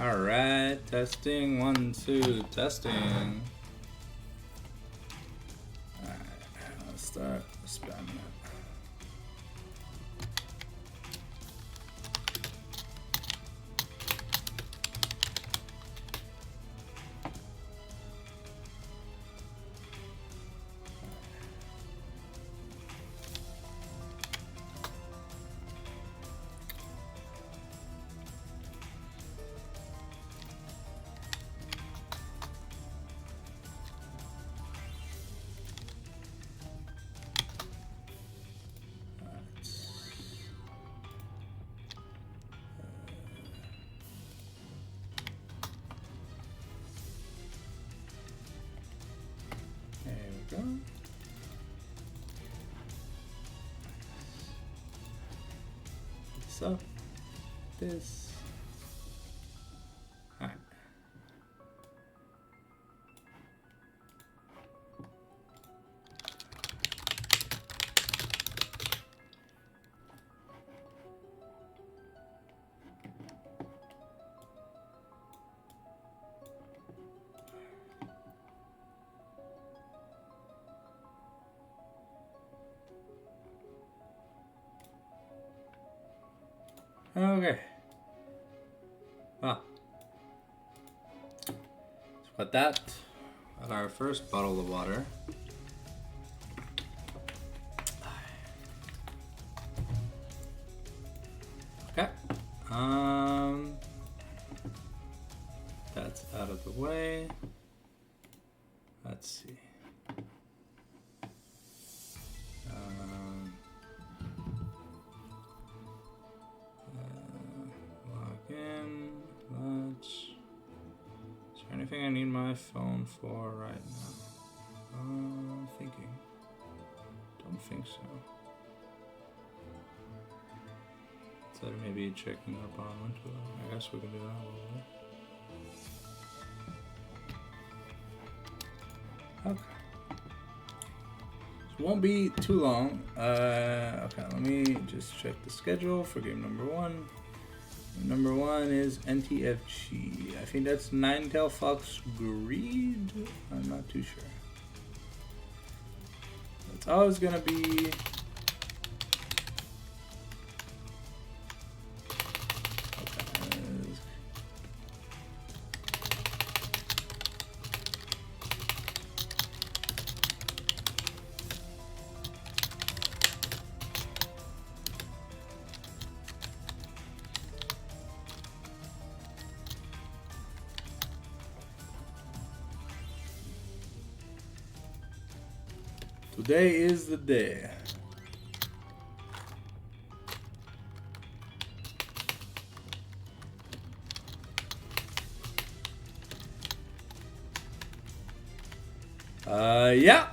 Alright, testing, 1, 2, testing. Alright, let's start spamming it. Go. So, this. All right. Okay. Well, so with that, at our first bottle of water. Okay. That's out of the way. Let's see. Is there anything I need my phone for right now? Thinking. Don't think so. So maybe checking up on winter. I guess we can do that a little bit. Okay. This won't be too long. Okay, let me just check the schedule for game number 1. Number 1 is NTFG. I think that's Ninetail Fox Greed. I'm not too sure. It's always gonna be. Today is the day. Yeah.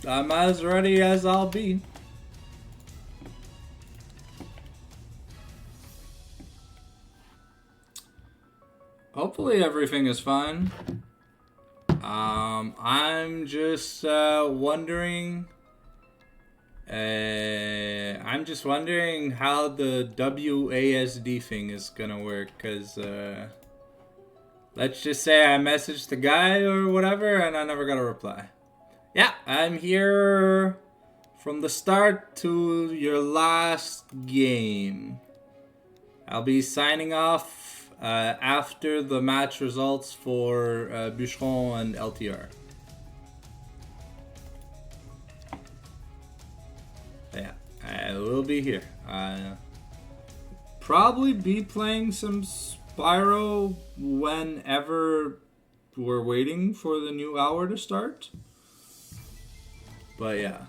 I'm as ready as I'll be. Hopefully everything is fine. I'm just wondering. I'm just wondering how the WASD thing is gonna work, cause let's just say I messaged the guy or whatever, and I never got a reply. Yeah, I'm here from the start to your last game. I'll be signing off after the match results for Bucheron and LTR. Yeah, I will be here. Probably be playing some Spyro whenever we're waiting for the new hour to start. But yeah.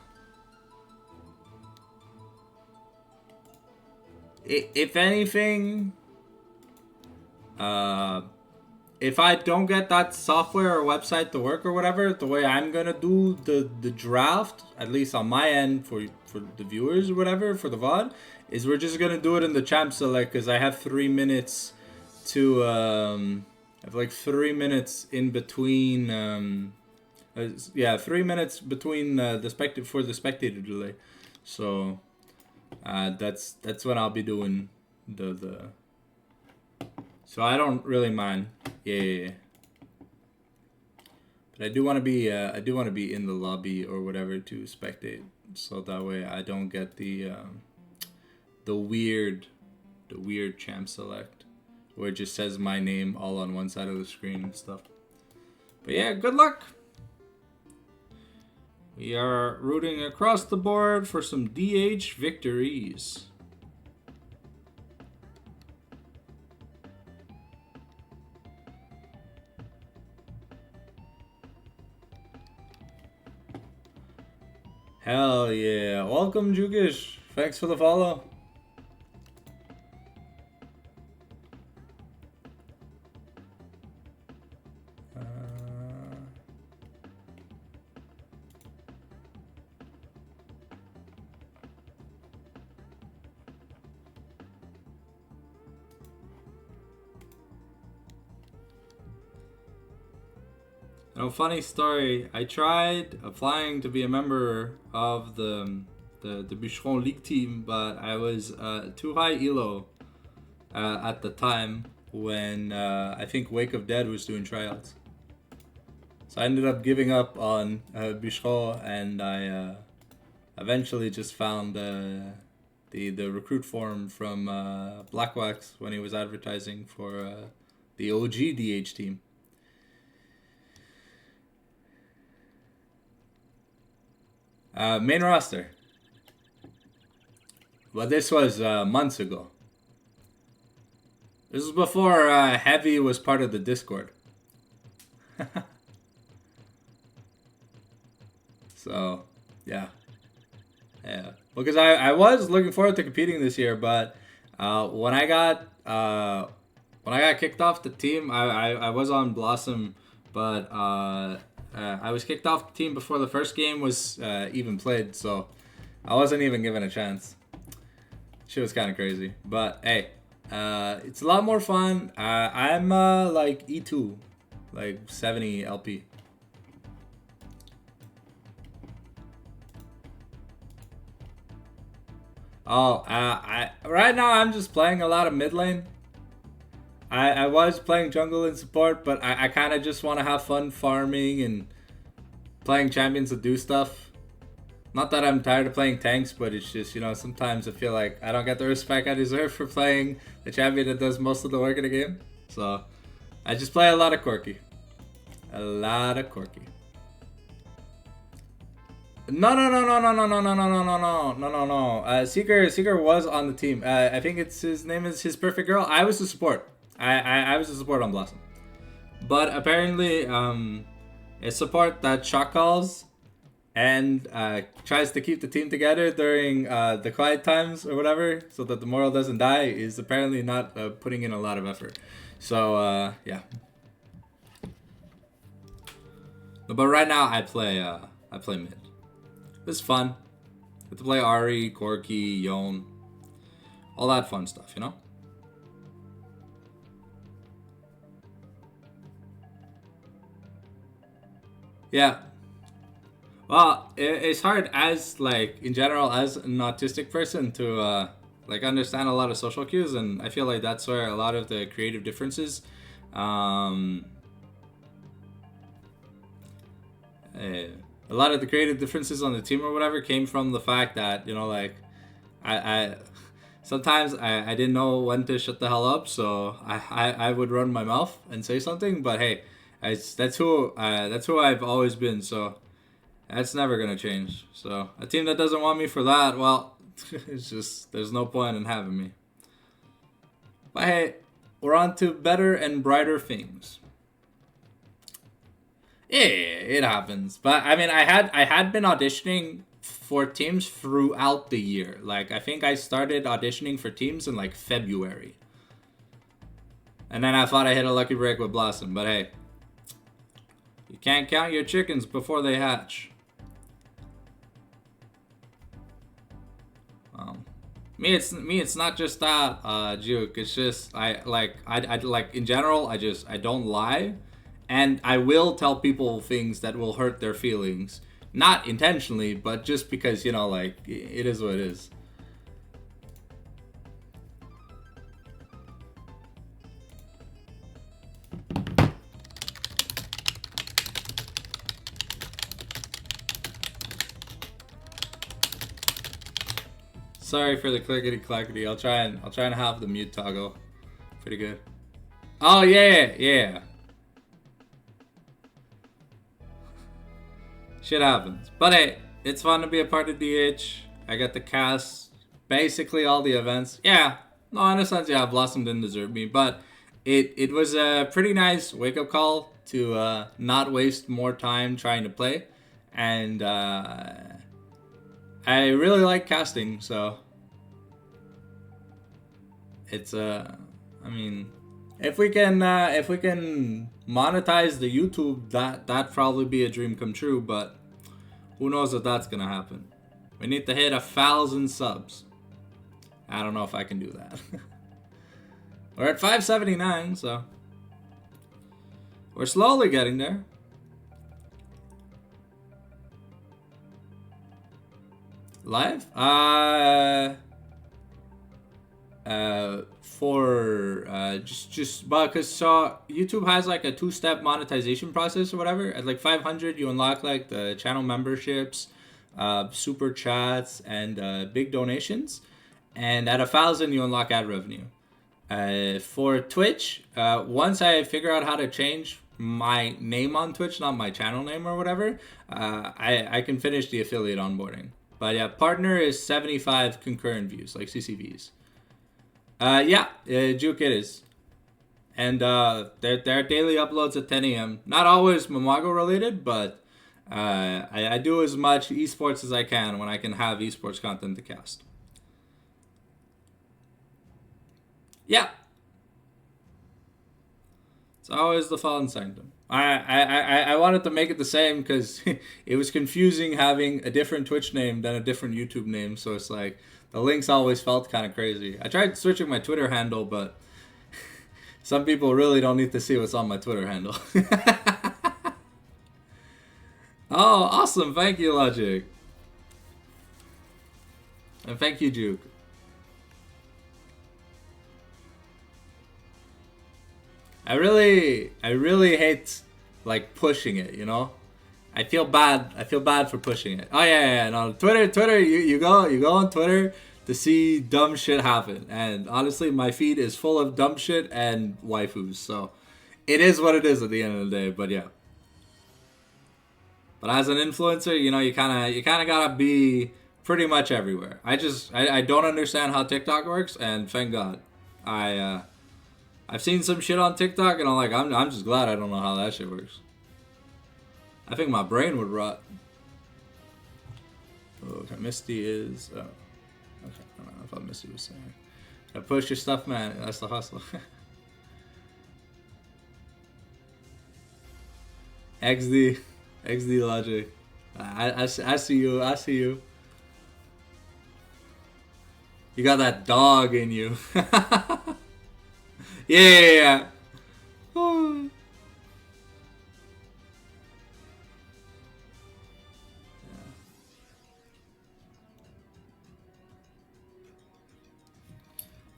If anything, if I don't get that software or website to work or whatever, the way I'm gonna do the draft, at least on my end for the viewers or whatever, for the VOD, is we're just gonna do it in the champ select, because I have 3 minutes to I have like 3 minutes in between 3 minutes between the spectator delay. So that's when I'll be doing the So I don't really mind. Yeah. But I do want to be in the lobby or whatever to spectate, so that way I don't get the weird champ select where it just says my name all on one side of the screen and stuff. But yeah, good luck. We are rooting across the board for some DH victories. Hell yeah. Welcome, Jukish. Thanks for the follow. Funny story. I tried applying to be a member of the Bucheron League team, but I was too high elo at the time when I think Wake of Dead was doing tryouts. So I ended up giving up on Bucheron, and I eventually just found the recruit form from Blackwax when he was advertising for the OG DH team. Main roster. But this was months ago. This was before Heavy was part of the Discord. So, yeah. Yeah. Because I was looking forward to competing this year, but when I got kicked off the team, I was on Blossom, but I was kicked off the team before the first game was even played, so I wasn't even given a chance. Shit was kind of crazy, but hey, it's a lot more fun. I'm like E2, like 70 LP. Oh, right now I'm just playing a lot of mid lane. I was playing jungle and support, but I kind of just want to have fun farming and playing champions that do stuff. Not that I'm tired of playing tanks, but it's just, you know, sometimes I feel like I don't get the respect I deserve for playing the champion that does most of the work in the game. So I just play a lot of Corki. A lot of Corki. No. Seeker was on the team. I think his name is His Perfect Girl. I was the support. I was the support on Blossom. But apparently, a support that shot calls and tries to keep the team together during the quiet times or whatever, so that the morale doesn't die, is apparently not putting in a lot of effort. So yeah. But right now I play mid. It's fun. Get to play Ari, Corki, Yon, all that fun stuff, you know. Yeah. Well, it's hard as, like, in general, as an autistic person to, like, understand a lot of social cues, and I feel like that's where a lot of the creative differences, a lot of the creative differences on the team or whatever came from the fact that, you know, like, I sometimes I didn't know when to shut the hell up, so I would run my mouth and say something, but hey, that's who I've always been, so that's never gonna change. So a team that doesn't want me for that, well, it's just, there's no point in having me. But hey, we're on to better and brighter things. Yeah, it happens. But I mean, I had been auditioning for teams throughout the year. Like, I think I started auditioning for teams in like February. And then I thought I hit a lucky break with Blossom, but hey, you can't count your chickens before they hatch. Me, it's not just that, Juke. It's just I like in general. I don't lie, and I will tell people things that will hurt their feelings, not intentionally, but just because, you know, like, it is what it is. Sorry for the clickety clackety. I'll try and have the mute toggle. Pretty good. Oh yeah. Shit happens. But hey, it's fun to be a part of DH. I got the cast basically all the events. Yeah. No, in a sense, yeah, Blossom didn't deserve me, but it was a pretty nice wake-up call to not waste more time trying to play. And I really like casting, so it's I mean, if we can monetize the YouTube, that'd probably be a dream come true, but who knows if that's gonna happen. We need to hit 1,000 subs. I don't know if I can do that. We're at 579, so we're slowly getting there. Live? Because so YouTube has like a 2-step monetization process or whatever. At like 500, you unlock like the channel memberships, super chats, and big donations. And at 1,000, you unlock ad revenue. For Twitch, once I figure out how to change my name on Twitch, not my channel name or whatever, I can finish the affiliate onboarding. But yeah, partner is 75 concurrent views, like CCVs. Juke it is. And their daily uploads at 10 a.m. Not always Mamago related, but I do as much esports as I can when I can have esports content to cast. Yeah. It's always the Fallen Sanctum. I wanted to make it the same because it was confusing having a different Twitch name than a different YouTube name. So it's like the links always felt kind of crazy. I tried switching my Twitter handle, but some people really don't need to see what's on my Twitter handle. Oh, awesome. Thank you, Logic. And thank you, Juke. I really hate like pushing it, you know? I feel bad for pushing it. Oh yeah, no, Twitter, you go on Twitter to see dumb shit happen. And honestly, my feed is full of dumb shit and waifus. So it is what it is at the end of the day, but yeah. But as an influencer, you know, you kind of got to be pretty much everywhere. I don't understand how TikTok works, and thank God. I've seen some shit on TikTok, and I'm like, I'm just glad I don't know how that shit works. I think my brain would rot. Oh, okay, Misty is... Oh. Okay, I don't know, I thought Misty was saying. Gotta push your stuff, man. That's the hustle. XD Logic. I see you. I see you. You got that dog in you. Yeah. Oh.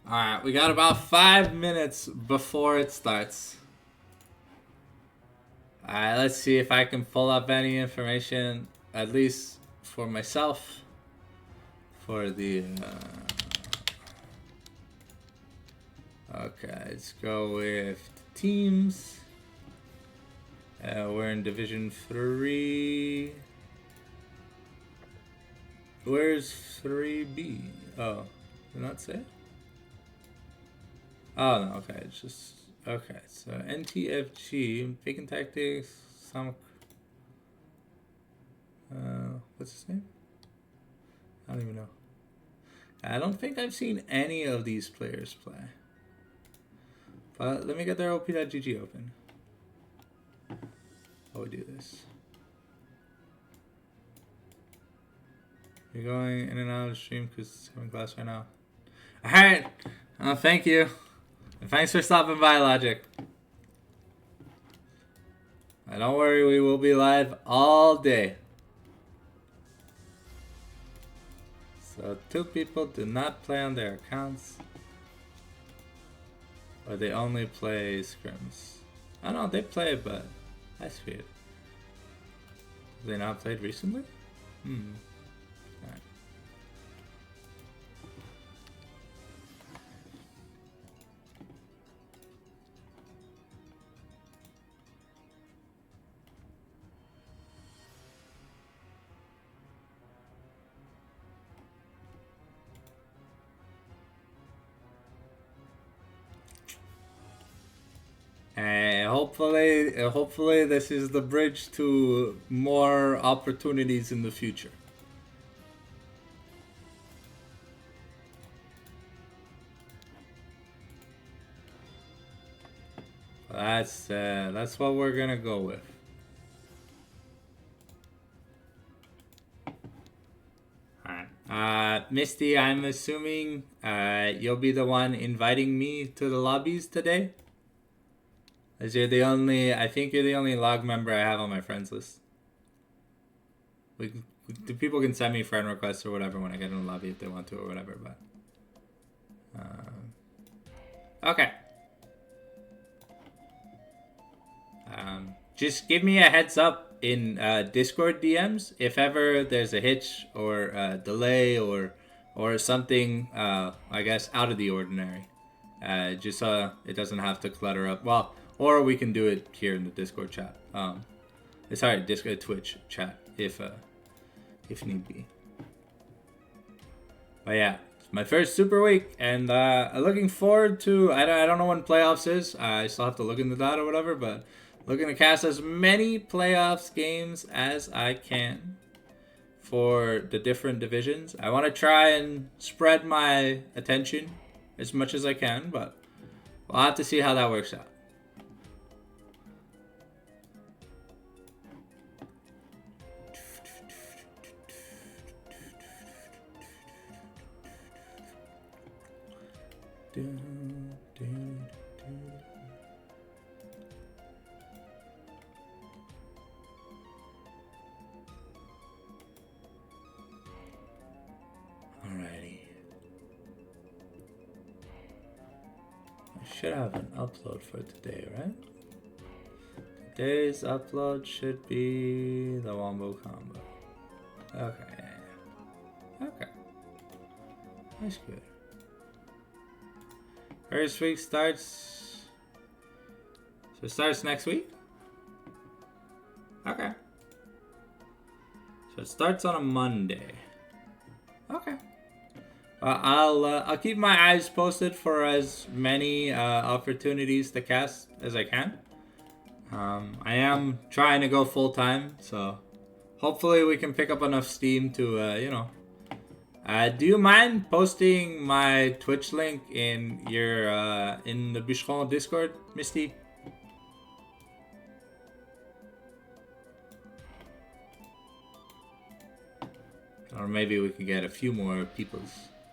Alright, we got about 5 minutes before it starts. Alright, let's see if I can pull up any information, at least for myself, for the... Okay, let's go with teams. We're in Division 3. Where's 3B? Oh, did not say? Oh, no, okay, it's just... Okay, so NTFG, Bacon Tactics, some... what's his name? I don't even know. I don't think I've seen any of these players play. But let me get their op.gg open. How we do this? You're going in and out of the stream because it's having class right now. Alright! Thank you. And thanks for stopping by, Logic. Don't worry, we will be live all day. So 2 people do not play on their accounts. Or they only play scrims. I know they play, but that's weird. Have they not played recently? Alright. hopefully this is the bridge to more opportunities in the future. That's what we're gonna go with. Alright. Misty, I'm assuming you'll be the one inviting me to the lobbies today? As you're the only, I think you're the only log member I have on my friends list. The people can send me friend requests or whatever when I get in the lobby if they want to or whatever, but... okay. Just give me a heads up in Discord DMs if ever there's a hitch or a delay or something, I guess, out of the ordinary. Just so it doesn't have to clutter up. Well, or we can do it here in the Discord chat. Sorry, Discord Twitch chat if need be. But yeah, it's my first Super Week, and I'm looking forward to. I don't know when playoffs is. I still have to look into that or whatever, but. Looking to cast as many playoffs games as I can for the different divisions. I want to try and spread my attention as much as I can, but we'll have to see how that works out. Should have an upload for today, right? Today's upload should be the Wombo combo. Okay. Okay. That's good. First week starts... So it starts next week? Okay. So it starts on a Monday. Okay. I'll keep my eyes posted for as many opportunities to cast as I can. I am trying to go full time, so hopefully we can pick up enough steam to do you mind posting my Twitch link in your in the Bucheron Discord, Misty? Or maybe we could get a few more people's.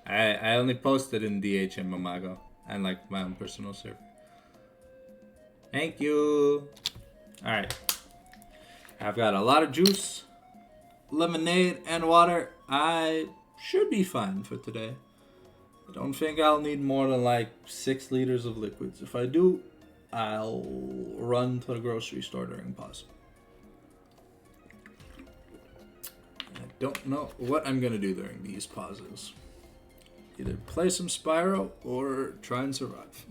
I only posted in DH and Mamago and like my own personal server. Thank you. Alright. I've got a lot of juice, lemonade, and water. I should be fine for today. I don't think I'll need more than like 6 liters of liquids. If I do, I'll run to the grocery store during pause. I don't know what I'm gonna do during these pauses. Either play some Spyro or try and survive.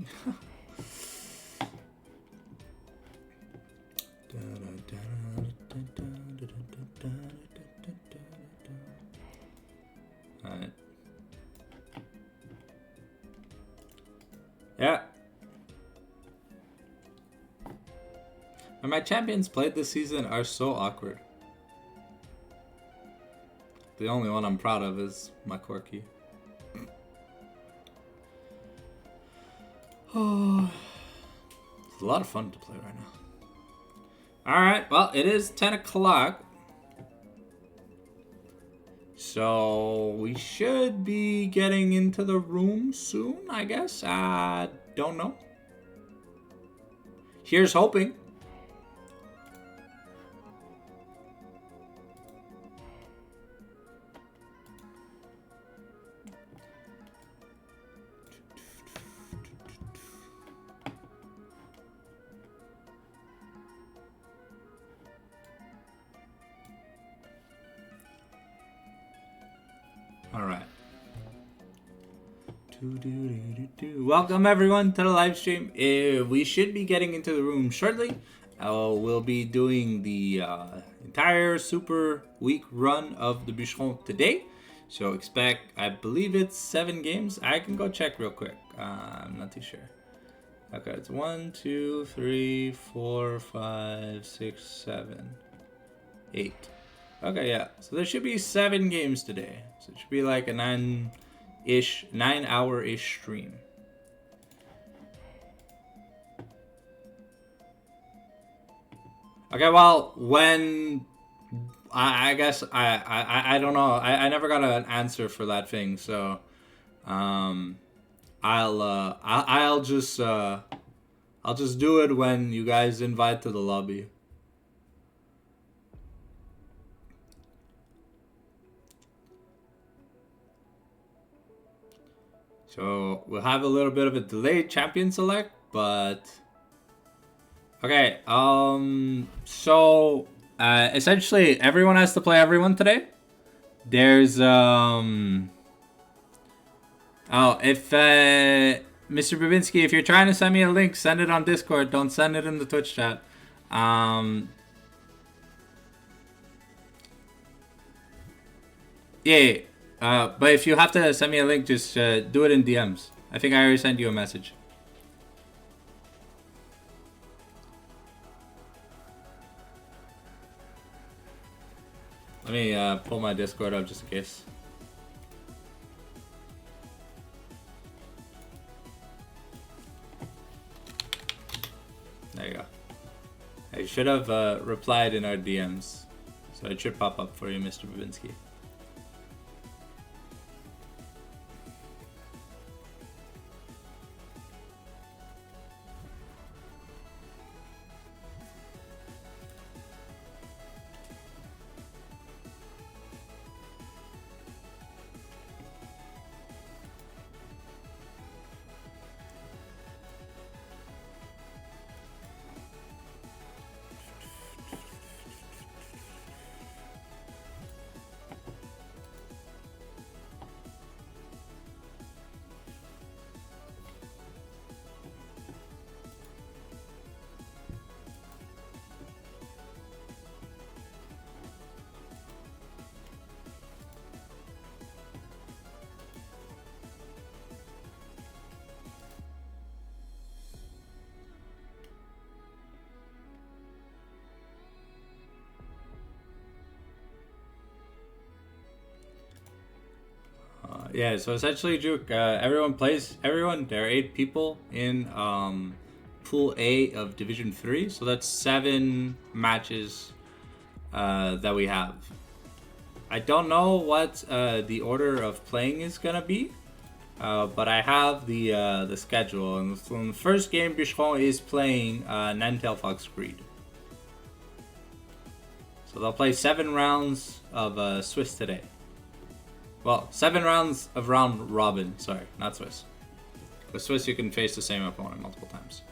Alright. Yeah. And my champions played this season are so awkward. The only one I'm proud of is my Corki. Oh, it's a lot of fun to play right now. Alright, well, it is 10 o'clock. So, we should be getting into the room soon, I guess. Don't know. Here's hoping. Alright. Welcome everyone to the live stream. We should be getting into the room shortly. We'll be doing the entire Super Week run of the Bucheron today. So expect, I believe it's 7 games. I can go check real quick. I'm not too sure. Okay, it's 1, 2, 3, 4, 5, 6, 7, 8. Okay, yeah. So there should be 7 games today. So it should be like a 9-hour-ish stream. Okay, well, when I guess I don't know. I never got an answer for that thing, so I'll just do it when you guys invite to the lobby. So we'll have a little bit of a delayed champion select, but okay. So essentially everyone has to play everyone today. There's oh, if Mr. Babinski, if you're trying to send me a link, send it on Discord. Don't send it in the Twitch chat. Yeah. But if you have to send me a link, just do it in DMs. I think I already sent you a message. Let me pull my Discord up just in case. There you go. I should have replied in our DMs. So it should pop up for you, Mr. Babinski. Yeah, so essentially, Juke, everyone plays. Everyone, there are 8 people in Pool A of Division 3. So that's 7 matches that we have. I don't know what the order of playing is going to be. But I have the schedule. And so in the first game, Bucheron is playing Nantel Fox Creed. So they'll play 7 rounds of Swiss today. Well, 7 rounds of round robin. Sorry, not Swiss. With Swiss, you can face the same opponent multiple times.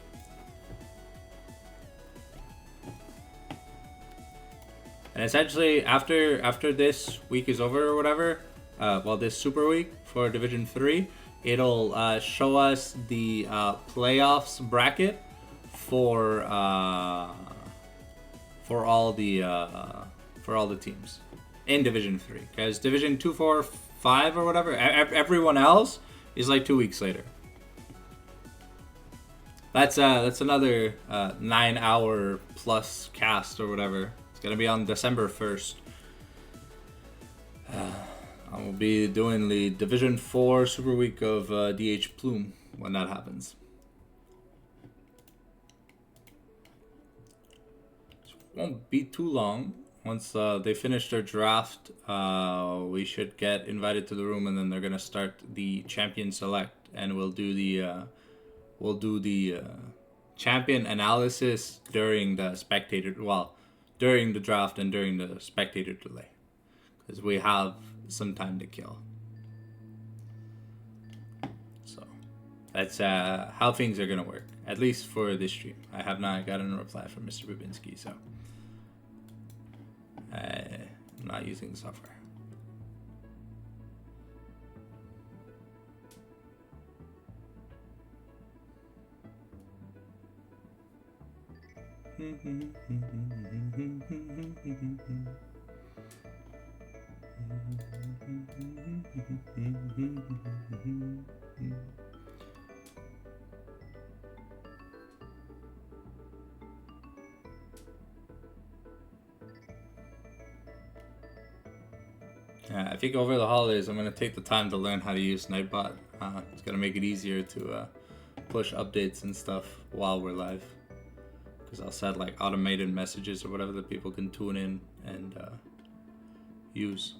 And essentially, after this week is over or whatever, well, this Super Week for Division 3, it'll show us the playoffs bracket for all the teams in Division 3. Because Division 2, 4, 5 or whatever, everyone else is like 2 weeks later. That's another 9-hour plus cast or whatever. It's gonna be on December 1st. I will be doing the Division 4 Super Week of DH Plume when that happens. It won't be too long. Once they finish their draft, we should get invited to the room, and then they're gonna start the champion select, and we'll do the champion analysis during the during the draft and during the spectator delay, because we have some time to kill. So that's how things are gonna work, at least for this stream. I have not gotten a reply from Mr. Babinski, so I'm not using the software. I think over the holidays I'm gonna take the time to learn how to use Nightbot. It's gonna make it easier to push updates and stuff while we're live. Because I'll set like automated messages or whatever that people can tune in and use,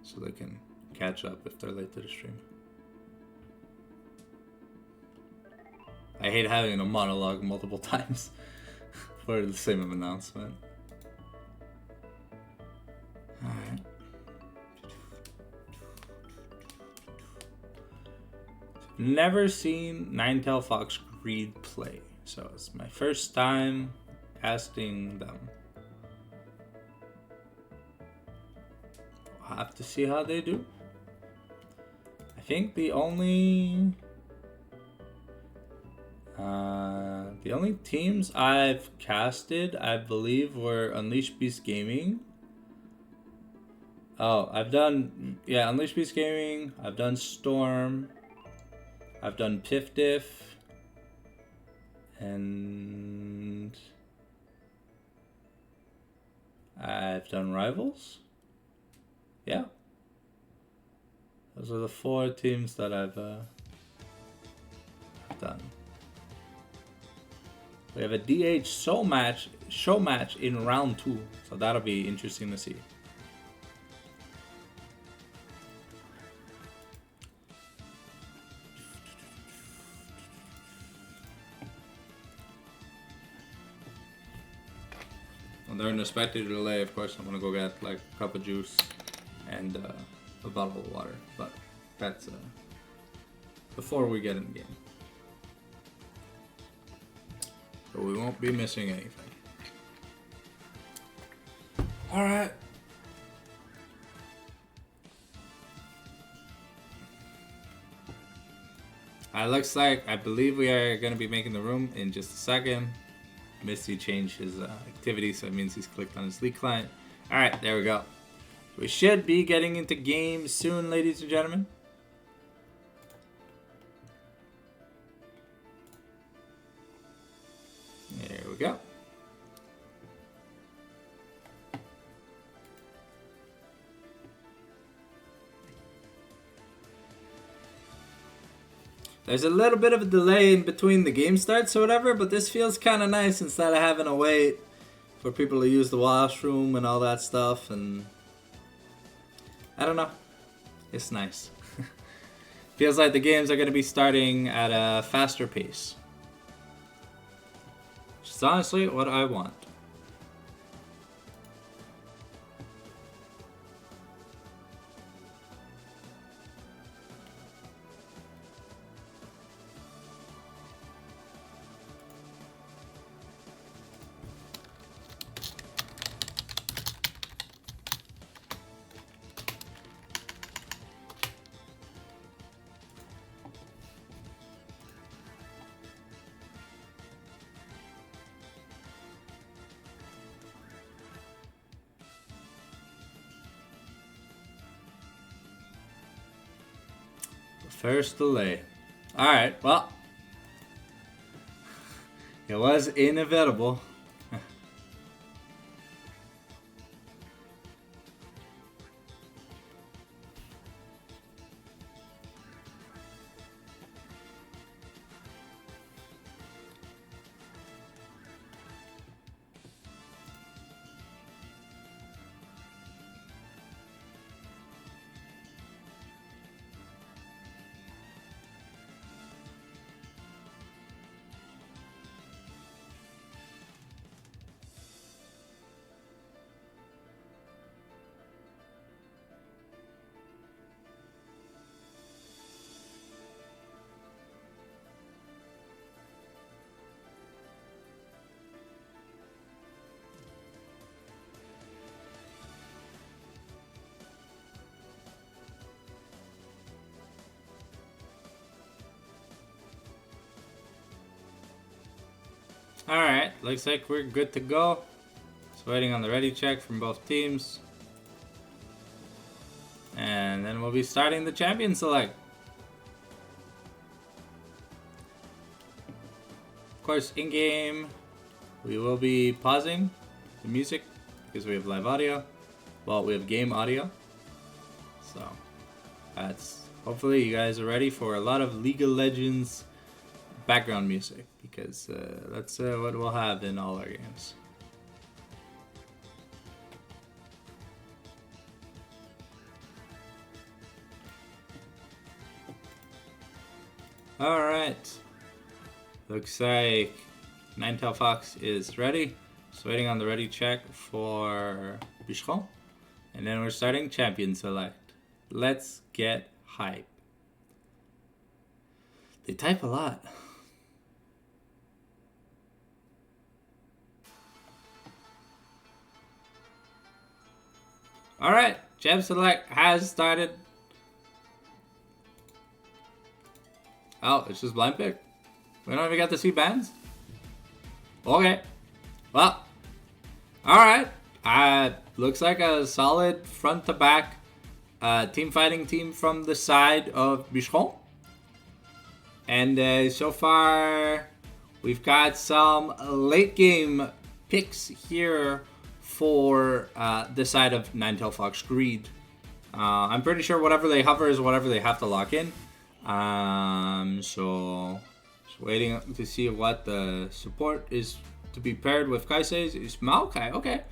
so they can catch up if they're late to the stream. I hate having a monologue multiple times for the same announcement. Alright. Never seen Ninetale Fox Greed play, so it's my first time casting them. I'll have to see how they do. I think the only teams I've casted, I believe, were Unleashed Beast Gaming. Oh, I've done, yeah, Unleashed Beast Gaming. I've done Storm. I've done Piff Diff. And I've done Rivals. Yeah. Those are the 4 teams that I've done. We have a DH show match in round 2, so that'll be interesting to see. When they're in a spectator delay, of course, I'm gonna go get like a cup of juice and a bottle of water, but that's before we get in the game. So we won't be missing anything. Alright. Looks like, I believe we are going to be making the room in just a second. Misty changed his activity, so it means he's clicked on his League client. Alright, there we go. We should be getting into games soon, ladies and gentlemen. There we go. There's a little bit of a delay in between the game starts or whatever, but this feels kind of nice instead of having to wait for people to use the washroom and all that stuff. And I don't know. It's nice. Feels like the games are going to be starting at a faster pace. Which is honestly what I want. First delay. Alright, well. It was inevitable. Alright, looks like we're good to go. Just waiting on the ready check from both teams. And then we'll be starting the champion select. Of course, in-game, we will be pausing the music because we have live audio. Well, we have game audio. So that's hopefully you guys are ready for a lot of League of Legends background music, because that's what we'll have in all our games. Alright, looks like Ninetale Fox is ready. Just waiting on the ready check for Bucheron. And then we're starting Champion Select. Let's get hype. They type a lot. Alright, Champ Select has started. Oh, it's just blind pick. We don't even get to see bands? Okay. Well. Alright. Looks like a solid front to back team fighting team from the side of Bucheron. And so far, we've got some late game picks here for the side of Ninetale Fox Greed. I'm pretty sure whatever they hover is whatever they have to lock in. So just waiting to see what the support is to be paired with Kaise's is Maokai. Okay.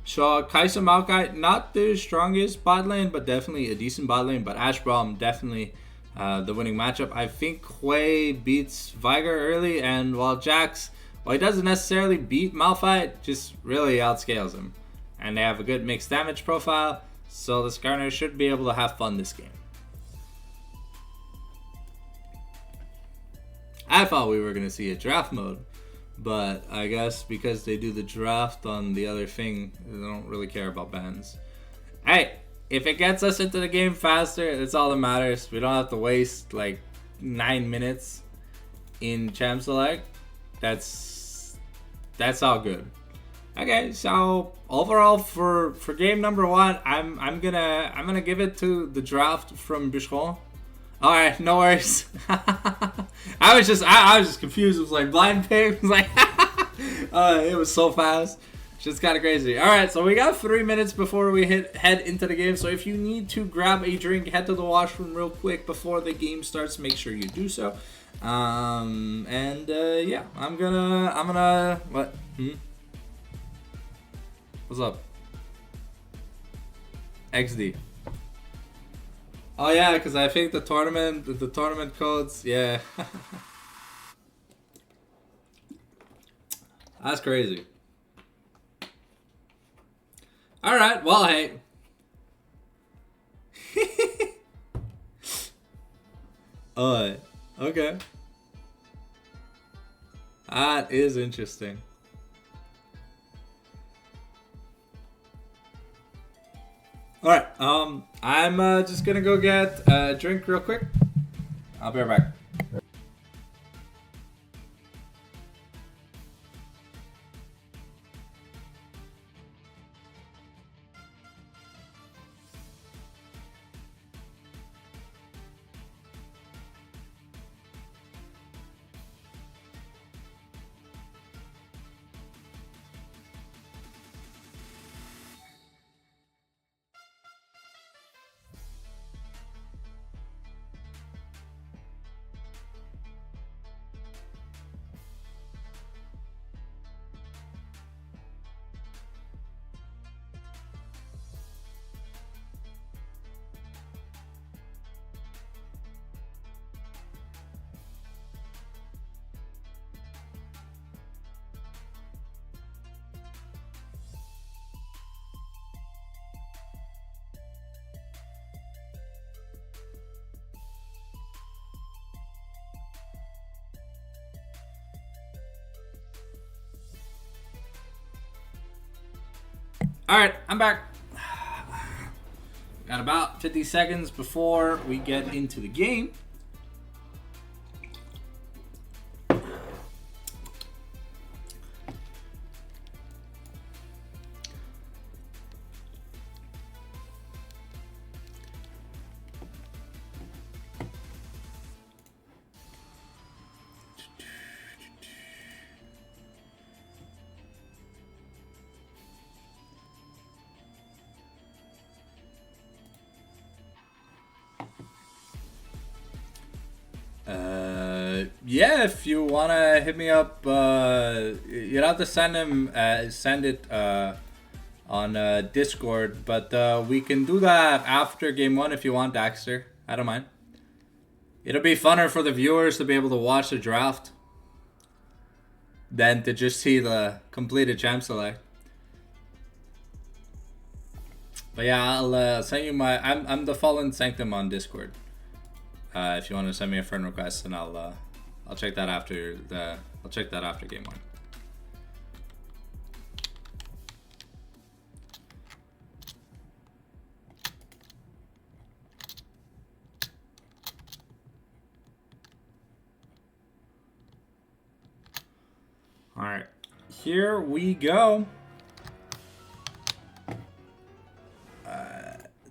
So Kaise Maokai, not the strongest bot lane, but definitely a decent bot lane. But Ash Braum, definitely the winning matchup. I think Hui beats Viger early, and while Jax, well, he doesn't necessarily beat Malphite, just really outscales him. And they have a good mixed damage profile, so the Skarner should be able to have fun this game. I thought we were going to see a draft mode, but I guess because they do the draft on the other thing, they don't really care about bans. Hey, if it gets us into the game faster, that's all that matters. We don't have to waste like 9 minutes in Champ Select. That's all good. Okay, so overall for game number 1, I'm gonna give it to the draft from Bucheron. All right, no worries. I was just confused. It was like blind pick. It was like it was so fast. Just kind of crazy. All right, so we got 3 minutes before we head into the game. So if you need to grab a drink, head to the washroom real quick before the game starts. Make sure you do so. Yeah, I'm gonna what? What's up? XD. Oh yeah, because I think the tournament codes, yeah. That's crazy. Alright, well, hey. Alright, okay. That is interesting. Alright, I'm just gonna go get a drink real quick. I'll be right back. Alright, I'm back. Got about 50 seconds before we get into the game. Yeah, if you wanna hit me up, you'd have to send it on Discord, but we can do that after game 1 if you want, Daxter. I don't mind. It'll be funner for the viewers to be able to watch the draft than to just see the completed champ select. But yeah, I'll send you my. I'm the Fallen Sanctum on Discord. If you want to send me a friend request, and I'll check that after game 1. All right, here we go.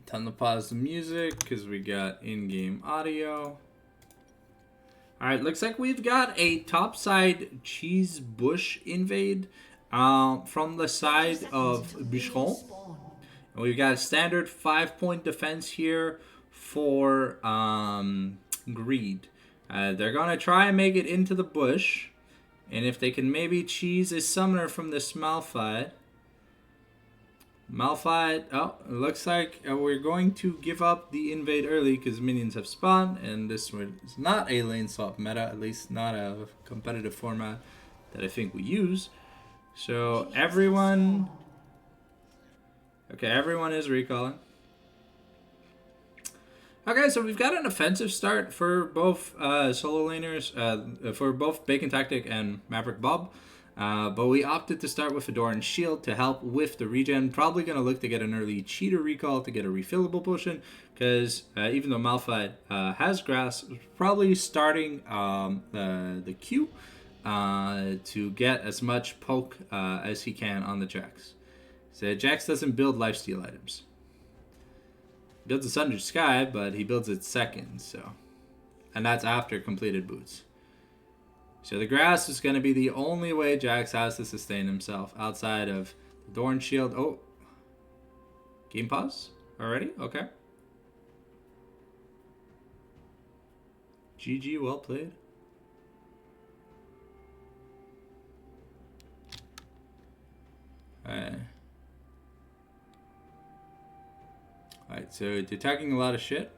Time to pause the music because we got in-game audio. All right, looks like we've got a topside cheese bush invade from the side of Bucheron. And we've got a standard 5-point defense here for greed. They're gonna try and make it into the bush, and if they can maybe cheese a summoner from this Malphite. Oh, it looks like we're going to give up the invade early because minions have spawned, and this is not a lane swap meta, at least not a competitive format that I think we use. So everyone is recalling. Okay, so we've got an offensive start for both solo laners, for both Bacon Tactic and Maverick Bob. But we opted to start with Fedora and Shield to help with the regen. Probably going to look to get an early Cheater recall to get a refillable potion, because even though Malphite has grass, probably starting the Q to get as much poke as he can on the Jax. So Jax doesn't build lifesteal items. He builds a Sundered Sky, but he builds it second, so. And that's after completed boots. So the grass is going to be the only way Jax has to sustain himself outside of the Dorn Shield. Oh. Game pause? Already? Okay. GG, well played. Alright, so they're attacking a lot of shit.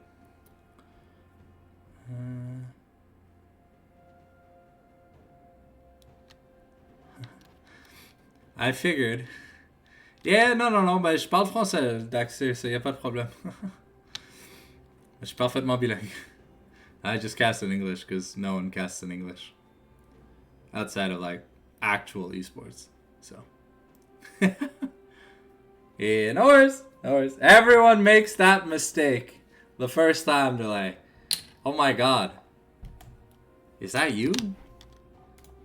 I figured. Yeah, non, ben, je parle français, Daxter, so y a pas de problème. Je suis parfaitement bilingue. I just cast in English because no one casts in English. Outside of, like, actual esports, so. Yeah, no worries. Everyone makes that mistake the first time. They're like, oh my god. Is that you?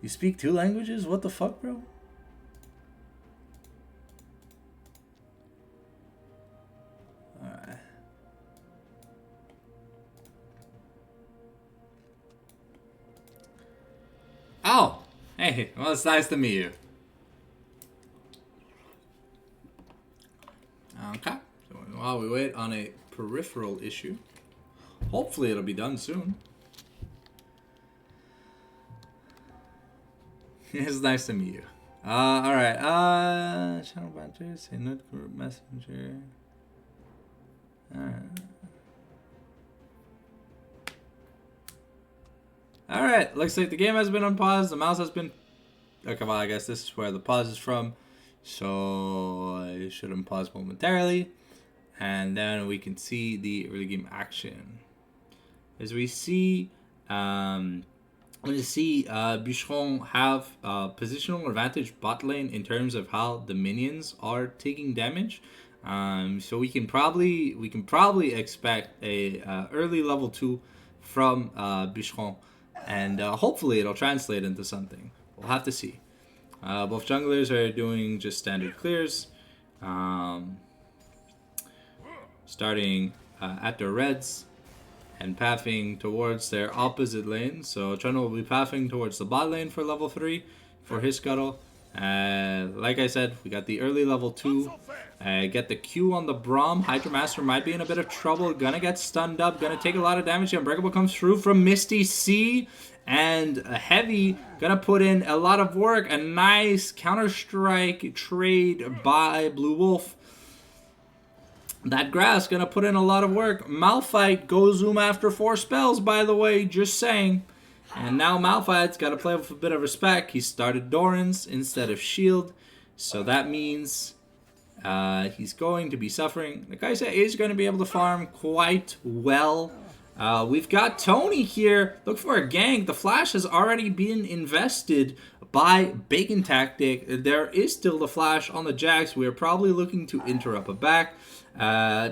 You speak 2 languages? What the fuck, bro? Alright. Oh! Hey, well, it's nice to meet you. Okay. So while we wait on a peripheral issue, hopefully it'll be done soon. It's nice to meet you. Alright. Channel banter, say not group messenger. Alright, looks like the game has been unpaused. The mouse has been... Okay, well, I guess this is where the pause is from. So I should unpause momentarily. And then we can see the early game action. As we see... Bucheron have positional advantage bot lane in terms of how the minions are taking damage. So we can probably expect a early level 2 from Bucheron, and hopefully it'll translate into something. We'll have to see. Both junglers are doing just standard clears, starting at the reds and pathing towards their opposite lane. So Chun will be pathing towards the bot lane for level 3 for his scuttle, Like I said, we got the early level 2. Get the Q on the Braum. Hydra Master might be in a bit of trouble. Gonna get stunned up. Gonna take a lot of damage. Unbreakable comes through from Misty C. And a Heavy gonna put in a lot of work. A nice Counter-Strike trade by Blue Wolf. That Grass gonna put in a lot of work. Malphite goes Zoom after 4 spells, by the way. Just saying. And now Malphite's got to play with a bit of respect. He started Doran's instead of Shield. So that means he's going to be suffering. The Kaisa is going to be able to farm quite well. We've got Tony here. Look for a gank. The Flash has already been invested by Bacon Tactic. There is still the Flash on the Jax. We are probably looking to interrupt a back.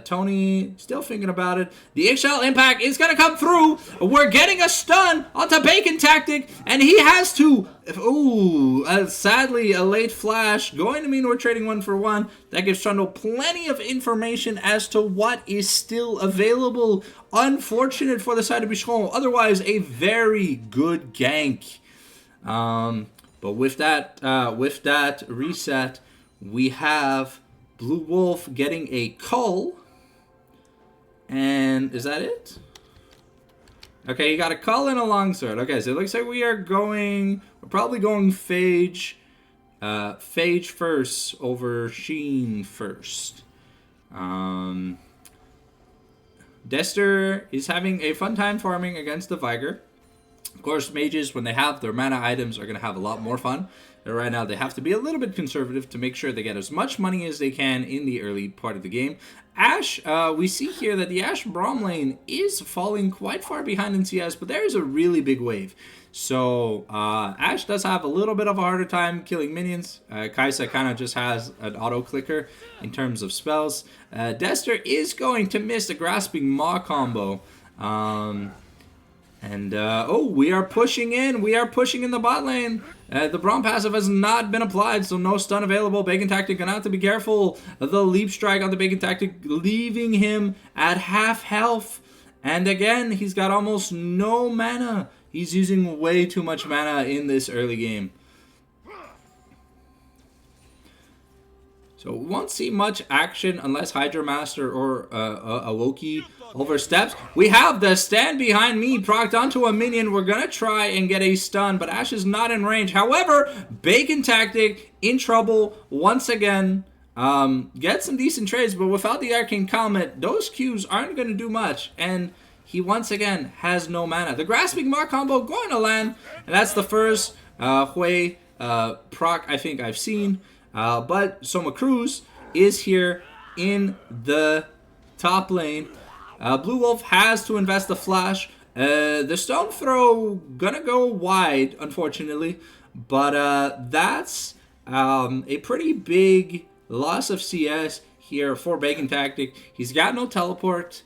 Tony still thinking about it. The eggshell impact is gonna come through. We're getting a stun onto Bacon Tactic, and he has to. Ooh, sadly, a late flash going to mean we're trading 1 for 1. That gives Trundle plenty of information as to what is still available. Unfortunate for the side of Bucheron. Otherwise, a very good gank. But with that reset, we have Blue Wolf getting a cull. And is that it? Okay, you got a cull and a longsword. Okay, so it looks like we're probably going Phage first over Sheen first. Dester is having a fun time farming against the Viger. Of course, mages, when they have their mana items, are going to have a lot more fun. Right now, they have to be a little bit conservative to make sure they get as much money as they can in the early part of the game. Ashe, we see here that the Ashe Braum lane is falling quite far behind in CS, but there is a really big wave. So, Ashe does have a little bit of a harder time killing minions. Kaisa kind of just has an auto-clicker in terms of spells. Dester is going to miss the Grasping Maw combo. Oh, we are pushing in. We are pushing in the bot lane. The Braum passive has not been applied, so no stun available. Bacon Tactic gonna have to be careful. The Leap Strike on the Bacon Tactic, leaving him at half health. And again, he's got almost no mana. He's using way too much mana in this early game. So we won't see much action unless Hydra Master or Awoki oversteps. We have the Stand Behind Me procced onto a minion. We're going to try and get a stun, but Ashe is not in range. However, Bacon Tactic in trouble once again. Get some decent trades, but without the Arcane Comet, those Qs aren't going to do much. And he once again has no mana. The Grasping Maw combo going to land, and that's the first Hui proc I think I've seen. But Soma Cruz is here in the top lane. Blue Wolf has to invest the flash. The Stone Throw gonna go wide, unfortunately. But that's a pretty big loss of CS here for Bacon Tactic. He's got no teleport.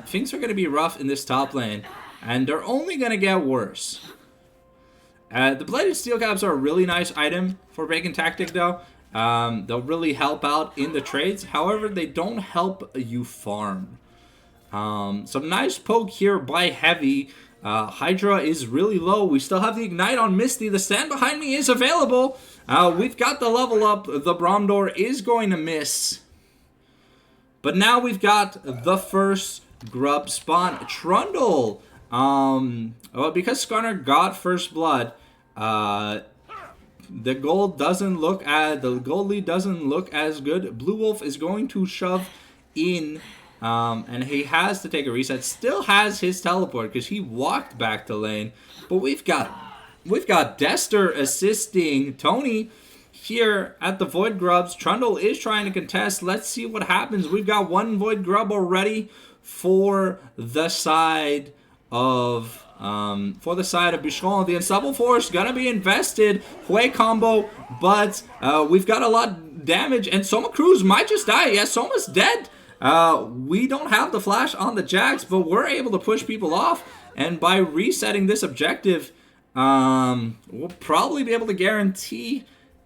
Things are gonna be rough in this top lane. And they're only gonna get worse. The Bladed Steel Caps are a really nice item for Bacon Tactic, though. They'll really help out in the trades. However, they don't help you farm. Some nice poke here by Heavy. Hydra is really low. We still have the Ignite on Misty. The Stand Behind Me is available. We've got the level up. The Braum door is going to miss. But now we've got the first grub spawn. Trundle. Well, because Skarner got first blood, the gold lead doesn't look as good. Blue Wolf is going to shove in, and he has to take a reset. Still has his teleport because he walked back to lane. But we've got Dester assisting Tony here at the Void Grubs. Trundle is trying to contest. Let's see what happens. We've got one Void Grub already for the side of Bucheron. The Unstoppable Force gonna be invested. Hui combo, but we've got a lot of damage, and Soma Cruz might just die. Yes, Soma's dead. We don't have the flash on the Jax, but we're able to push people off, and by resetting this objective, we'll probably be able to guarantee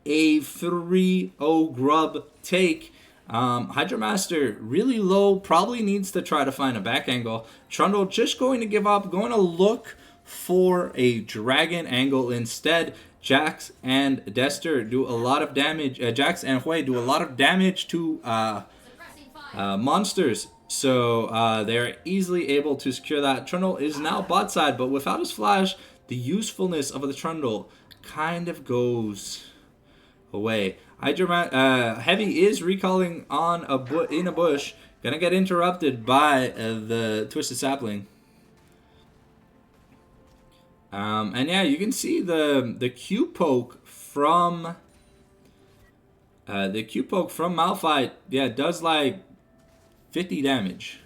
a 3-0 grub take. Hydra Master really low, probably needs to try to find a back angle. Trundle just going to give up, going to look for a dragon angle instead. Jax and Dester do a lot of damage. Jax and Hui do a lot of damage to monsters. So they're easily able to secure that. Trundle is now bot side, but without his flash, the usefulness of the Trundle kind of goes away. Heavy is recalling on in a bush. Gonna get interrupted by the Twisted Sapling. And yeah, you can see the Q poke from Malphite. Yeah, does like 50 damage.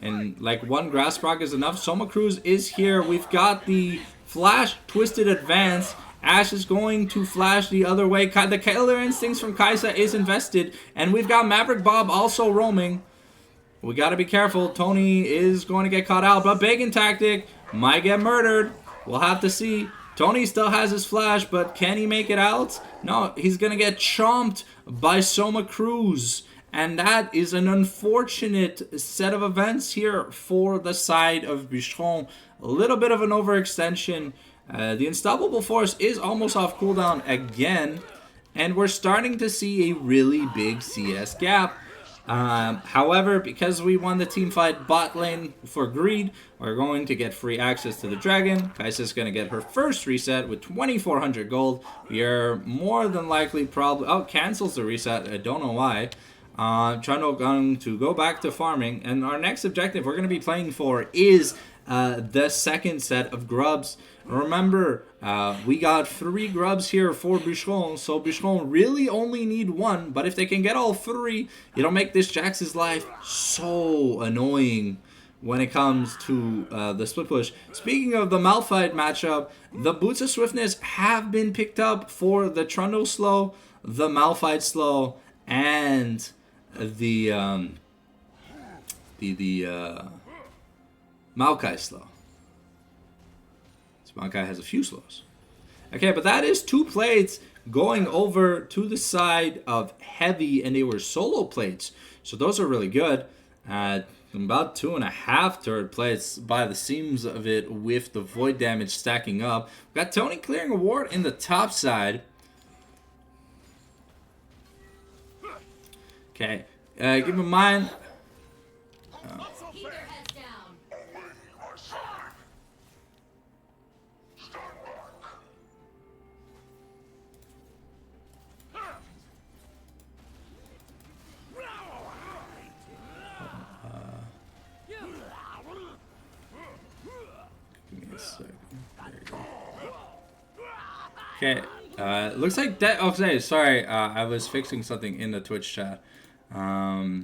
And like one grass proc is enough. Soma Cruz is here. We've got the flash twisted advance. Ash is going to flash the other way. The Killer Instincts from Kaisa is invested. And we've got Maverick Bob also roaming. We got to be careful. Tony is going to get caught out. But Bacon Tactic might get murdered. We'll have to see. Tony still has his flash, but can he make it out? No, he's going to get chomped by Soma Cruz. And that is an unfortunate set of events here for the side of Bucheron. A little bit of an overextension. The Unstoppable Force is almost off cooldown again. And we're starting to see a really big CS gap. However, because we won the team fight bot lane for greed, we're going to get free access to the dragon. Kaisa's going to get her first reset with 2,400 gold. We are more than likely probably... Oh, cancels the reset. I don't know why. Trundle going to go back to farming. And our next objective we're going to be playing for is the second set of grubs. Remember, we got 3 grubs here for Bucheron, so Bucheron really only need 1, but if they can get all 3, it'll make this Jax's life so annoying when it comes to the split push. Speaking of the Malphite matchup, the Boots of Swiftness have been picked up for the Trundle slow, the Malphite slow, and the Maokai slow. Maokai has a few slows. Okay, but that is 2 plates going over to the side of Heavy, and they were solo plates. So those are really good. About 2.5 turret plates by the seams of it with the void damage stacking up. We've got Tony clearing a ward in the top side. Okay, keep in mind... Okay, looks like that. Okay, sorry, I was fixing something in the Twitch chat. But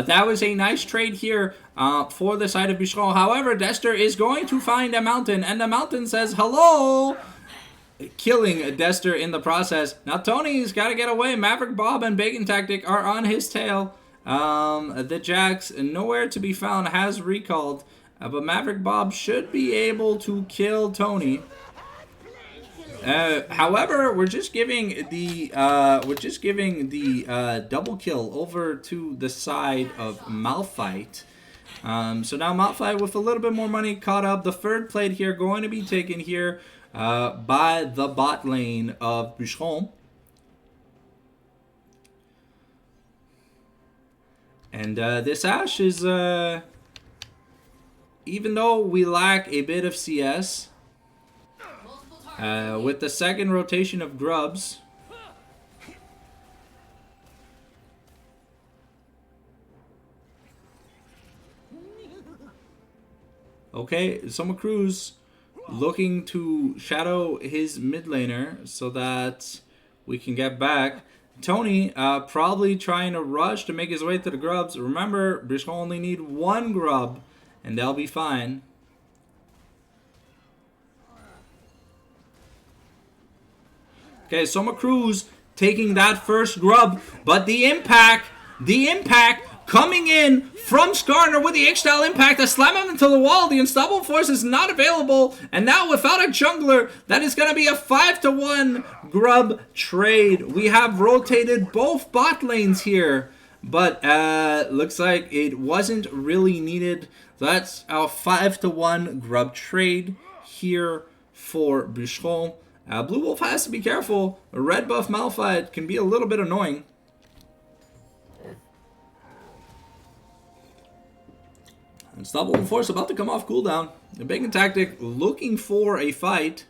that was a nice trade here for the side of Bucheron. However, Dester is going to find a mountain, and the mountain says hello, killing Dester in the process. Now Tony's got to get away. Maverick Bob and Bacon Tactic are on his tail. The Jax, nowhere to be found, has recalled, but Maverick Bob should be able to kill Tony. However, we're just giving the double kill over to the side of Malphite. So now Malphite with a little bit more money caught up. The third plate here going to be taken here by the bot lane of Bucheron. And this Ashe is, even though we lack a bit of CS, with the second rotation of grubs, okay, Soma Cruz looking to shadow his mid laner so that we can get back. Tony probably trying to rush to make his way to the grubs. Remember, Bucheron only need 1 grub and they'll be fine. Okay, Soma Cruz taking that first grub, but the impact coming in from Skarner with the H-style impact to slam him into the wall. The Unstoppable Force is not available, and now without a jungler, that is going to be a 5-to-1 grub trade. We have rotated both bot lanes here, but looks like it wasn't really needed. So that's our 5-to-1 grub trade here for Bucheron. Blue Wolf has to be careful. A red buff Malphite can be a little bit annoying. Unstoppable Force about to come off cooldown. The Bacon Tactic looking for a fight.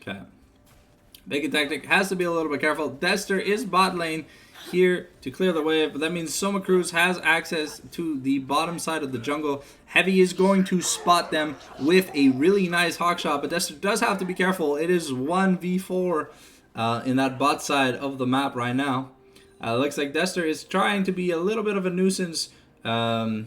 Okay. Bacon Tactic has to be a little bit careful. Dester is bot lane here to clear the wave, but that means Soma Cruz has access to the bottom side of the jungle. Heavy is going to spot them with a really nice hawk shot, but Dester does have to be careful. It is 1v4 in that bot side of the map right now. Looks like Dester is trying to be a little bit of a nuisance to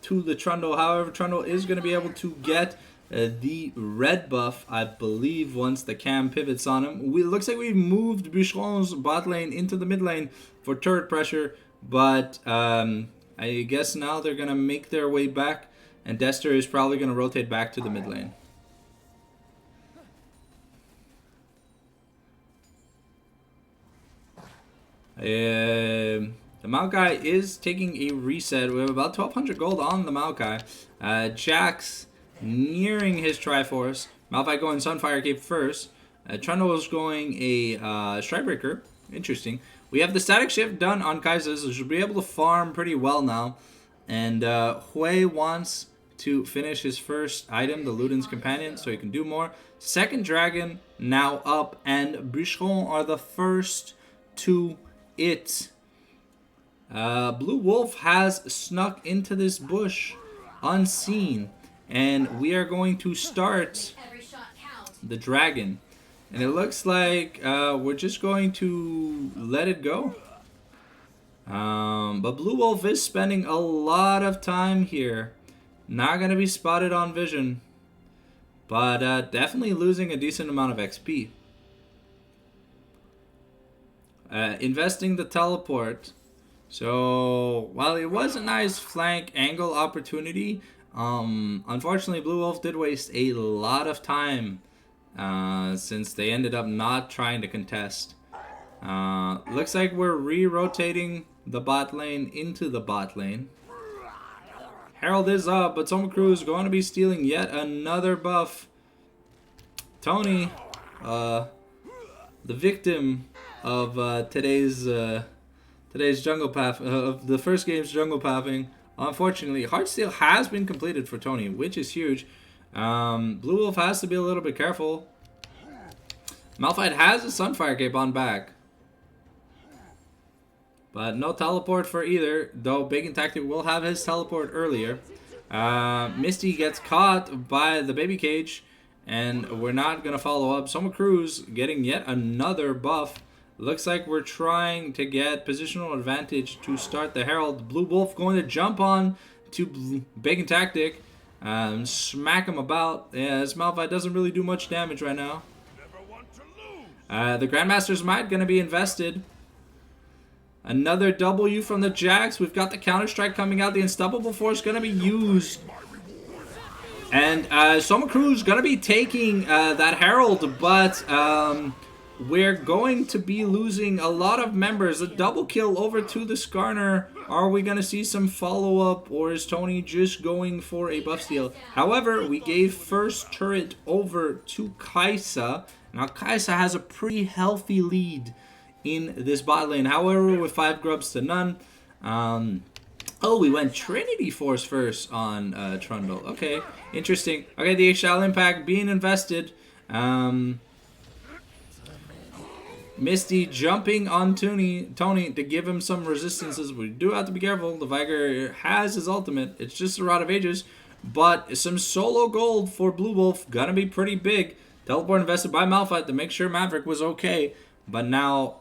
the Trundle. However, Trundle is going to be able to get the red buff, I believe, once the cam pivots on him. It looks like we've moved Bucheron's bot lane into the mid lane for turret pressure, but I guess now they're going to make their way back, and Dester is probably going to rotate back to the mid lane. The Maokai is taking a reset. We have about 1,200 gold on the Maokai. Jax nearing his Triforce. Malphite going Sunfire Cape first. Trundle is going a Strikebreaker. Interesting. We have the static shift done on Kai'Sa, so should be able to farm pretty well now. And Hui wants to finish his first item, the Luden's Companion, so he can do more. Second Dragon now up, and Bucheron are the first to it. Blue Wolf has snuck into this bush unseen. And we are going to start the dragon. And it looks like we're just going to let it go. But Blue Wolf is spending a lot of time here. Not going to be spotted on vision. But definitely losing a decent amount of XP. Investing the teleport. So while it was a nice flank angle opportunity, unfortunately, Blue Wolf did waste a lot of time since they ended up not trying to contest. Looks like we're re-rotating the bot lane into the bot lane. Herald is up, but Soma Cruz is going to be stealing yet another buff. Tony, the victim of today's jungle path, of the first game's jungle pathing. Unfortunately, Heartsteel has been completed for Tony, which is huge. Blue Wolf has to be a little bit careful. Malphite has a Sunfire Cape on back. But no teleport for either, though Bacon Tactic will have his teleport earlier. Misty gets caught by the baby cage, and we're not going to follow up. Soma Cruz getting yet another buff. Looks like we're trying to get positional advantage to start the Herald. Blue Wolf going to jump on to Bacon Tactic. Smack him about. Yeah, this Malphite doesn't really do much damage right now. The Grandmaster's Might going to be invested. Another W from the Jax. We've got the Counter-Strike coming out. The Unstoppable Force going to be used. And Soma Cruz going to be taking that Herald, but we're going to be losing a lot of members. A double kill over to the Skarner. Are we going to see some follow-up, or is Tony just going for a buff steal? However, we gave first turret over to Kai'Sa. Now, Kai'Sa has a pretty healthy lead in this bot lane. However, with 5 grubs to none. Oh, we went Trinity Force first on Trundle. Okay, interesting. Okay, the Shell Impact being invested. Misty jumping on Tony to give him some resistances. We do have to be careful. The Viger has his ultimate. It's just a Rod of Ages. But some solo gold for Blue Wolf. Gonna be pretty big. Teleport invested by Malphite to make sure Maverick was okay. But now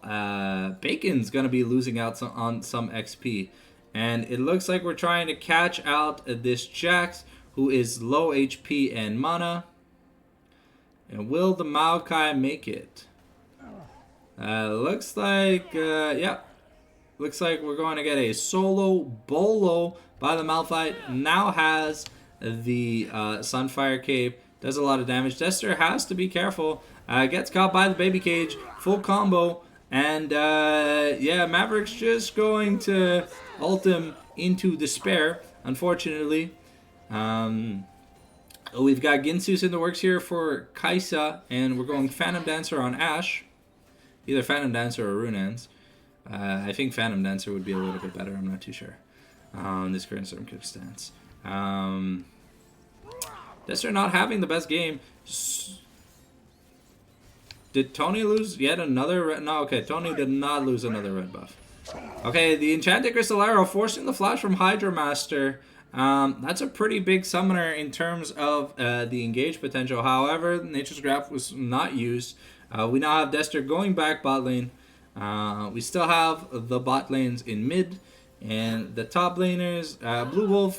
Bacon's gonna be losing out on some XP. And it looks like we're trying to catch out this Jax, who is low HP and mana. And will the Maokai make it? Looks like, yeah. Looks like we're going to get a solo bolo by the Malphite. Now has the Sunfire Cape. Does a lot of damage. Dester has to be careful. Gets caught by the baby cage. Full combo. And yeah, Maverick's just going to ult him into despair, unfortunately. We've got Ginsu's in the works here for Kaisa, and we're going Phantom Dancer on Ashe. Either Phantom Dancer or Runans. I think Phantom Dancer would be a little bit better. I'm not too sure. This current circumstance. Dester not having the best game. Did Tony lose yet another red? No, okay, Tony did not lose another red buff. Okay, the Enchanted Crystal Arrow forcing the flash from Hydra Master. That's a pretty big summoner in terms of the engage potential. However, Nature's Graph was not used. We now have Dester going back bot lane. We still have the bot lanes in mid. And the top laners, Blue Wolf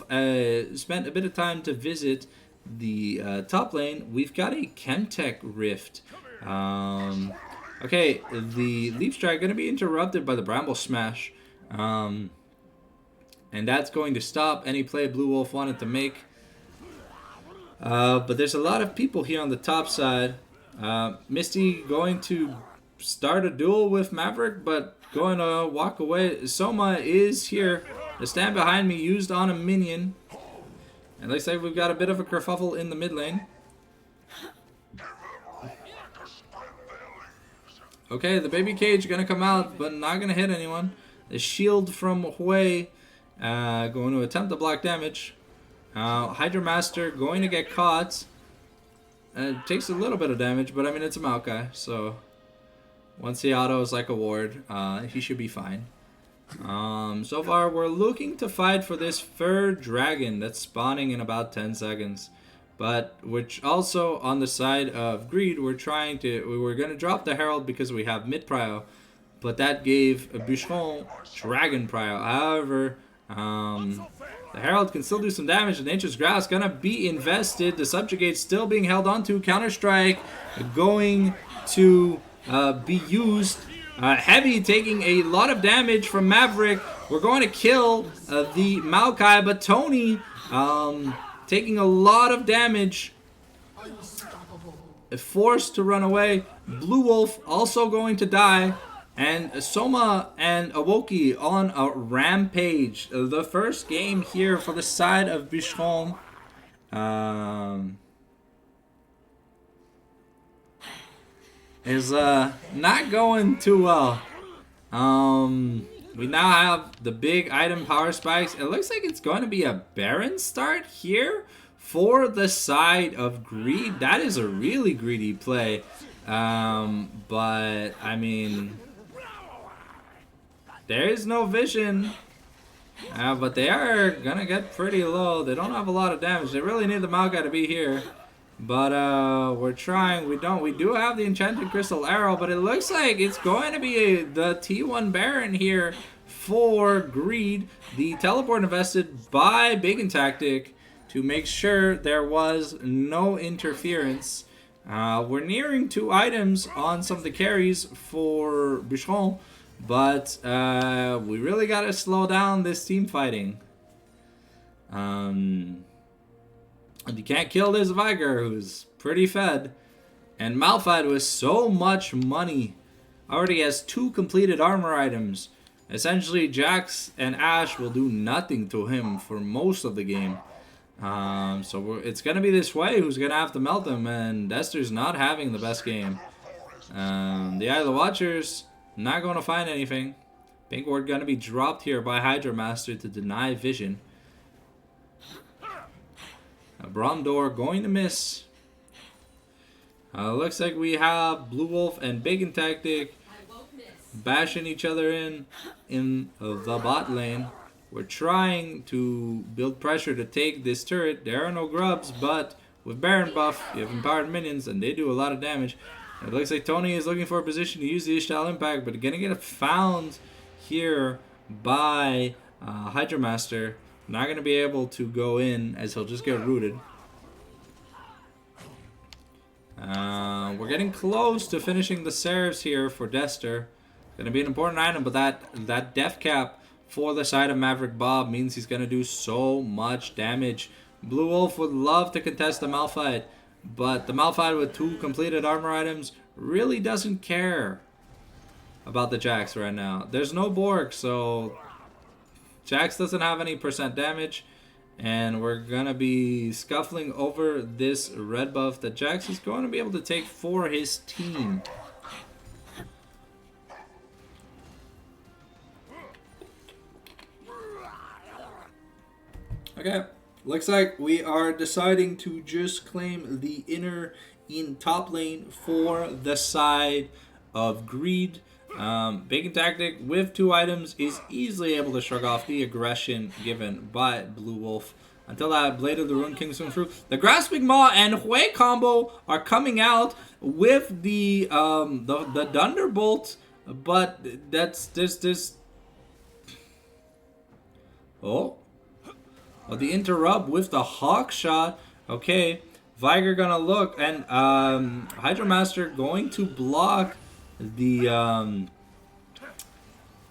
spent a bit of time to visit the top lane. We've got a Chemtech Rift. Okay, the Leap Strike going to be interrupted by the Bramble Smash. And that's going to stop any play Blue Wolf wanted to make. But there's a lot of people here on the top side. Misty going to start a duel with Maverick, but going to walk away. Soma is here. The stand behind me used on a minion. And looks like we've got a bit of a kerfuffle in the mid lane. Okay, the baby cage going to come out, but not going to hit anyone. The shield from Hui going to attempt to block damage. Hydra Master going to get caught. It takes a little bit of damage, but I mean, it's a Maokai, so once he autos like a ward, he should be fine. So far, we're looking to fight for this Fur Dragon that's spawning in about 10 seconds. But which also on the side of Greed, we're going to drop the Herald because we have mid prio, but that gave a Bucheron Dragon prio. However, the Herald can still do some damage. The Nature's Graph is gonna be invested. The Subjugate still being held onto. Counter Strike going to be used. Heavy taking a lot of damage from Maverick. We're going to kill the Maokai, but Tony taking a lot of damage. Forced to run away. Blue Wolf also going to die. And Soma and Awoki on a rampage. The first game here for the side of Bucheron. Is not going too well. We now have the big item power spikes. It looks like it's going to be a Baron start here for the side of Greed. That is a really greedy play. But I mean, there is no vision. But they are gonna get pretty low. They don't have a lot of damage. They really need the Maokai to be here. But we're trying. We do have the Enchanted Crystal Arrow, but it looks like it's going to be the T1 Baron here for Greed. The teleport invested by Bacon Tactic to make sure there was no interference. We're nearing 2 items on some of the carries for Bucheron, but we really got to slow down this team fighting. You can't kill this Viger, who's pretty fed. And Malphite with so much money already has 2 completed armor items. Essentially, Jax and Ashe will do nothing to him for most of the game. So it's going to be this way who's going to have to melt him, and Dester's not having the best game. The Eye of the Watchers not going to find anything. Pink Ward going to be dropped here by Hydra Master to deny vision. Brondor going to miss. Looks like we have Blue Wolf and Bacon Tactic bashing each other in the bot lane. We're trying to build pressure to take this turret. There are no grubs, but with Baron buff, you have empowered minions, and they do a lot of damage. It looks like Tony is looking for a position to use the Ishtal Impact, but gonna get found here by Hydra Master. Not going to be able to go in as he'll just get rooted. We're getting close to finishing the Seraph here for Dester. Going to be an important item, but that death cap for the side of Maverick Bob means he's going to do so much damage. Blue Wolf would love to contest the Malphite, But the Malphite with 2 completed armor items really doesn't care about the Jax right now. There's no Borg, so Jax doesn't have any percent damage. And we're going to be scuffling over this red buff that Jax is going to be able to take for his team. Okay, looks like we are deciding to just claim the inner in top lane for the side of Greed. Bacon Tactic with 2 items is easily able to shrug off the aggression given by Blue Wolf. Until that Blade of the Rune King comes through, the Grasping Maw and Hui combo are coming out with the Thunderbolt, but that's this. Oh, the interrupt with the Hawk Shot. Okay, Viger gonna look, and Hydromaster going to block the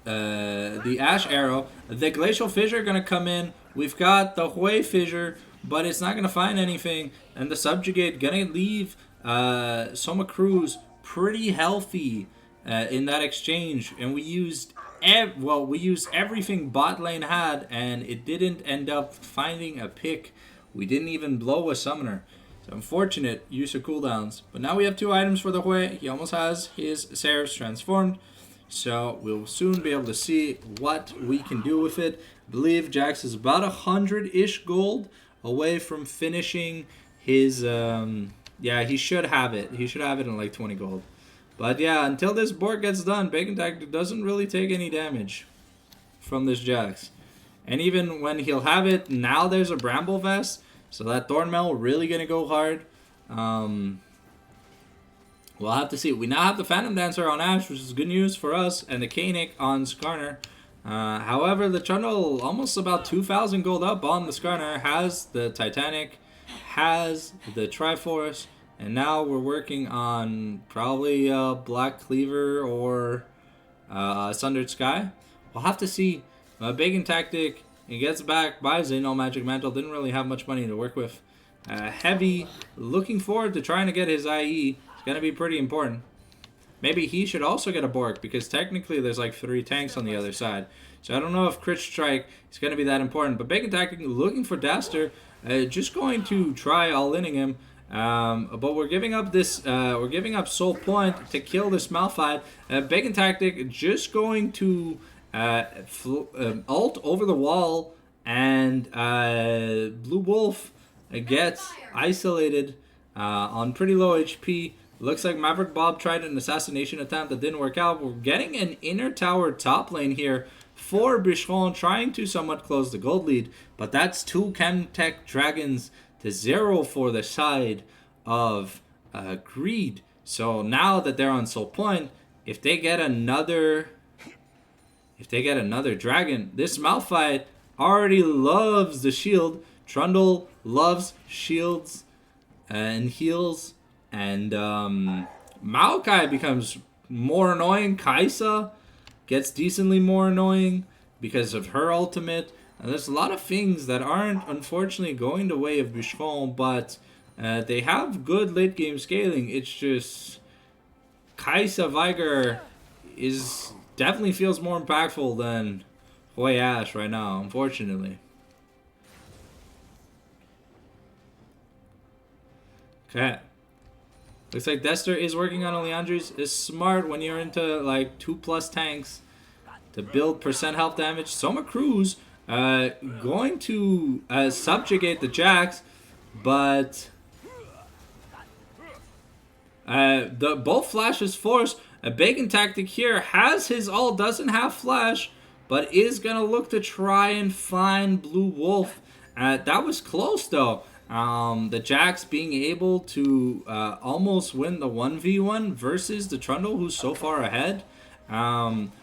Ash Arrow. The Glacial Fissure gonna come in. We've got the Hui Fissure, but it's not gonna find anything. And the Subjugate gonna leave Soma Cruz pretty healthy in that exchange. And we used everything bot lane had, and it didn't end up finding a pick. We didn't even blow a summoner. So unfortunate use of cooldowns. But now we have 2 items for the Hui. He almost has his Seraphs transformed. So we'll soon be able to see what we can do with it. I believe Jax is about 100-ish gold away from finishing his... yeah, he should have it. He should have it in like 20 gold. But yeah, until this board gets done, Bacon Tactic doesn't really take any damage from this Jax. And even when he'll have it, now there's a Bramble Vest. So that Thornmail really going to go hard. We'll have to see. We now have the Phantom Dancer on Ash, which is good news for us, and the Kanik on Skarner. However, the Trundle, almost about 2,000 gold up on the Skarner, has the Titanic, has the Triforce, and now we're working on probably Black Cleaver or Sundered Sky. We'll have to see. Bacon Tactic, he gets back by Xeno Magic Mantle, didn't really have much money to work with. Heavy, looking forward to trying to get his IE. It's going to be pretty important. Maybe he should also get a Bork, because technically there's like 3 tanks on the other side. So I don't know if Crit Strike is going to be that important. But Bacon Tactic looking for Daster, just going to try all-inning him. But we're giving up this, we're giving up Soul Point to kill this Malphite. Bacon Tactic just going to ult over the wall, and Blue Wolf gets isolated on pretty low HP. Looks like Maverick Bob tried an assassination attempt that didn't work out. We're getting an inner tower top lane here for Bucheron, trying to somewhat close the gold lead, but that's 2 Chemtech Dragons to 0 for the side of Greed. So now that they're on Soul Point, if they get another dragon, this Malphite already loves the shield. Trundle loves shields and heals, and Maokai becomes more annoying. Kaisa gets decently more annoying because of her ultimate. And there's a lot of things that aren't, unfortunately, going the way of Bucheron, but they have good late game scaling. It's just Kaisa Viger is definitely feels more impactful than Hui Ash right now, unfortunately. Okay. Looks like Dester is working on Oleandri's. It's smart when you're into like 2+ tanks to build percent health damage. Soma Cruz going to subjugate the Jax, but both flashes force. A Bacon Tactic here has his ult, doesn't have flash, but is gonna look to try and find Blue Wolf. That was close though. The Jax being able to almost win the 1v1 versus the Trundle, who's so far ahead.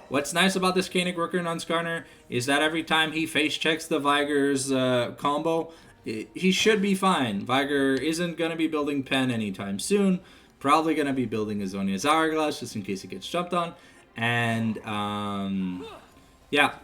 What's nice about this Kanik Rooker on Skarner is that every time he face checks the Viger's combo, he should be fine. Viger isn't going to be building Pen anytime soon. Probably going to be building Azonia's Hourglass just in case he gets jumped on. And yeah,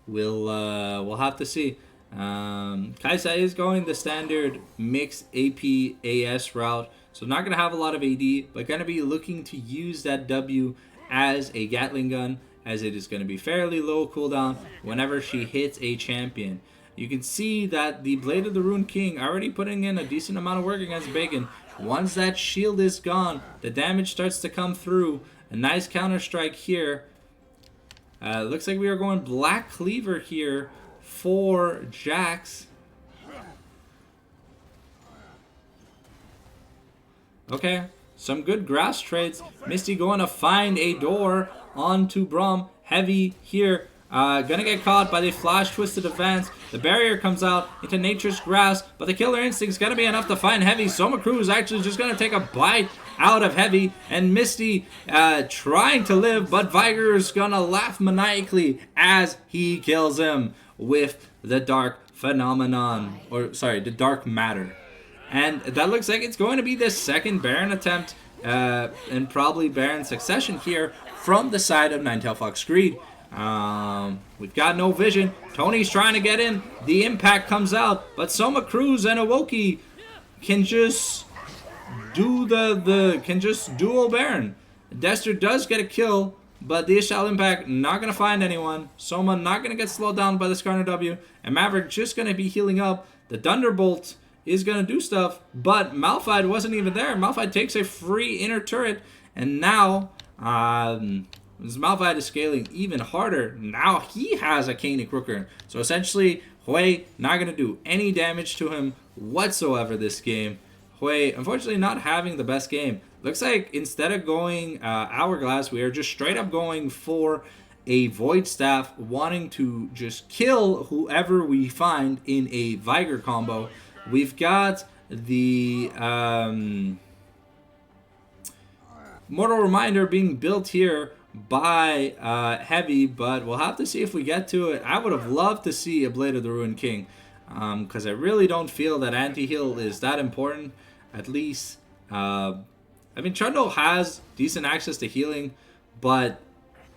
we'll have to see. Kaisa is going the standard mix AP AS route, so not going to have a lot of AD, but going to be looking to use that W as a Gatling gun, as it is going to be fairly low cooldown whenever she hits a champion. You can see that the Blade of the Rune King already putting in a decent amount of work against Bacon. Once that shield is gone, the damage starts to come through. A nice counter strike here. Looks like we are going Black Cleaver here for Jax. Okay, some good grass trades. Misty going to find a door onto Braum. Heavy here. Gonna get caught by the flash twisted advance. The barrier comes out into Nature's Grass, but the killer instinct's gonna be enough to find Heavy. Soma Cruz actually just gonna take a bite out of Heavy, and Misty trying to live, but Viger's gonna laugh maniacally as he kills him with the Dark Phenomenon, or sorry, the Dark Matter. And that looks like it's going to be the second Baron attempt, and probably Baron succession here from the side of Ninetale Fox Greed. We've got no vision. Tony's trying to get in. The impact comes out, but Soma Cruz and Awoki can just do can just dual Baron. Dester does get a kill, but the Ishal impact not gonna find anyone. Soma not gonna get slowed down by the Skarner W, and Maverick just gonna be healing up. The Thunderbolt is gonna do stuff, but Malphite wasn't even there. Malphite takes a free inner turret, and now this Malphite is scaling even harder. Now he has a Canik Rooker. So essentially, Hui not going to do any damage to him whatsoever this game. Hui, unfortunately, not having the best game. Looks like instead of going Hourglass, we are just straight up going for a Void Staff, wanting to just kill whoever we find in a Viger combo. We've got the Mortal Reminder being built here by Heavy, but we'll have to see if we get to it. I would have loved to see a Blade of the Ruined King, because I really don't feel that anti-heal is that important. At least, I mean, Trundle has decent access to healing, but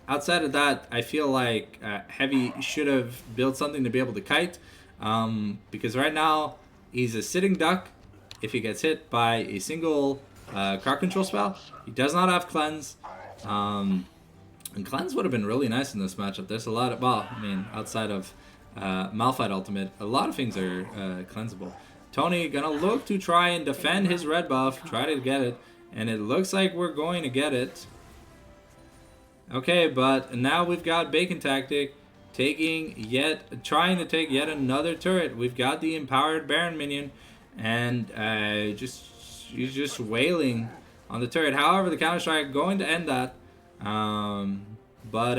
outside of that, I feel like Heavy should have built something to be able to kite, because right now, he's a sitting duck if he gets hit by a single crowd control spell. He does not have Cleanse. And Cleanse would have been really nice in this matchup. There's a lot of, well, I mean, outside of Malphite Ultimate, a lot of things are cleansable. Tony gonna look to try and defend his red buff, try to get it, and it looks like we're going to get it. Okay, but now we've got Bacon Tactic trying to take yet another turret. We've got the Empowered Baron minion, and he's just wailing on the turret. However, the Counter Strike going to end that. But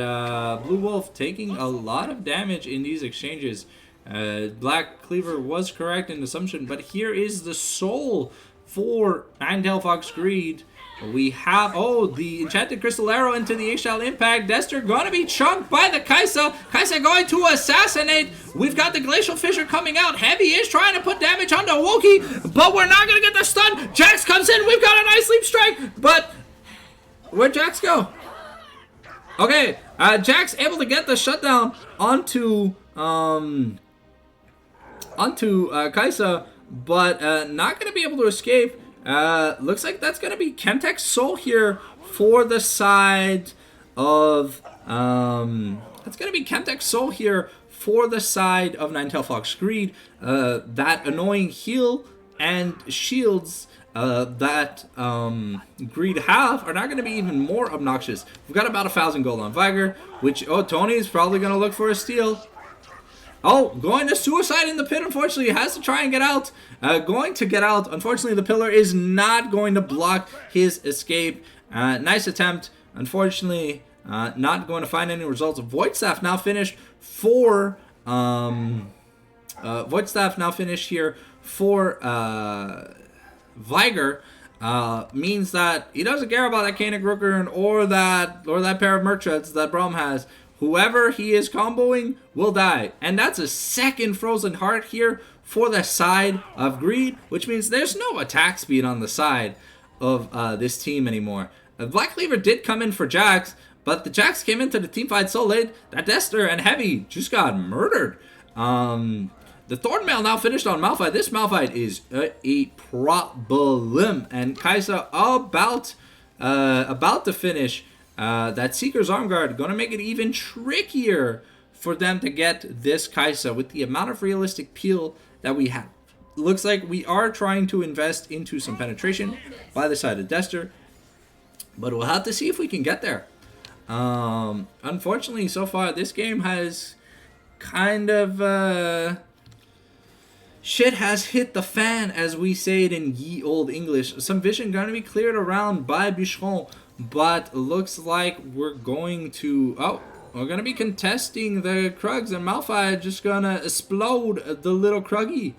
Blue Wolf taking a lot of damage in these exchanges. Black Cleaver was correct in assumption, but here is the soul for Ninetale Fox Greed. We have, the Enchanted Crystal Arrow into the Ishal Impact. Dester gonna be chunked by the Kaisa. Kaisa going to assassinate. We've got the Glacial Fissure coming out. Heavy is trying to put damage onto Awoki, but we're not gonna get the stun. Jax comes in. We've got a nice Sleep Strike, but where'd Jax go? Okay, Jax able to get the shutdown onto Kaisa, but not going to be able to escape. Looks like that's going to be Chemtech Soul here for the side of Ninetale Fox Greed. That annoying heal and shields that Greed have are not going to be even more obnoxious. We've got about 1,000 gold on Viger, which, Tony's probably going to look for a steal. Going to Suicide in the Pit, unfortunately. He has to try and get out. Going to get out. Unfortunately, the pillar is not going to block his escape. Nice attempt. Unfortunately, not going to find any results. Void Staff now finished for... Void Staff now finished here for... Viger, means that he doesn't care about that Canik Rooker or that pair of Merchants that Braum has. Whoever he is comboing will die. And that's a second Frozen Heart here for the side of Greed, which means there's no attack speed on the side of this team anymore. Black Cleaver did come in for Jax, but the Jax came into the team fight so late that Dester and Heavy just got murdered. The Thorn Mail now finished on Malphite. This Malphite is a problem. And Kai'Sa about to finish. That Seeker's Arm Guard going to make it even trickier for them to get this Kai'Sa with the amount of realistic peel that we have. Looks like we are trying to invest into some penetration by the side of Dester, but we'll have to see if we can get there. Unfortunately, so far this game has kind of shit has hit the fan, as we say it in ye old English. Some vision going to be cleared around by Bucheron, but looks like we're going to we're going to be contesting the Krugs, and Malphite just going to explode the little Kruggy.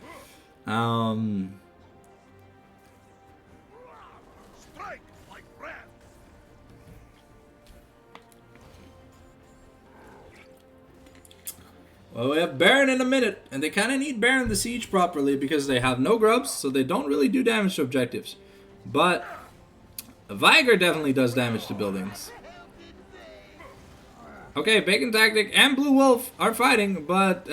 Well, we have Baron in a minute, and they kind of need Baron to siege properly because they have no grubs, so they don't really do damage to objectives. But Viger definitely does damage to buildings. Okay, Bacon Tactic and Blue Wolf are fighting, but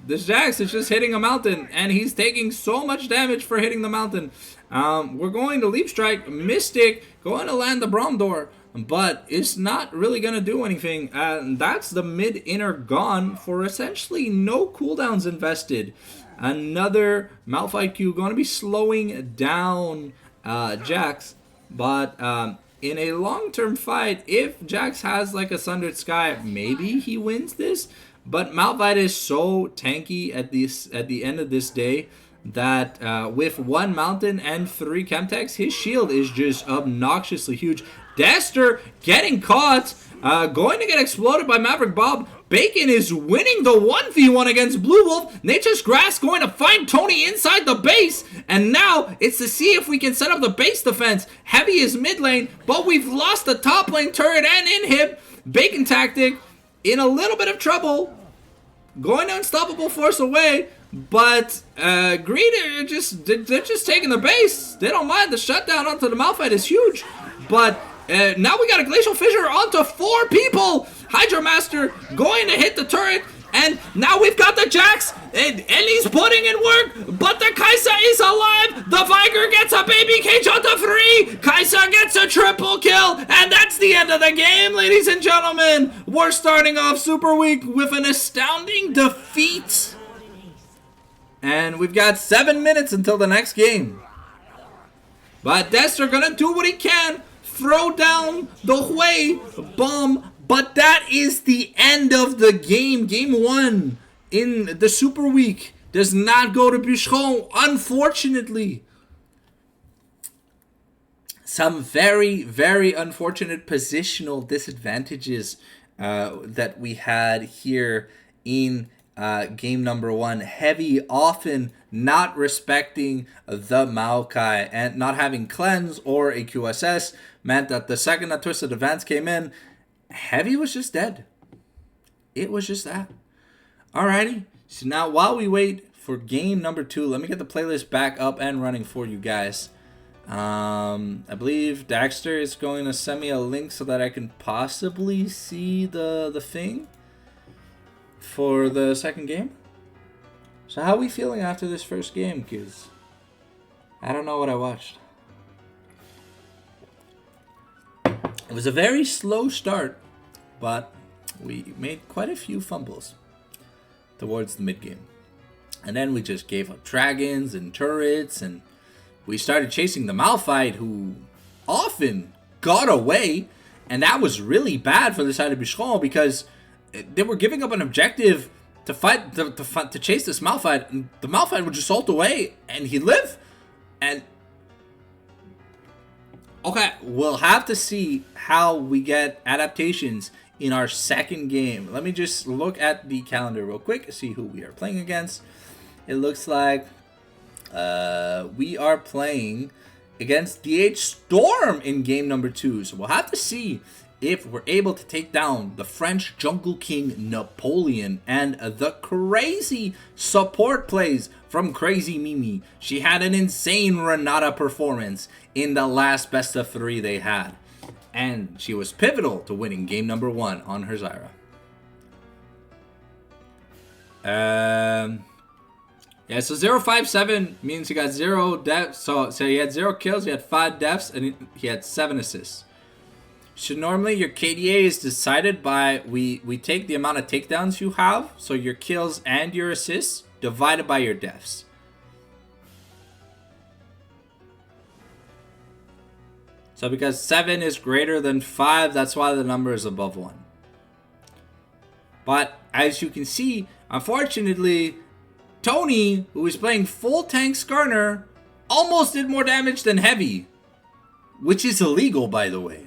this Jax is just hitting a mountain, and he's taking so much damage for hitting the mountain. We're going to Leap Strike. Mystic going to land the Braum Door, but it's not really going to do anything. That's the mid-inner gone for essentially no cooldowns invested. Another Malphite Q going to be slowing down Jax, but in a long-term fight, if Jax has like a Sundered Sky, maybe he wins this. But Malphite is so tanky at the end of this day that with 1 mountain and 3 Chemtechs, his shield is just obnoxiously huge. Dester getting caught, going to get exploded by Maverick Bob. Bacon is winning the 1v1 against Blue Wolf. Nature's Grass going to find Tony inside the base. And now it's to see if we can set up the base defense. Heavy is mid lane, but we've lost the top lane turret and inhib. Bacon Tactic in a little bit of trouble. Going to Unstoppable Force away. But Greed they're just taking the base. They don't mind. The shutdown onto the Malphite is huge. But now we got a Glacial Fissure onto 4 people. Hydro Master going to hit the turret. And now we've got the Jax. And he's putting in work. But the Kai'Sa is alive. The Viger gets a baby cage onto 3. Kai'Sa gets a triple kill. And that's the end of the game, ladies and gentlemen. We're starting off Super Week with an astounding defeat. And we've got 7 minutes until the next game. But Dester gonna do what he can. Throw down the Hui bomb. But that is the end of the game. Game 1 in the Super Week does not go to Bucheron, unfortunately. Some very, very unfortunate positional disadvantages that we had here in game number 1. Heavy often not respecting the Maokai and not having cleanse or a QSS meant that the second that Twisted Advance came in, Heavy was just dead. It was just that. Alrighty. So now while we wait for game number 2, let me get the playlist back up and running for you guys. I believe Daxter is going to send me a link so that I can possibly see the thing for the second game. So how are we feeling after this first game, kids? I don't know what I watched. It was a very slow start, but we made quite a few fumbles towards the mid game. And then we just gave up dragons and turrets, and we started chasing the Malphite, who often got away. And that was really bad for the side of Bucheron because they were giving up an objective to fight to chase this Malphite, and the Malphite would just ult away and he'd live. And okay, we'll have to see how we get adaptations in our second game. Let me just look at the calendar real quick, see who we are playing against. It looks like we are playing against DH Storm in game number 2. So we'll have to see if we're able to take down the French Jungle King Napoleon and the crazy support plays from Crazy Mimi. She had an insane Renata performance in the last best of 3 they had. And she was pivotal to winning game number 1 on her Zyra. Yeah, so 057 means he got 0 deaths. So he had 0 kills, he had 5 deaths, and he had 7 assists. So normally your KDA is decided by, we take the amount of takedowns you have, so your kills and your assists, divided by your deaths. So because 7 is greater than 5, that's why the number is above 1. But as you can see, unfortunately, Tony, who is playing full tank Skarner, almost did more damage than Heavy. Which is illegal, by the way.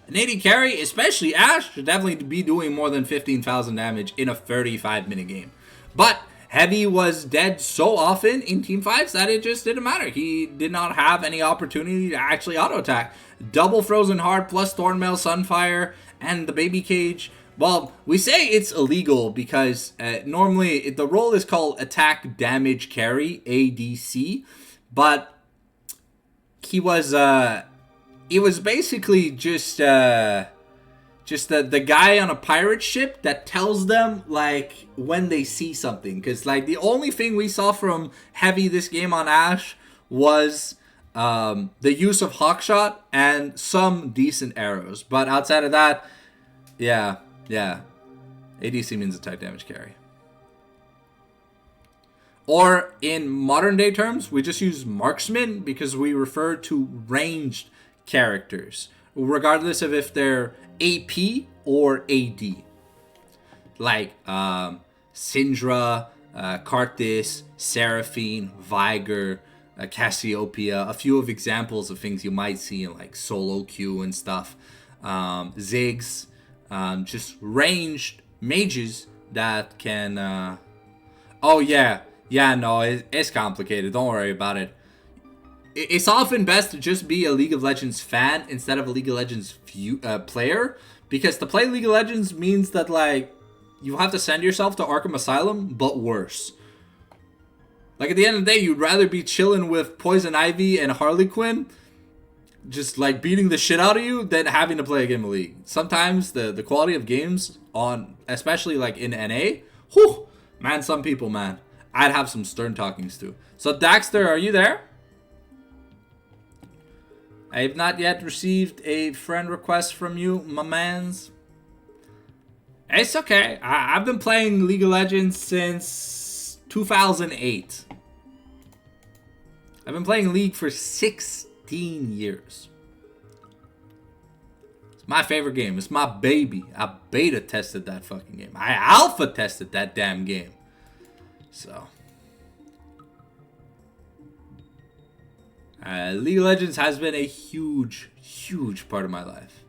An AD carry, especially Ashe, should definitely be doing more than 15,000 damage in a 35-minute game. But Heavy was dead so often in team fights that it just didn't matter. He did not have any opportunity to actually auto-attack. Double Frozen Heart plus Thornmail, Sunfire, and the Baby Cage. Well, we say it's illegal because normally the role is called Attack Damage Carry, ADC, but he was it was basically just the guy on a pirate ship that tells them like when they see something, because like the only thing we saw from Heavy this game on Ashe was the use of Hawkshot and some decent arrows, but outside of that, yeah, ADC means attack damage carry. Or in modern day terms, we just use marksman because we refer to ranged characters, regardless of if they're AP or AD. Like Syndra, Karthus, Seraphine, Viger, Cassiopeia, a few of examples of things you might see in like solo queue and stuff. Ziggs, just ranged mages that can oh yeah, no, it's complicated, don't worry about it. It's often best to just be a League of Legends fan instead of a League of Legends player, because to play League of Legends means that like you have to send yourself to Arkham Asylum, but worse. Like at the end of the day, you'd rather be chilling with Poison Ivy and Harley Quinn, just like beating the shit out of you, than having to play a game of League. Sometimes the quality of games on, especially like in NA, whew, man, some people, man, I'd have some stern talkings to. So Daxter, are you there? I have not yet received a friend request from you, my mans. It's okay. I've been playing League of Legends since 2008. I've been playing League for 16 years. It's my favorite game. It's my baby. I beta tested that fucking game. I alpha tested that damn game. So League of Legends has been a huge part of my life.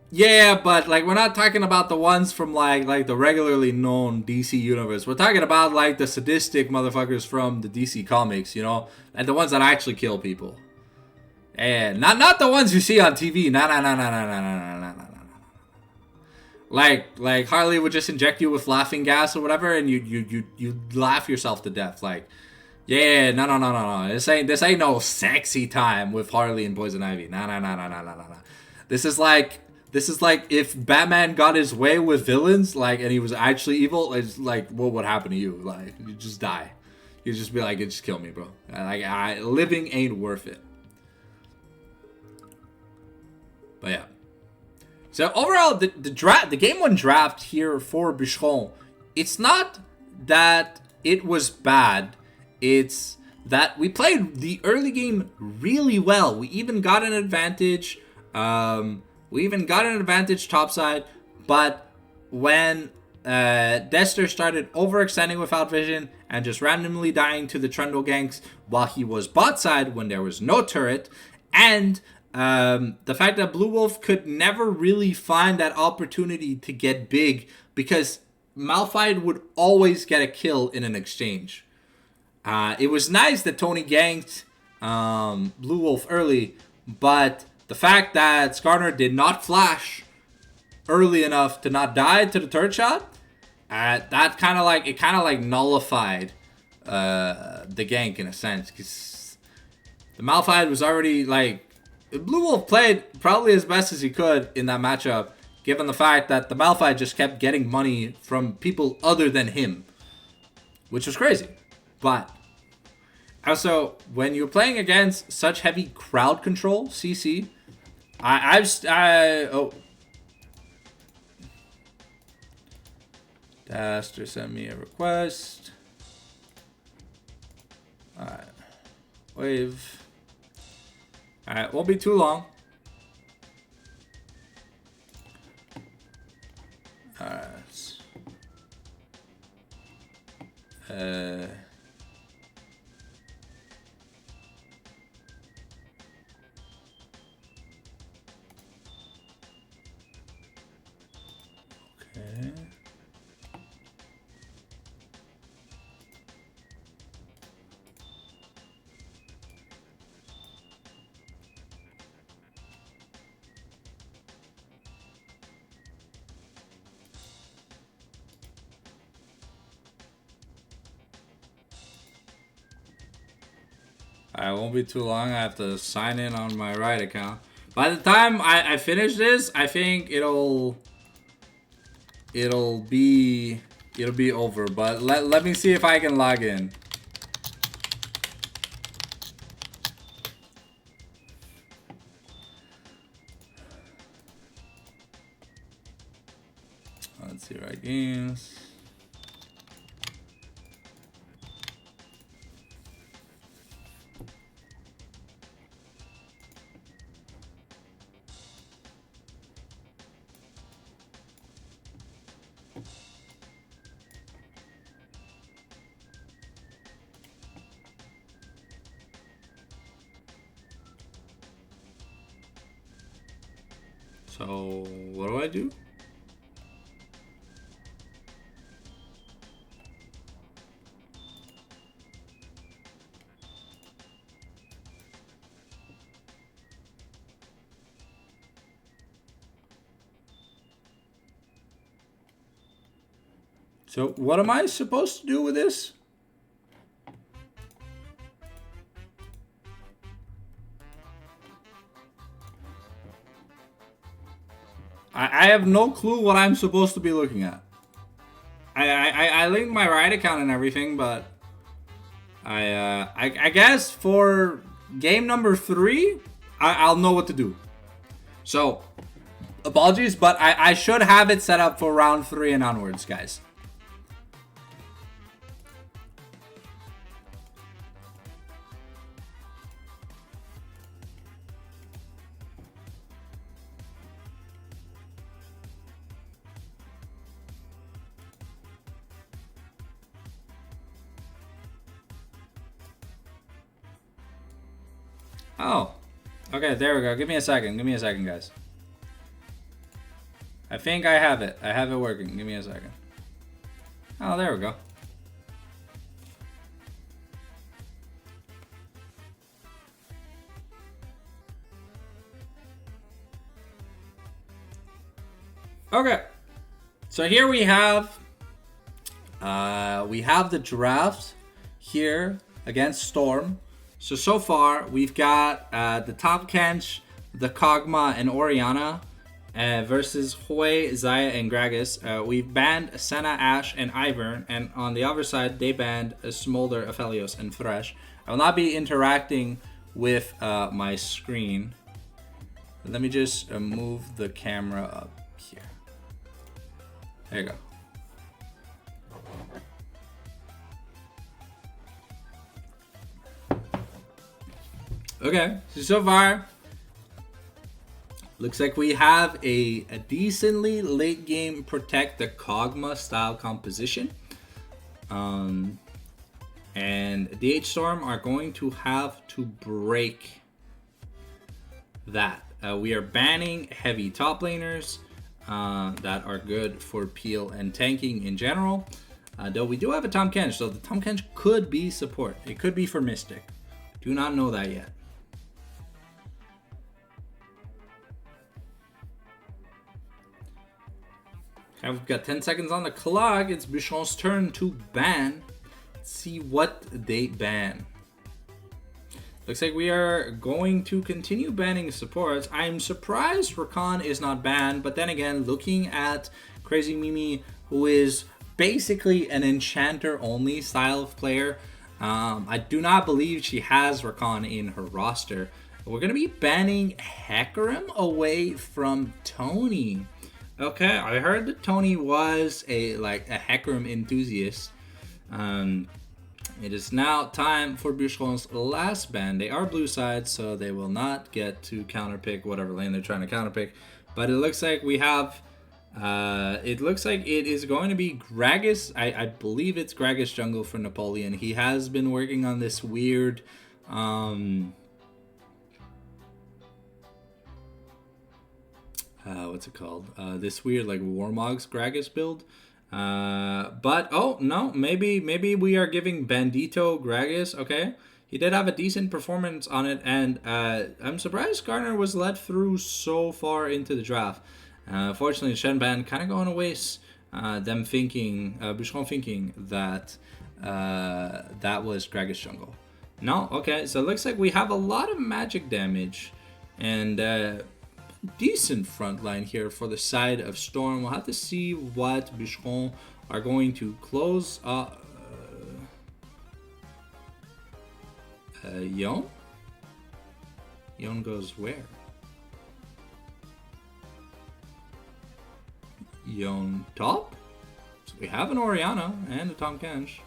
Yeah, but like we're not talking about the ones from like the regularly known DC universe. We're talking about like the sadistic motherfuckers from the DC comics, you know, and the ones that actually kill people. And not the ones you see on TV. No. Like Harley would just inject you with laughing gas or whatever, and you laugh yourself to death. Like, yeah, no. This ain't no sexy time with Harley and Poison Ivy. No. This is like if Batman got his way with villains, like, and he was actually evil. It's like, what would happen to you? Like, you just die. You just be like, just kill me, bro. Like, living ain't worth it. But yeah. So overall, the game 1 draft here for Bucheron, it's not that it was bad. It's that we played the early game really well. We even got an advantage. Topside. But when Dester started overextending without vision and just randomly dying to the Trundle ganks while he was bot side when there was no turret, and the fact that Blue Wolf could never really find that opportunity to get big because Malphite would always get a kill in an exchange. It was nice that Tony ganked Blue Wolf early, but the fact that Skarner did not flash early enough to not die to the turret shot, that kind of like nullified the gank in a sense, because the Malphite was already like, Blue Wolf played probably as best as he could in that matchup, given the fact that the Malphite just kept getting money from people other than him. which was crazy. But also, when you're playing against such heavy crowd control, CC, Daster sent me a request. Alright. Wave. Alright, won't be too long. Alright. Okay. I won't be too long. I have to sign in on my right account. By the time I finish this, I think it'll be over. But let me see if I can log in. Let's see right games. So, what do I do? So, what am I supposed to do with this? I have no clue what I'm supposed to be looking at. I linked my right account and everything, but I guess for game number 3, I'll know what to do. So, apologies, but I should have it set up for round 3 and onwards, guys. Oh, okay, there we go. Give me a second. Give me a second, guys. I think I have it. I have it working. Give me a second. Oh, there we go. Okay, so here we have the draft here against Storm. So far, we've got the Top Kench, the Kog'Maw, and Orianna versus Hui, Zaya, and Gragas. We've banned Senna, Ashe, and Ivern, and on the other side, they banned Smolder, Aphelios, and Thresh. I will not be interacting with my screen. Let me just move the camera up here. There you go. Okay, so far, looks like we have a decently late game protect the Kog'Maw style composition. And DH Storm are going to have to break that. We are banning heavy top laners that are good for peel and tanking in general. Though we do have a Tahm Kench, so the Tahm Kench could be support. It could be for Mystic. Do not know that yet. Okay, we've got 10 seconds on the clock. It's Bucheron's turn to ban. Let's see what they ban. Looks like we are going to continue banning supports. I'm surprised Rakan is not banned, but then again, looking at Crazy Mimi, who is basically an enchanter only style of player. I do not believe she has Rakan in her roster. We're going to be banning Hecarim away from Tony. Okay, I heard that Tony was a Hecarim enthusiast. It is now time for Bucheron's last ban. They are blue side, so they will not get to counterpick whatever lane they're trying to counterpick. But it looks like we have... it looks like it is going to be Gragas. I believe it's Gragas jungle for Napoleon. He has been working on this weird... what's it called? This weird like Warmog's Gragas build. But oh no, maybe we are giving Bandito Gragas. Okay, he did have a decent performance on it, and I'm surprised Garner was let through so far into the draft. Fortunately, Shenban kind of going to waste. Them thinking, Bucheron thinking that that was Gragas jungle. No, okay, so it looks like we have a lot of magic damage, and decent front line here for the side of Storm. We'll have to see what Bucheron are going to close up. Yon? Yon goes where? Yon top? So we have an Orianna and a Tom Kench.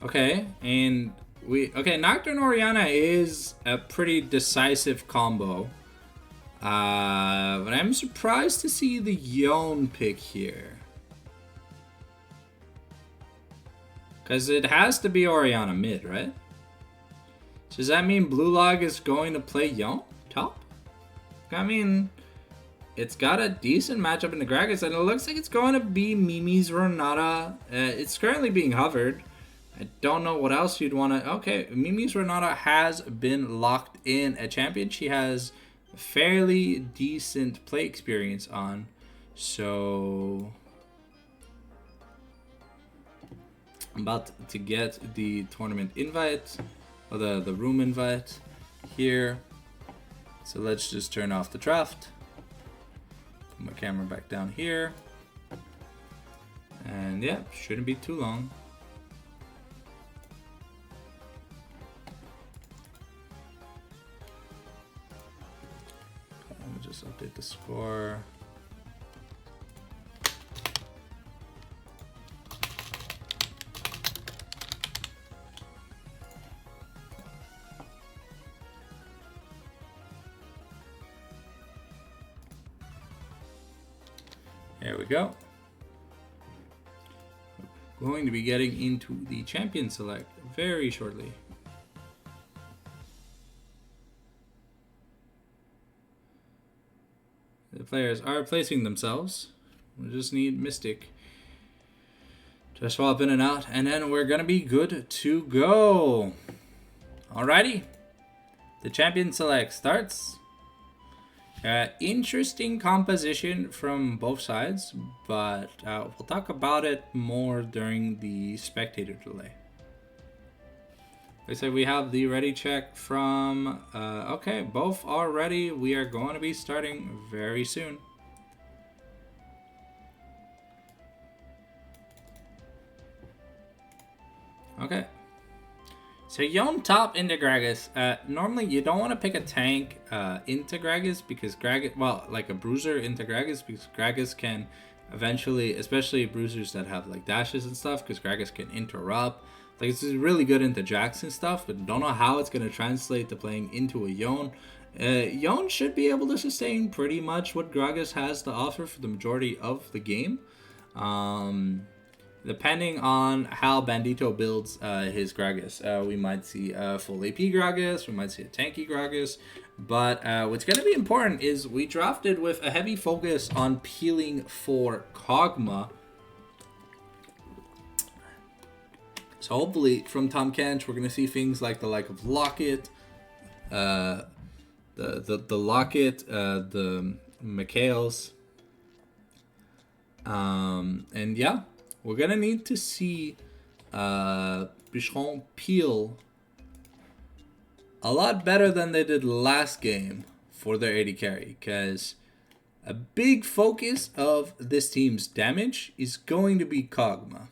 Okay, and Nocturne Orianna is a pretty decisive combo. But I'm surprised to see the Yon pick here. Because it has to be Orianna mid, right? Does that mean Blue Log is going to play Yon top? I mean, it's got a decent matchup in the Gragas, and it looks like it's going to be Mimi's Renata. It's currently being hovered. I don't know what else you'd want to... Okay, Mimi's Renata has been locked in a champion. She has fairly decent play experience on. So... I'm about to get the tournament invite, or the room invite here. So let's just turn off the draft. Put my camera back down here. And yeah, shouldn't be too long. Let me just update the score. There we go. We're going to be getting into the champion select very shortly. The players are placing themselves. We just need Mystic to swap in and out, and then we're gonna be good to go. Alrighty, the champion select starts. Interesting composition from both sides, but we'll talk about it more during the spectator delay. Like I said, we have the ready check from... okay, both are ready. We are going to be starting very soon. Okay. So Yon top into Gragas. Normally you don't want to pick a tank into Gragas because Gragas, well, like a bruiser into Gragas, because Gragas can eventually, especially bruisers that have like dashes and stuff, because Gragas can interrupt. Like it's really good into Jax and stuff, but don't know how it's going to translate to playing into a Yon. Yon should be able to sustain pretty much what Gragas has to offer for the majority of the game. Depending on how Bandito builds his Gragas, we might see a full AP Gragas, we might see a tanky Gragas, but what's going to be important is we drafted with a heavy focus on peeling for Kog'Maw. So hopefully from Tom Kench we're going to see things like the of Locket, the Locket, the Mikhails, and yeah. We're going to need to see Bucheron peel a lot better than they did last game for their AD carry, because a big focus of this team's damage is going to be Kog'Maw.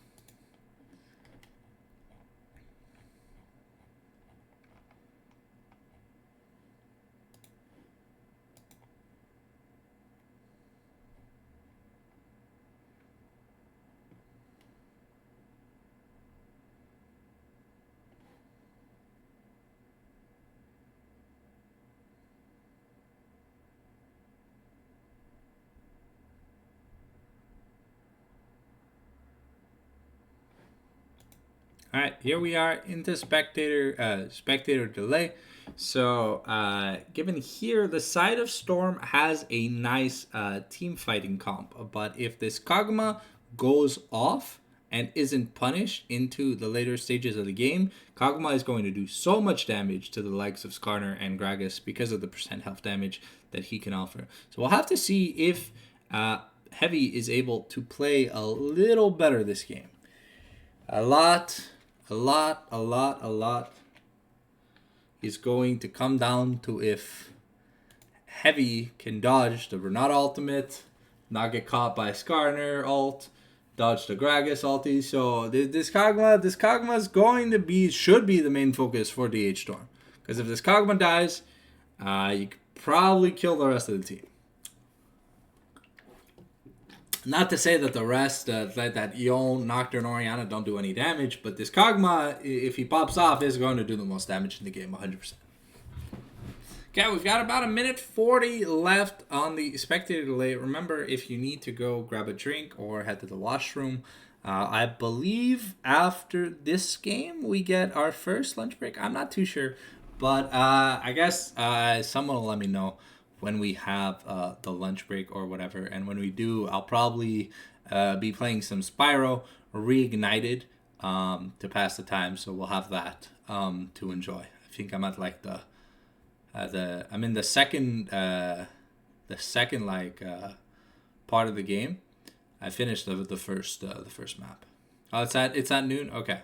All right, here we are in the spectator delay. So, given here, the side of Storm has a nice team fighting comp. But if this Kog'Maw goes off and isn't punished into the later stages of the game, Kog'Maw is going to do so much damage to the likes of Skarner and Gragas because of the percent health damage that he can offer. So we'll have to see if Heavy is able to play a little better this game. A lot is going to come down to if Heavy can dodge the Renata ultimate, not get caught by Skarner ult, dodge the Gragas ulti. So this Kog'Maw is going to should be the main focus for DH Storm. Because if this Kog'Maw dies, you could probably kill the rest of the team. Not to say that the rest, that Yone, Nocturne, Orianna don't do any damage, but this Kog'Maw, if he pops off, is going to do the most damage in the game, 100%. Okay, we've got about 1:40 left on the spectator delay. Remember, if you need to go grab a drink or head to the washroom, I believe after this game we get our first lunch break. I'm not too sure, but I guess someone will let me know when we have the lunch break or whatever. And when we do, I'll probably be playing some Spyro Reignited to pass the time. So we'll have that to enjoy. I think I'm at like I'm in the second like part of the game. I finished the first map. Oh, it's at noon. Okay.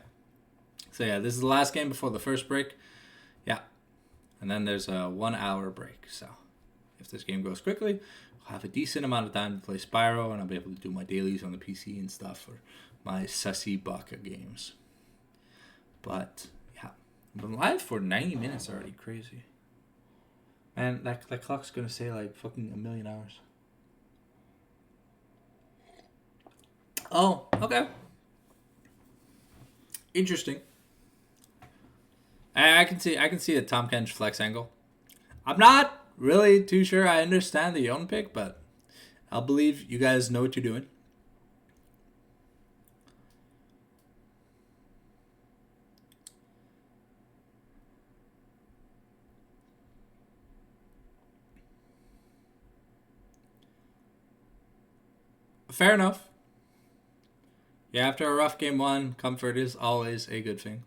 So yeah, this is the last game before the first break. Yeah, and then there's a 1 hour break. So if this game goes quickly, I'll have a decent amount of time to play Spyro, and I'll be able to do my dailies on the PC and stuff, or my sussy Baka games. But yeah, I've been live for 90 minutes already. Crazy. And that clock's gonna say like fucking 1,000,000 hours. Oh, okay. Interesting. I can see the Tom Kench flex angle. I'm not really too sure I understand the Yone pick, but I'll believe you guys know what you're doing. Fair enough. Yeah, after a rough game one, comfort is always a good thing.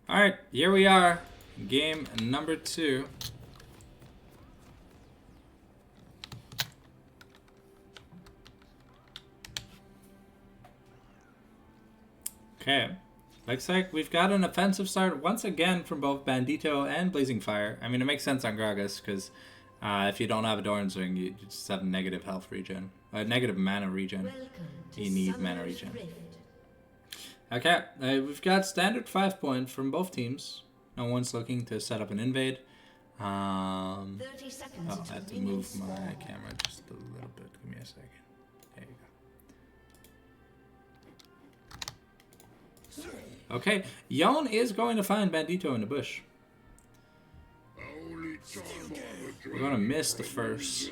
Alright, here we are. Game number 2. Okay. Looks like we've got an offensive start once again from both Bandito and Blazing Fire. I mean, it makes sense on Gragas, because if you don't have a Doran's Ring, you just have negative health regen. Negative mana regen. You need mana regen. Okay, we've got standard 5-point from both teams. No one's looking to set up an invade. I have to move my camera just a little bit. Give me a second. There you go. Okay, Yone is going to find Bandito in the bush. We're going to miss the first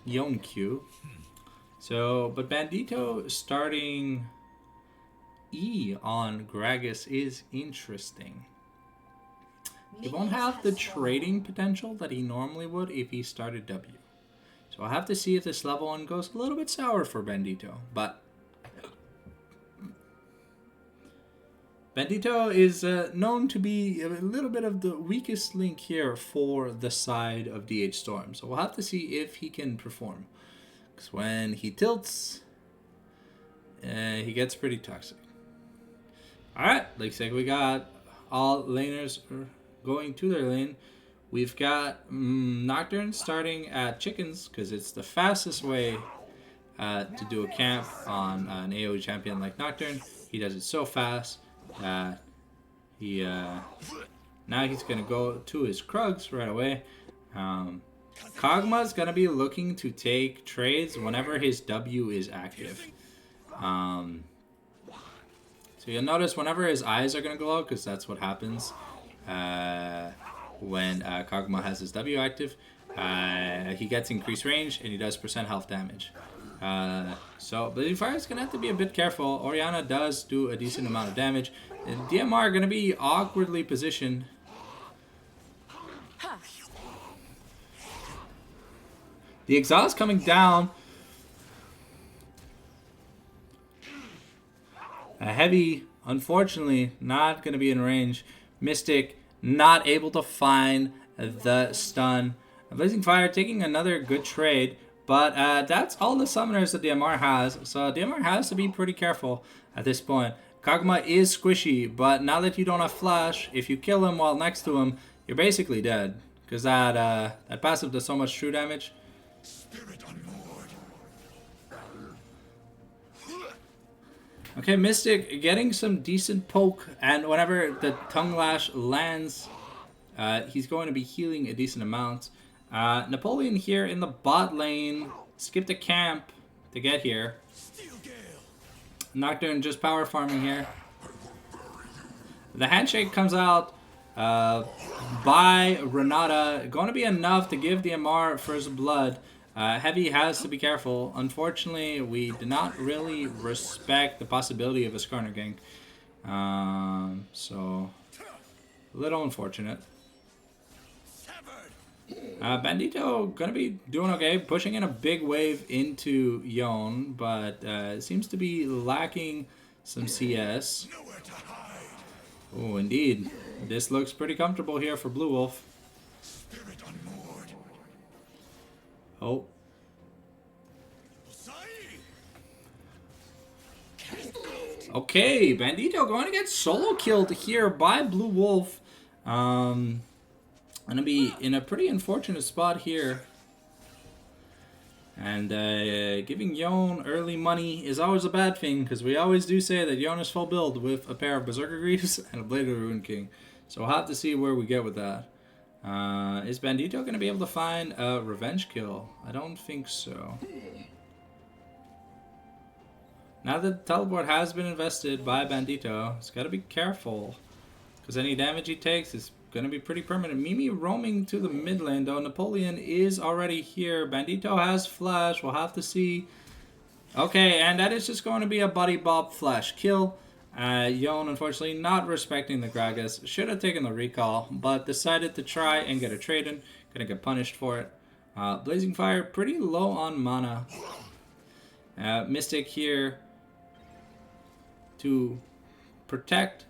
Yone Q. So, but Bandito starting E on Gragas is interesting. He won't have the trading potential that he normally would if he started W. So I'll have to see if this level 1 goes a little bit sour for Bandito. But Bandito is known to be a little bit of the weakest link here for the side of DH Storm. So we'll have to see if he can perform. Because when he tilts, he gets pretty toxic. Alright, looks like we got all laners going to their lane. We've got Nocturne starting at chickens because it's the fastest way to do a camp on an AoE champion like Nocturne. He does it so fast that he now he's gonna go to his Krugs right away. Kog'Maw's gonna be looking to take trades whenever his W is active. So you'll notice whenever his eyes are gonna glow, because that's what happens when Kog'Maw has his W active. He gets increased range and he does % health damage. So Blazing Fire is gonna have to be a bit careful. Orianna does do a decent amount of damage. And DMR are gonna be awkwardly positioned. The exhaust coming down. A Heavy, unfortunately, not going to be in range. Mystic, not able to find the stun. Blazing Fire taking another good trade. But that's all the summoners that DMR has. So DMR has to be pretty careful at this point. Kog'Maw is squishy, but now that you don't have flash, if you kill him while next to him, you're basically dead. Because that passive does so much true damage. Okay, Mystic getting some decent poke, and whenever the Tongue Lash lands, he's going to be healing a decent amount. Napoleon here in the bot lane, skipped a camp to get here. Nocturne just power farming here. The handshake comes out by Renata, going to be enough to give the MR first blood. Heavy has to be careful. Unfortunately, we did not really respect the possibility of a Skarner gank. So, a little unfortunate. Bandito gonna be doing okay, pushing in a big wave into Yone, but seems to be lacking some CS. Oh, indeed. This looks pretty comfortable here for Blue Wolf. Oh. Okay, Bandito going to get solo killed here by Blue Wolf. Gonna be in a pretty unfortunate spot here. And giving Yone early money is always a bad thing, because we always do say that Yone is full build with a pair of Berserker Greaves and a Blade of the Rune King. So we'll have to see where we get with that. Is Bandito going to be able to find a revenge kill? I don't think so. Now that the teleport has been invested by Bandito, he's got to be careful, because any damage he takes is going to be pretty permanent. Mimi roaming to the mid lane, though. Napoleon is already here. Bandito has flash. We'll have to see. Okay, and that is just going to be a body bop flash kill. Yone, unfortunately, not respecting the Gragas. Should have taken the recall, but decided to try and get a trade in. Gonna get punished for it. Blazing Fire, pretty low on mana. Mystic here to protect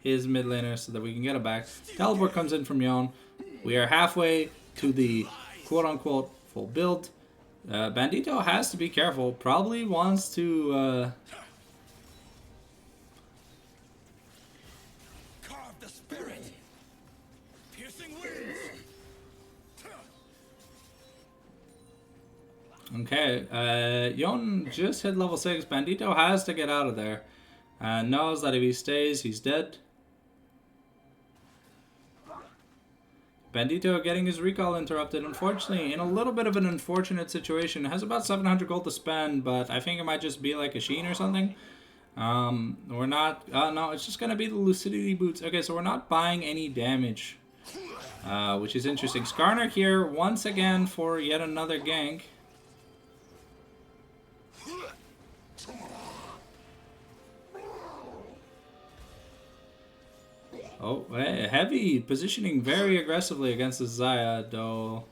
his mid laner so that we can get it back. Teleport comes in from Yone. We are halfway to the quote-unquote full build. Bandito has to be careful. Probably wants to... Okay, Yone just hit level 6. Bandito has to get out of there. Knows that if he stays, he's dead. Bandito getting his recall interrupted. Unfortunately, in a little bit of an unfortunate situation. Has about 700 gold to spend, but I think it might just be like a Sheen or something. We're not... no, it's just going to be the Lucidity Boots. Okay, so we're not buying any damage, which is interesting. Skarner here once again for yet another gank. Oh, hey, Heavy positioning very aggressively against the Xayah, though.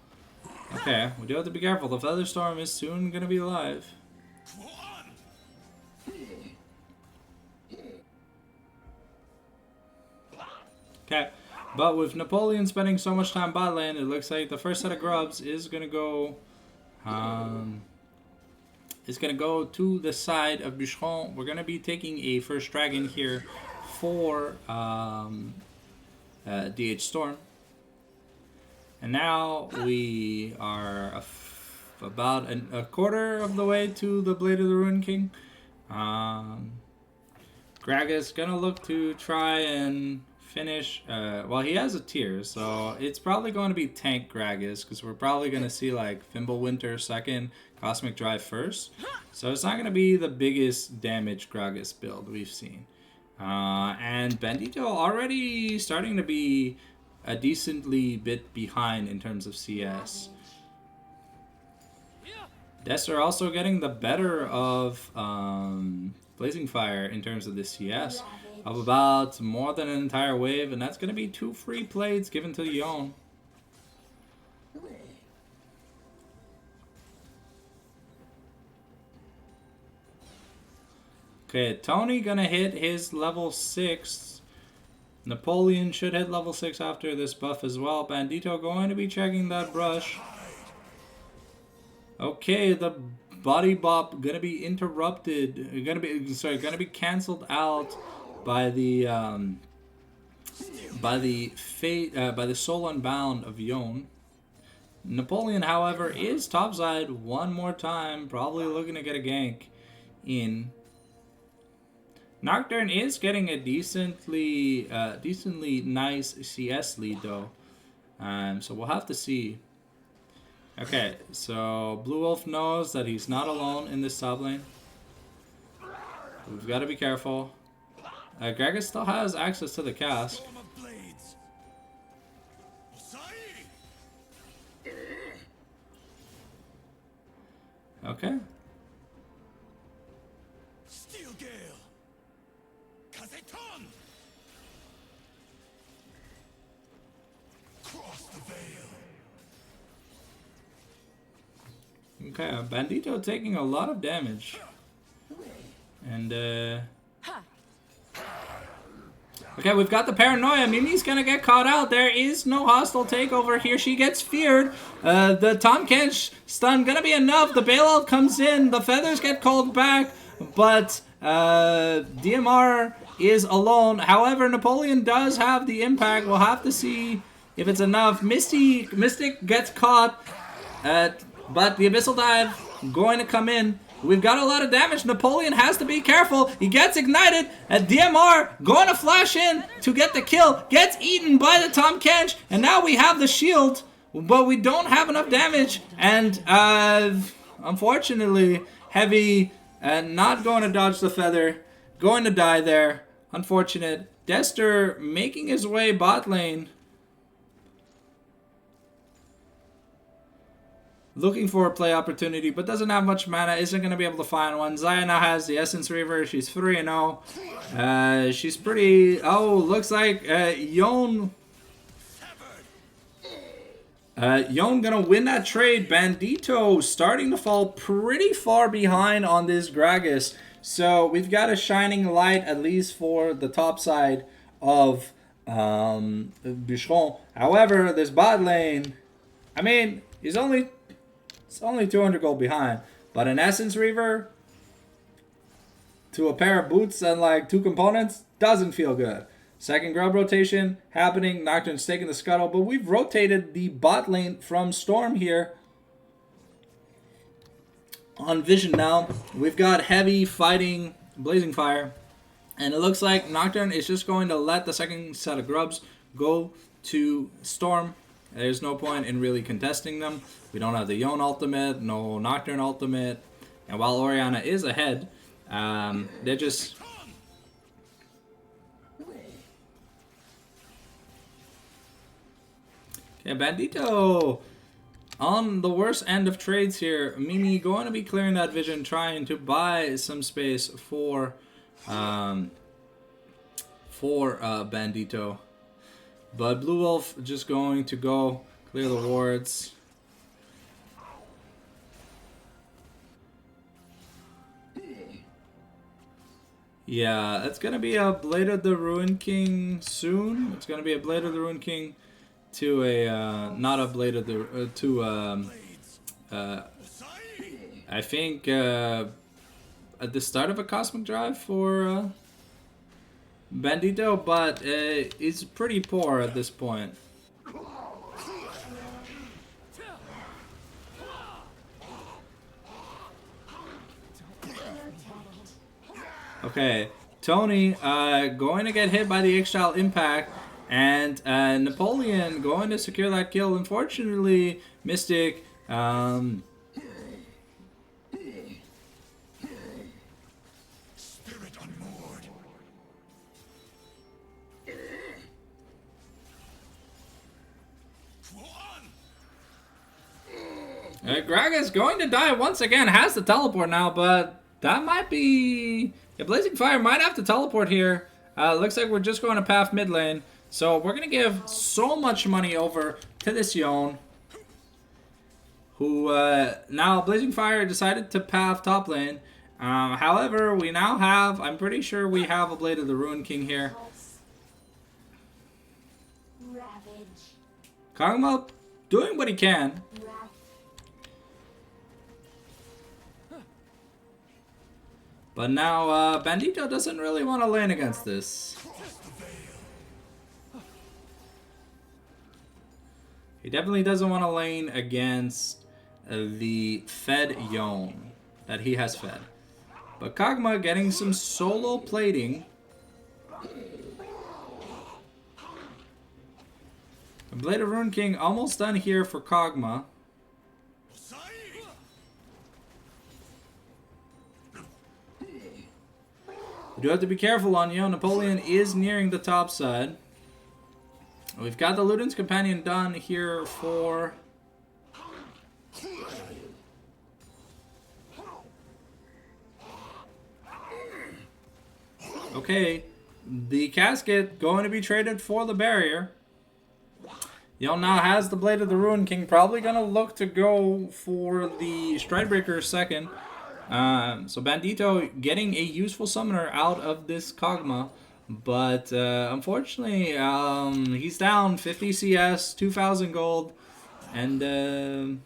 Okay, we do have to be careful. The Featherstorm is soon going to be alive. Okay, but with Napoleon spending so much time bot lane, it looks like the first set of grubs is going to go... is going to go to the side of Bucheron. We're going to be taking a first dragon here for DH Storm. And now we are about a quarter of the way to the Blade of the Ruin King. Gragas gonna look to try and finish. Well, he has a tier, so it's probably going to be tank Gragas because we're probably gonna see like Fimbulwinter second, Cosmic Drive first. So it's not gonna be the biggest damage Gragas build we've seen. And Bandito already starting to be a decently bit behind in terms of CS. Dester also getting the better of Blazing Fire in terms of the CS of about more than an entire wave, and that's going to be 2 free plates given to Yon. Okay, Tony gonna hit his level 6. Napoleon should hit level 6 after this buff as well. Bandito going to be checking that brush. Okay, the body bop gonna be interrupted. Gonna be cancelled out by the Soul Unbound of Yon. Napoleon, however, is topside one more time, probably looking to get a gank in. Nocturne is getting a decently nice CS lead though, so we'll have to see. Okay, so Blue Wolf knows that he's not alone in this top lane. We've got to be careful. Gragas still has access to the cask. Okay. Okay, Bandito taking a lot of damage. And, okay, we've got the Paranoia. Mimi's gonna get caught out. There is no hostile takeover here. She gets feared. The Tom Kench stun gonna be enough. The bailout comes in. The feathers get called back. But, DMR is alone. However, Napoleon does have the impact. We'll have to see if it's enough. Mystic gets caught. But the Abyssal Dive going to come in. We've got a lot of damage. Napoleon has to be careful. He gets ignited. And DMR going to flash in to get the kill. Gets eaten by the Tom Kench. And now we have the shield. But we don't have enough damage. And unfortunately, Heavy not going to dodge the feather. Going to die there. Unfortunate. Dester making his way bot lane. Looking for a play opportunity, but doesn't have much mana. Isn't going to be able to find one. Zaya now has the Essence Reaver. She's 3-0. She's pretty... Oh, looks like Yon... Yon going to win that trade. Bandito starting to fall pretty far behind on this Gragas. So we've got a shining light, at least for the top side of Bucheron. However, this bot lane... I mean, it's only 200 gold behind, but an Essence Reaver to a pair of boots and like 2 components doesn't feel good. Second grub rotation happening. Nocturne's taking the scuttle, but we've rotated the bot lane from Storm here on Vision now. We've got Heavy fighting Blazing Fire, and it looks like Nocturne is just going to let the second set of grubs go to Storm. There's no point in really contesting them. We don't have the Yon ultimate, no Nocturne ultimate. And while Orianna is ahead, they're just... Okay, Bandito on the worst end of trades here. Mimi going to be clearing that vision, trying to buy some space for Bandito. But Blue Wolf just going to go clear the wards. Yeah, it's going to be a Blade of the Ruin King soon. It's going to be a Blade of the Ruin King to a, not a Blade of the, I think, at the start of a Cosmic Drive for Bandito, but is pretty poor at this point. Okay, Tony going to get hit by the X-Style impact, and Napoleon going to secure that kill. Unfortunately, Mystic Gragas going to die once again. Has the teleport now, but that might be... Yeah, Blazing Fire might have to teleport here. Looks like we're just going to path mid lane. So we're going to give so much money over to this Yone. Who, now Blazing Fire decided to path top lane. However, we now have... I'm pretty sure we have a Blade of the Ruin King here. Kog'Maw doing what he can. But now, Bandito doesn't really want to lane against this. He definitely doesn't want to lane against the fed Yone that he has fed. But Kog'Maw getting some solo plating. Blade of Ruin King almost done here for Kog'Maw. We do have to be careful on Yone. Napoleon is nearing the top side. We've got the Luden's Companion done here for... Okay, the casket going to be traded for the barrier. Yone now has the Blade of the Ruin King. Probably going to look to go for the Stridebreaker second. So Bandito getting a useful summoner out of this Kog'Maw. But unfortunately, he's down 50 CS, 2,000 gold. And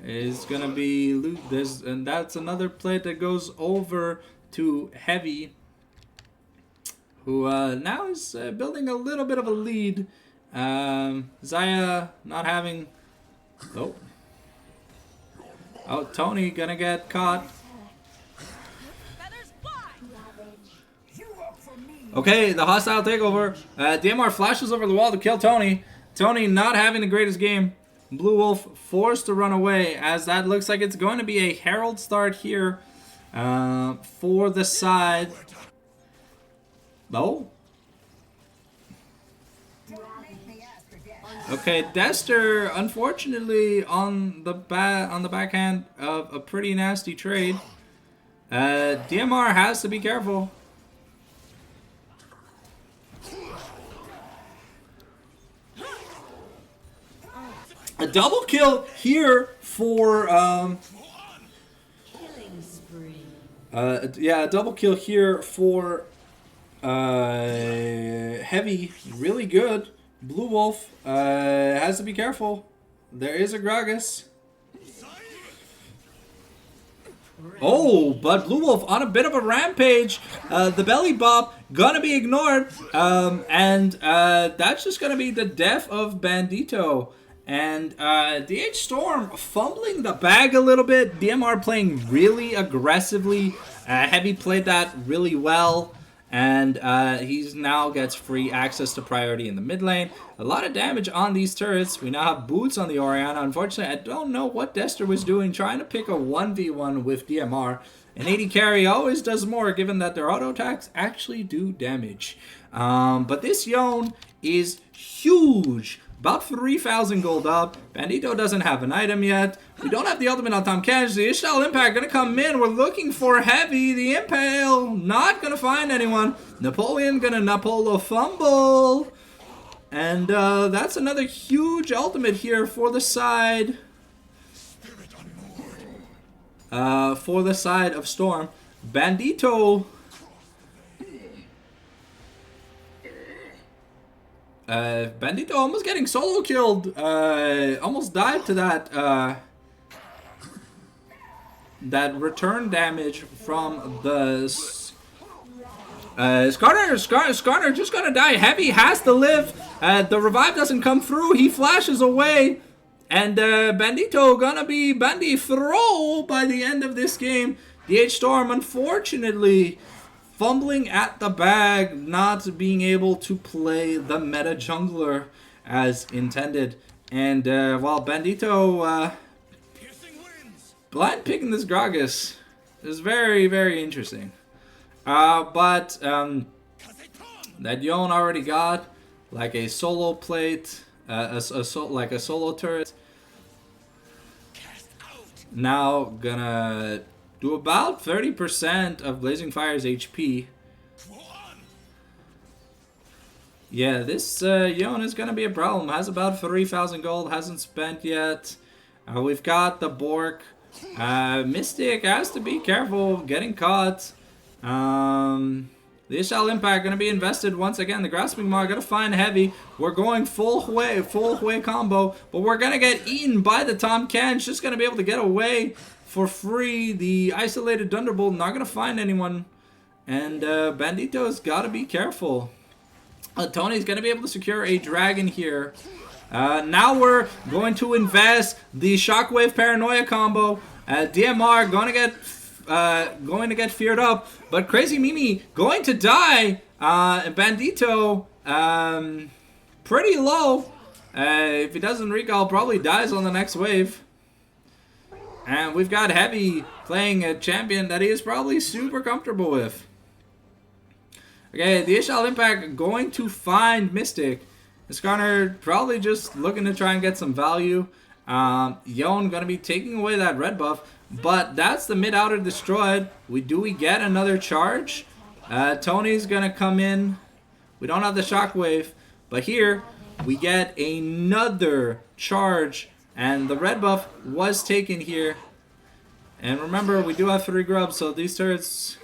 is going to be... And that's another plate that goes over to Heavy. Who now is building a little bit of a lead. Zaya not having... Oh. Oh, Tony gonna get caught. Okay, the hostile takeover. DMR flashes over the wall to kill Tony. Tony not having the greatest game. Blue Wolf forced to run away, as that looks like it's going to be a Herald start here for the side. Oh. Okay, Dester, unfortunately, on the backhand of a pretty nasty trade. DMR has to be careful. A double kill here for yeah, a double kill here for Heavy. Really good. Blue Wolf has to be careful. There is a Gragas. Oh, but Blue Wolf on a bit of a rampage. The belly bop gonna be ignored. And that's just gonna be the death of Bandito. And DH Storm fumbling the bag a little bit. DMR playing really aggressively. Heavy played that really well. And he's now gets free access to priority in the mid lane. A lot of damage on these turrets. We now have boots on the Orianna. Unfortunately, I don't know what Dester was doing, trying to pick a 1v1 with DMR. An AD carry always does more, given that their auto attacks actually do damage. But this Yone is huge. About 3,000 gold up. Bandito doesn't have an item yet. We don't have the ultimate on Tom Cash. The Ishtal Impact gonna come in. We're looking for Heavy. The Impale not gonna find anyone. Napoleon gonna Napolo fumble. And that's another huge ultimate here for the side. For the side of Storm. Bandito... Bandito almost getting solo killed. Almost died to that that return damage from the Skarner just gonna die. Heavy has to live. The revive doesn't come through. He flashes away. And Bandito gonna be Bandy throw by the end of this game. DH Storm, unfortunately, fumbling at the bag, not being able to play the meta jungler as intended. And while Bandito blind picking this Gragas is very, very interesting. But that Yon already got like a solo plate, like a solo turret. Now gonna do about 30% of Blazing Fire's HP. Yeah, this Yon is gonna be a problem. Has about 3,000 gold, hasn't spent yet. We've got the Bork. Mystic has to be careful getting caught. The Ishal Impact gonna be invested once again. The Grasping Maw gonna find Heavy. We're going full Hui combo, but we're gonna get eaten by the Tom Ken's. Just gonna be able to get away for free. The Isolated Thunderbolt not gonna find anyone, and Bandito's gotta be careful. Tony's gonna be able to secure a dragon here. Now we're going to invest the Shockwave Paranoia combo. DMR going to get feared up, but Crazy Mimi going to die. Bandito pretty low. If he doesn't recall, probably dies on the next wave. And we've got Heavy playing a champion that he is probably super comfortable with. Okay, the Ishal Impact going to find Mystic. Skarner probably just looking to try and get some value. Yon gonna be taking away that red buff, but that's the mid outer destroyed. We get another charge. Tony's gonna come in. We don't have the shockwave, but here we get another charge, and the red buff was taken here. And remember, we do have 3 grubs, so these turrets.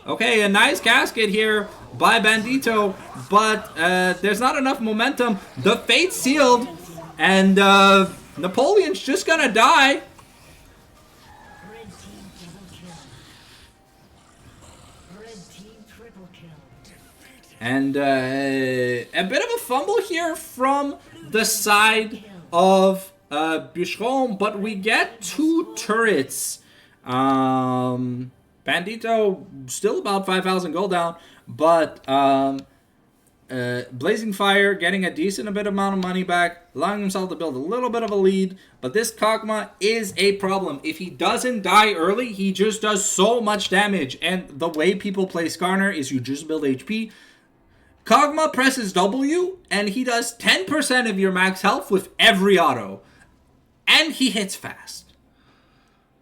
Okay, a nice casket here by Bandito, but there's not enough momentum. The Fate sealed, and Napoleon's just gonna die. And a bit of a fumble here from the side of Bucheron, but we get 2 turrets. Bandito still about 5,000 gold down, but Blazing Fire getting a decent amount of money back, allowing himself to build a little bit of a lead. But this Kog'Maw is a problem. If he doesn't die early, he just does so much damage. And the way people play Skarner is you just build HP. Kog'Maw presses W, and he does 10% of your max health with every auto. And he hits fast.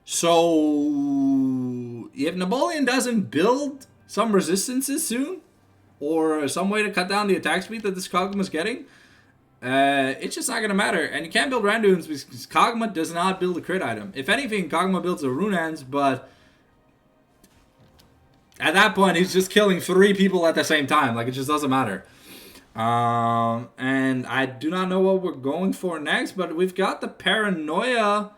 So if Napoleon doesn't build some resistances soon, or some way to cut down the attack speed that this Kog'Maw's getting, it's just not going to matter. And you can't build Randuins because Kog'Maw does not build a crit item. If anything, Kog'Maw builds a Runehands, but at that point, he's just killing 3 people at the same time. Like, it just doesn't matter. And I do not know what we're going for next, but we've got the Paranoia.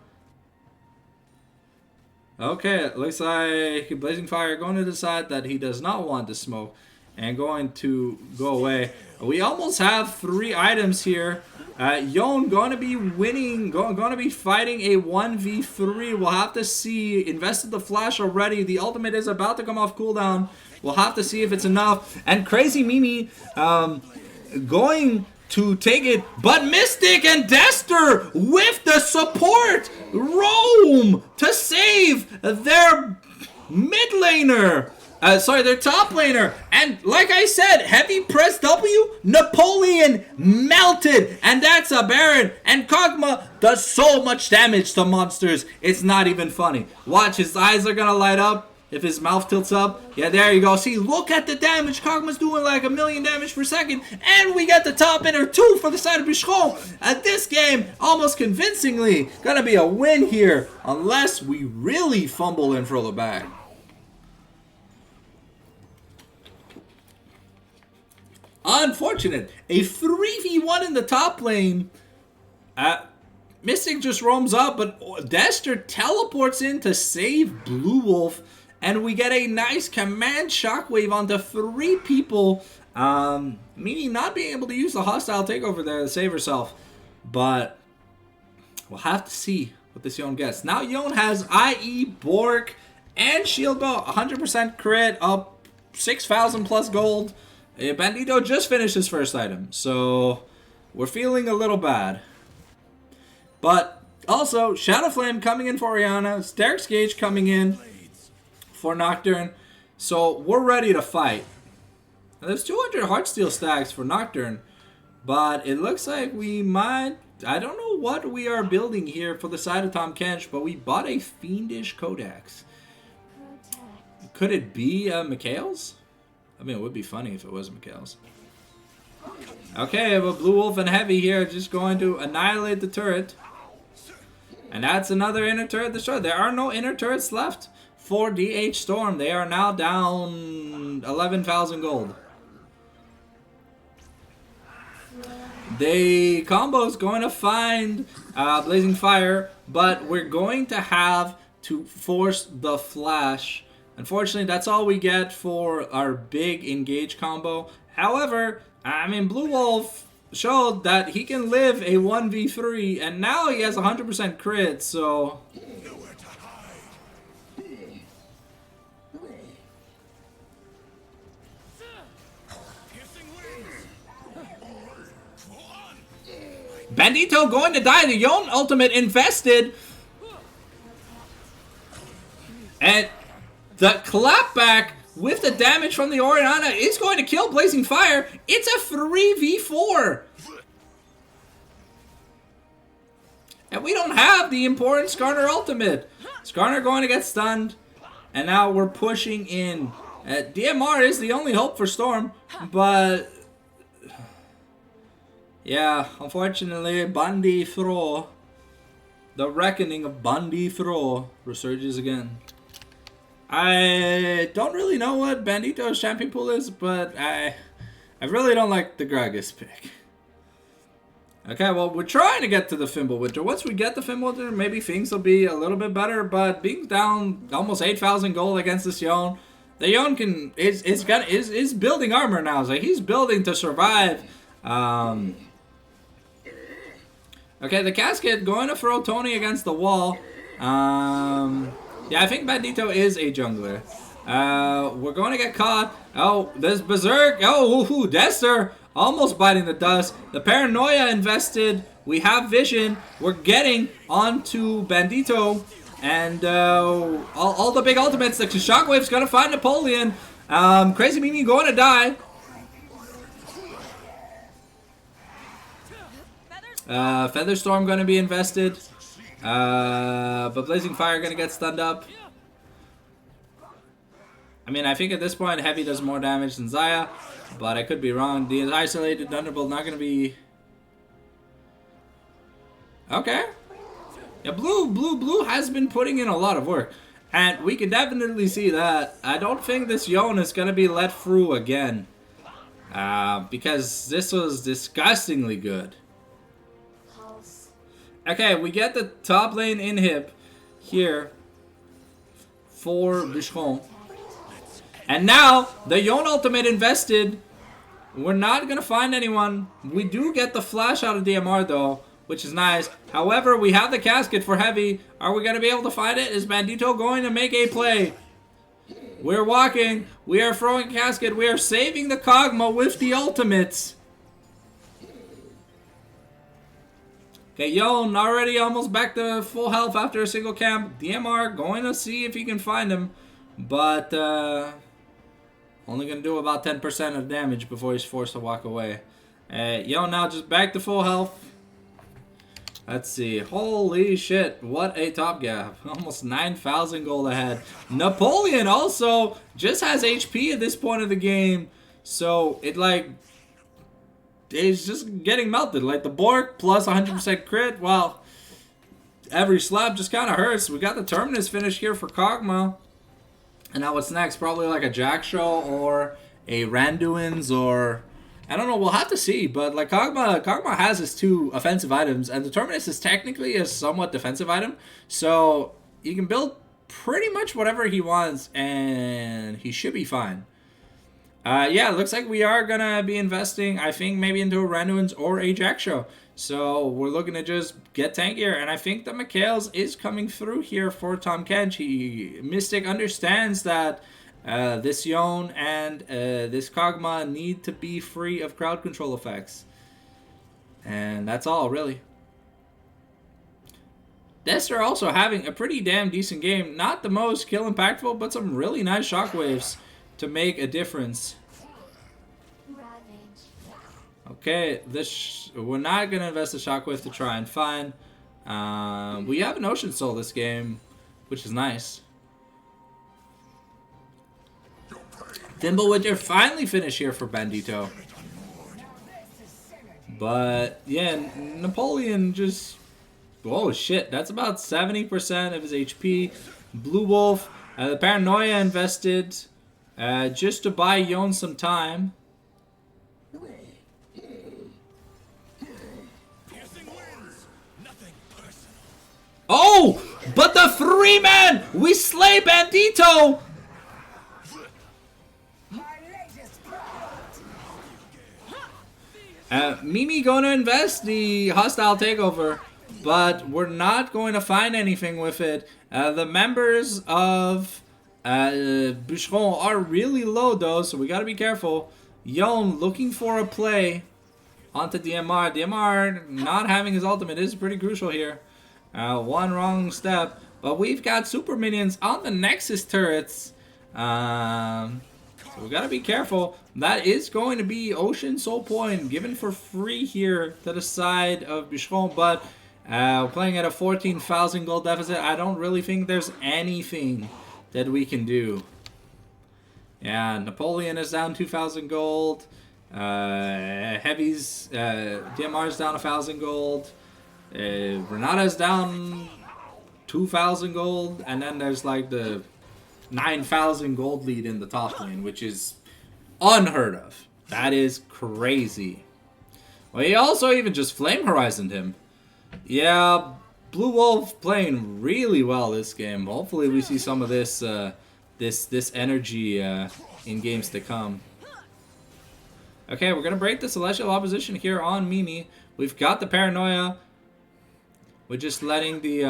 Okay, it looks like Blazing Fire going to decide that he does not want to smoke and going to go away. We almost have 3 items here. Yon going to be winning, going to be fighting a 1v3. We'll have to see. Invested the flash already. The ultimate is about to come off cooldown. We'll have to see if it's enough. And Crazy Mimi going to take it, but Mystic and Dester with the support roam to save their mid laner. Their top laner. And like I said, heavy press W, Napoleon melted. And that's a Baron. And Kog'Maw does so much damage to monsters. It's not even funny. Watch, his eyes are gonna light up. If his mouth tilts up, yeah, there you go. See, look at the damage. Kog'Maw's doing like 1,000,000 damage per second. And we got the top inner 2 for the side of Bucheron. At this game, almost convincingly, gonna be a win here. Unless we really fumble and throw the bag. Unfortunate. A 3v1 in the top lane. Mystic just roams up, but Dester teleports in to save Blue Wolf. And we get a nice command shockwave onto 3 people. Meaning not being able to use the hostile takeover there to save herself. But we'll have to see what this Yone gets. Now Yone has IE, Bork, and Shield Bow. 100% crit, up 6,000 plus gold. Bandito just finished his first item. So we're feeling a little bad. But also, Shadow Flame coming in for Orianna. Sterix Gauge coming in for Nocturne. So we're ready to fight. Now, there's 200 Heartsteel stacks for Nocturne. But it looks like we might... I don't know what we are building here for the side of Tahm Kench, but we bought a Fiendish Codex. Could it be Mikhail's? I mean, it would be funny if it was Mikhail's. Okay, but Blue Wolf and Heavy here just going to annihilate the turret. And that's another inner turret destroyed. There are no inner turrets left for DH Storm. They are now down 11,000 gold. The combo is going to find Blazing Fire, but we're going to have to force the Flash. Unfortunately, that's all we get for our big engage combo. However, I mean, Blue Wolf showed that he can live a 1v3, and now he has 100% crit, so... Bandito going to die. The Yone ultimate invested. And the clapback with the damage from the Orianna is going to kill Blazing Fire. It's a 3v4. And we don't have the important Skarner ultimate. Skarner going to get stunned. And now we're pushing in. DMR is the only hope for Storm. But... yeah, unfortunately, Bandi Throw, the reckoning of Bandi Throw, resurges again. I don't really know what Bandito's champion pool is, but I really don't like the Gragas pick. Okay, well, we're trying to get to the Fimbulwinter. Once we get the Fimbulwinter, maybe things will be a little bit better, but being down almost 8,000 gold against this Yone, the Yone is building armor now. So he's building to survive. Okay, the Casket going to throw Tony against the wall. Yeah, I think Bandito is a jungler. We're going to get caught. Oh, there's Berserk. Oh, Dester almost biting the dust. The Paranoia invested. We have Vision. We're getting onto Bandito. And all the big ultimates. The Shockwave's going to find Napoleon. Crazy Mimi going to die. Featherstorm going to be invested. But Blazing Fire going to get stunned up. I mean, I think at this point, Heavy does more damage than Xayah. But I could be wrong. The Isolated Thunderbolt not going to be... okay. Yeah, Blue has been putting in a lot of work. And we can definitely see that. I don't think this Yone is going to be let through again. Because this was disgustingly good. Okay, we get the top lane inhib here for Bucheron. And now, the Yone ultimate invested. We're not going to find anyone. We do get the flash out of DMR though, which is nice. However, we have the casket for Heavy. Are we going to be able to find it? Is Bandito going to make a play? We're walking. We are throwing casket. We are saving the Kog'Maw with the ultimates. Okay, Yone already almost back to full health after a single camp. DMR going to see if he can find him. But only going to do about 10% of damage before he's forced to walk away. Yone now just back to full health. Let's see. Holy shit. What a top gap. Almost 9,000 gold ahead. Napoleon also just has HP at this point of the game. So it like... it's just getting melted. Like the Bork plus 100% crit. Well, every slap just kind of hurts. We got the Terminus finish here for Kog'Maw. And now what's next? Probably like a Jack Show or a Randuin's or... I don't know. We'll have to see. But like Kog'Maw has his 2 offensive items. And the Terminus is technically a somewhat defensive item. So you can build pretty much whatever he wants, and he should be fine. Yeah, it looks like we are going to be investing, I think, maybe into a Randuin's or a Jack-Show. So we're looking to just get tankier, and I think that Mikhail's is coming through here for Tahm Kench. Mystic understands that this Yone and this Kog'Maw need to be free of crowd control effects. And that's all, really. Dester also having a pretty damn decent game. Not the most kill impactful, but some really nice shockwaves to make a difference. Okay, we're not going to invest a shockwave to try and find. We have an Ocean Soul this game, which is nice. Thimbleweed finally finished here for Bandito. But, yeah, Napoleon just... Oh, shit. That's about 70% of his HP. Blue Wolf, the Paranoia invested just to buy Yone some time. Oh! But the 3-man! We slay Bandito! Mimi going to invest the hostile takeover, but we're not going to find anything with it. The members of Bucheron are really low though, so we got to be careful. Yone looking for a play onto DMR. DMR not having his ultimate is pretty crucial here. One wrong step, but we've got super minions on the Nexus turrets. So we gotta be careful. That is going to be Ocean Soul Point given for free here to the side of Bucheron, but playing at a 14,000 gold deficit, I don't really think there's anything that we can do. Yeah, Napoleon is down 2,000 gold. Heavy's DMR's down 1,000 gold. Renata's down 2,000 gold, and then there's like the 9,000 gold lead in the top lane, which is unheard of. That is crazy. Well, he also even just Flame Horizoned him. Yeah, Blue Wolf playing really well this game. Hopefully we see some of this this energy in games to come. Okay, we're gonna break the Celestial opposition here on Mimi. We've got the Paranoia. We're just letting the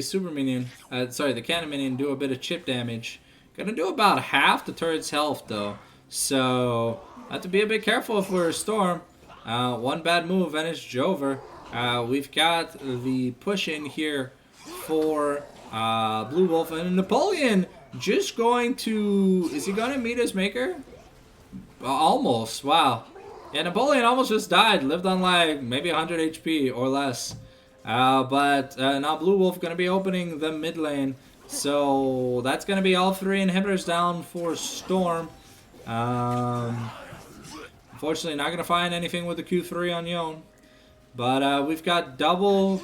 super minion, the cannon minion, do a bit of chip damage. Gonna do about half the turret's health though, so have to be a bit careful if we're a Storm. One bad move and it's Jover. We've got the push in here for Blue Wolf, and Napoleon just going to... Is he gonna meet his maker? Almost. Wow. Yeah, Napoleon almost just died. Lived on like maybe 100 HP or less. But now Blue Wolf gonna be opening the mid lane. So that's gonna be all three inhibitors down for Storm. Unfortunately, not gonna find anything with the Q3 on Yone. But we've got double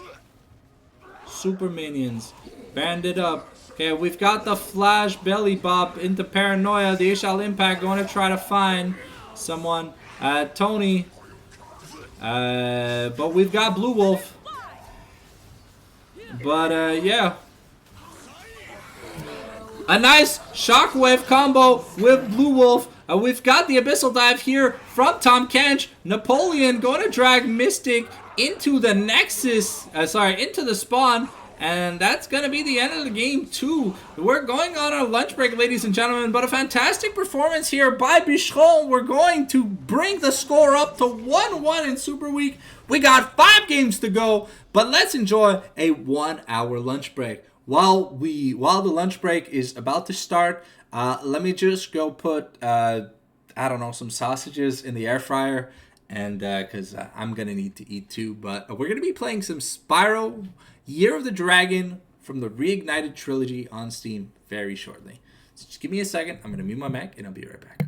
super minions. Banded up. Okay, we've got the Flash Belly Bop into Paranoia. The Ishal Impact going to try to find someone. Tony. But we've got Blue Wolf. But yeah. A nice shockwave combo with Blue Wolf. We've got the Abyssal Dive here from Tahm Kench. Napoleon going to drag Mystic into the Nexus. Into the spawn. And that's going to be the end of the game, too. We're going on our lunch break, ladies and gentlemen. But a fantastic performance here by Bucheron. We're going to bring the score up to 1-1 in Super Week. We got 5 games to go. But let's enjoy a 1-hour lunch break. While the lunch break is about to start, let me just go put, some sausages in the air fryer. And because I'm going to need to eat too. But we're going to be playing some Spyro Year of the Dragon from the Reignited Trilogy on Steam very shortly. So just give me a second. I'm going to mute my mic and I'll be right back.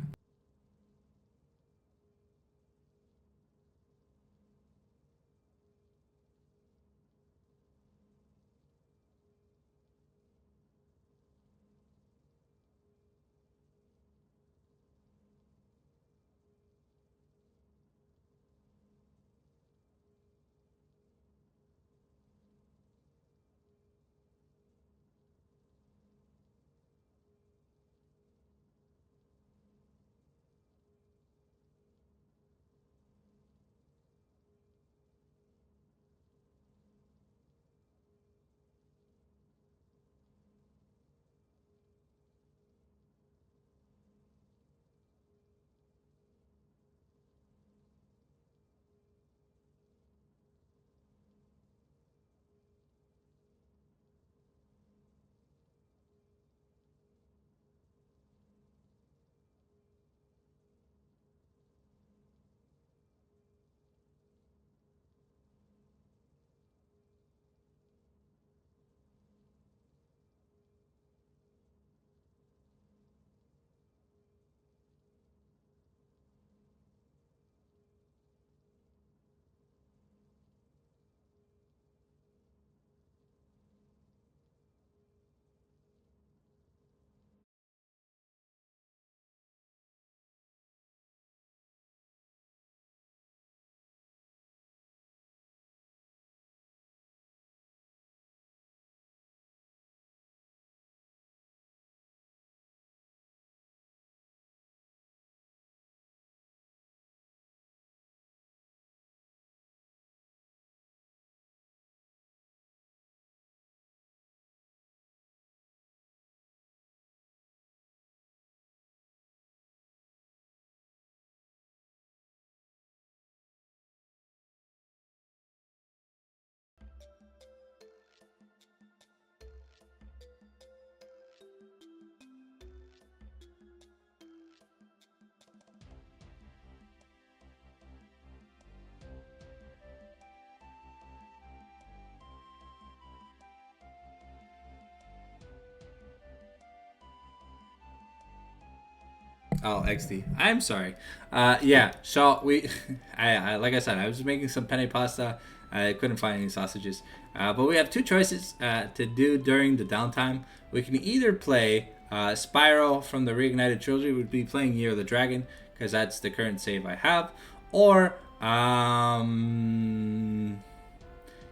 Oh, XD. I'm sorry. Yeah. So we, I like I said, I was making some penne pasta. I couldn't find any sausages. But we have two choices to do during the downtime. We can either play Spyro from the Reignited trilogy. We'd be playing Year of the Dragon because that's the current save I have. Or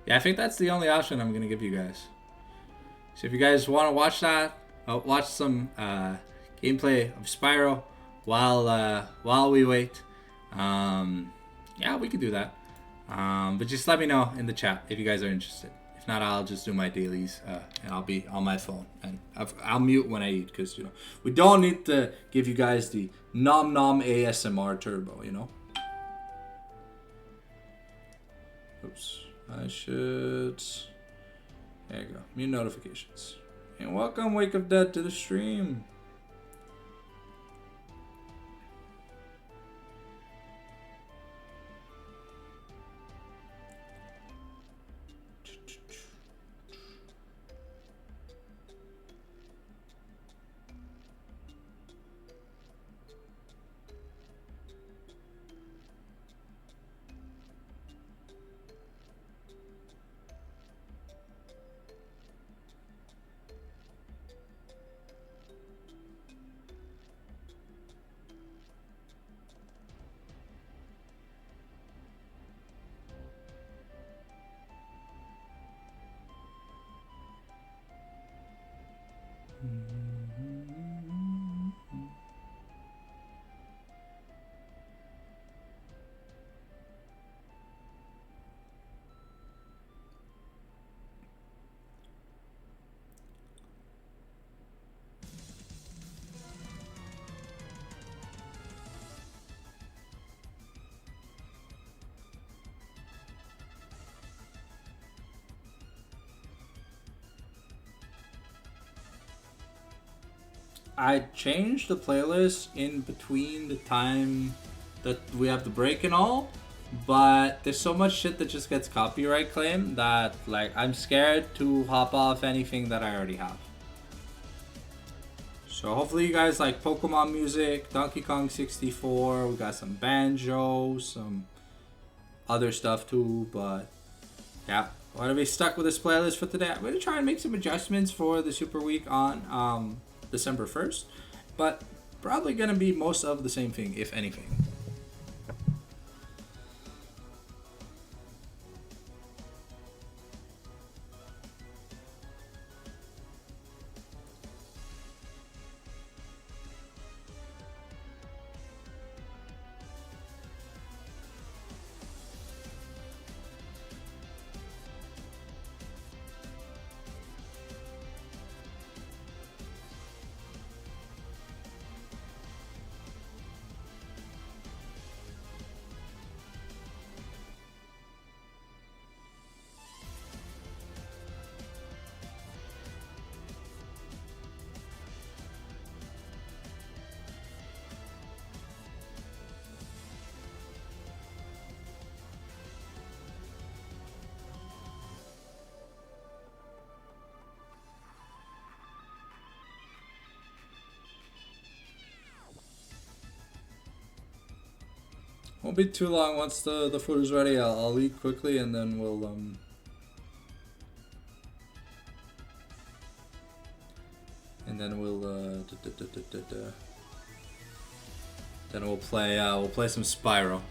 yeah, I think that's the only option I'm gonna give you guys. So if you guys want to watch that, watch some gameplay of Spyro while we wait. Yeah, we could do that. But just let me know in the chat if you guys are interested. If not, I'll just do my dailies and I'll be on my phone and I'll mute when I eat because we don't need to give you guys the nom nom ASMR turbo. Oops, I should. There you go. Mute notifications. And welcome, Wake of Dead, to the stream. I changed the playlist in between the time that we have the break and all, but there's so much shit that just gets copyright claimed that like I'm scared to hop off anything that I already have. So hopefully you guys like Pokemon music, Donkey Kong 64, we got some banjo, some other stuff too, but yeah. We're gonna be stuck with this playlist for today. I'm gonna try and make some adjustments for the Super Week on December 1st, but probably gonna be most of the same thing, if anything. Won't be too long. Once the food is ready, I'll eat quickly and then we'll then we'll play some Spyro.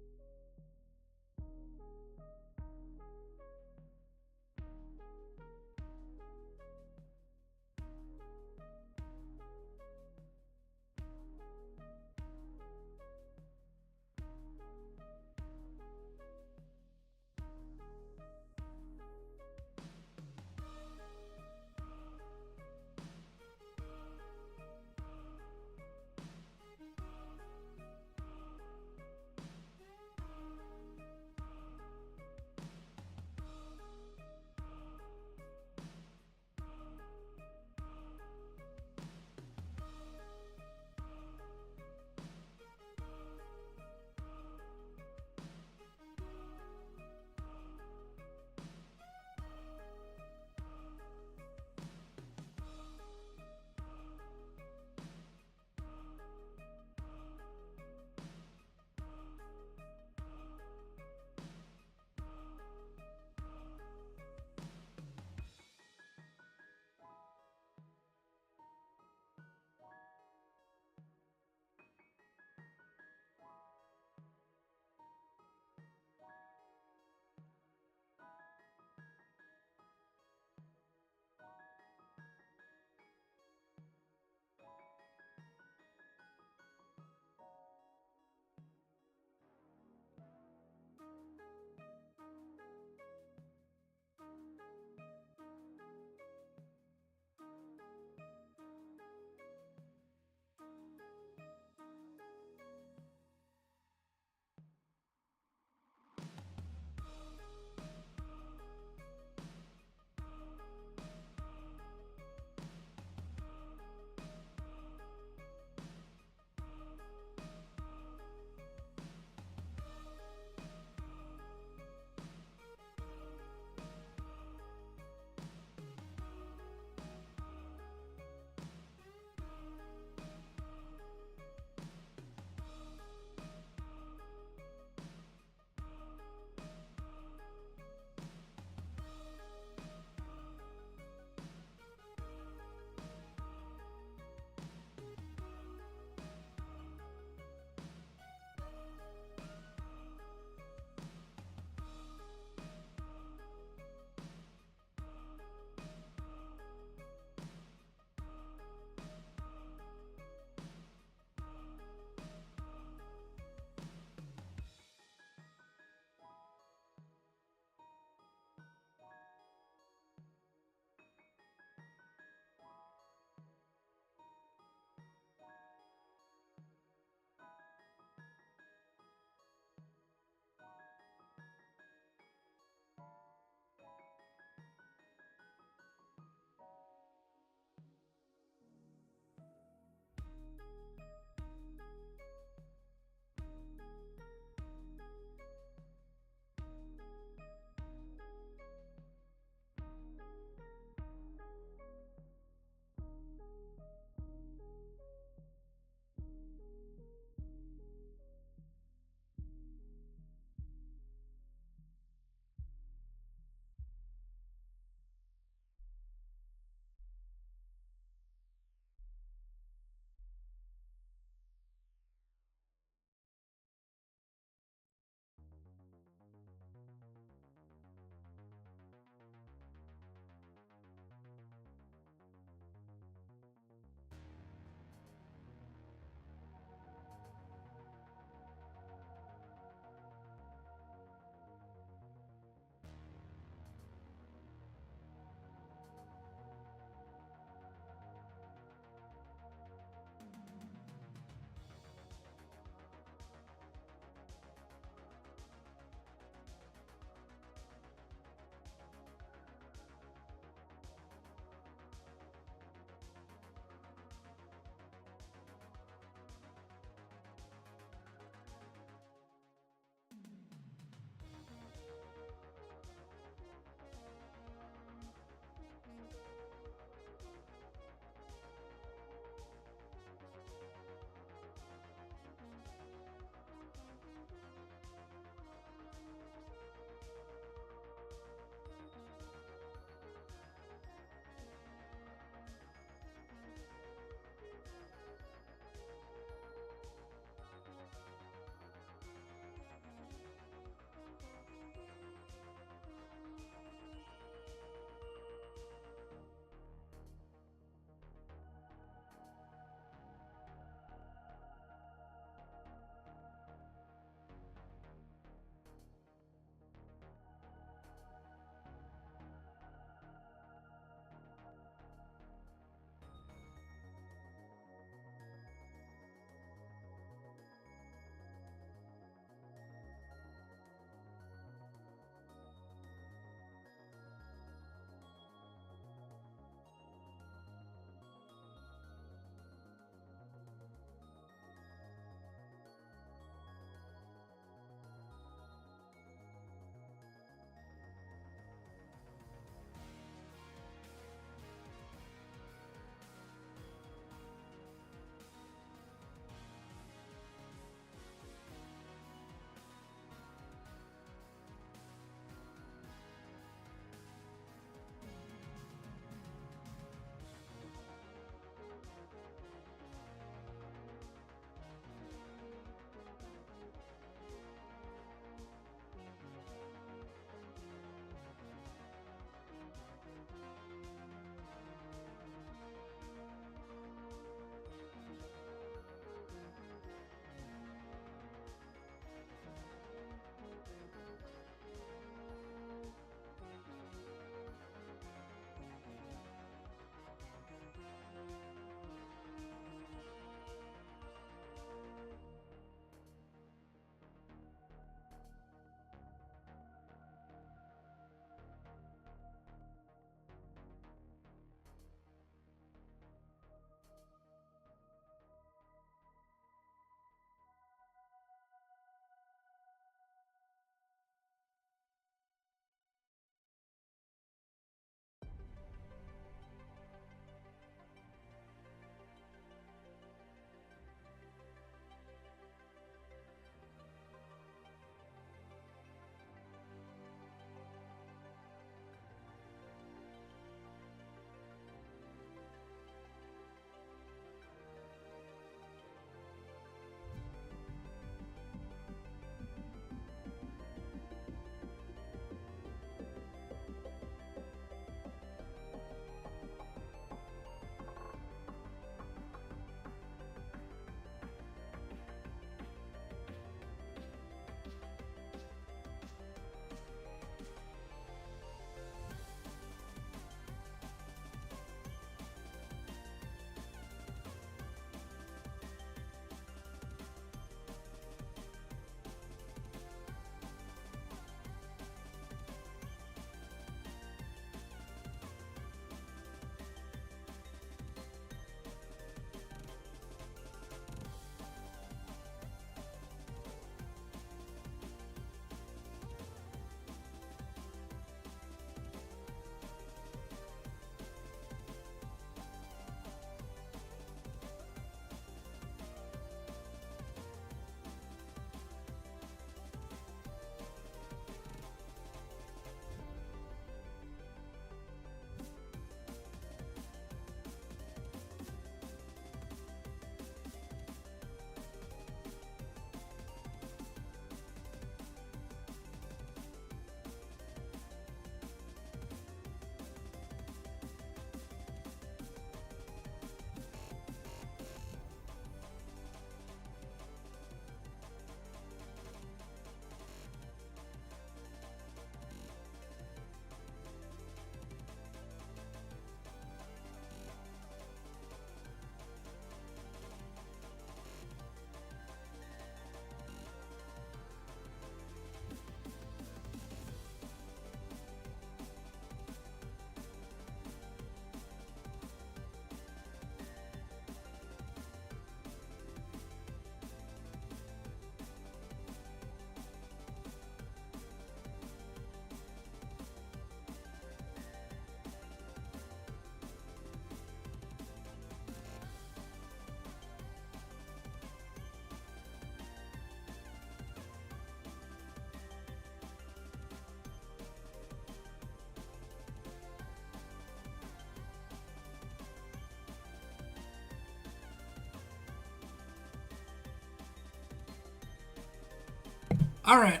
All right,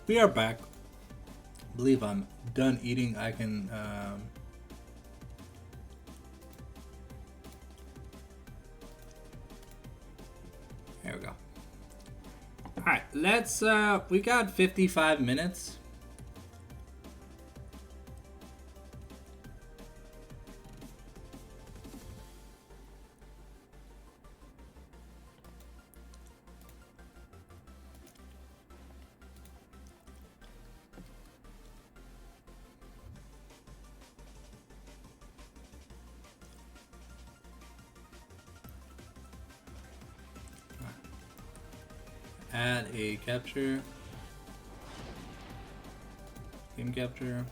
we are back. I believe I'm done eating. I can. There we go. All right, let's. We got 55 minutes. Add a capture. Game capture.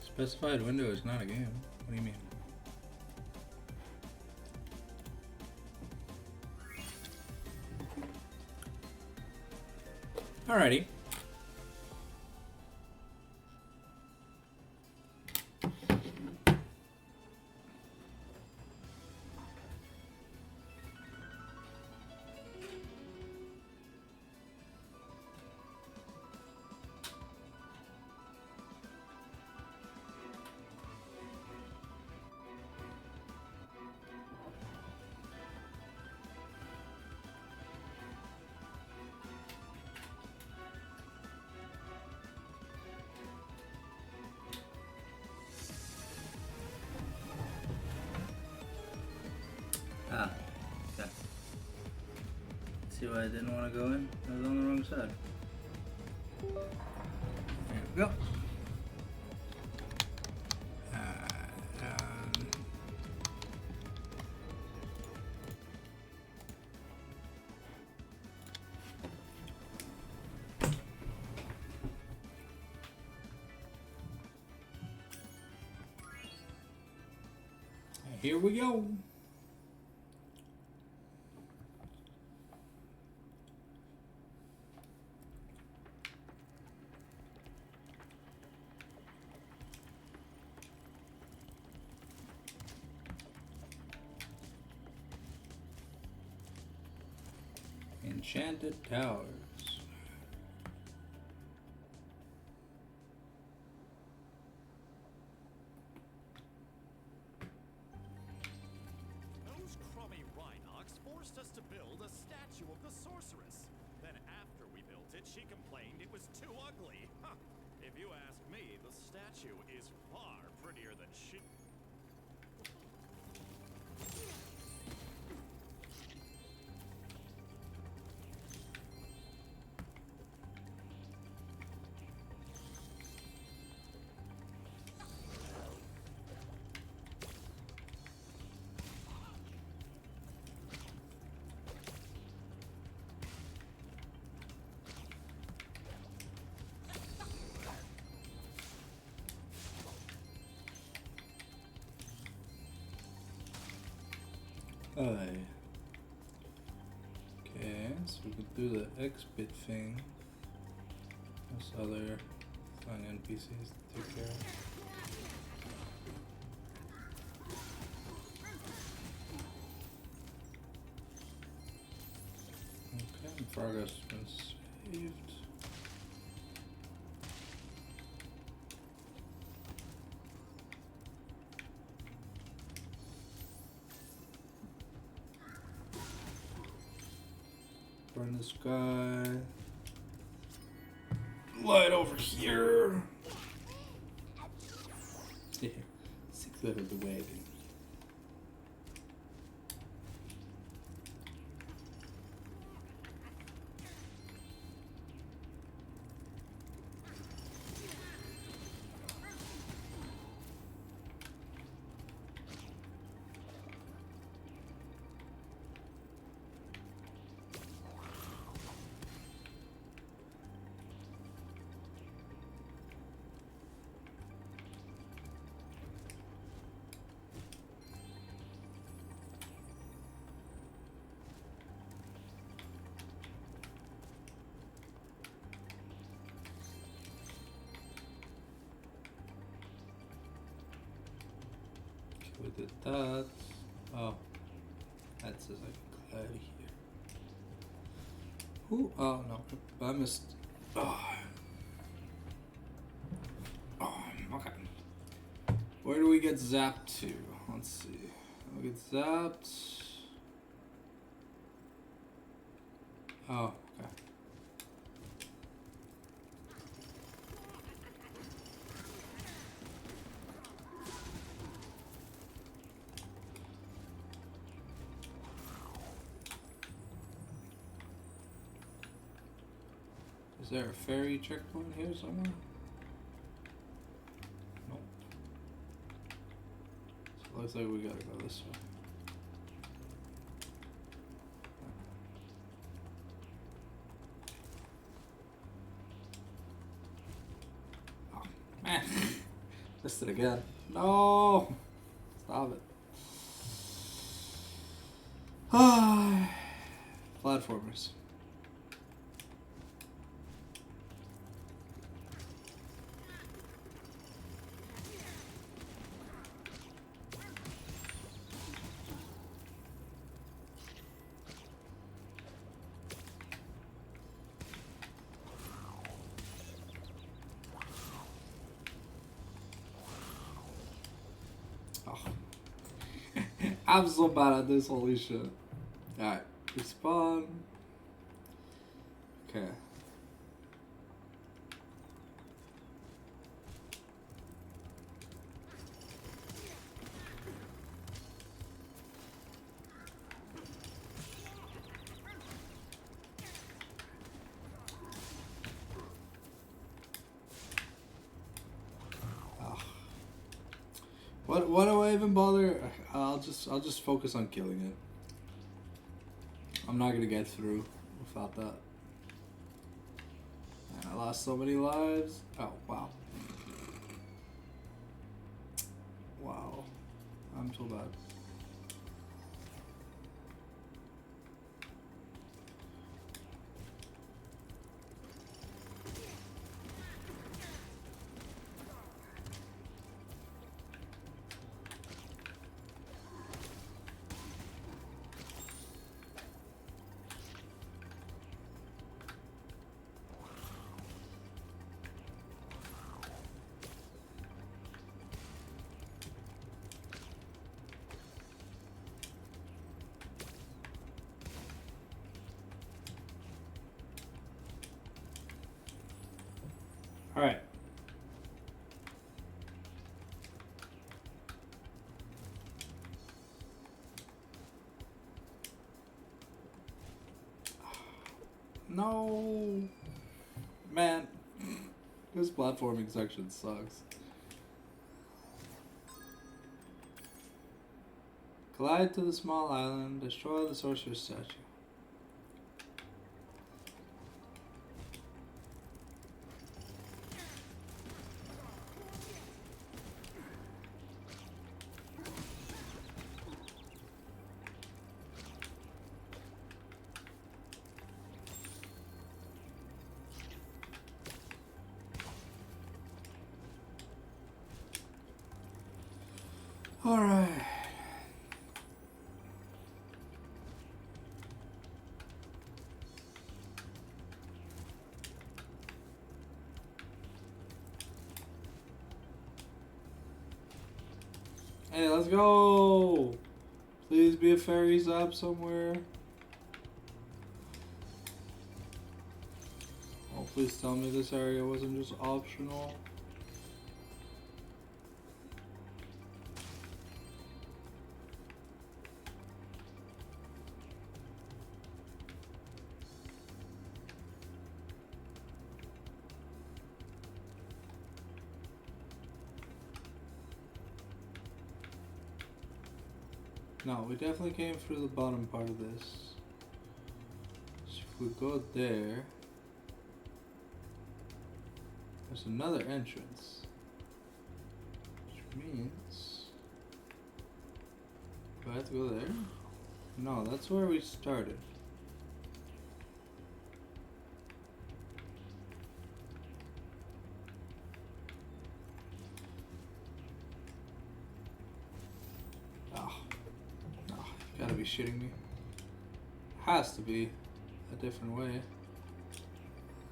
Specified window is not a game. What do you mean? Alrighty. Ah, okay. See why I didn't want to go in? I was on the wrong side. There we go. Here we go. Enchanted Towers. Those crummy Rhinox forced us to build a statue of the sorceress. Then after we built it, she complained it was too ugly. Huh. If you ask me, the statue is far prettier than she... Okay, so we could do the X-bit thing. Those other fun NPCs to take care of. Okay, progress has been saved. In the sky. Light over here. Yeah, 6 letter the wagon. get that. Oh, that says I can glide here. Who? Oh no, I missed. Oh. Oh, okay. Where do we get zapped to? Let's see. We get zapped. Oh, okay. Is there a ferry checkpoint here somewhere? Nope. So it looks like we gotta go this way. Oh, man. Missed it again. No! Stop it. Ah, platformers. Oh. I'm so bad at this, holy shit. Alright, respawn. Okay. Oh. What do I even bother? I'll just focus on killing it. I'm not gonna get through without that. And I lost so many lives. Oh wow. Wow. I'm so bad. All right. No, man, this platforming section sucks. Glide to the small island, destroy the sorcerer's statue. All right. Hey, let's go! Please be a ferry zap somewhere. Oh, please tell me this area wasn't just optional. No, we definitely came through the bottom part of this. So if we go there, there's another entrance. Which means... do I have to go there? No, that's where we started. shitting me? Has to be a different way.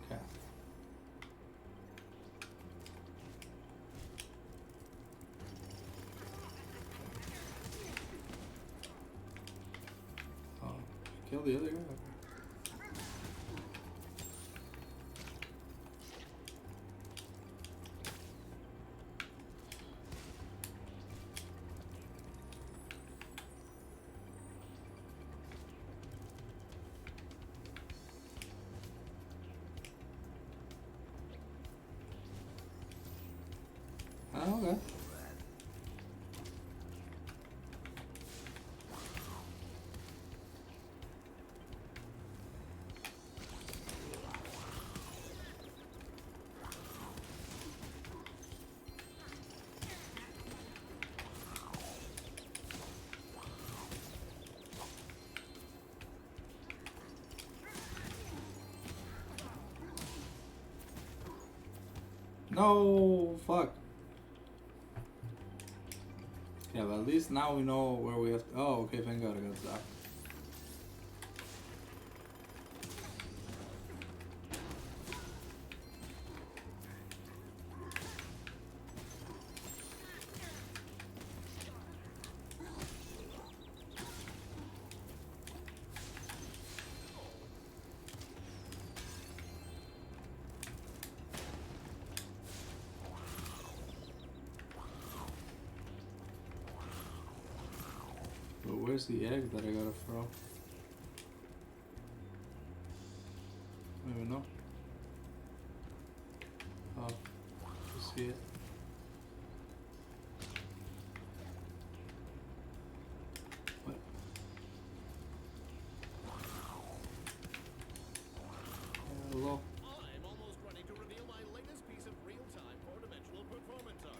Okay. Oh, kill the other guy. Oh, okay. No, fuck. Yeah, but at least now we know where we have to. Oh, okay, thank God I got zapped. But where's the egg that I gotta throw? I don't even know. Oh, you see it. What? Hello. I'm almost ready to reveal my latest piece of real-time four-dimensional performance art.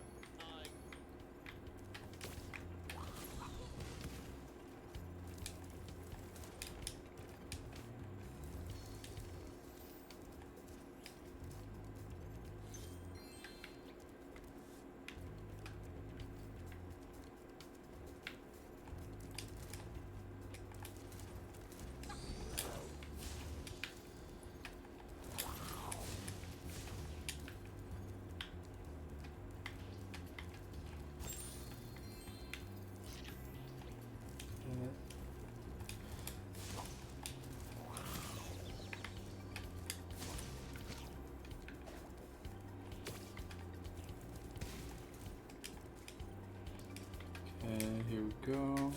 Okay, here we go.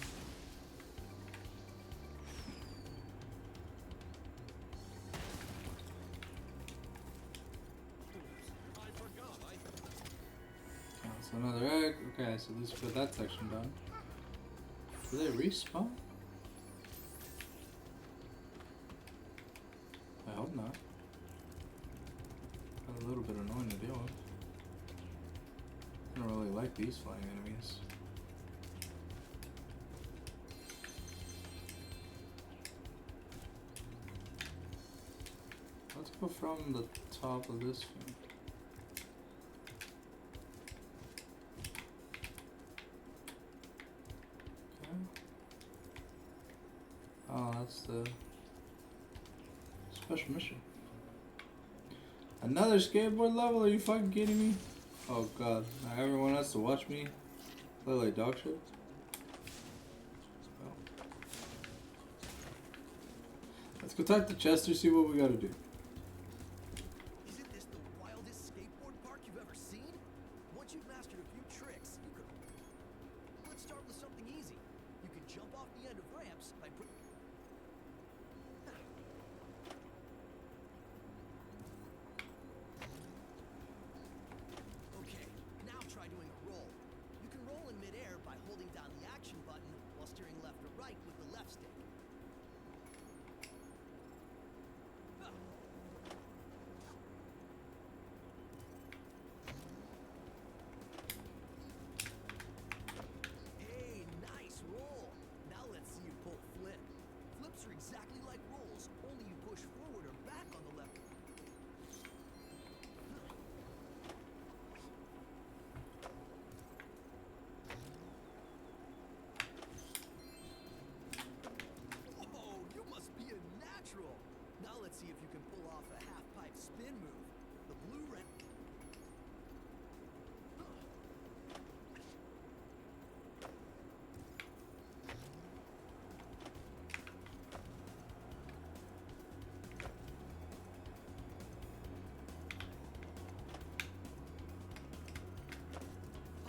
I forgot. That's another egg. Okay, so let's put that section done. Do they respawn? I hope not. Got a little bit annoying to deal with. I don't really like these flying enemies. Let's go from the top of this thing. Okay. Oh, that's the special mission. Another skateboard level? Are you fucking kidding me? Oh god, now everyone has to watch me play like dog shit? Well, let's go talk to Chester, see what we gotta do. Isn't this the wildest skateboard park you've ever seen? Once you've mastered a few tricks, you could... Let's start with something easy. You can jump off the end of ramps by putting... Okay, now try doing a roll. You can roll in midair by holding down the action button while steering left or right with the left stick. see if you can pull off a half-pipe spin move. The blue red...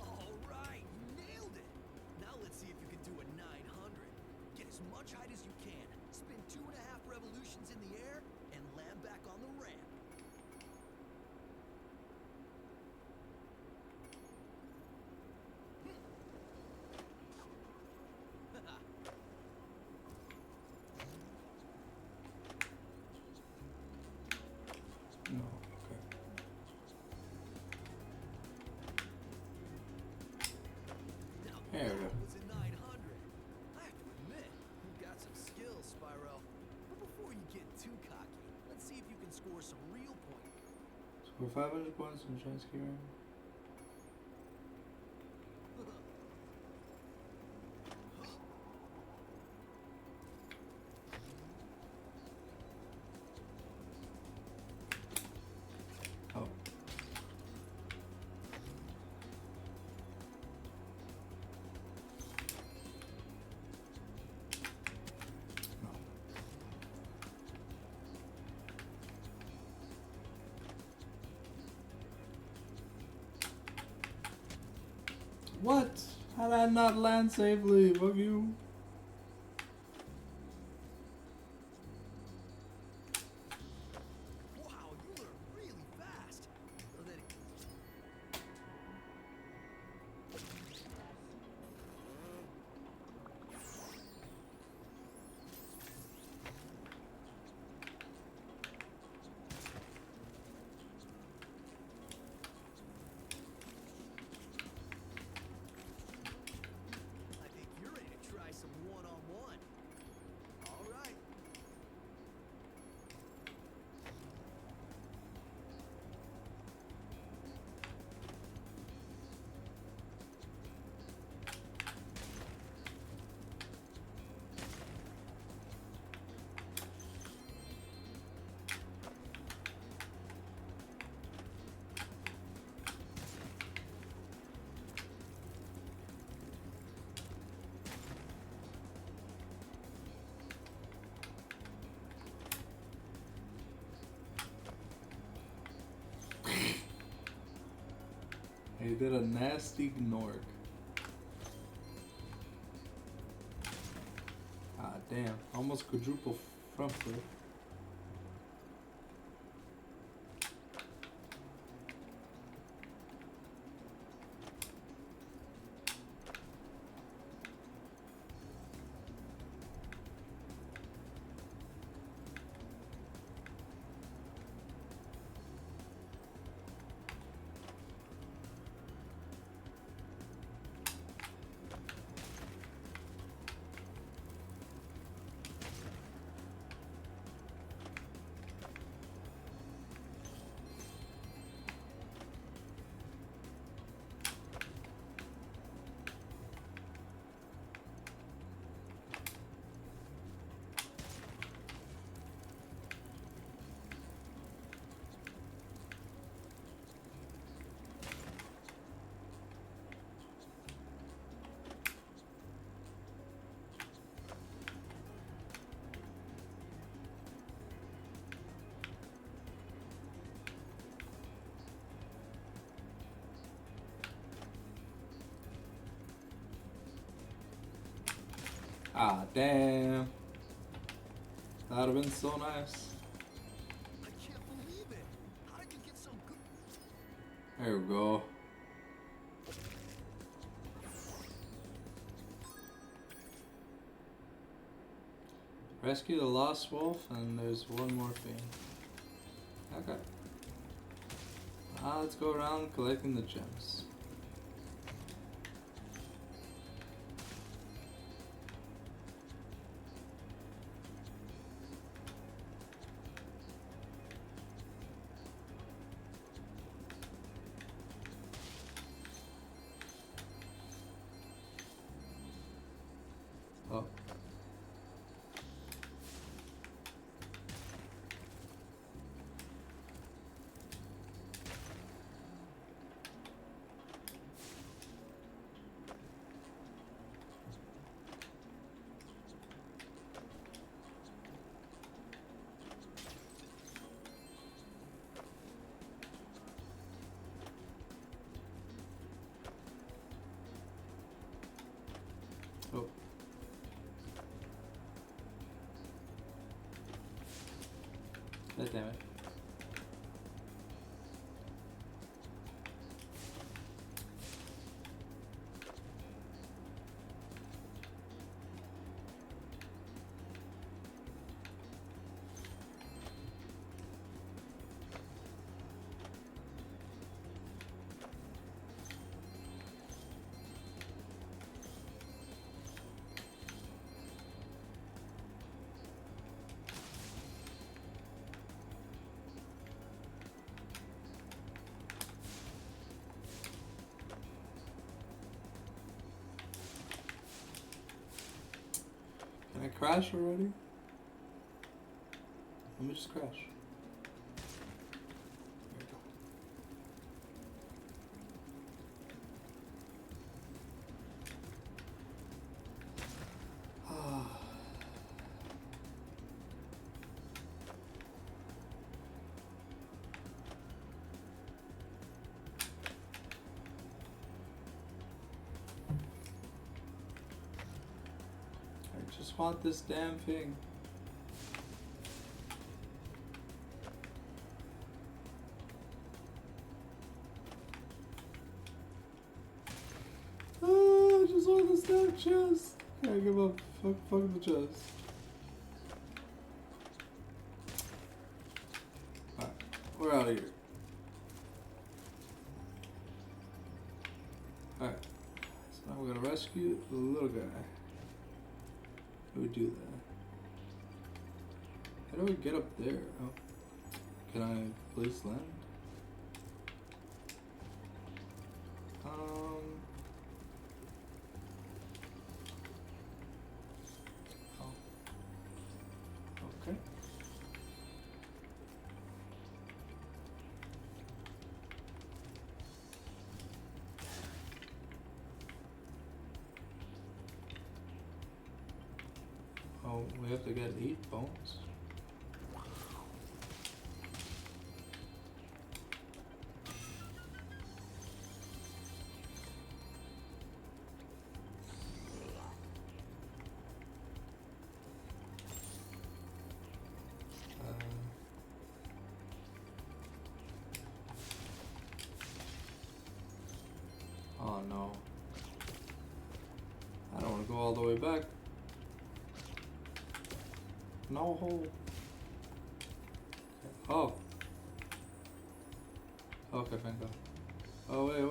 All right, you nailed it. Now let's see if you can do a 900. Get as much height as you can. Spin 2.5 revolutions in the air and land back on the ramp. No, okay. Now There we that go. was a 900. I have to admit, you've got some skills, Spyro. But before you get too cocky, let's see if you can score some real points. Score 500 points on Giant Ski Ring. Oh. No. What? How did I not land safely? Fuck you. Wow, you learn really fast. So that I think you're ready to try some one-on-one. All right. He did a nasty gnork. Ah, damn. Almost quadruple front flip. Ah, damn. That would have been so nice. I can't believe it. How did you get so good? There we go. Rescue the lost wolf, and there's one more thing. Okay. Now let's go around collecting the gems. Oh. God damn it. Can I crash already? Let me just crash. There we go. I just want this damn thing. I just want this damn chest. Can't give up. Fuck the chest. Alright, we're out of here. Alright, so now we're gonna rescue the little guy. How do we do that? How do we get up there? Oh. Can I place land? Oh. Okay. Oh, we have to get 8 bones. Oh no. I don't want to go all the way back. No hole. Oh. Okay, thank God. Oh, wait.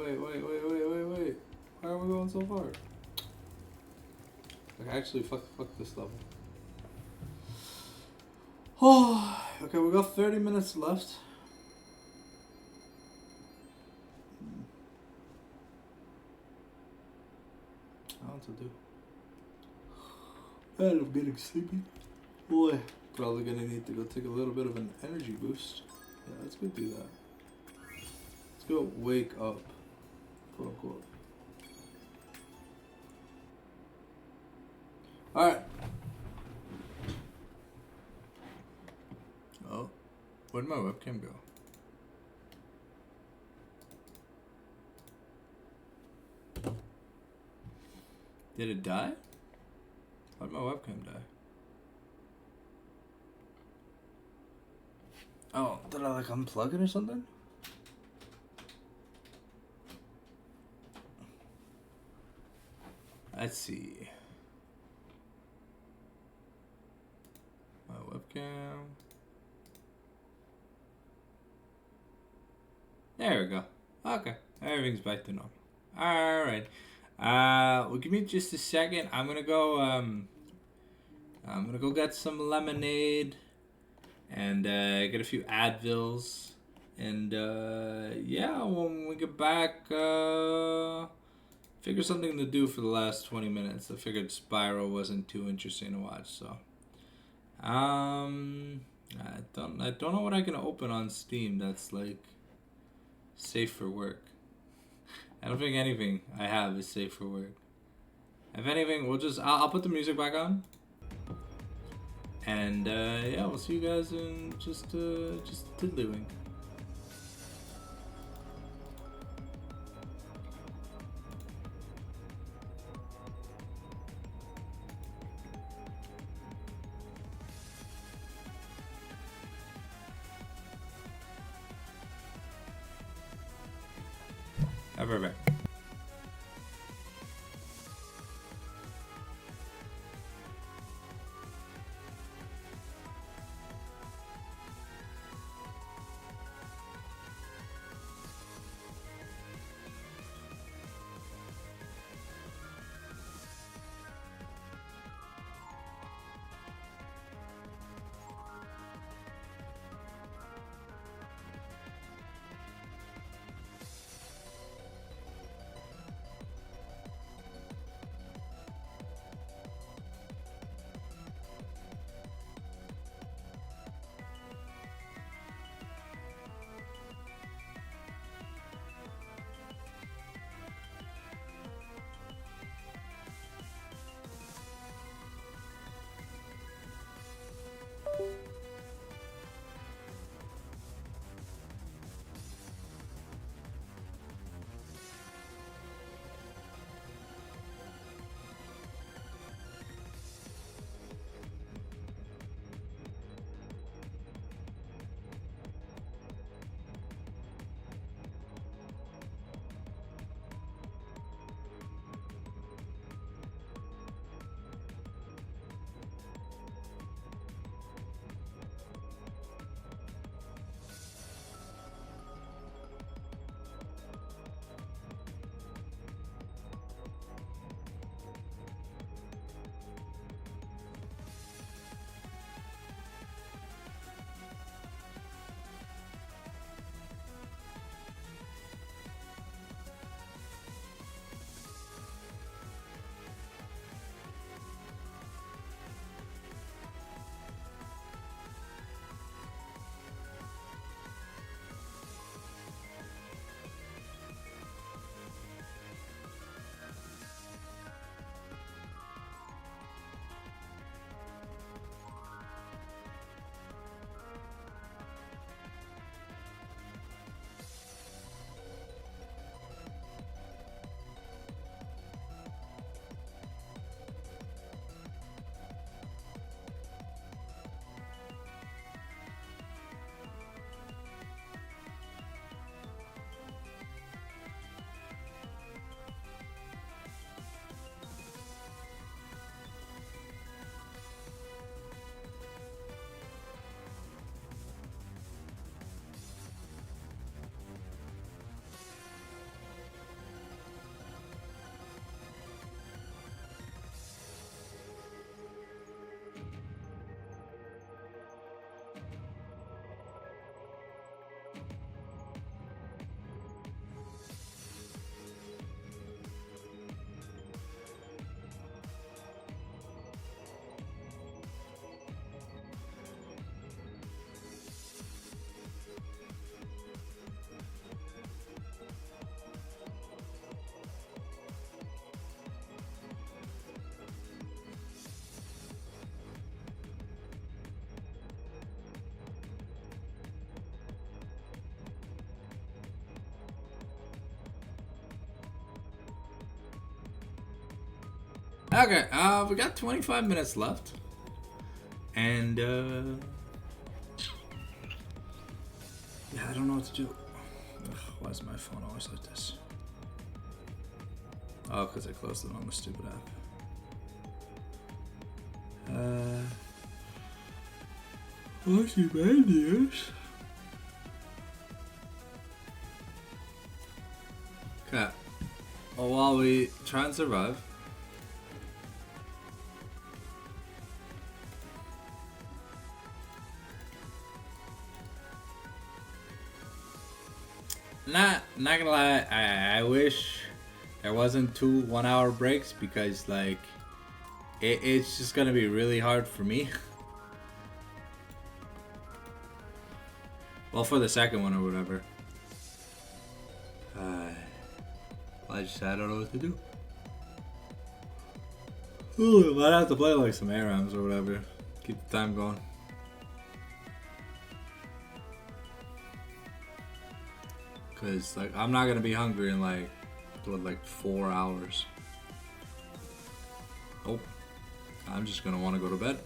Why are we going so far? Like, actually, fuck this level. Oh, okay, we got 30 minutes left. I don't know what to do. And I'm getting sleepy. Boy, probably gonna need to go take a little bit of an energy boost. Yeah, let's go do that. Let's go wake up, quote unquote. Alright. Oh, where'd my webcam go? Did it die? How'd my webcam die? Oh, did I like unplug it or something? Let's see. My webcam. There we go. Okay, everything's back to normal. All right. Well, give me just a second. I'm gonna go get some lemonade and get a few Advils, and yeah, when we get back, figure something to do for the last 20 minutes. I figured Spyro wasn't too interesting to watch, so I don't know what I can open on Steam that's like safe for work. I don't think anything I have is safe for work. If anything, I'll put the music back on. And yeah, we'll see you guys in just tiddlywink. right back. Okay, we got 25 minutes left. And, yeah, I don't know what to do. Ugh, why is my phone always like this? Oh, because I closed it on the stupid app. What's your bad news? Okay. Well, while we try and survive. Not gonna lie, I wish there wasn't 2 1-hour breaks because like it's just gonna be really hard for me. Well, for the second one or whatever. I don't know what to do. Ooh, might have to play like some ARAMs or whatever. Keep the time going. Cause like I'm not gonna be hungry in like 4 hours. Nope. I'm just gonna want to go to bed.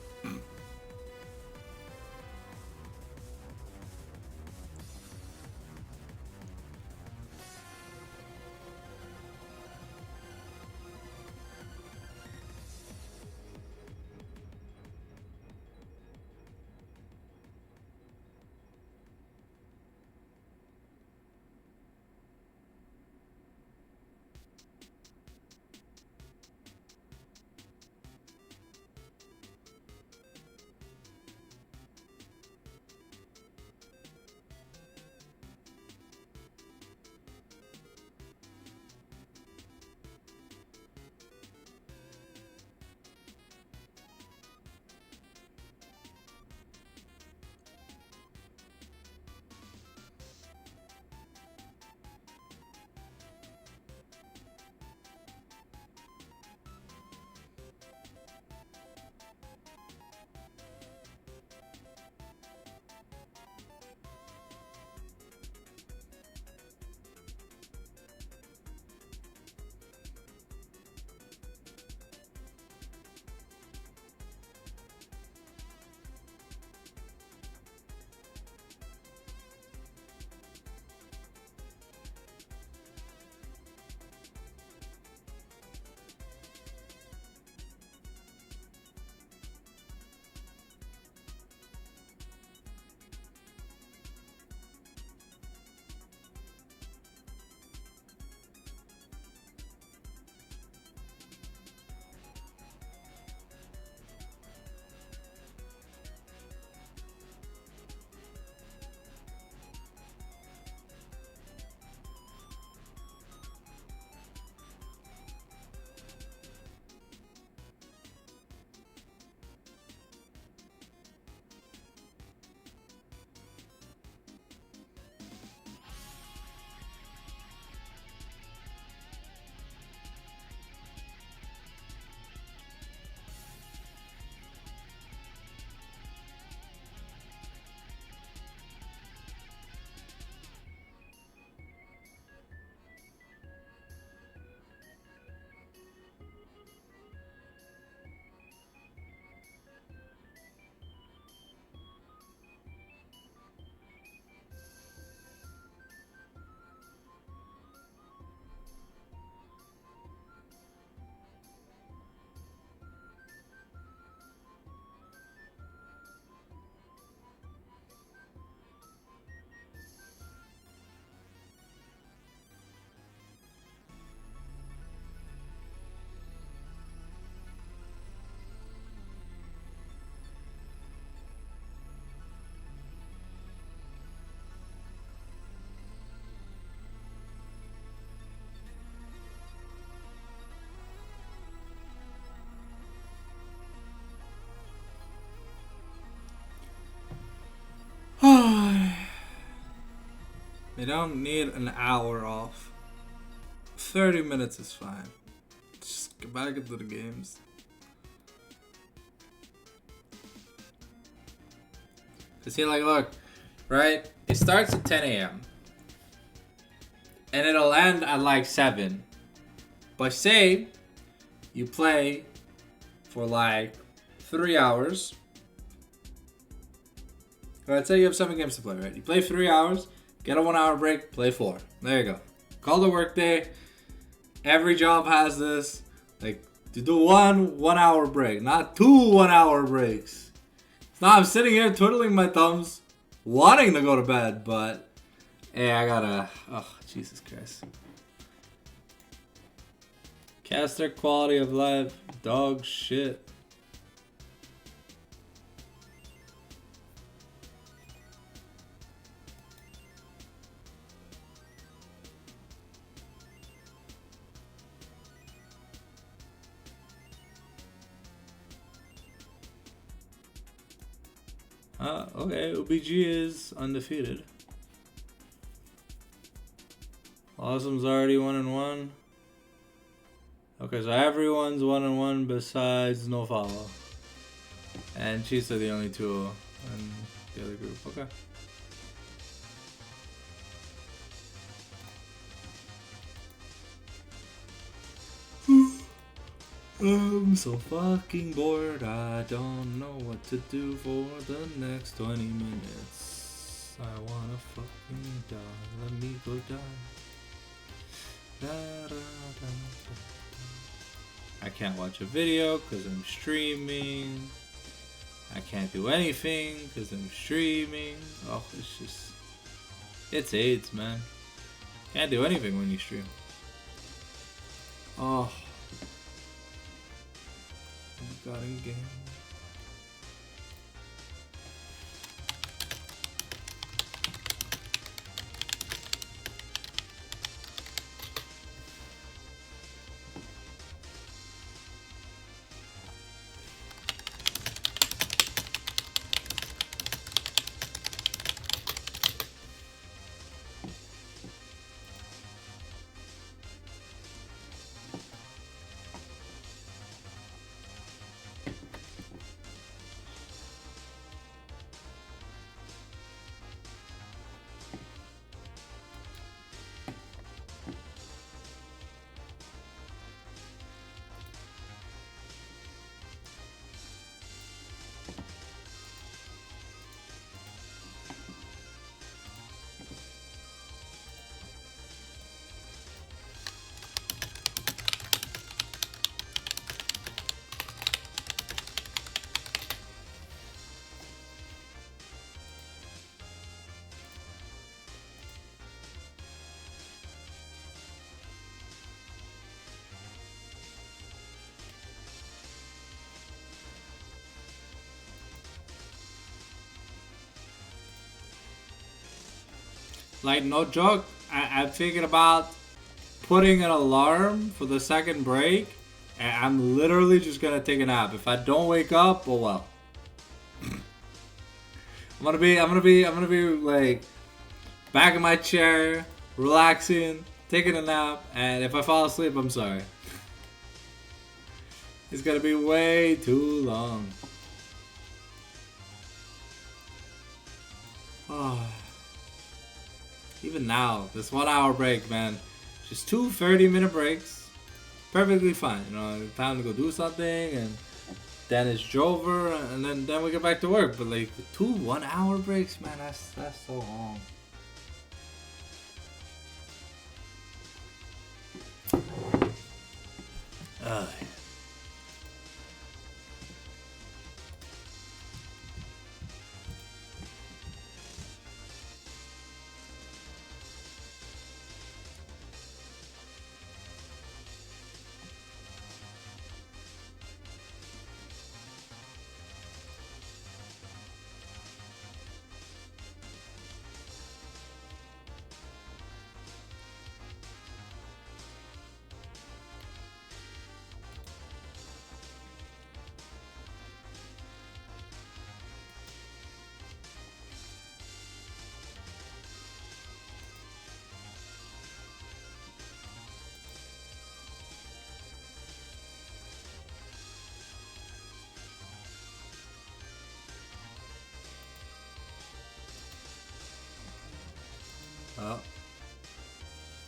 You don't need an hour off. 30 minutes is fine. Just get back into the games. Cause see, like, look, right? It starts at 10 a.m. and it'll end at like 7. But say you play for like 3 hours. Let's say you have 7 games to play, right? You play 3 hours, get a 1 hour break, play 4. There you go. Call the work day. Every job has this. Like, to do 1 hour break, not 2 1 hour breaks. Now I'm sitting here twiddling my thumbs, wanting to go to bed, but hey, I gotta. Oh, Jesus Christ. Caster quality of life, dog shit. Okay, OBG is undefeated. Awesome's already 1-1. Okay, so everyone's 1-1 besides No Follow. And Chiefs are the only 2 in the other group. Okay. I'm so fucking bored, I don't know what to do for the next 20 minutes. I wanna fucking die, let me go die. Da, da, da, da. I can't watch a video because I'm streaming. I can't do anything because I'm streaming. Oh, it's just... It's AIDS, man. Can't do anything when you stream. Oh. Got in game. Like, no joke, I'm thinking about putting an alarm for the second break, and I'm literally just gonna take a nap. If I don't wake up, oh well. I'm gonna be like back in my chair, relaxing, taking a nap, and if I fall asleep, I'm sorry. It's gonna be way too long. Oh. Even now, this 1 hour break, man, just 2 30-minute breaks, perfectly fine. You know, time to go do something, and then it's over, and then we get back to work. But like 2 1 hour breaks, man, that's so long. Ugh. Oh.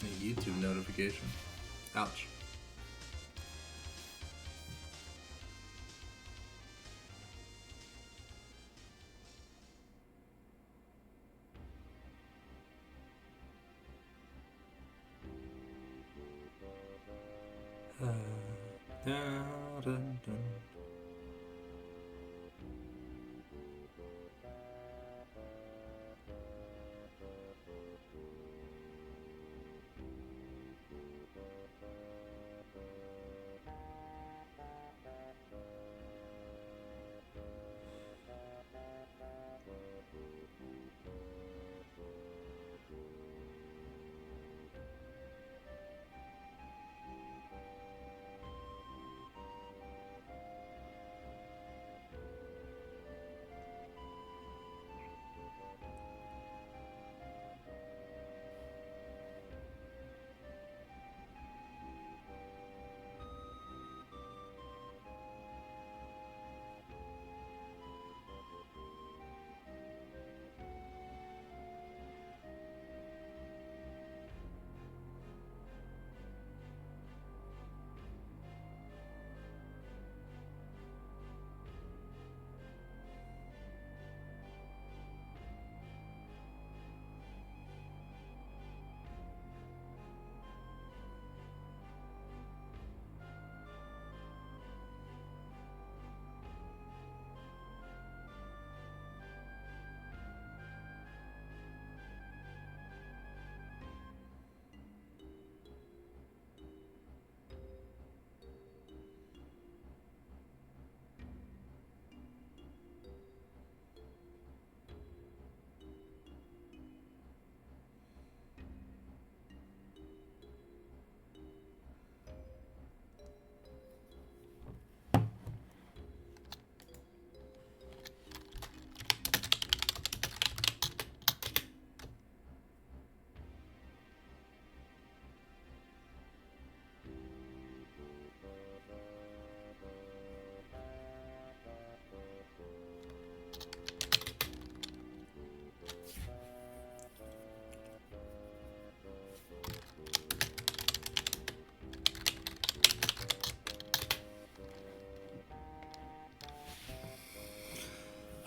A YouTube notification. Ouch. Dun, dun, dun.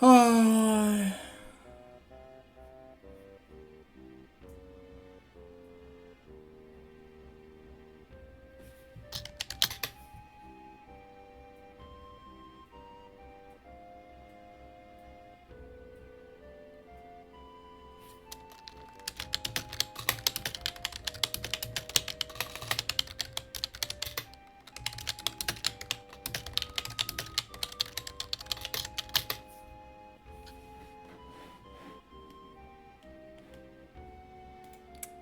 Oh.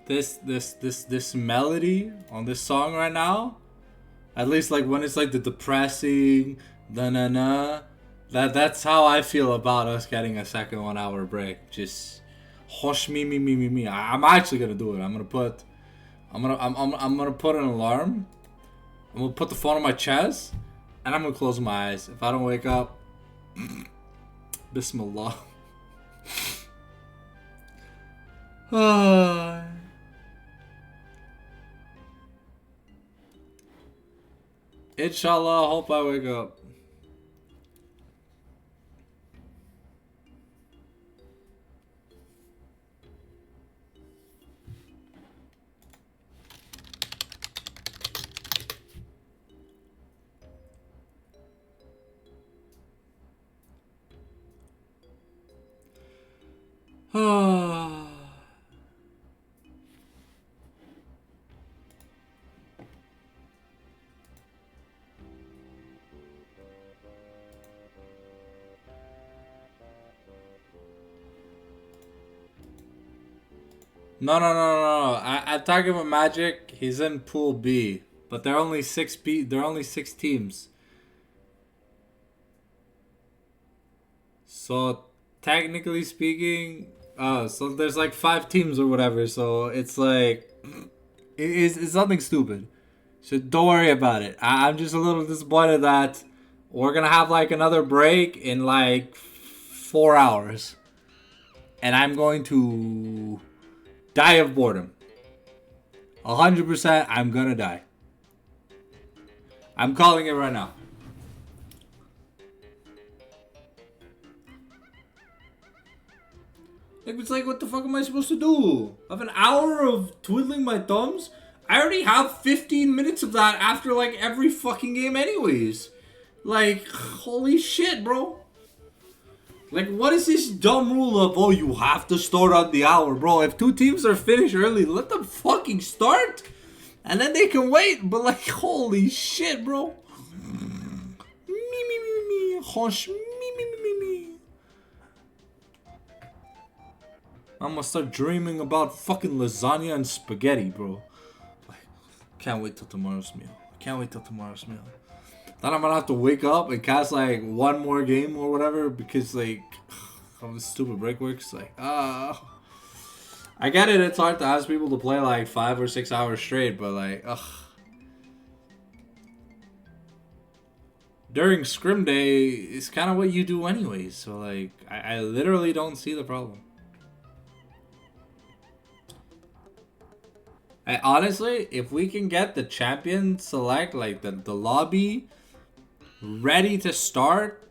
This melody on this song right now, at least like when it's like the depressing na na na, that's how I feel about us getting a second 1 hour break. Just hush me. I'm actually gonna do it. I'm gonna put an alarm. I'm gonna put the phone on my chest and I'm gonna close my eyes. If I don't wake up, Bismillah. Inshallah, I hope I wake up. No. I'm talking about Magic. He's in Pool B, but they're only six teams. So technically speaking, so there's like 5 teams or whatever. So it's like it's nothing stupid. So don't worry about it. I'm just a little disappointed that we're gonna have like another break in like 4 hours, and I'm going to die of boredom. 100%, I'm gonna die. I'm calling it right now. It's like, what the fuck am I supposed to do? I have an hour of twiddling my thumbs? I already have 15 minutes of that after, like, every fucking game anyways. Like, holy shit, bro. Like, what is this dumb rule of, oh, you have to start on the hour, bro? If two teams are finished early, let them fucking start. And then they can wait. But, like, holy shit, bro. I'm gonna start dreaming about fucking lasagna and spaghetti, bro. Like, can't wait till tomorrow's meal. Can't wait till tomorrow's meal. Then I'm gonna have to wake up and cast like one more game or whatever because like how this stupid break works. Like, I get it. It's hard to ask people to play like 5 or 6 hours straight, but like, during scrim day, it's kind of what you do anyways. So like, I literally don't see the problem. Honestly, if we can get the champion select, like the lobby, ready to start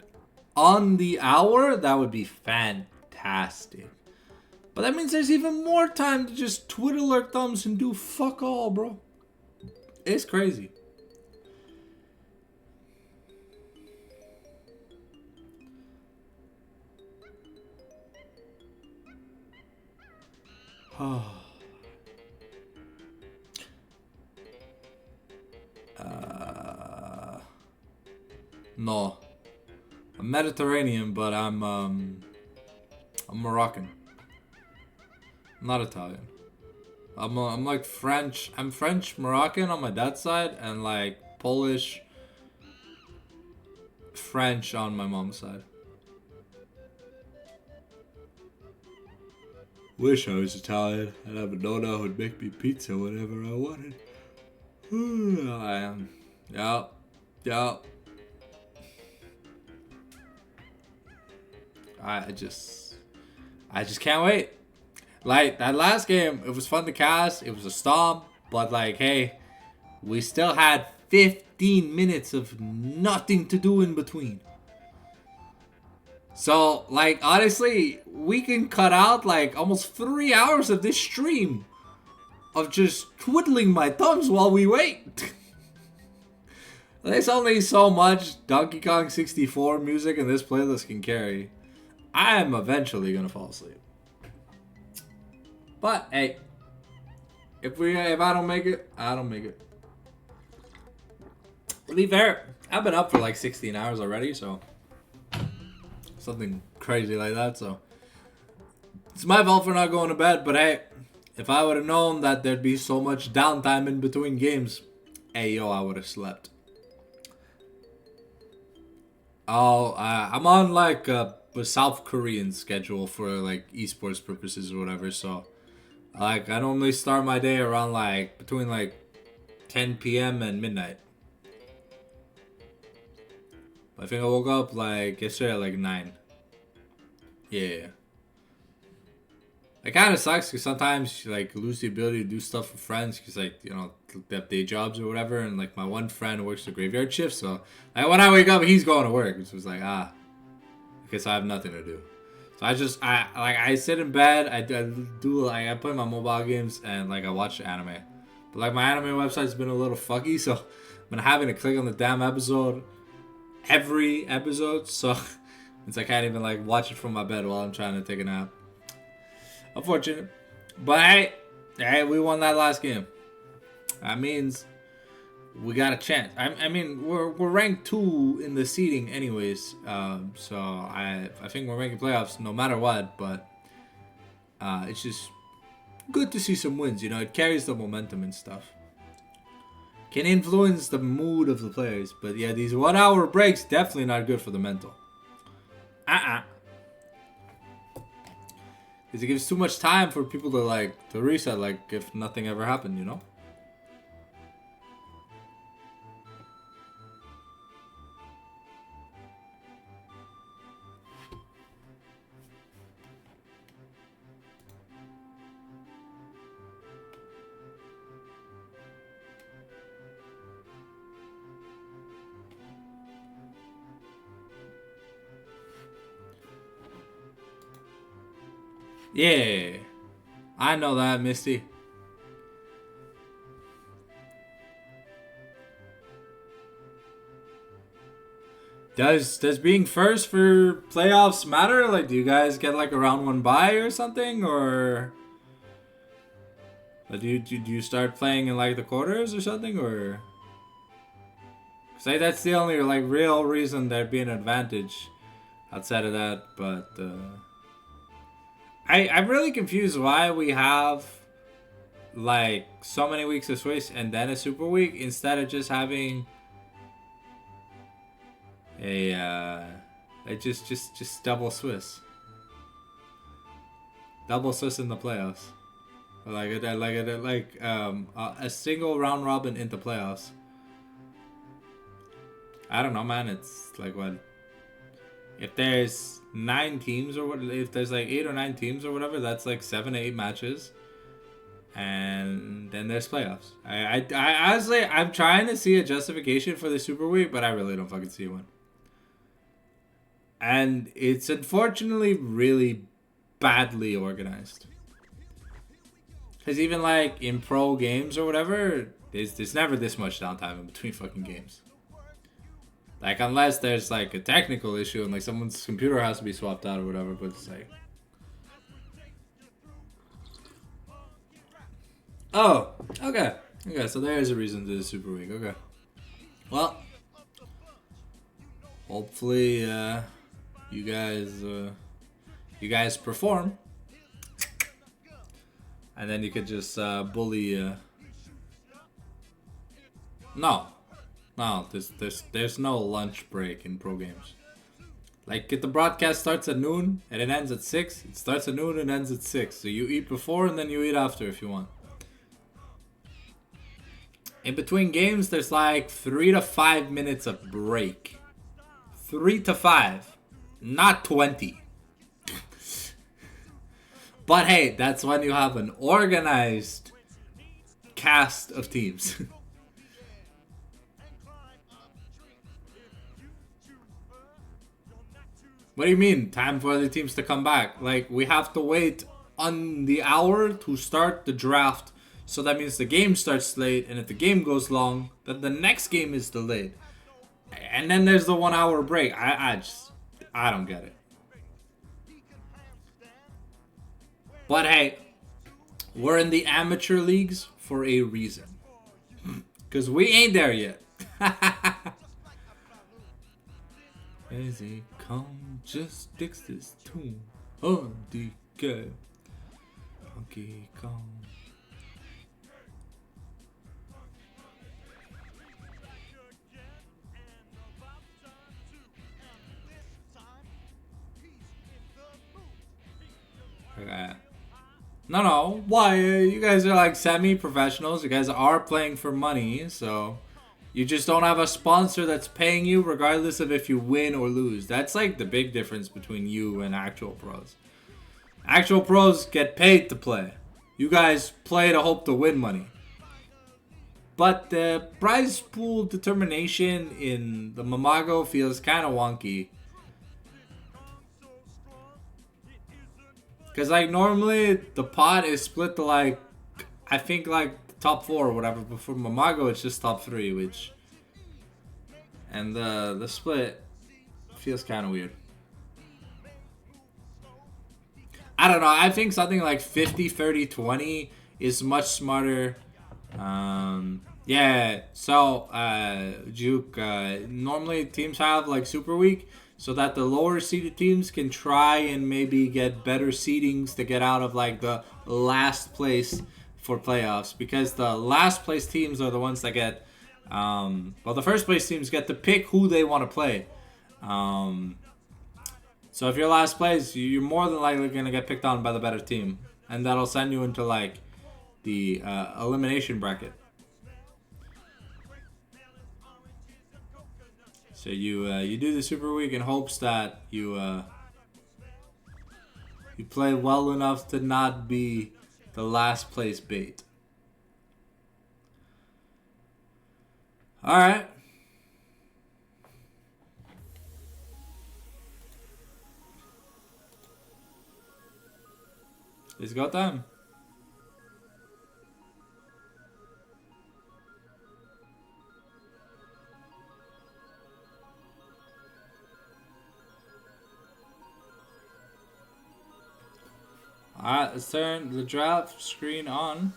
on the hour, that would be fantastic. But that means there's even more time to just twiddle our thumbs and do fuck all, bro. It's crazy. No. I'm Mediterranean, but I'm Moroccan. I'm not Italian. I'm like French. I'm French Moroccan on my dad's side, and like Polish French on my mom's side. Wish I was Italian. I'd have a nonna who'd make me pizza whenever I wanted. I am. Yup. I just can't wait. Like, that last game, it was fun to cast. It was a stomp. But, like, hey, we still had 15 minutes of nothing to do in between. So, like, honestly, we can cut out, like, almost 3 hours of this stream of just twiddling my thumbs while we wait. There's only so much Donkey Kong 64 music in this playlist can carry. I am eventually gonna fall asleep. But hey, if I don't make it, I don't make it. To be fair, I've been up for like 16 hours already, so something crazy like that. So it's my fault for not going to bed. But hey, if I would have known that there'd be so much downtime in between games, hey yo, I would have slept. Oh, I'm on like a South Korean schedule for like esports purposes or whatever. So like I normally start my day around like between like 10 p.m. and midnight. I think I woke up like yesterday at like 9. Yeah. It kind of sucks because sometimes you like lose the ability to do stuff with friends because like, you know, they have day jobs or whatever, and like my one friend works the graveyard shift, so like when I wake up he's going to work, which was like I guess I have nothing to do. So I sit in bed, I play my mobile games and like I watch anime. But like my anime website's been a little fucky, so I've been having to click on the damn episode every episode, so it's I can't even like watch it from my bed while I'm trying to take a nap. Unfortunate. But hey, we won that last game. That means we got a chance. I mean, we're ranked 2 in the seeding anyways. So I think we're making playoffs no matter what. But it's just good to see some wins. You know, it carries the momentum and stuff. Can influence the mood of the players. But yeah, these 1 hour breaks definitely not good for the mental. Because it gives too much time for people to reset, like if nothing ever happened, you know? Yeah, I know that, Misty. Does being first for playoffs matter? Like, do you guys get like a round one bye or something, or do you start playing in like the quarters or something, or? Cause like, that's the only like real reason there'd be an advantage outside of that. But I'm really confused why we have like so many weeks of Swiss and then a Super Week instead of just having a like just double Swiss in the playoffs, a single round robin into playoffs. I don't know, man. It's like, what if there's 9 teams, or what if there's like 8 or 9 teams or whatever, that's like 7 to 8 matches, and then there's playoffs. I honestly, I'm trying to see a justification for the Super Week, but I really don't fucking see one. And it's unfortunately really badly organized. Because even like in pro games or whatever, there's never this much downtime in between fucking games. Like, unless there's like a technical issue and like someone's computer has to be swapped out or whatever, but it's like, oh, okay, so there is a reason to do the Super Week. Okay, well, hopefully you guys perform, and then you could just bully. No, there's no lunch break in pro games. Like, if the broadcast starts at noon and it ends at 6, it starts at noon and ends at 6. So you eat before and then you eat after if you want. In between games, there's like 3 to 5 minutes of break. 3 to 5, not 20. But hey, that's when you have an organized cast of teams. What do you mean, time for other teams to come back? Like, we have to wait on the hour to start the draft. So that means the game starts late, and if the game goes long, then the next game is delayed. And then there's the 1 hour break. I don't get it. But hey, we're in the amateur leagues for a reason. Because we ain't there yet. As he come, just sticks this tune on the game. Donkey Kong. Okay. No. Why? You guys are like semi-professionals. You guys are playing for money, so you just don't have a sponsor that's paying you regardless of if you win or lose. That's like the big difference between you and actual pros. Actual pros get paid to play. You guys play to hope to win money. But the prize pool determination in the Mamago feels kind of wonky. Because like normally the pot is split to like, I think like top 4 or whatever, but for Mamago it's just top 3, which, and the split feels kind of weird. I don't know, I think something like 50, 30, 20 is much smarter. Yeah, so Juke, normally teams have like Super Week so that the lower seeded teams can try and maybe get better seedings to get out of like the last place for playoffs, because the last place teams are the ones that get the first place teams get to pick who they want to play. So if you're last place, you're more than likely going to get picked on by the better team, and that'll send you into like the elimination bracket. So you do the Super Week in hopes that you play well enough to not be the last place bait. All right. It's go time. Alright, let's turn the draft screen on.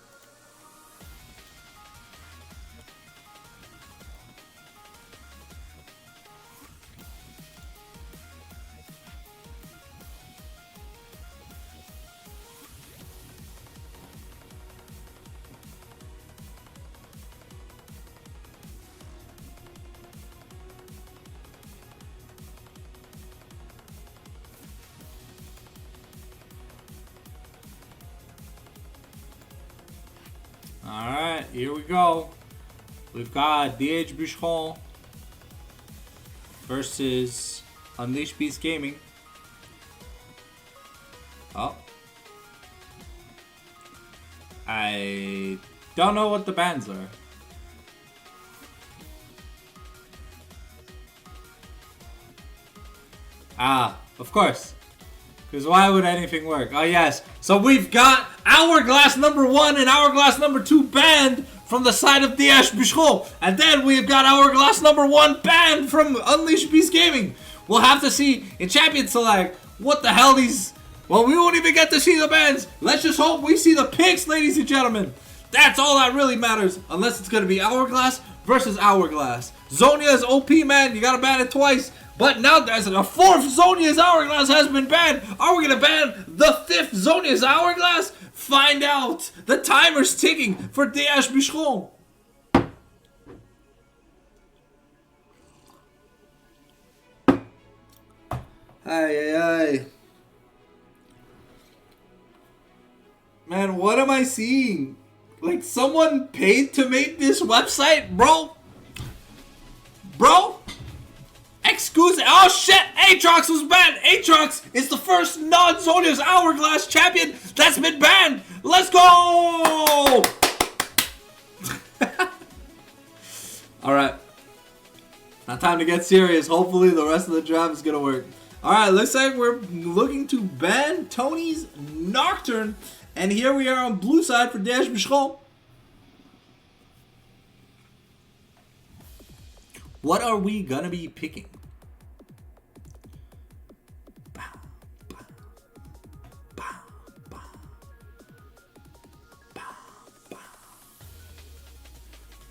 Alright, here we go. We've got DH Bucheron versus Unleashed Beast Gaming. Oh. I don't know what the bans are. Ah, of course. Because why would anything work? Oh, yes. So we've got Hourglass number 1 and Hourglass number 2 banned from the side of DH Bucheron. And then we've got Hourglass number 1 banned from Unleashed Beast Gaming. We'll have to see in Champion Select what the hell these... Well, we won't even get to see the bans. Let's just hope we see the picks, ladies and gentlemen. That's all that really matters. Unless it's going to be Hourglass versus Hourglass. Zonia is OP, man. You got to ban it twice. But now there's a 4th Zonia's Hourglass has been banned. Are we going to ban the 5th Zonia's Hourglass? Find out. The timer's ticking for DH Bucheron. Ay. Man, what am I seeing? Like someone paid to make this website? Bro? Excuse me. Oh shit! Aatrox was banned! Aatrox is the first non-Zonia's Hourglass champion that's been banned! Let's go! Alright. Now time to get serious. Hopefully the rest of the draft is gonna work. Alright, looks like we're looking to ban Tony's Nocturne. And here we are on blue side for DH Bucheron. What are we gonna be picking?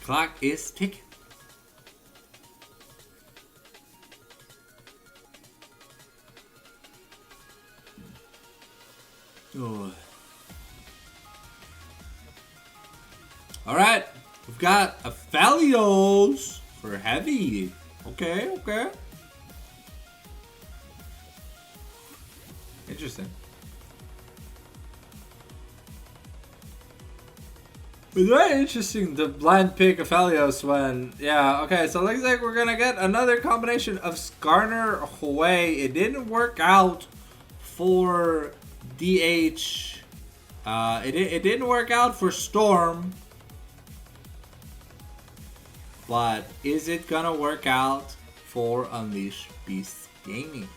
Clock is ticking. Oh. All right, we've got Aphelios for heavy. Okay. Interesting. It's very interesting to blind pick Aphelios when, yeah, okay, so looks like we're gonna get another combination of Skarner Huey. It didn't work out for DH. It didn't work out for Storm. But is it gonna work out for Unleashed Beast Gaming?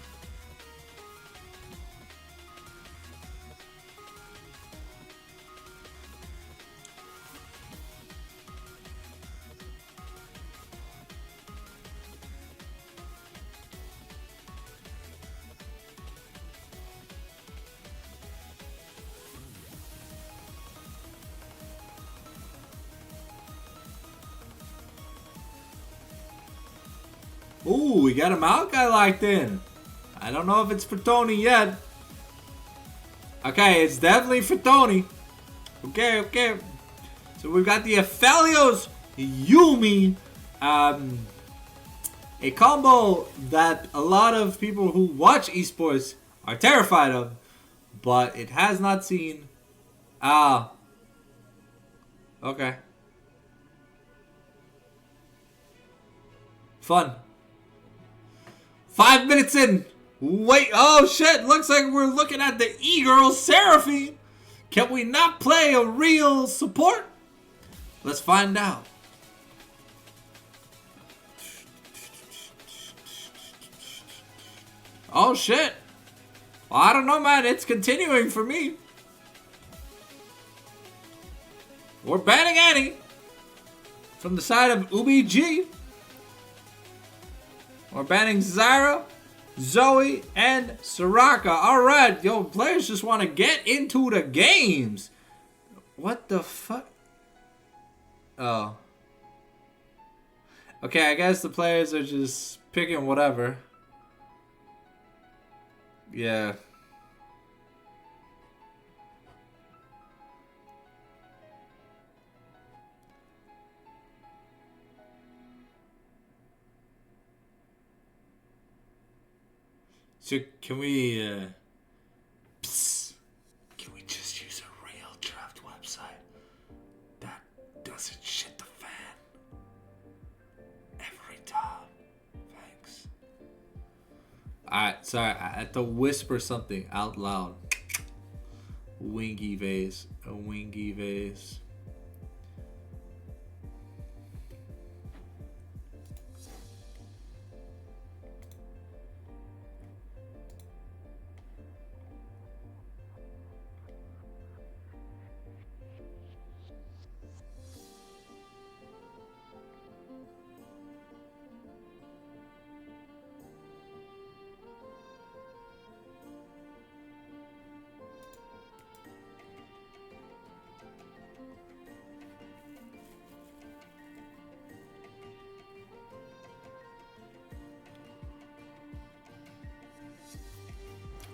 Ooh, we got a Maokai locked in. I don't know if it's for Tony yet. Okay, it's definitely for Tony. Okay. So we've got the Aphelios Yumi. A combo that a lot of people who watch esports are terrified of. But it has not seen. Okay. Fun. 5 minutes in. Wait, oh shit. Looks like we're looking at the e-girl Seraphine. Can we not play a real support? Let's find out. Oh shit. Well, I don't know, man. It's continuing for me. We're banning Annie. From the side of UBG. We're banning Zyra, Zoe, and Soraka. Alright, yo, players just want to get into the games. What the fuck? Oh. Okay, I guess the players are just picking whatever. Yeah. So can we can we just use a real draft website that doesn't shit the fan every time? Thanks. Alright, sorry, I had to whisper something out loud. Wingy vase. A wingy vase.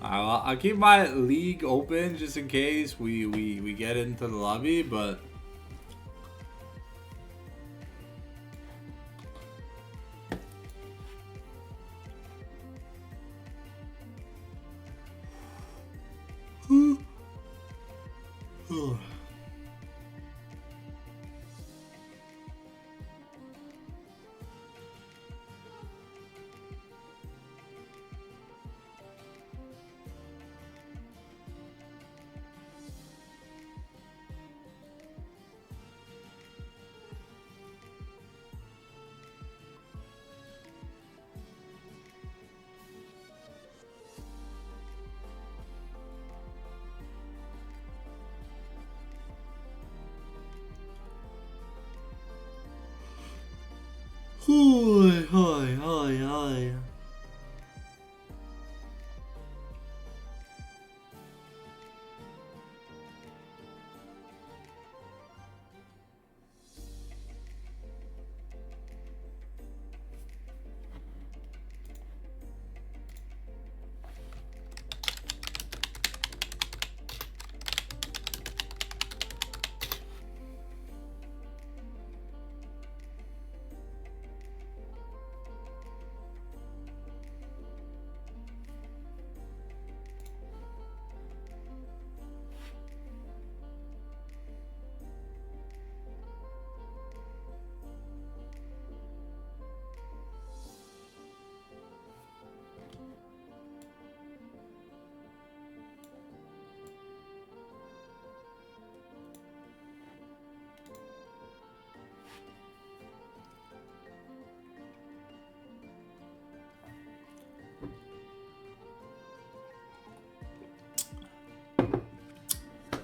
I'll keep my league open just in case we get into the lobby, but hi.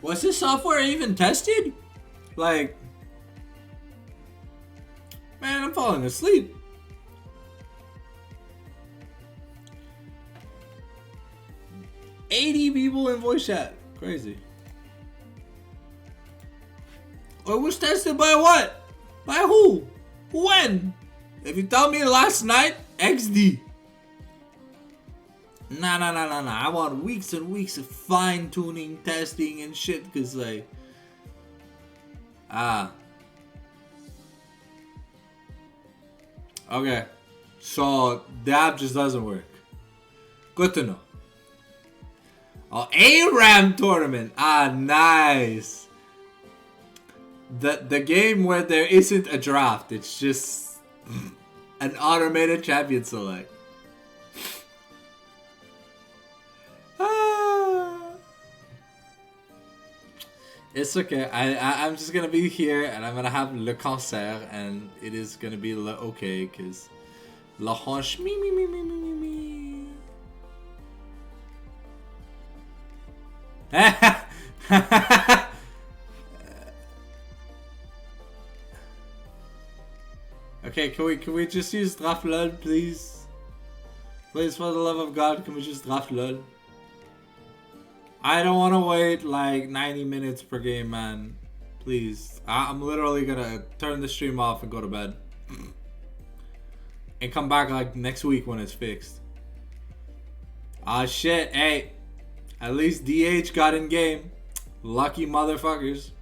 Was this software even tested? Like, man, I'm falling asleep. $80 people in voice chat. Crazy. Or was tested by what? By who? When? If you tell me last night, XD. Nah. I want weeks and weeks of fine-tuning, testing, and shit, cause like... Okay. So, the app just doesn't work. Good to know. Oh, ARAM tournament. Nice. The game where there isn't a draft. It's just an automated champion select. It's okay. I'm just gonna be here and I'm gonna have le cancer and it is gonna be okay because la hanche me. can we just use draft lol, please? Please, for the love of God, can we just draft lol? I don't want to wait like 90 minutes per game, man. Please. I'm literally gonna turn the stream off and go to bed. And come back like next week when it's fixed. Ah shit, hey. At least DH got in game. Lucky motherfuckers.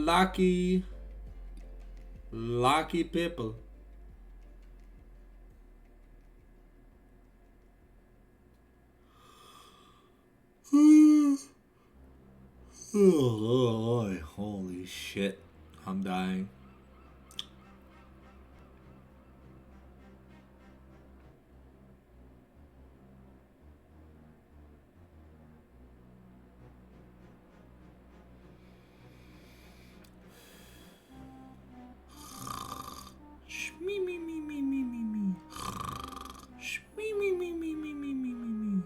Lucky people. Oh, holy shit. I'm dying. Me me me me me me me. Me me me me me me me me.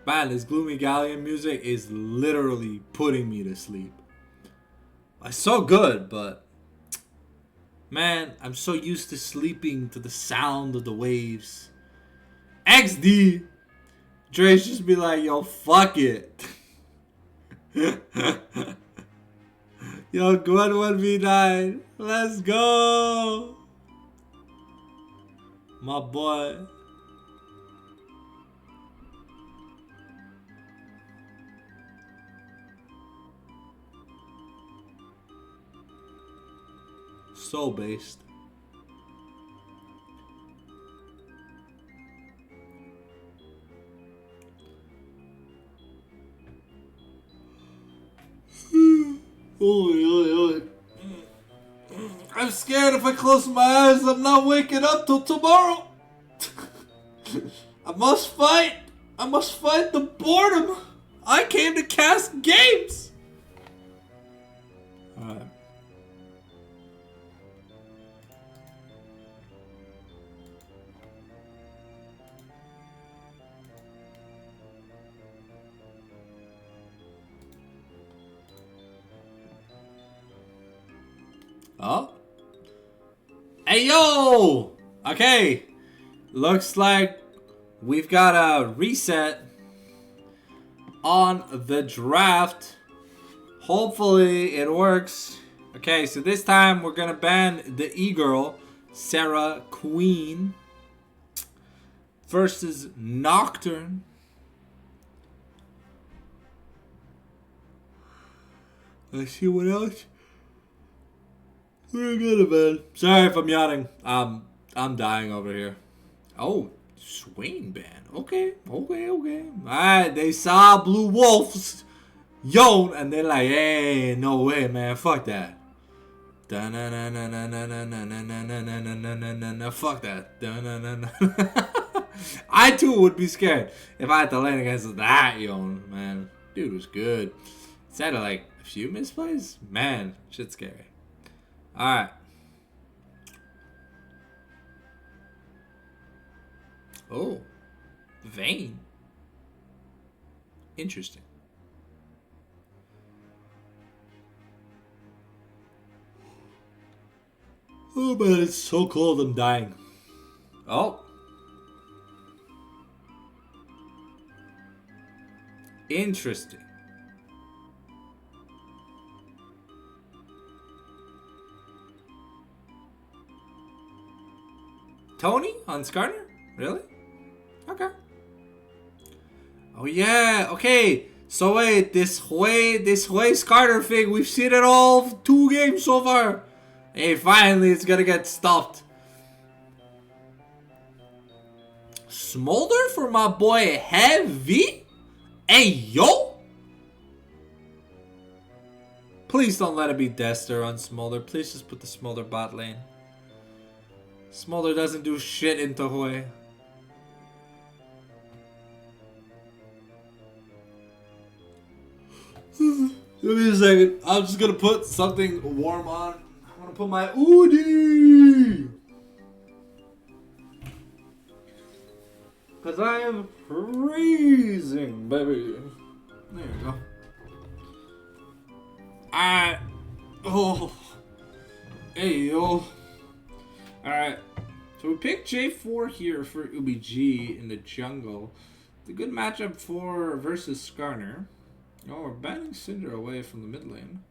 Man, this Gloomy Galleon music is literally putting me to sleep. It's so good, but man, I'm so used to sleeping to the sound of the waves. XD! Dre's just be like, yo, fuck it. Yo, Gwen 1v9. Let's go. My boy. So based. Oh, I'm scared if I close my eyes, I'm not waking up till tomorrow. I must fight. I must fight the boredom. I came to cast games. Alright. Oh. Hey, yo! Okay. Looks like we've got a reset on the draft. Hopefully it works. Okay, so this time we're gonna ban the e-girl, Sarah Queen, versus Nocturne. Let's see what else. We're good, man. Sorry if I'm yawning. I'm dying over here. Oh, Swain band. Okay. Alright, they saw Blue Wolves yawn and they're like, hey, no way, man. Fuck that. Fuck that. I too would be scared if I had to land against that yawn, man. Dude was good. Instead of like a few misplays, man, shit's scary. Alright. Oh. Vayne. Interesting. Oh man, it's so cold, I'm dying. Oh. Interesting. Tony on Skarner? Really? Okay. Oh yeah, okay. So wait, this Hui Skarner thing, we've seen it all 2 games so far. Hey, finally it's gonna get stopped. Smolder for my boy Heavy? Hey yo! Please don't let it be Dester on Smolder. Please just put the Smolder bot lane. Smolder doesn't do shit in Tohoi. Give me a second. I'm just gonna put something warm on. I'm gonna put my Udi. Because I am freezing, baby. There you go. Alright. Oh. Hey, yo. Alright. So we picked J4 here for UBG in the jungle. It's a good matchup for versus Skarner. Oh, we're banning Cinder away from the mid lane.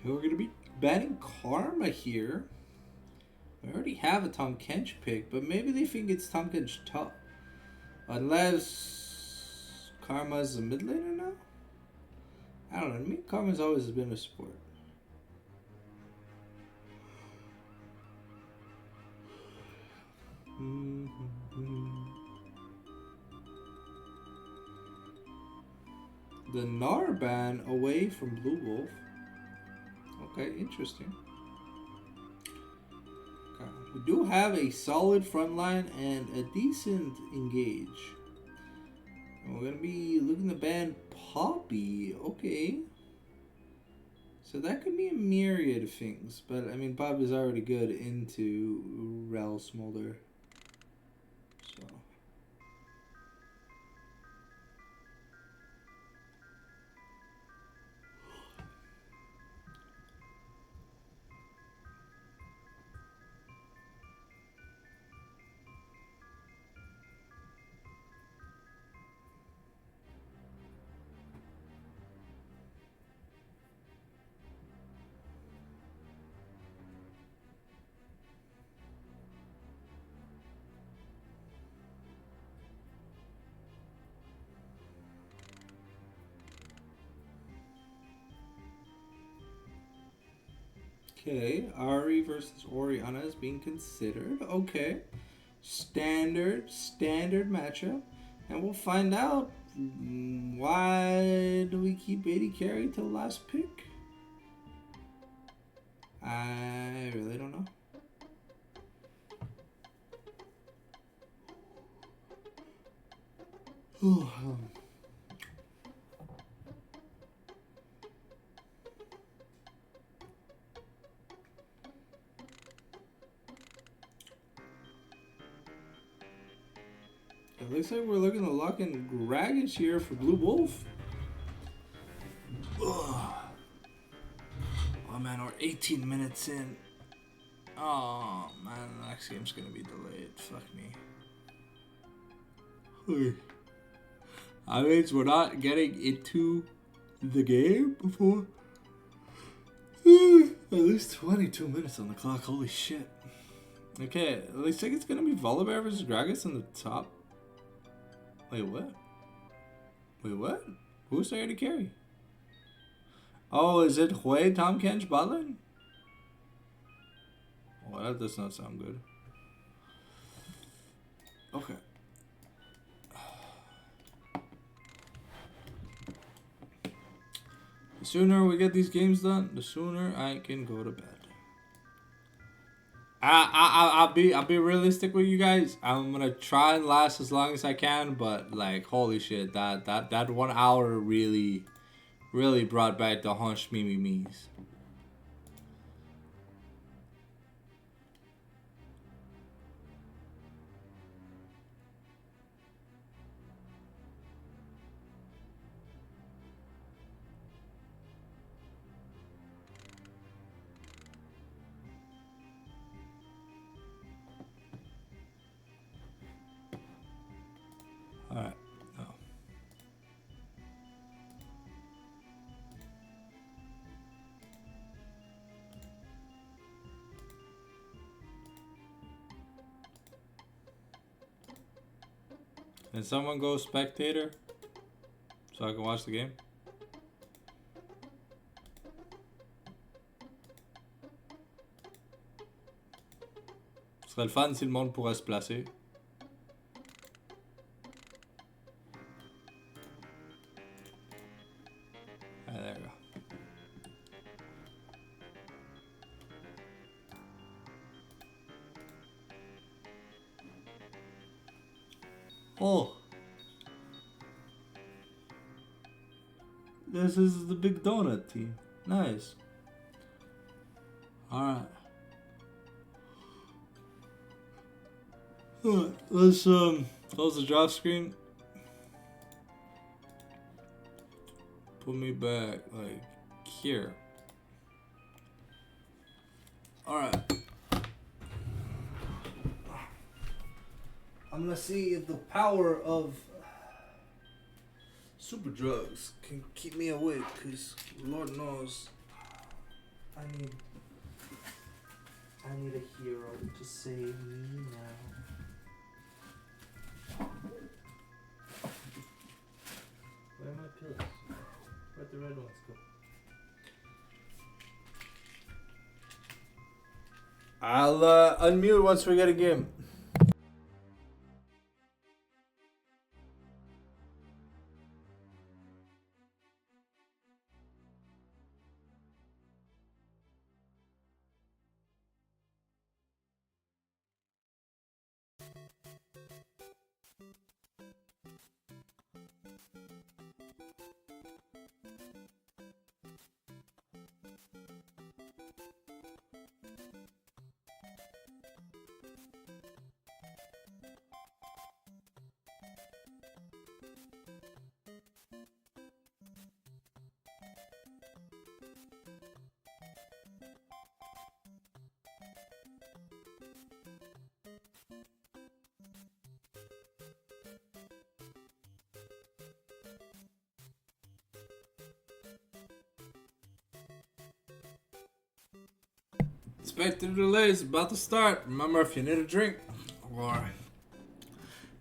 Okay, we're going to be banning Karma here. We already have a Tom Kench pick, but maybe they think it's Tom Kench top. Unless Karma's a mid laner now? I don't know. To me, Karma's always been a support. The Gnar ban away from Blue Wolf. Okay, interesting. Okay. We do have a solid front line and a decent engage. And we're going to be looking to ban Poppy. Okay. So that could be a myriad of things. But, I mean, Poppy's already good into Rel Smolder. So... Okay, Ari versus Orianna is being considered. Okay. Standard matchup. And we'll find out why do we keep AD carry till last pick? I really don't know. It looks like we're looking to lock in Gragas here for Blue Wolf. Ugh. Oh man, we're 18 minutes in. Oh man, the next game's gonna be delayed. Fuck me. That means we're not getting into the game before at least 22 minutes on the clock. Holy shit. Okay, it looks like it's gonna be Volibear versus Gragas in the top. Wait, what? Wait, what? Who's there to carry? Oh, is it Hui Tom Kench Butler? Oh, that does not sound good. Okay. The sooner we get these games done, the sooner I can go to bed. I'll be realistic with you guys. I'm gonna try and last as long as I can, but like holy shit, that 1 hour really brought back the hunch me's. Alright. No. Can someone go spectator so I can watch the game? Ce serait le fun si le monde pourrait se placer. Oh. This is the big donut team. Nice. Alright. Let's close the drop screen. Put me back like here. Alright. I'm gonna see if the power of super drugs can keep me awake, cause Lord knows I need a hero to save me now. Where are my pills? Where'd the red ones go? I'll unmute once we get a game. Expected delays about to start. Remember, if you need a drink or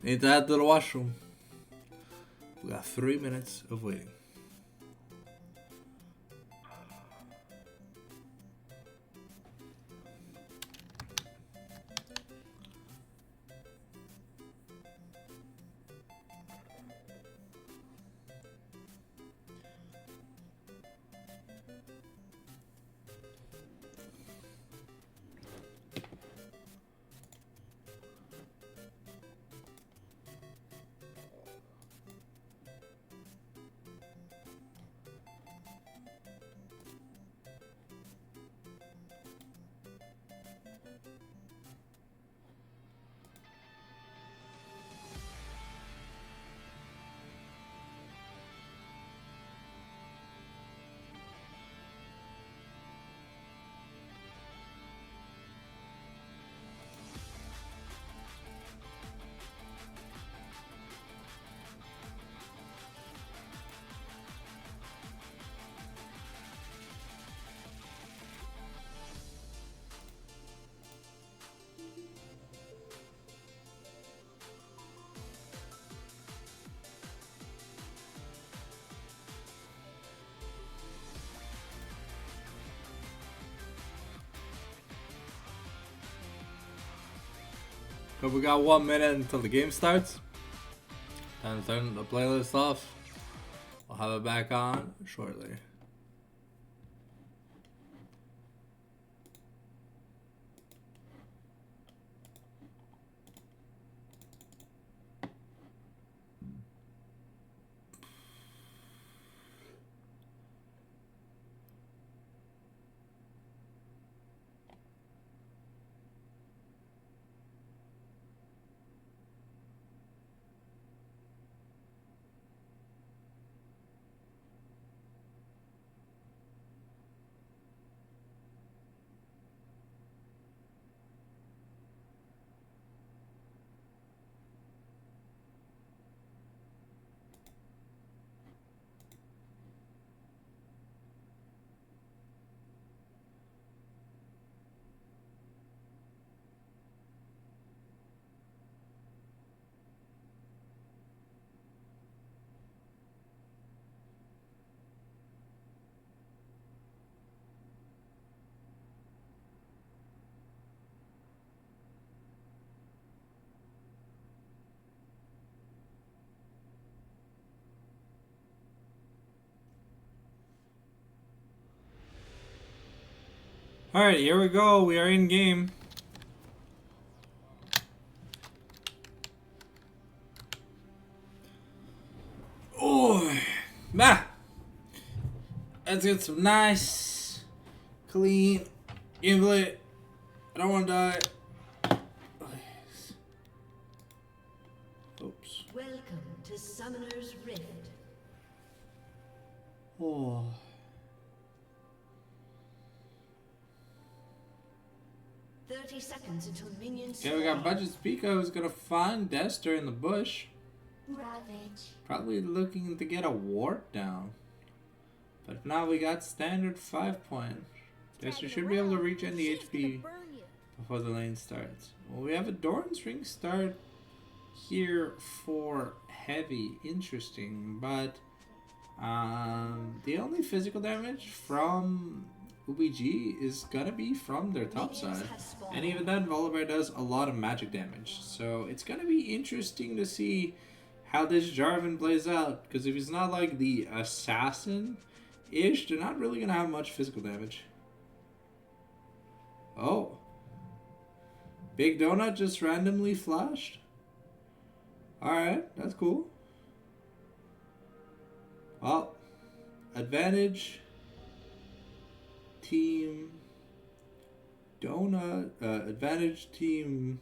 need to head to the washroom, we got 3 minutes of waiting. But we got 1 minute until the game starts. And turn the playlist off. I'll have it back on shortly. Alright, here we go. We are in game. Bah! Let's get some nice, clean gameplay. I don't want to die. Oops. Welcome to Summoner's Rift. Oh. 30 seconds until minions. Okay, we got Budget's Pico who's gonna find Dester in the bush. Ravage. Probably looking to get a ward down. But now we got standard 5 point. Dester should be able to reach in the HP before the lane starts. Well, we have a Doran's Ring start here for heavy. Interesting, but the only physical damage from UBG is gonna be from their top side. And even then, Volibear does a lot of magic damage. So it's gonna be interesting to see how this Jarvan plays out. Because if he's not like the assassin-ish, they're not really gonna have much physical damage. Oh. Big Donut just randomly flashed. Alright, that's cool. Well, advantage team Donut, advantage team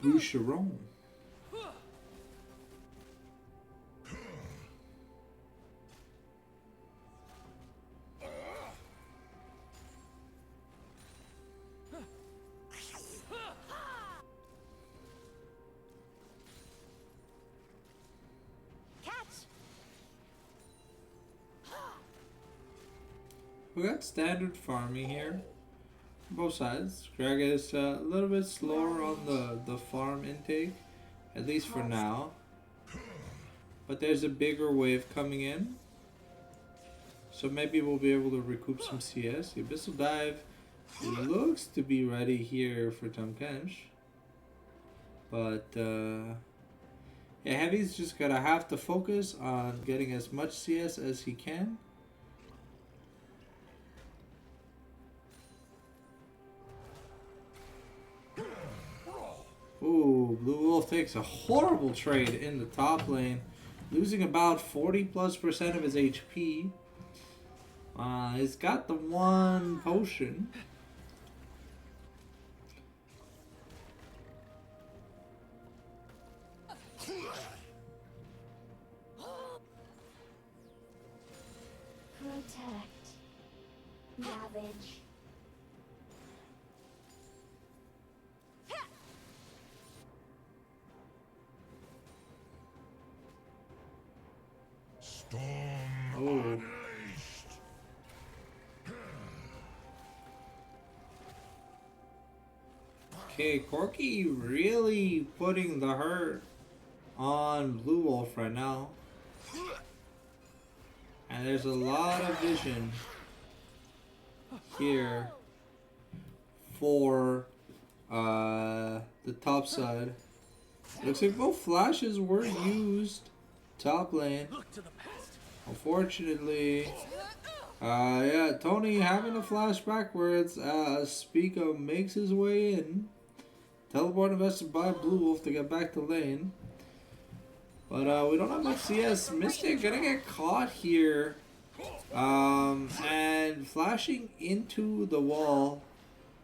Bucheron. We got standard farming here, both sides. Greg is a little bit slower on the farm intake, at least for now. But there's a bigger wave coming in, so maybe we'll be able to recoup some CS. The Abyssal Dive looks to be ready here for Tahm Kench. But yeah, Heavy's just gonna have to focus on getting as much CS as he can. Ooh, Blue Wolf takes a horrible trade in the top lane, losing about 40+% of his HP. He's got the one potion. Protect. Ravage. Oh. Okay, Corky really putting the hurt on Blue Wolf right now. And there's a lot of vision here for the top side. Looks like both flashes were used top lane. Unfortunately, yeah, Tony having a flashback where it's Spica makes his way in. Teleport invested by Blue Wolf to get back to lane. But we don't have much CS. Mystic gonna get caught here. And flashing into the wall.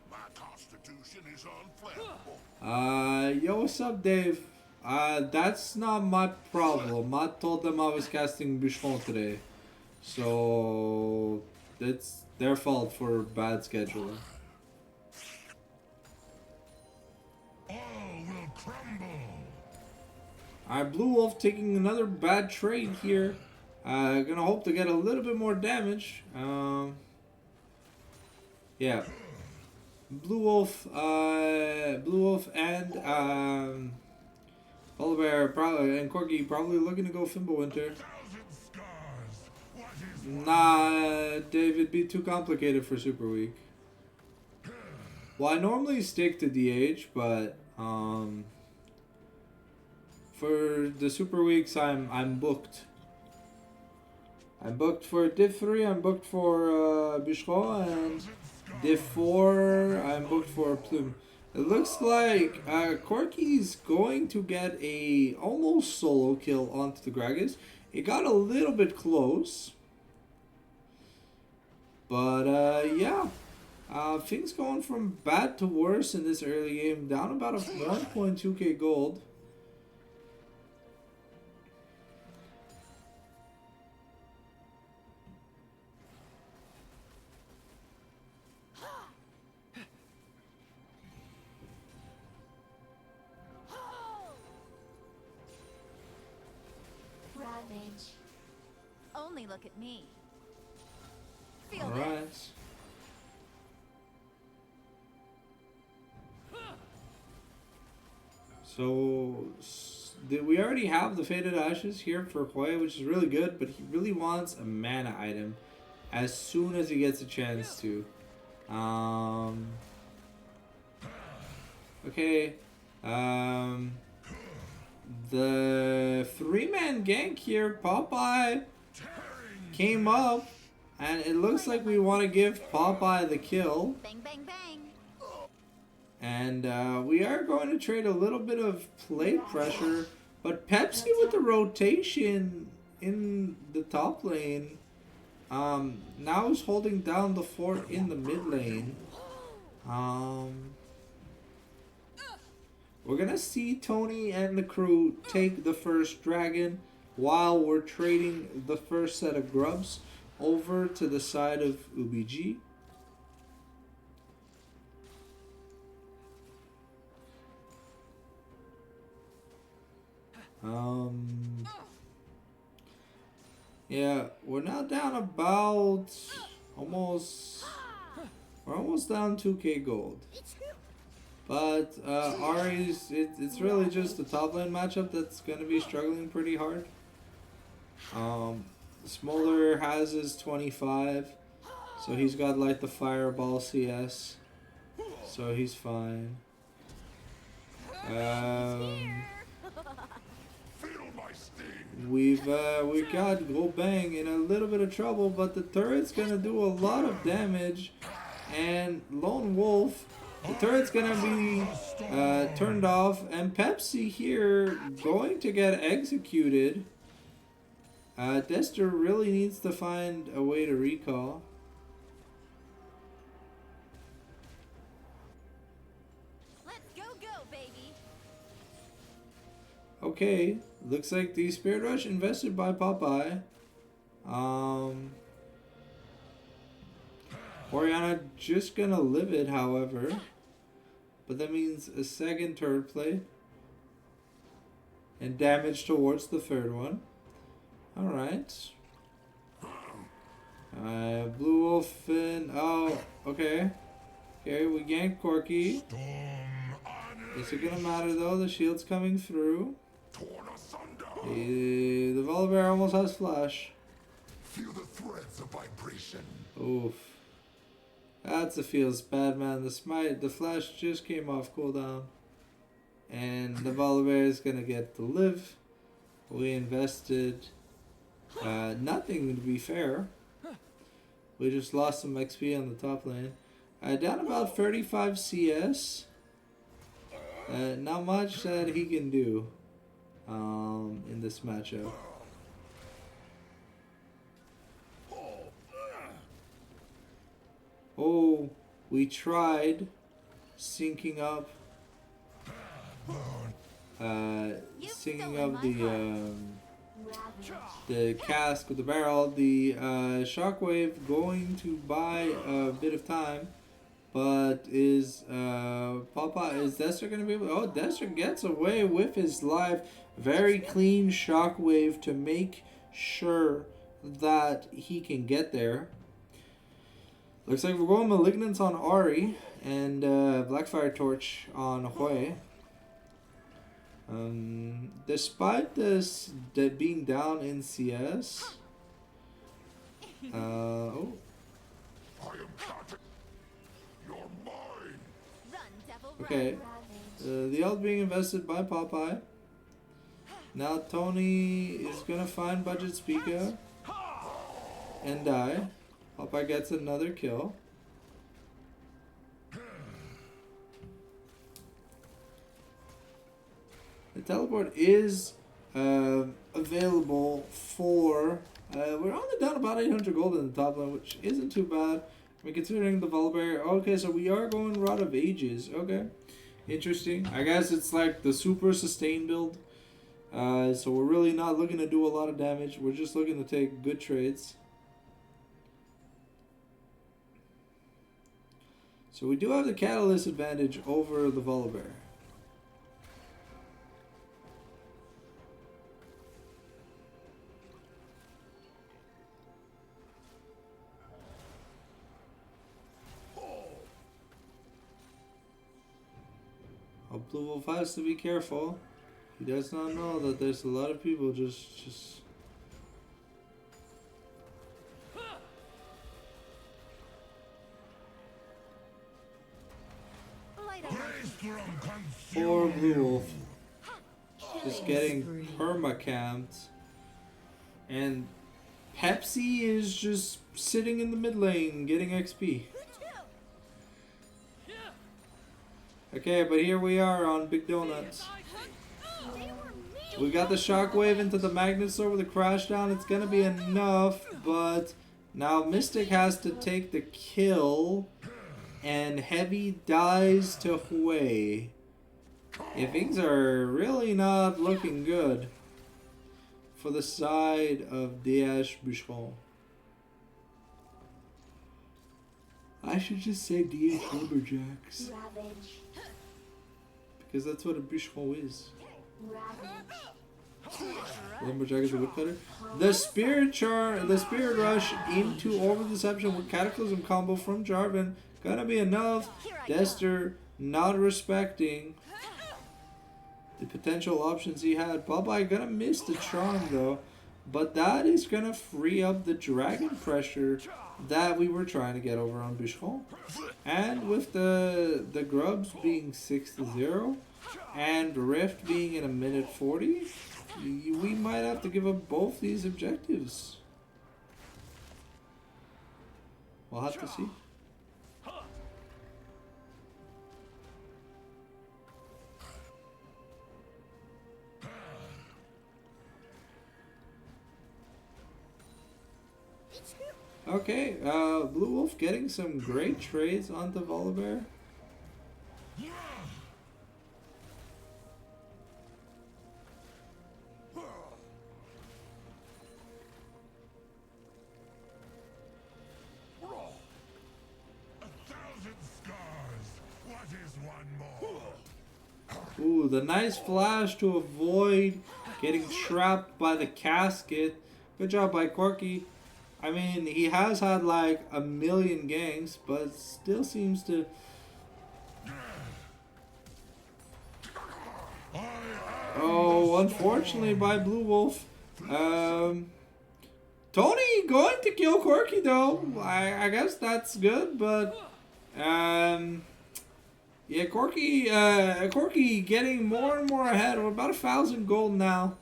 My constitution is unflammable. Yo, what's up, Dave? That's not my problem. I told them I was casting Bucheron today. So, it's their fault for bad scheduling. All will crumble. Alright, Blue Wolf taking another bad trade here. Gonna hope to get a little bit more damage. Yeah. Blue Wolf and Volibear probably and Corky probably looking to go Fimbulwinter. Nah, Dave, it'd be too complicated for Super Week. Well, I normally stick to DH, but for the Super Weeks, I'm booked. I'm booked for Div 3, I'm booked for Bucheron, and Div 4, I'm booked for Plume. It looks like Corky's going to get a almost solo kill onto the Gragas. It got a little bit close. But, yeah. Things going from bad to worse in this early game. Down about a 1.2k gold. Ravage. Only look at me. Feel All this. right. So, we already have the Faded Ashes here for Hoi, which is really good, but he really wants a mana item as soon as he gets a chance to. Okay. The 3-man gank here, Popeye came up, and it looks like we want to give Popeye the kill. Bang, bang, bang. And we are going to trade a little bit of play pressure, but Pepsi with the rotation in the top lane now is holding down the fort in the mid lane. We're going to see Tony and the crew take the first dragon while we're trading the first set of grubs over to the side of UBG. Yeah, we're now down about we're almost down 2k gold. But Ari's, it's really just the top lane matchup that's going to be struggling pretty hard. Smolder has his 25, so he's got like the Fireball CS, so he's fine. We've got Gobang in a little bit of trouble, but the turret's gonna do a lot of damage, and Lone Wolf, the turret's gonna be turned off, and Pepsi here going to get executed. Dester really needs to find a way to recall. Let's go, baby. Okay, looks like the Spirit Rush invested by Popeye. Oriana just gonna live it, however. But that means a second turret play. And damage towards the third one. Alright. Blue Wolf in. Oh, okay. Okay, we ganked Corky. Is it gonna matter though? The shield's coming through. The Volibear almost has flash. Feel the threads of vibration. Oof. That's a feels bad, man. The flash just came off cooldown. And the Volibear is gonna get to live. We invested nothing, to be fair. We just lost some XP on the top lane. Down about 35 CS. Not much that he can do in this matchup. Oh, we tried syncing up the cask with the barrel. The shockwave going to buy a bit of time, but is Dester gonna be able? Oh, Dester gets away with his life. Very clean shockwave to make sure that he can get there. Looks like we're going Malignance on Ari and Blackfire Torch on Hoi. Despite this being down in CS, oh. I am counting. You're mine. Run, devil, run. Okay, the ult being invested by Popeye. Now Tony is gonna find Budget Speaker and die. Popeye gets another kill. The teleport is available for. We're only down about 800 gold in the top line, which isn't too bad. I mean, considering the Volibear. Okay, so we are going Rod of Ages. Okay, interesting. I guess it's like the super sustain build. So we're really not looking to do a lot of damage. We're just looking to take good trades. So we do have the Catalyst advantage over the Volibear. Blue Wolf has to be careful. He does not know that there's a lot of people just Light up. poor Blue Wolf. Just getting perma-camped. And Pepsi is just sitting in the mid lane getting XP. Okay, but here we are on Big Donuts. We got the shockwave into the Magnus over the crash down. It's gonna be enough, but now Mystic has to take the kill, and Heavy dies to Hui. Yeah, things are really not looking good for the side of DH Bucheron. I should just say DH Lumberjacks. Ravage. Because that's what a Bucheron is. Ravage. Lumberjack is a woodcutter. The Spirit Rush into Over Deception with Cataclysm combo from Jarvan. Gonna be enough. Dester not respecting the potential options he had. Bye-bye gonna miss the charm though. But that is gonna free up the dragon pressure that we were trying to get over on Bucheron. And with the grubs being 6-0 and Rift being in a minute 40, we might have to give up both these objectives. We'll have to see. Okay, Blue Wolf getting some great trades onto Volibear. Ooh, the nice flash to avoid getting trapped by the casket. Good job by Corky. I mean, he has had like a million ganks, but still seems to... Oh, unfortunately by Blue Wolf. Tony going to kill Corky though. I guess that's good, but... yeah, Corky getting more and more ahead. We're about 1,000 gold now.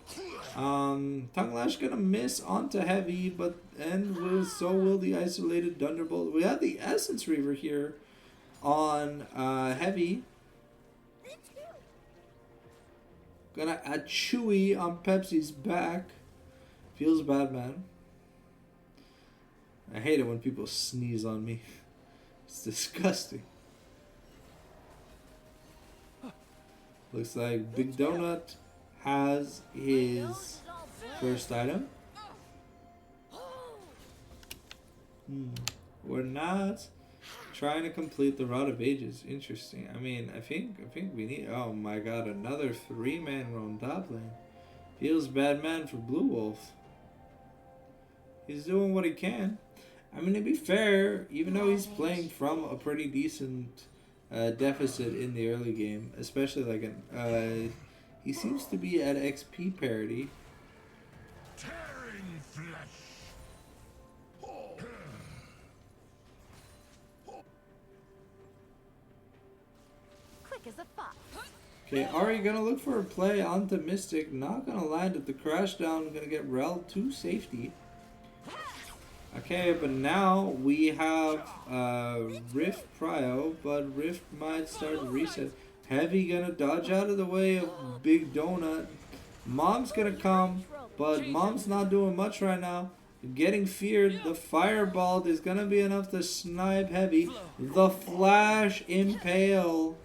Tongue Lash gonna miss onto Heavy, but so will the isolated Thunderbolt. We have the Essence Reaver here on Heavy. Gonna add Chewy on Pepsi's back. Feels bad, man. I hate it when people sneeze on me. It's disgusting. Looks like Big Donut has his first item. We're not trying to complete the Rod of Ages. Interesting. I mean, I think we need. Oh my God, another 3-man roam top lane. Feels bad, man, for Blue Wolf. He's doing what he can. I mean, to be fair, even though he's playing from a pretty decent deficit in the early game, especially like an he seems to be at XP parity. Tearing flesh. Quick as a fox. Okay, Ari gonna look for a play onto Mystic. Not gonna land at the crash down. Gonna get Rel to safety. Okay, but now we have Rift Prio, but Rift might start to reset. Heavy gonna dodge out of the way of Big Donut. Mom's gonna come, but Mom's not doing much right now. Getting feared. The fireball is gonna be enough to snipe Heavy. The flash impale.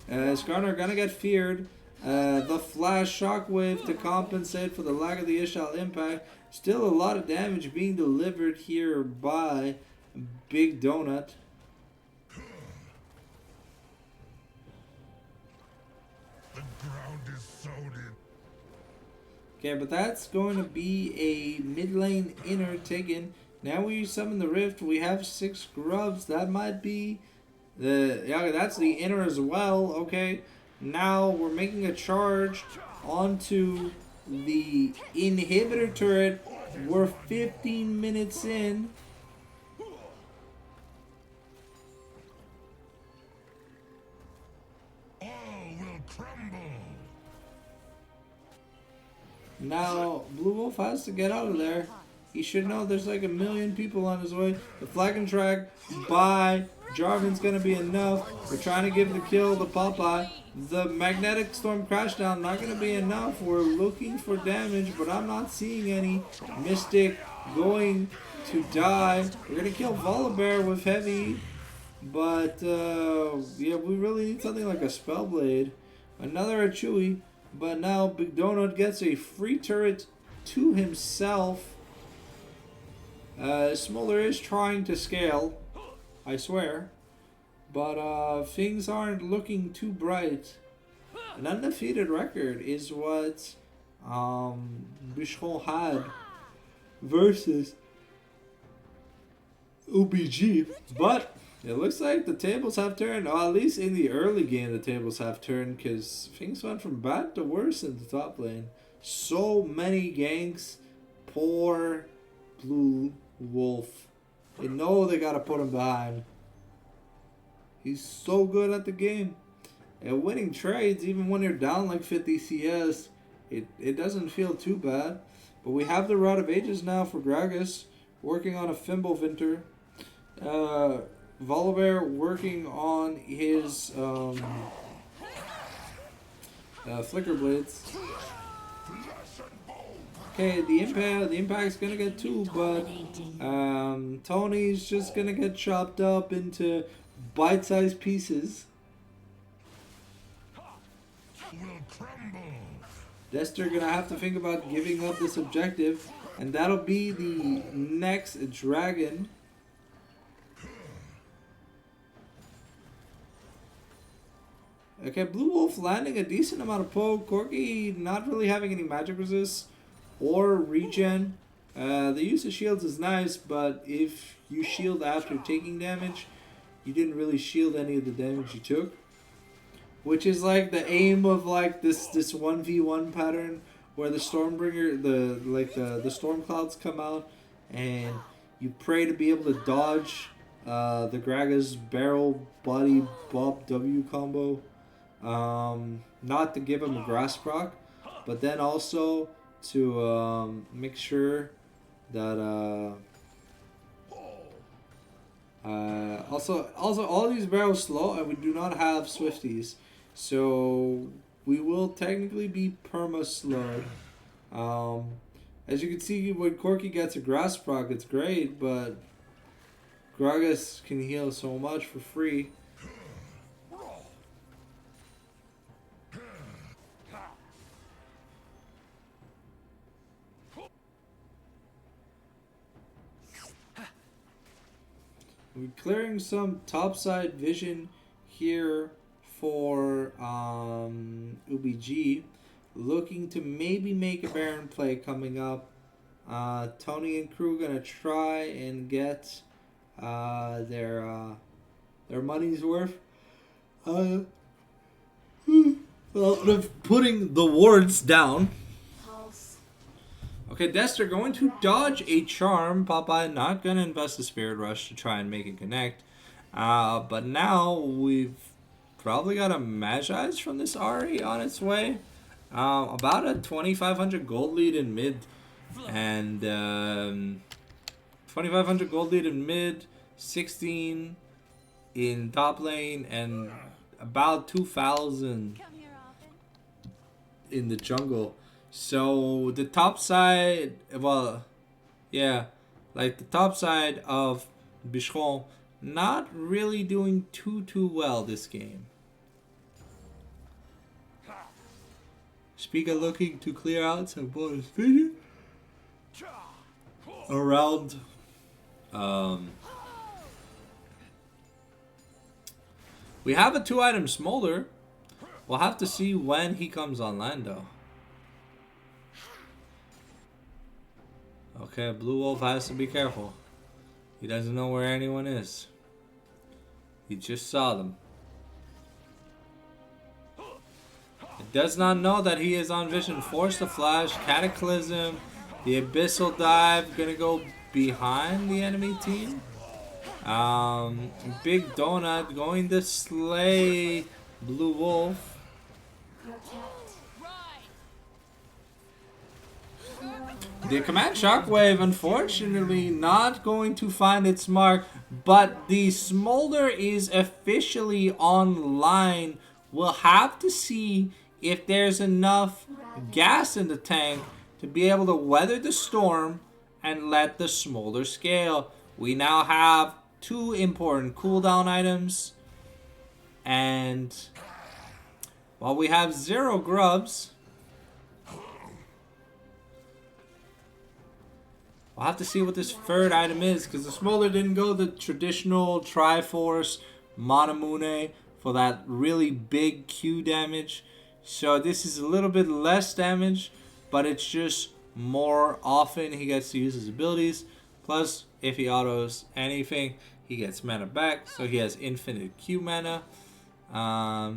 Skarner gonna get feared. The flash shockwave to compensate for the lack of the Ishal impact. Still a lot of damage being delivered here by Big Donut. The ground is sown in. Okay, but that's going to be a mid lane inner taken. Now we summon the rift. We have 6 grubs. That might be the that's the inner as well. Okay, now we're making a charge onto the inhibitor turret. We're 15 minutes in. All will crumble. Now Blue Wolf has to get out of there. He should know there's like a million people on his way. The flag and track by Jarvan's gonna be enough. We're trying to give the kill to Popeye. The magnetic storm crashdown not gonna be enough. We're looking for damage, but I'm not seeing any. Mystic going to die. We're gonna kill Volibear with heavy, but yeah, we really need something like a Spellblade. Another Chewy, but now Big Donut gets a free turret to himself. Smolder is trying to scale, I swear, but things aren't looking too bright. An undefeated record is what Bucheron had versus OBG, but it looks like the tables have turned, or at least in the early game the tables have turned, because things went from bad to worse in the top lane. So many ganks. Poor Blue Wolf. They know they gotta put him behind. He's so good at the game. And winning trades, even when you're down like 50 CS, it doesn't feel too bad. But we have the Rod of Ages now for Gragas, working on a Fimbulvinter. Volibear working on his Flicker Blades. Okay, the impact's gonna get 2, but Tony's just gonna get chopped up into bite-sized pieces. Will crumble. Dester gonna have to think about giving up this objective, and that'll be the next dragon. Okay, Blue Wolf landing a decent amount of poke. Corki not really having any magic resist or regen. The use of shields is nice, but if you shield after taking damage, you didn't really shield any of the damage you took. Which is like the aim of like this 1v1 pattern where the Stormbringer, the storm clouds come out and you pray to be able to dodge the Gragas barrel body bob W combo. Not to give him a grass proc, but then also to make sure that also all these barrels slow, and we do not have Swifties, so we will technically be perma slowed. As you can see, when Corki gets a grass proc, it's great, but Gragas can heal so much for free. We're clearing some topside vision here for UBG, looking to maybe make a Baron play coming up. Tony and crew gonna try and get their money's worth. Well, putting the wards down. Okay, Dester going to dodge a charm. Popeye not going to invest a Spirit Rush to try and make it connect. But now we've probably got a Magi's from this Ahri on its way. About a 2,500 gold lead in mid. And 2,500 gold lead in mid, 16 in top lane, and about 2,000 in the jungle. So the top side, well, yeah, like the top side of Bucheron, not really doing too well this game. Spiga looking to clear out some bonus vision around we have a 2-item smolder. We'll have to see when he comes online though. Okay, Blue Wolf has to be careful. He doesn't know where anyone is. He just saw them. He does not know that he is on vision. Force the flash, Cataclysm, the Abyssal Dive, gonna go behind the enemy team. Big Donut going to slay Blue Wolf. The Command Shockwave, unfortunately, not going to find its mark, but the Smolder is officially online. We'll have to see if there's enough gas in the tank to be able to weather the storm and let the Smolder scale. We now have 2 important cooldown items, and while we have 0 grubs, we'll have to see what this 3rd item is, because the Smolder didn't go the traditional Triforce Monamune for that really big Q damage. So this is a little bit less damage, but it's just more often he gets to use his abilities. Plus, if he autos anything, he gets mana back, so he has infinite Q mana.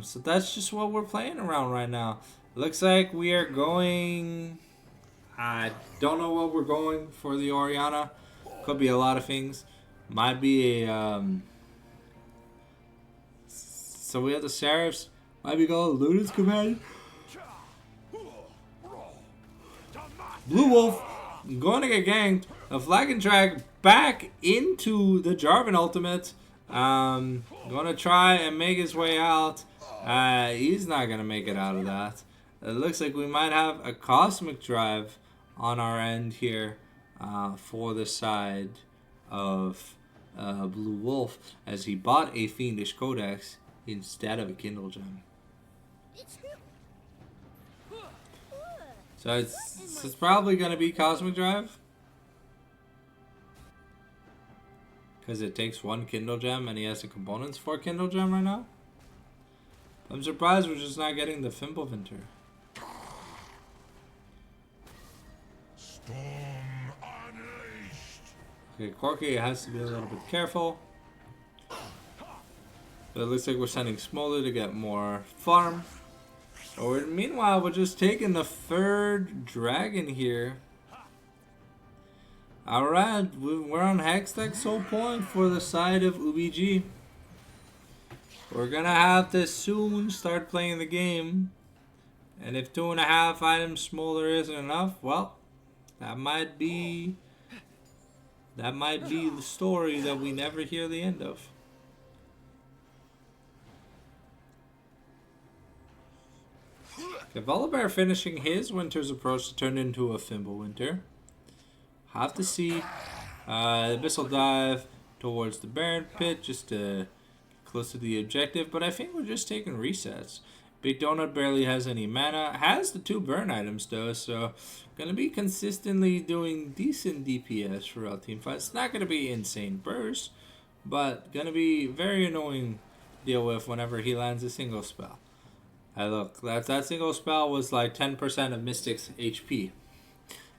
So that's just what we're playing around right now. Looks like we are going... I don't know what we're going for the Orianna. Could be a lot of things. Might be a... So we have the Seraphs. Might be called Luna's Command. Blue Wolf going to get ganked. A flag and drag back into the Jarvan ultimate. Gonna try and make his way out. He's not gonna make it out of that. It looks like we might have a Cosmic Drive on our end here for the side of Blue Wolf, as he bought a Fiendish Codex instead of a Kindle Gem. So it's probably gonna be Cosmic Drive, because it takes 1 Kindle Gem and he has the components for Kindle Gem right now. I'm surprised we're just not getting the Fimbulvinter. Storm unleashed. Okay, Corki has to be a little bit careful. But it looks like we're sending Smolder to get more farm. Or meanwhile, we're just taking the 3rd dragon here. Alright, we're on Hextech Soul Point for the side of UBG. We're gonna have to soon start playing the game. And if 2.5 items Smolder isn't enough, well, that might be the story that we never hear the end of. Okay, Volibear finishing his Winter's Approach to turn into a Fimbulwinter. Have to see Abyssal Dive towards the Baron Pit just to get close to the objective, but I think we're just taking resets. Big Donut barely has any mana, has the 2 burn items though, so gonna be consistently doing decent DPS throughout team fights. It's not gonna be insane burst, but gonna be very annoying to deal with whenever he lands a single spell. Look, that single spell was like 10% of Mystic's HP.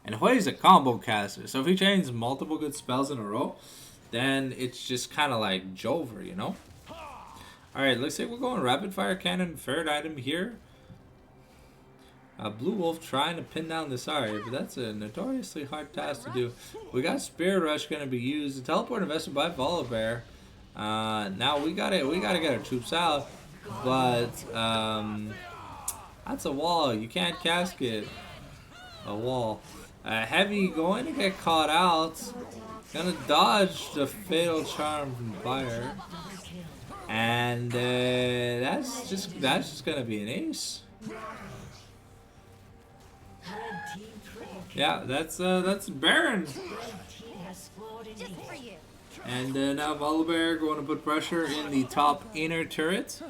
And Hui's a combo caster, so if he chains multiple good spells in a row, then it's just kind of like Jover, you know? Alright, looks like we're going Rapid Fire Cannon, 3rd item here. Blue Wolf trying to pin down this area, but that's a notoriously hard task to do. We got Spirit Rush going to be used. The teleport invested by Volibear. Now we gotta get our troops out, but that's a wall. You can't casket a wall. Heavy going to get caught out. Gonna dodge the Fatal Charm from Fire. And that's just gonna be an ace. Yeah, that's Baron. Team has scored an Just ace. for you. And now Volibear going to put pressure in the top inner turret.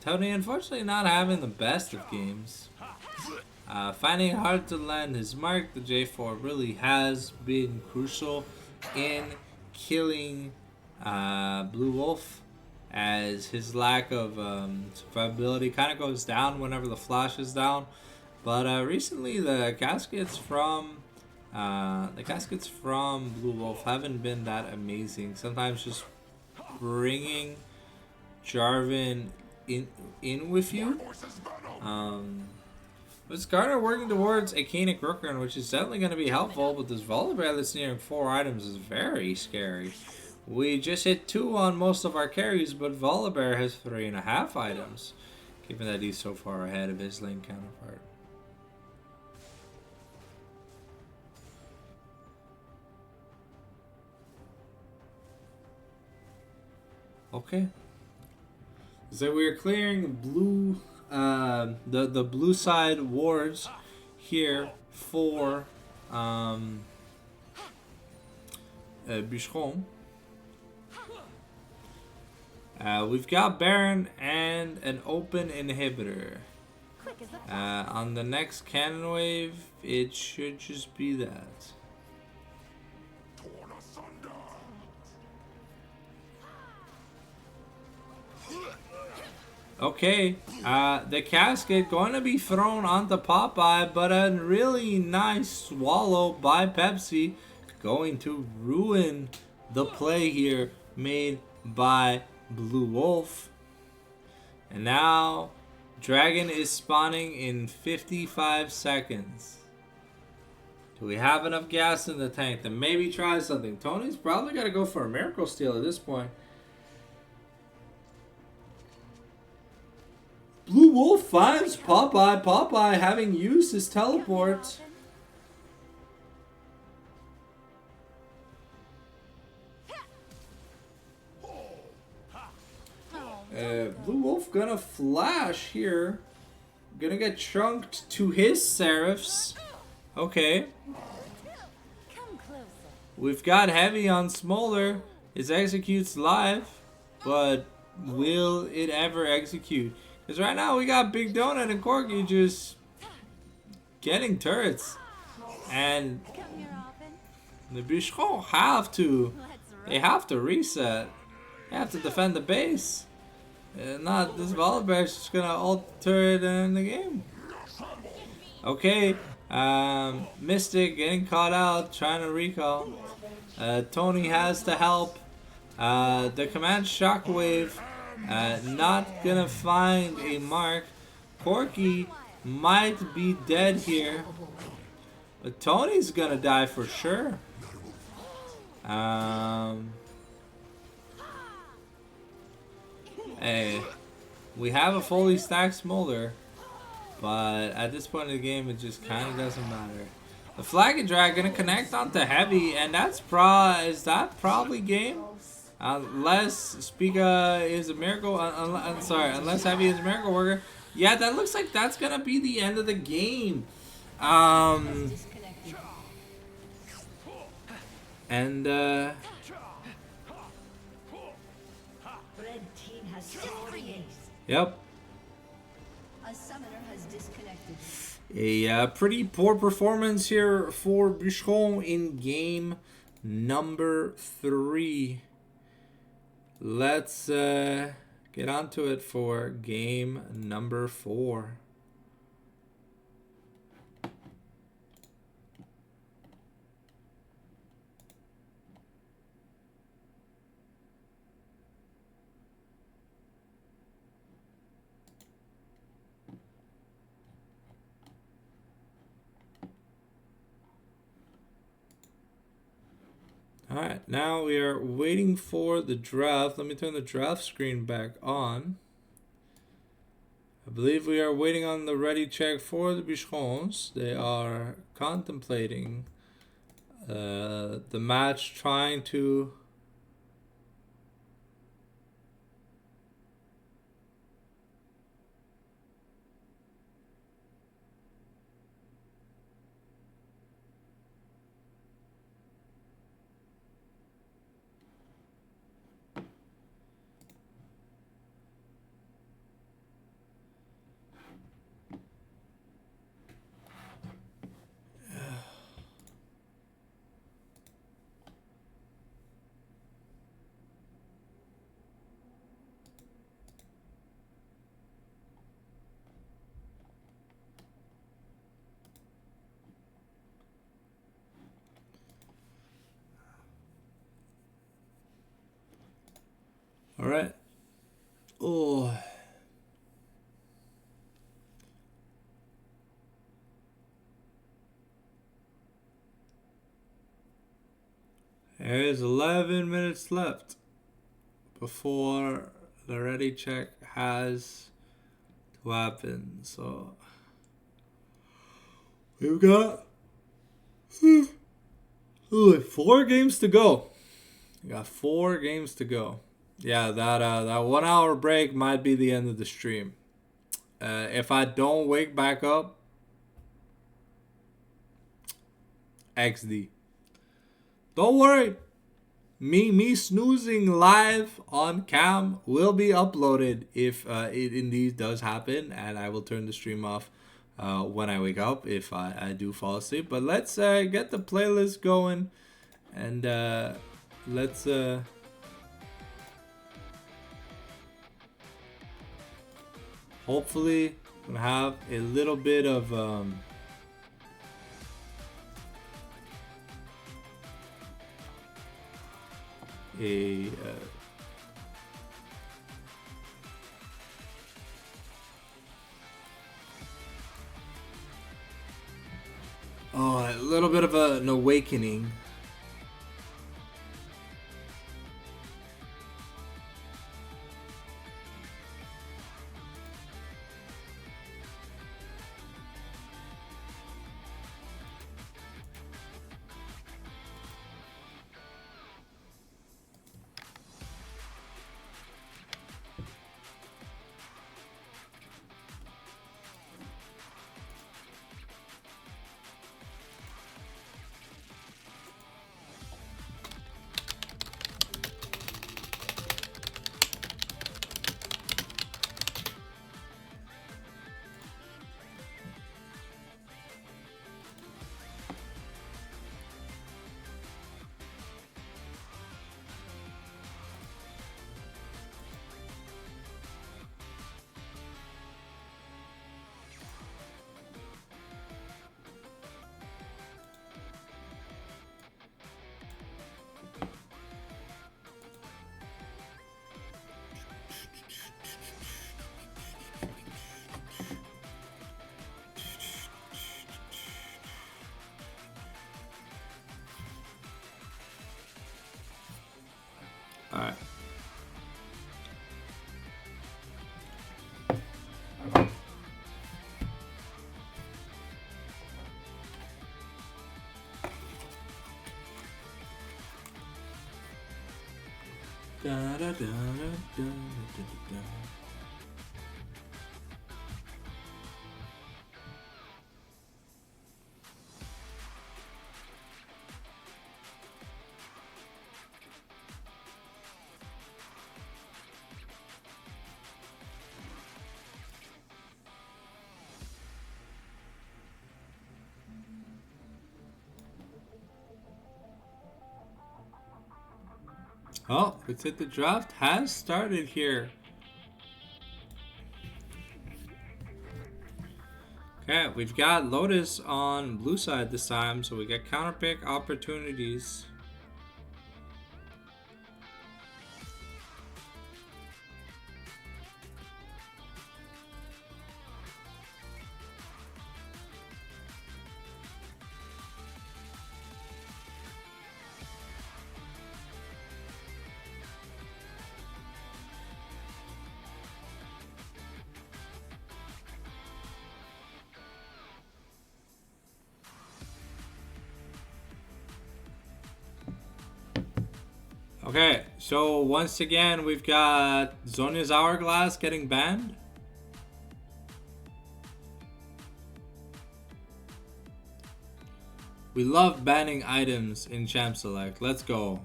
Tony unfortunately not having the best of games. Finding it hard to land his mark, the J4 really has been crucial in killing Blue Wolf, as his lack of survivability kind of goes down whenever the flash is down. But recently the caskets from Blue Wolf haven't been that amazing. Sometimes just bringing Jarvan in with you. But Skarner working towards a Canic Rookrun, which is definitely going to be helpful, but this Volibear that's nearing 4 items is very scary. We just hit 2 on most of our carries, but Volibear has 3.5 items, given that he's so far ahead of his lane counterpart. Okay. So we're clearing blue, the blue side wards here for Bucheron. We've got Baron and an open inhibitor. Quick as a fox. On the next cannon wave, it should just be that. Torn asunder. Okay, the casket going to be thrown onto Popeye, but a really nice swallow by Pepsi, going to ruin the play here made by Blue Wolf. And now Dragon is spawning in 55 seconds. Do we have enough gas in the tank to maybe try something? Tony's probably got to go for a Miracle Steal at this point. Blue Wolf finds Popeye. Popeye having used his teleport. Blue Wolf gonna flash here. Gonna get chunked to his Seraphs. Okay. Come closer. We've got Heavy on Smolder. It executes live, but will it ever execute? Because right now we got Big Donut and Corky just getting turrets. And Come here often. the Bucheron have to. Let's They have to reset. They have to defend the base. Not this Volibear's just gonna ult turret in the game. Okay, Mystic getting caught out, trying to recall. Tony has to help. The command Shockwave not gonna find a mark. Corky might be dead here, but Tony's gonna die for sure. Hey, we have a fully stacked Smolder, but at this point in the game, it just kind of doesn't matter. The Flag and Drag gonna connect onto Heavy, and that's is that probably game? Unless Spiga is a miracle. Unless Heavy is a miracle worker. Yeah, that looks like that's gonna be the end of the game. And Red team has scored an ace. yep. A summoner has disconnected. A pretty poor performance here for Bucheron in game number 3. Let's get onto it for game number 4. Alright, now we are waiting for the draft. Let me turn the draft screen back on. believe we are waiting on the ready check for the Bucherons. They are contemplating the match, trying to all right. Oh. There's 11 minutes left before the ready check has to happen. So we've got 4 games to go. We got 4 games to go. Yeah, that 1 hour break might be the end of the stream. If I don't wake back up, XD. Don't worry. Me snoozing live on cam will be uploaded if it indeed does happen, and I will turn the stream off when I wake up if I do fall asleep. But let's get the playlist going, and let's hopefully we'll have a little bit of a little bit of an awakening. All right. Da, da, da, da, da, da, da. Oh, looks like the draft has started here. Okay, we've got Lotus on blue side this time, so we get counter pick opportunities. Okay, so once again, we've got Zonya's Hourglass getting banned. We love banning items in Champ Select. Let's go.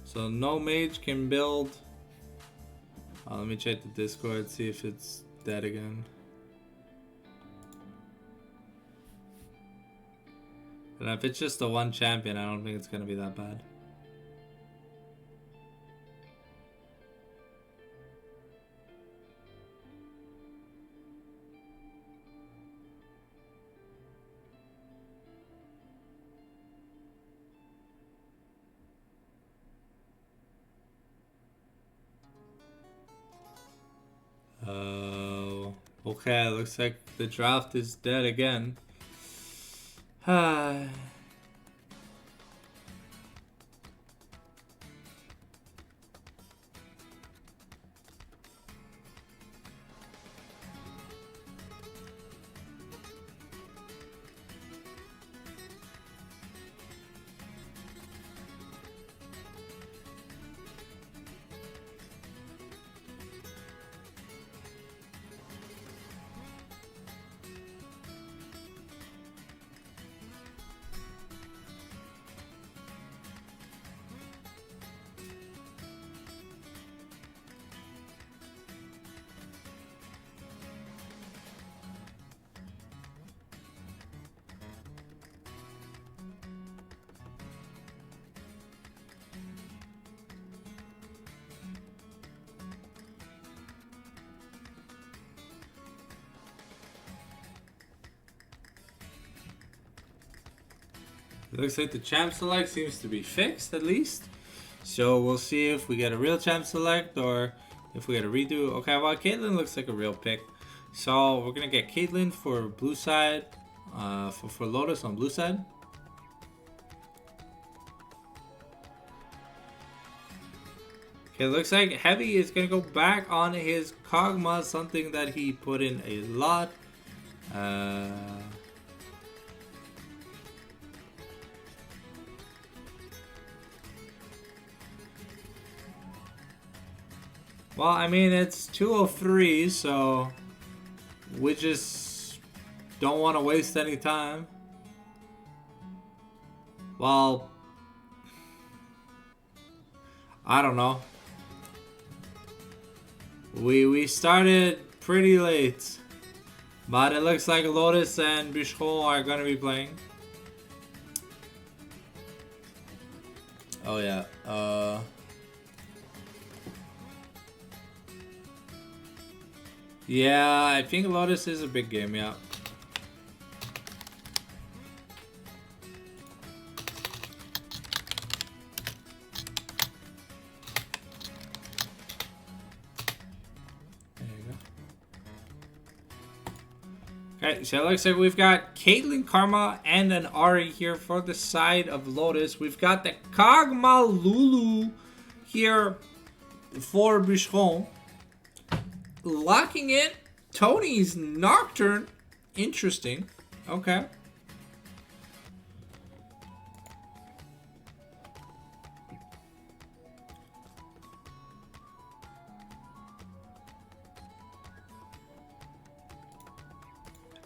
So no mage can build. Let me check the Discord, see if it's dead again. And if it's just the one champion, I don't think it's gonna be that bad. Okay, looks like the draft is dead again. It looks like the Champ Select seems to be fixed, at least. So we'll see if we get a real Champ Select or if we get a redo. Okay, well, Caitlyn looks like a real pick. So we're going to get Caitlyn for blue side, for Lotus on blue side. Okay, looks like Heavy is going to go back on his Kog'Maw, something that he put in a lot. Well, I mean, it's 2:03, so we just don't want to waste any time. Well, I don't know. We started pretty late, but it looks like Lotus and Bucheron are gonna be playing. Oh yeah. Yeah, I think Lotus is a big game, yeah. There you go. Okay, so it looks like we've got Caitlyn, Karma, and an Ari here for the side of Lotus. We've got the Kog'Maw Lulu here for Bucheron. Locking in Tony's Nocturne. Interesting. Okay.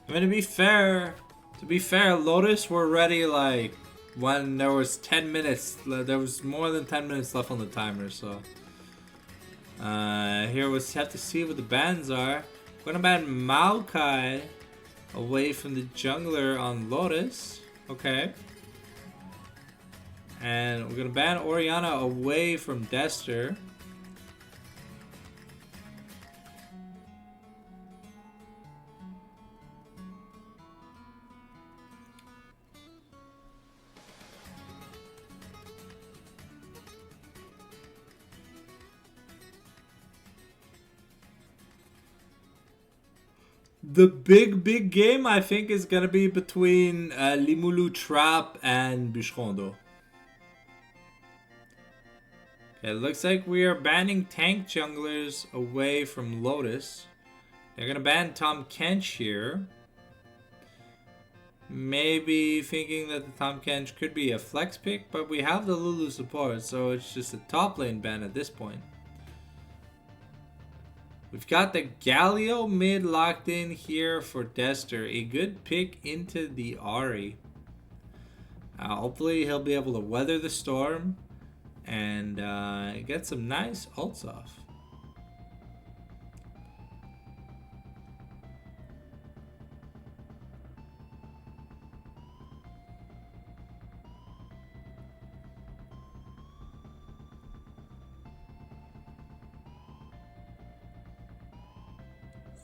I mean, to be fair, Lotus were ready like when there was 10 minutes. There was more than 10 minutes left on the timer, so. Here we have to see what the bans are. We're gonna ban Maokai away from the jungler on Lotus. Okay. And we're gonna ban Orianna away from Dester. The big game, I think, is gonna be between Limulu Trap and Bucheron, though. Okay, it looks like we are banning tank junglers away from Lotus. They're gonna ban Tom Kench here. maybe thinking that the Tahm Kench could be a flex pick, but we have the Lulu support, so it's just a top lane ban at this point. We've got the Galio mid locked in here for Dester. A good pick into the Ahri. Hopefully he'll be able to weather the storm and get some nice ults off.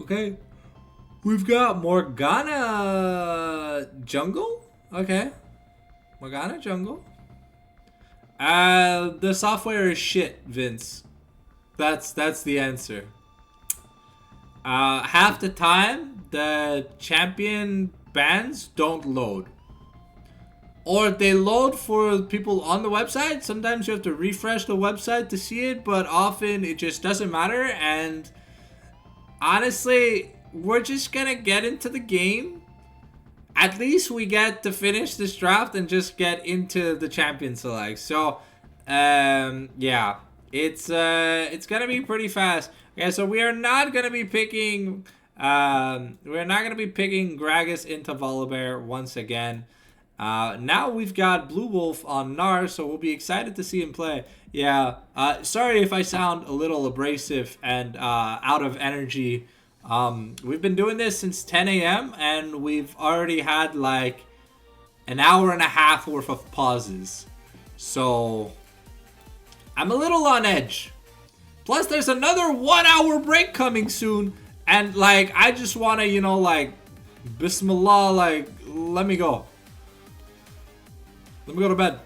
Okay, we've got Morgana jungle. Okay, Morgana jungle. The software is shit, Vince. That's the answer. Half the time, the champion bans don't load. Or they load for people on the website. Sometimes you have to refresh the website to see it, but often it just doesn't matter. And honestly, we're just gonna get into the game. At least we get to finish this draft and just get into the champion select. So, yeah, it's gonna be pretty fast. Okay, so we are not gonna be picking Gragas into Volibear once again. Now we've got Blue Wolf on Gnar, so we'll be excited to see him play. Yeah, sorry if I sound a little abrasive and out of energy. We've been doing this since 10 a.m. and we've already had like an hour and a half worth of pauses. So I'm a little on edge. Plus there's another 1 hour break coming soon. And like, I just want to, you know, like, Bismillah, like, let me go. Let me go to bed.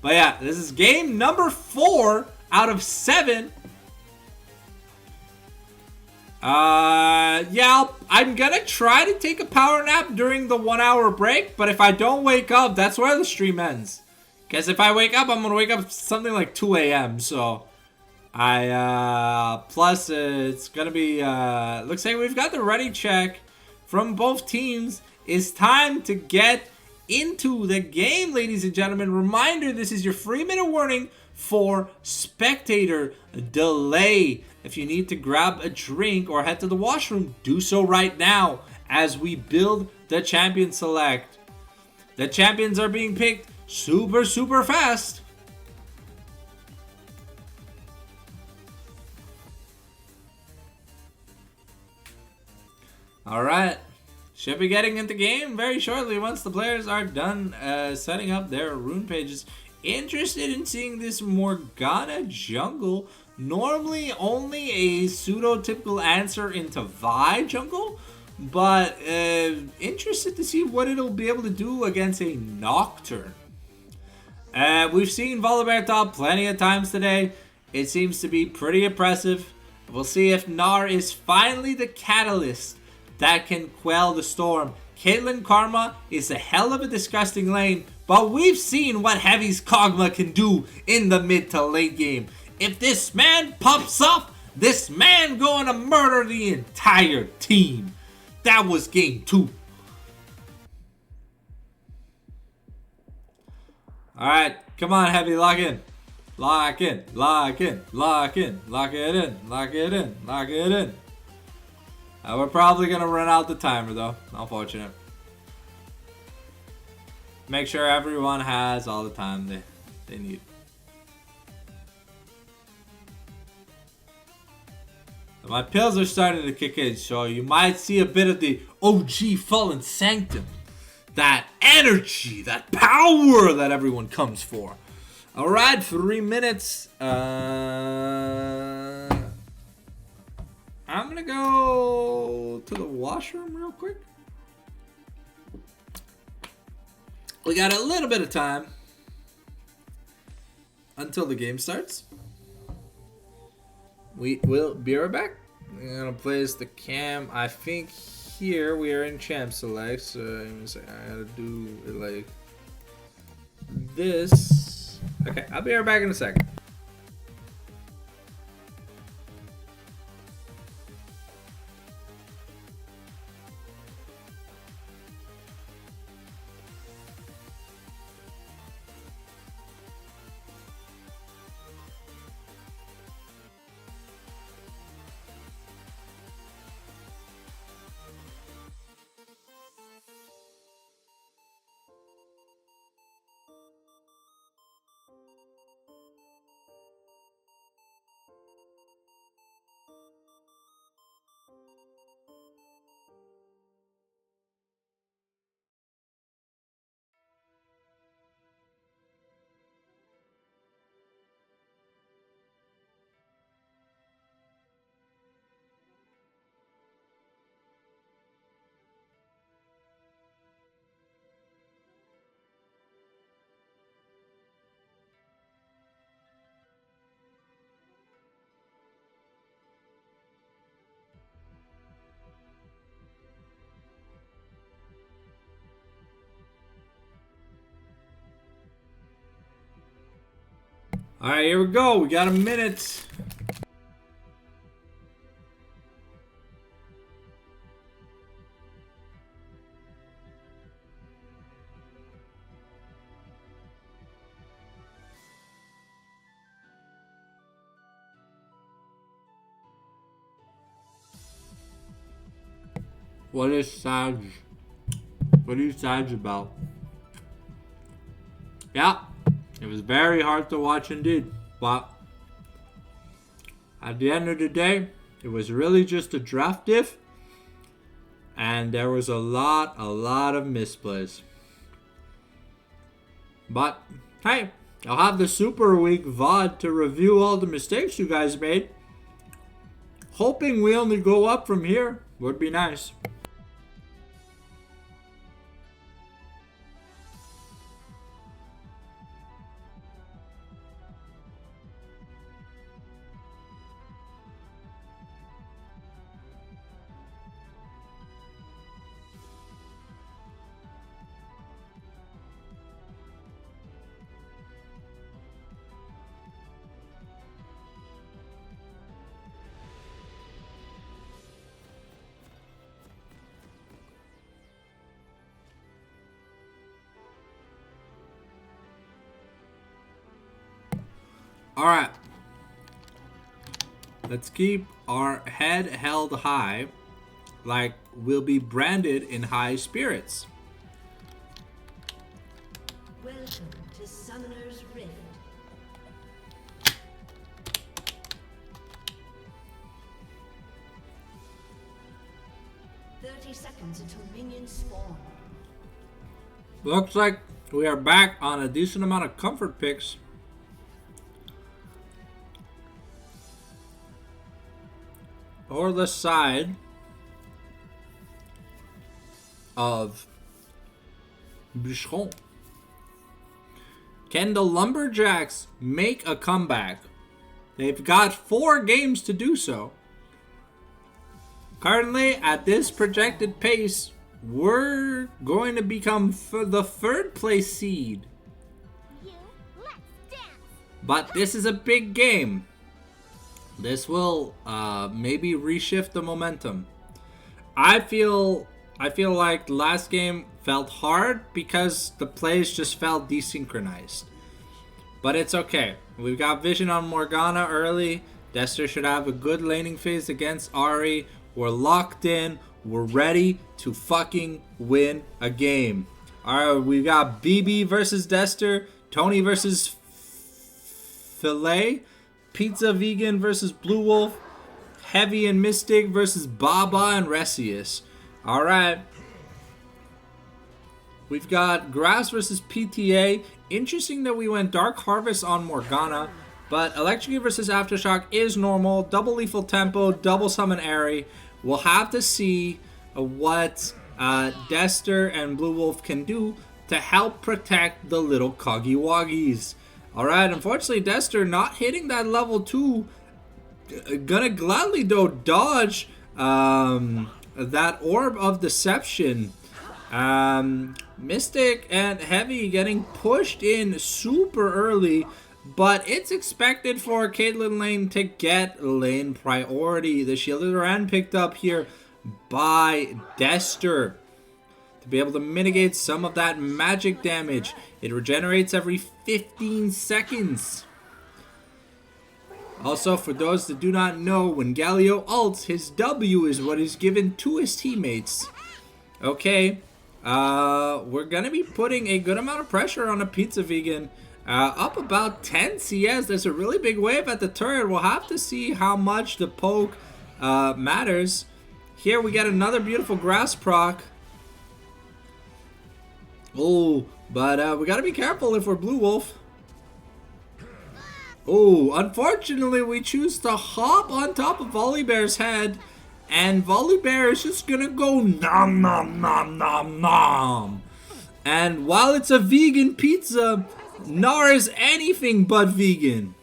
But yeah, this is game number 4 out of 7. Yeah, I'm gonna try to take a power nap during the 1 hour break, but if I don't wake up, that's where the stream ends. Because if I wake up, I'm gonna wake up something like 2 a.m. So, plus it's gonna be, looks like we've got the ready check from both teams. It's time to get into the game, ladies and gentlemen. Reminder, this is your 3-minute warning for spectator delay. If you need to grab a drink or head to the washroom, do so right now as we build the champion select. The champions are being picked super fast. Alright, should be getting into game very shortly once the players are done setting up their rune pages. Interested in seeing this Morgana jungle. Normally only a pseudo-typical answer into Vi jungle, but interested to see what it'll be able to do against a Nocturne. We've seen Volibear top plenty of times today. It seems to be pretty impressive. We'll see if Gnar is finally the catalyst that can quell the storm. Caitlyn Karma is a hell of a disgusting lane, but we've seen what Heavy's Kog'Maw can do in the mid to late game. If this man pops up, this man going to murder the entire team. That was game 2. Alright, come on, Heavy, lock in. Lock in, lock in, lock in, lock it in, lock it in, lock it in. We're probably going to run out the timer though, unfortunate. Make sure everyone has all the time they need. My pills are starting to kick in, so you might see a bit of the OG Fallen Sanctum. That energy, that power that everyone comes for. Alright, 3 minutes. I'm gonna go to the washroom real quick. We got a little bit of time until the game starts. We will be right back. I'm gonna place the cam. I think here we are in champ select, so I'm say I gotta do it like this. Okay, I'll be right back in a second. All right, here we go. We got a minute. What is Sag? What are you Sag about? Yeah, it was very hard to watch indeed. But at the end of the day, it was really just a draft diff. And there was a lot of misplays. But, hey, I'll have the Super Week VOD to review all the mistakes you guys made. Hoping we only go up from here would be nice. Alright. Let's keep our head held high, like we'll be branded in high spirits. Welcome to Summoner's Rift. Seconds until minions spawn. Looks like we are back on a decent amount of comfort picks. Or the side of Bucheron. Can the Lumberjacks make a comeback? They've got 4 games to do so. Currently, at this projected pace, we're going to become the 3rd place seed. But this is a big game. This will maybe reshift the momentum. I feel like the last game felt hard because the plays just felt desynchronized. But it's okay. We've got vision on Morgana early. Dester should have a good laning phase against Ahri. We're locked in. We're ready to fucking win a game. Alright, we've got BB versus Dester. Tony versus Filet. Pizza Vegan versus Blue Wolf. Heavy and Mystic versus Baba and Resius. Alright. We've got Grass versus PTA. Interesting that we went Dark Harvest on Morgana. But Electrocute versus Aftershock is normal. Double lethal tempo, double summon Ahri. We'll have to see what Dester and Blue Wolf can do to help protect the little Coggy Woggies. Alright, unfortunately Dester not hitting that level 2. Gonna gladly though dodge that Orb of Deception. Mystic and Heavy getting pushed in super early. But it's expected for Caitlyn lane to get lane priority. The Shielded Ren picked up here by Dester to be able to mitigate some of that magic damage. It regenerates every 15 seconds. Also, for those that do not know, when Galio ults, his W is what is given to his teammates. Okay, we're going to be putting a good amount of pressure on a Pizza Vegan. Up about 10 CS. There's a really big wave at the turret. We'll have to see how much the poke matters. Here we get another beautiful grass proc. Oh, but we gotta be careful if we're Blue Wolf. Oh, unfortunately we choose to hop on top of Volibear's head. And Volibear is just gonna go nom nom nom nom nom. And while it's a vegan pizza, Gnar is anything but vegan.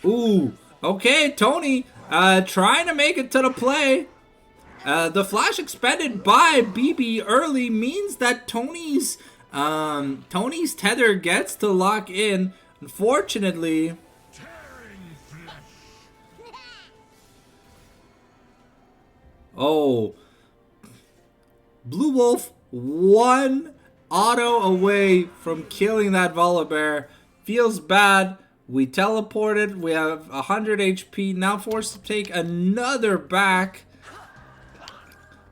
Ooh, okay, Tony trying to make it to the play. The flash expended by BB early means that Tony's Tony's tether gets to lock in. Unfortunately, oh, Blue Wolf one auto away from killing that Volibear. Feels bad. We teleported. We have 100 HP. Now forced to take another back.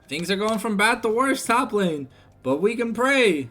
Things are going from bad to worse top lane. But we can pray.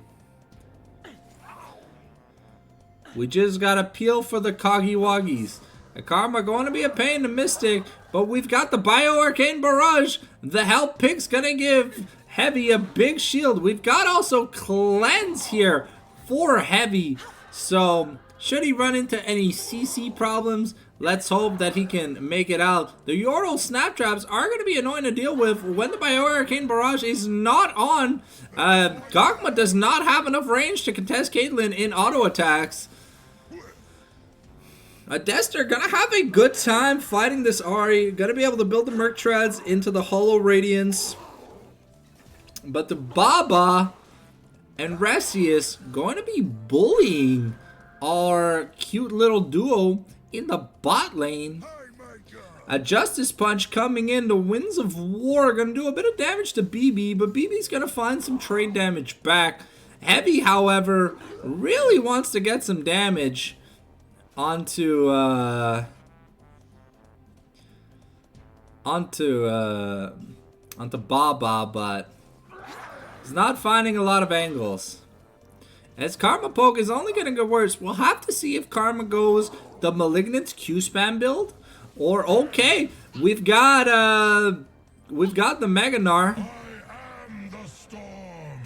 We just gotta peel for the Coggy Woggies. The Karma going to be a pain to Mystic. But we've got the Bio Arcane Barrage. The help pick's gonna give Heavy a big shield. We've got also Cleanse here for Heavy. So should he run into any CC problems, let's hope that he can make it out. The Yordle Snap Traps are going to be annoying to deal with when the Bio Arcane Barrage is not on. Gogma does not have enough range to contest Caitlyn in auto attacks. Dester gonna have a good time fighting this Ahri. Gonna be able to build the Merc Treads into the Hollow Radiance. But the Baba and Resius going to be bullying our cute little duo in the bot lane. A Justice Punch coming in. The Winds of War going to do a bit of damage to BB, but BB's going to find some trade damage back. Heavy, however, really wants to get some damage onto Baba, but he's not finding a lot of angles. As Karma Poke is only going to get worse. We'll have to see if Karma goes the Malignant Q-Spam build. Or, okay, we've got the Meganar. I am the storm.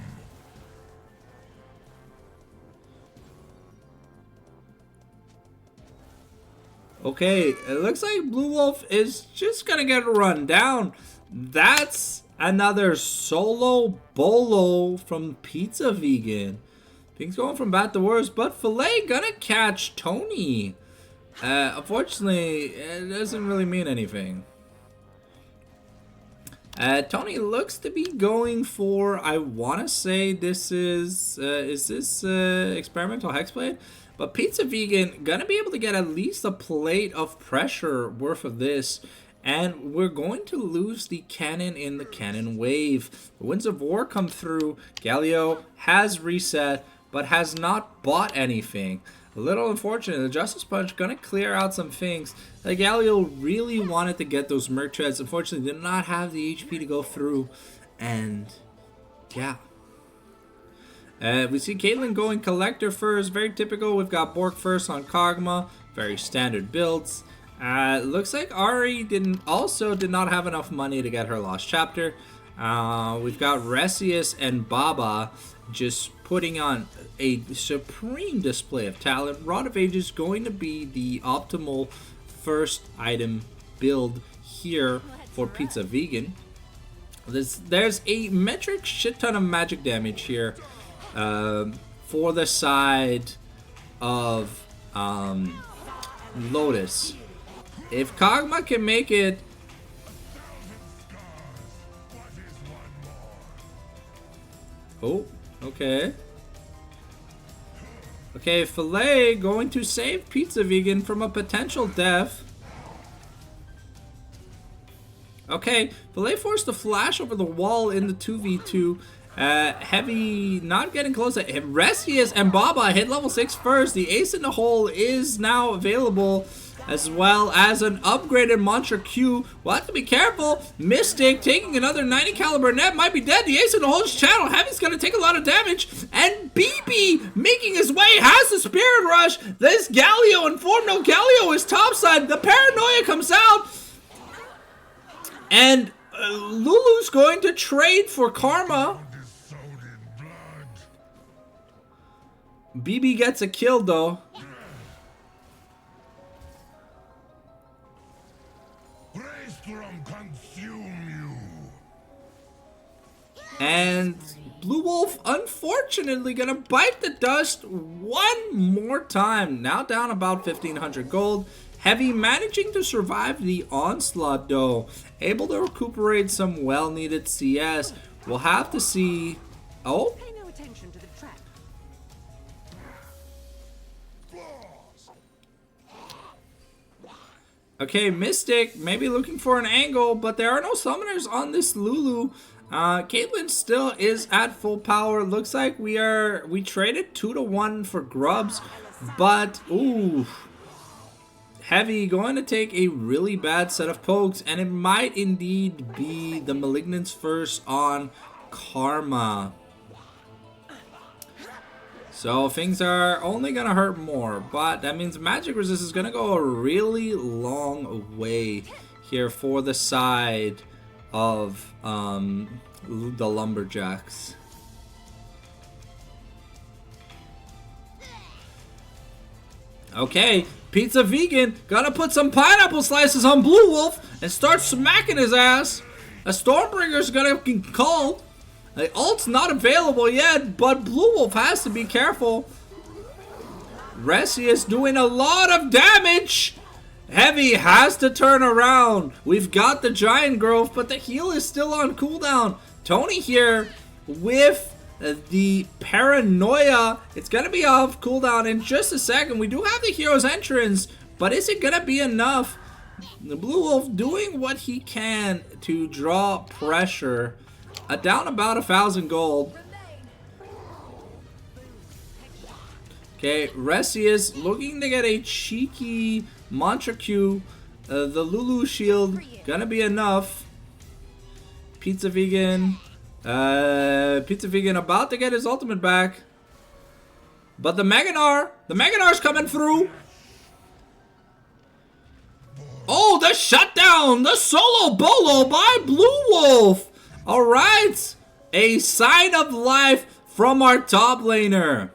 Okay, it looks like Blue Wolf is just going to get run down. That's another solo bolo from Pizza Vegan. Things going from bad to worse, but Filet gonna catch Tony. Unfortunately, it doesn't really mean anything. Tony looks to be going for, I want to say this is this Experimental Hexblade? But Pizza Vegan gonna be able to get at least a plate of pressure worth of this. And we're going to lose the cannon in the cannon wave. The Winds of War come through. Galio has reset, but has not bought anything. A little unfortunate. The Justice Punch gonna clear out some things. The Galio really wanted to get those Merc Treads. Unfortunately, did not have the HP to go through. And yeah. We see Caitlyn going Collector first. Very typical. We've got Bork first on Kog'Maw. Very standard builds. Looks like Ahri did not have enough money to get her Lost Chapter. We've got Resius and Baba just putting on a supreme display of talent. Rod of Ages going to be the optimal first item build here for Pizza Vegan. There's a metric shit ton of magic damage here for the side of Lotus. If Kog'Maw can make it... Oh, okay. Okay, Filet going to save Pizza Vegan from a potential death. Okay, Filet forced to flash over the wall in the 2v2. Heavy not getting close. Resius and Baba hit level 6 first. The Ace in the Hole is now available, as well as an upgraded Mantra Q. We'll have to be careful. Mystic taking another 90 caliber net, might be dead. The Ace in the Hole's channel. Heavy's gonna take a lot of damage. And BB making his way, has the Spirit Rush. This Galio informed. No, Galio is topside. The Paranoia comes out. And Lulu's going to trade for Karma. BB gets a kill though. And Blue Wolf, unfortunately, gonna bite the dust one more time. Now down about 1,500 gold. Heavy managing to survive the onslaught, though. Able to recuperate some well-needed CS. We'll have to see... Oh? Okay, Mystic maybe looking for an angle, but there are no summoners on this Lulu. Caitlyn still is at full power. Looks like we traded 2 to 1 for Grubs, but ooh, Heavy going to take a really bad set of pokes, and it might indeed be the Malignance first on Karma. So things are only going to hurt more, but that means magic resist is going to go a really long way here for the side of the Lumberjacks. Okay, Pizza Vegan gonna put some pineapple slices on Blue Wolf and start smacking his ass. A Stormbringer's gonna get called. The ult's not available yet, but Blue Wolf has to be careful. Ressi is doing a lot of damage. Heavy has to turn around. We've got the giant growth, but the heal is still on cooldown. Tony here with the paranoia. It's gonna be off cooldown in just a second. We do have the hero's entrance, but is it gonna be enough? The Blue Wolf doing what he can to draw pressure. Down about 1,000 gold. Okay, Ressi is looking to get a cheeky Mantra Q. The Lulu shield gonna be enough. Pizza Vegan about to get his ultimate back. But the Meganar's coming through. Oh, the shutdown, the solo bolo by Blue Wolf. All right, a sign of life from our top laner.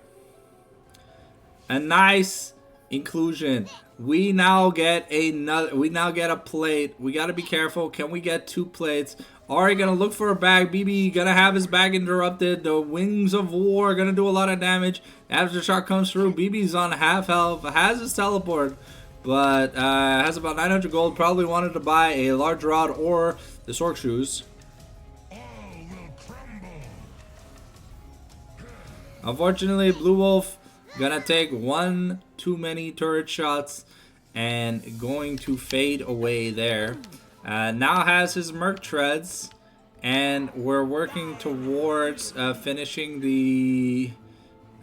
A nice inclusion. We now get a plate. We got to be careful. Can we get 2 plates? Ari gonna look for a bag. BB gonna have his bag interrupted. The Wings of War are gonna do a lot of damage. Aftershock comes through. BB's on half health. Has his teleport, but has about 900 gold. Probably wanted to buy a large rod or the Sork shoes. Unfortunately, Blue Wolf gonna take 1 too many turret shots and going to fade away there. Now has his Merc Treads, and we're working towards finishing the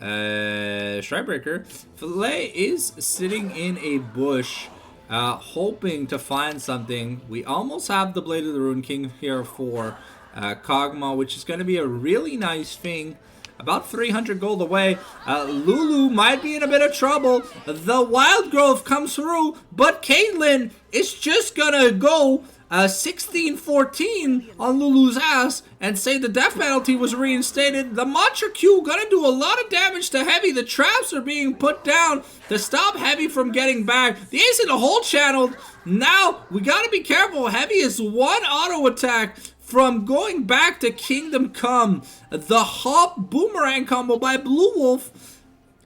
Stridebreaker. Filet is sitting in a bush, hoping to find something. We almost have the Blade of the Rune King here for Kog'Maw, which is going to be a really nice thing. About 300 gold away. Lulu might be in a bit of trouble. The Wild Growth comes through, but Caitlyn is just gonna go 16-14 on Lulu's ass and say the death penalty was reinstated. The Mantra Q gonna do a lot of damage to Heavy. The traps are being put down to stop Heavy from getting back. The Ace in the Hole channeled. Now we gotta be careful. Heavy is 1 auto attack from going back to Kingdom Come. The Hop Boomerang combo by Blue Wolf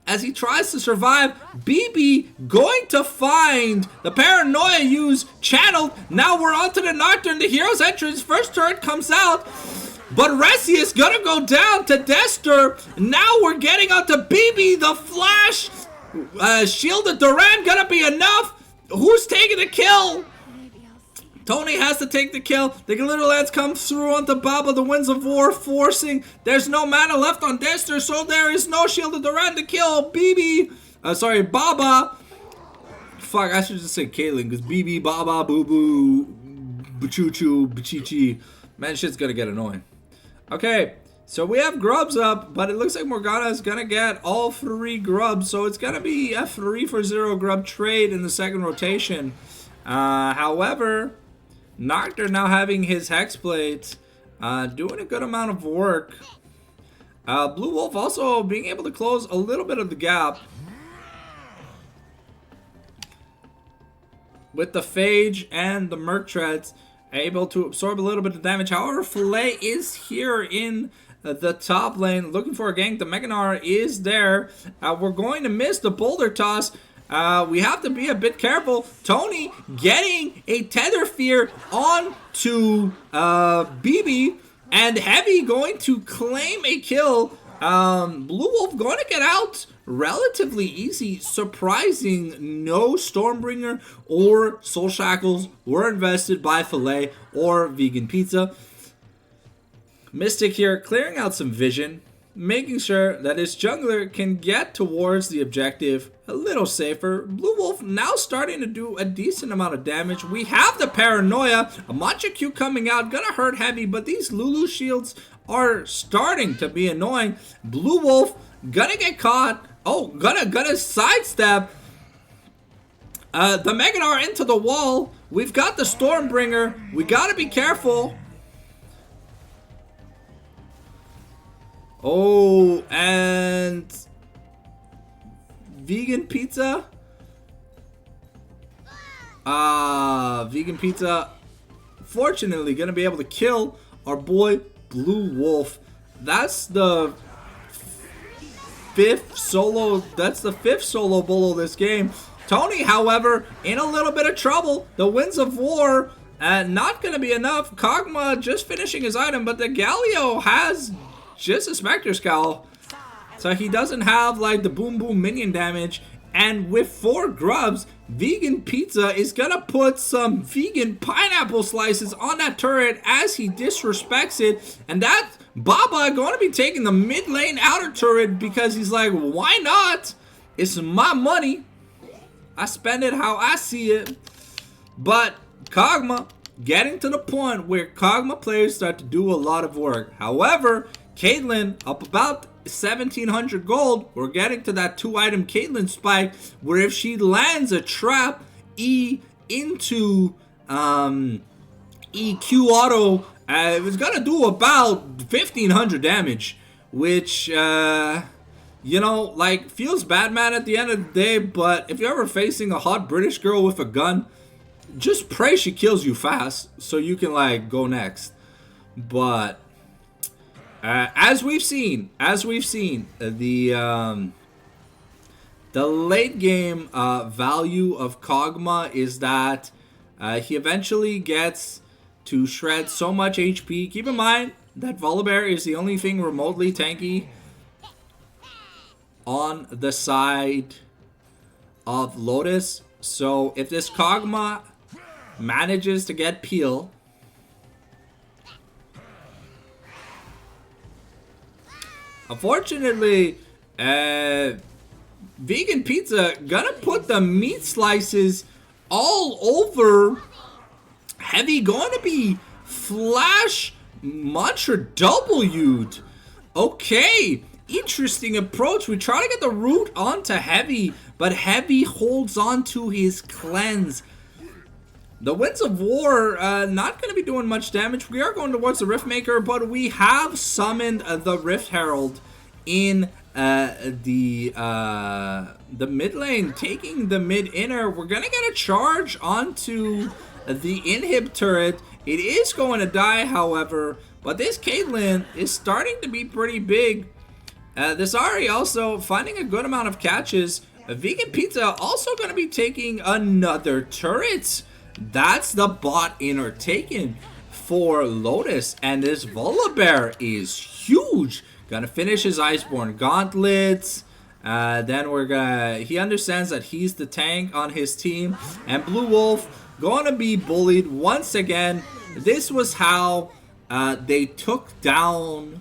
as he tries to survive. BB going to find the Paranoia use channeled. Now we're on to the Nocturne, the hero's entrance. First turret comes out, but Ressi is gonna go down to Dester. Now we're getting out to BB. The flash shield of Duran gonna be enough. Who's taking the kill? Tony has to take the kill. The Glitter Lance comes through onto Baba. The Winds of War forcing. There's no mana left on Dester, so there is no Shield of Duran to kill Baba. Fuck, I should just say Caitlyn, because BB, Baba, Boo Boo, Bachoo Choo, Bachichi. Man, shit's gonna get annoying. Okay, so we have Grubs up, but it looks like Morgana is gonna get all 3 Grubs, so it's gonna be a 3-for-0 Grub trade in the second rotation. However, Nocturne now having his Hexblade, doing a good amount of work. Blue Wolf also being able to close a little bit of the gap with the Phage and the Merc Treads, able to absorb a little bit of damage. However, Filet is here in the top lane looking for a gank. The Meganar is there. We're going to miss the Boulder Toss. We have to be a bit careful. Tony getting a Tether Fear on to BB, and Heavy going to claim a kill Blue Wolf going to get out relatively easy. Surprising, no Stormbringer or Soul Shackles were invested by Filet or Vegan Pizza. Mystic here clearing out some vision, making sure that his jungler can get towards the objective a little safer. Blue Wolf now starting to do a decent amount of damage. We have the Paranoia, a Matcha Q coming out, gonna hurt heavy, but these Lulu shields are starting to be annoying. Blue Wolf gonna get caught. Oh, gonna sidestep the Megadar into the wall. We've got the Stormbringer. We gotta be careful. Oh, and Vegan Pizza. Vegan Pizza, fortunately, gonna be able to kill our boy Blue Wolf. That's the fifth solo. That's the fifth solo bolo this game. Tony, however, in a little bit of trouble. The Winds of War, not gonna be enough. Kog'Maw just finishing his item, but the Galio has just a Spectre Scowl, so he doesn't have like the boom boom minion damage. And with 4 grubs, Vegan Pizza is gonna put some vegan pineapple slices on that turret as he disrespects it. And that Baba gonna be taking the mid lane outer turret because he's like, why not? It's my money. I spend it how I see it. But Kog'Maw getting to the point where Kog'Maw players start to do a lot of work. However, Caitlyn up about 1,700 gold. We're getting to that 2-item Caitlyn spike where if she lands a trap E into EQ auto, it's gonna do about 1,500 damage, which you know, like, feels bad, man, at the end of the day. But if you're ever facing a hot British girl with a gun, just pray she kills you fast so you can like go next. But as we've seen, the late game value of Kog'Maw is that he eventually gets to shred so much HP. Keep in mind that Volibear is the only thing remotely tanky on the side of Lotus. So if this Kog'Maw manages to get Peel, unfortunately, Vegan Pizza gonna put the meat slices all over Heavy. Going to be Flash Mantra W'd. Okay, interesting approach. We try to get the root onto Heavy, but Heavy holds on to his cleanse. The Winds of War not going to be doing much damage. We are going towards the Riftmaker, but we have summoned the Rift Herald in the mid lane, taking the mid inner. We're going to get a charge onto the inhib turret. It is going to die, however, but this Caitlyn is starting to be pretty big. This Ahri also finding a good amount of catches. Vegan Pizza also going to be taking another turret. That's the bot inner taken for Lotus, and this Volibear is huge. Gonna finish his Iceborne Gauntlets. Then we're gonna. He understands that he's the tank on his team, and Blue Wolf gonna be bullied once again. This was how they took down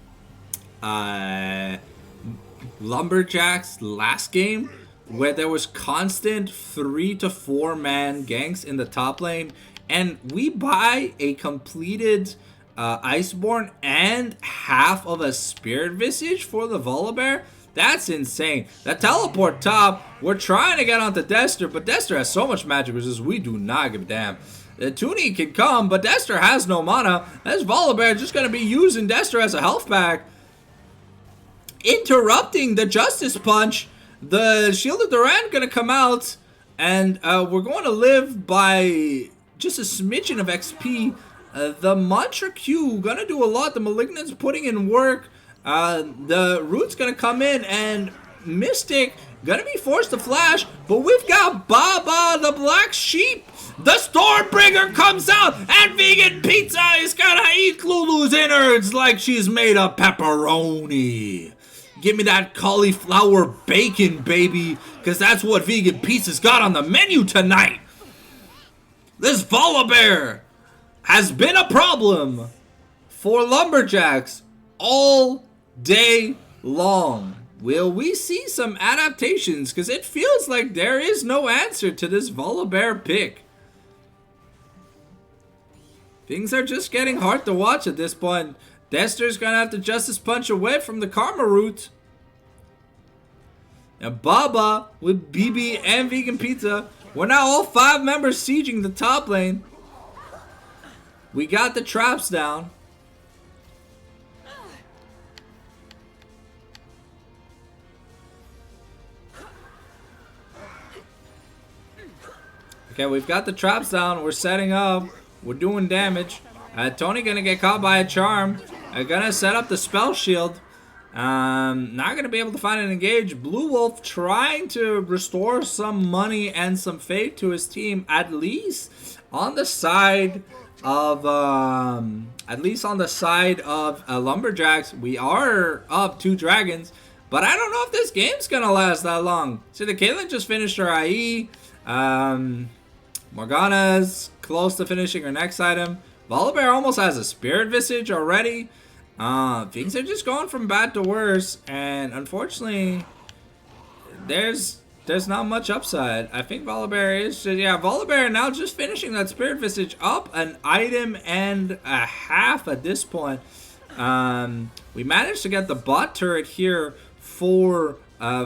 Lumberjacks last game, where there was constant 3 to 4 man ganks in the top lane, and we buy a completed Iceborne and half of a Spirit Visage for the Volibear. That's insane. The teleport top, we're trying to get onto Dester, but Dester has so much magic resist, we do not give a damn. The Toonie can come, but Dester has no mana. This Volibear just going to be using Dester as a health pack, interrupting the Justice Punch. The Shield of Duran gonna come out, and we're going to live by just a smidgen of XP. The Mantra Q gonna do a lot. The Malignant's putting in work. The Root's gonna come in, and Mystic gonna be forced to flash. But we've got Baba, the Black Sheep. The Stormbringer comes out, and Vegan Pizza is gonna eat Lulu's innards like she's made of pepperoni. Give me that cauliflower bacon, baby, because that's what vegan pizza's got on the menu tonight. This Volibear has been a problem for Lumberjacks all day long. Will we see some adaptations? Because it feels like there is no answer to this Volibear pick. Things are just getting hard to watch at this point. Dester's gonna have to Justice Punch away from the Karma route. And Baba with BB and Vegan Pizza. We're now all 5 members sieging the top lane. We got the traps down. Okay, we've got the traps down. We're setting up. We're doing damage. Tony gonna get caught by a charm. Gonna set up the spell shield. Not gonna be able to find an engage. Blue Wolf trying to restore some money and some faith to his team, at least on the side of Lumberjacks. We are up 2 dragons, but I don't know if this game's gonna last that long. See, the Caitlyn just finished her IE. Morgana's close to finishing her next item. Volibear almost has a Spirit Visage already. Things are just going from bad to worse, and unfortunately, there's not much upside. I think Volibear is Volibear now just finishing that Spirit Visage up an item and a half at this point. We managed to get the bot turret here for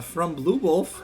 from Blue Wolf,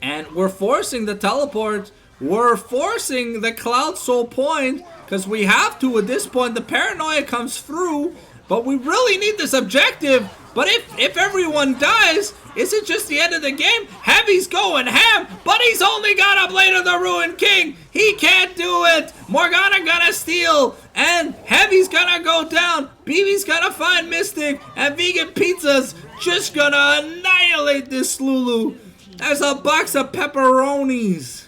and we're forcing the teleport. We're forcing the Cloud Soul point because we have to at this point. The paranoia comes through, but we really need this objective. But if everyone dies, is it just the end of the game? Heavy's going ham, but he's only got a Blade of the Ruined King. He can't do it. Morgana gonna steal, and Heavy's gonna go down. BB's gonna find Mystic, and Vegan Pizza's just gonna annihilate this Lulu. There's a box of pepperonis.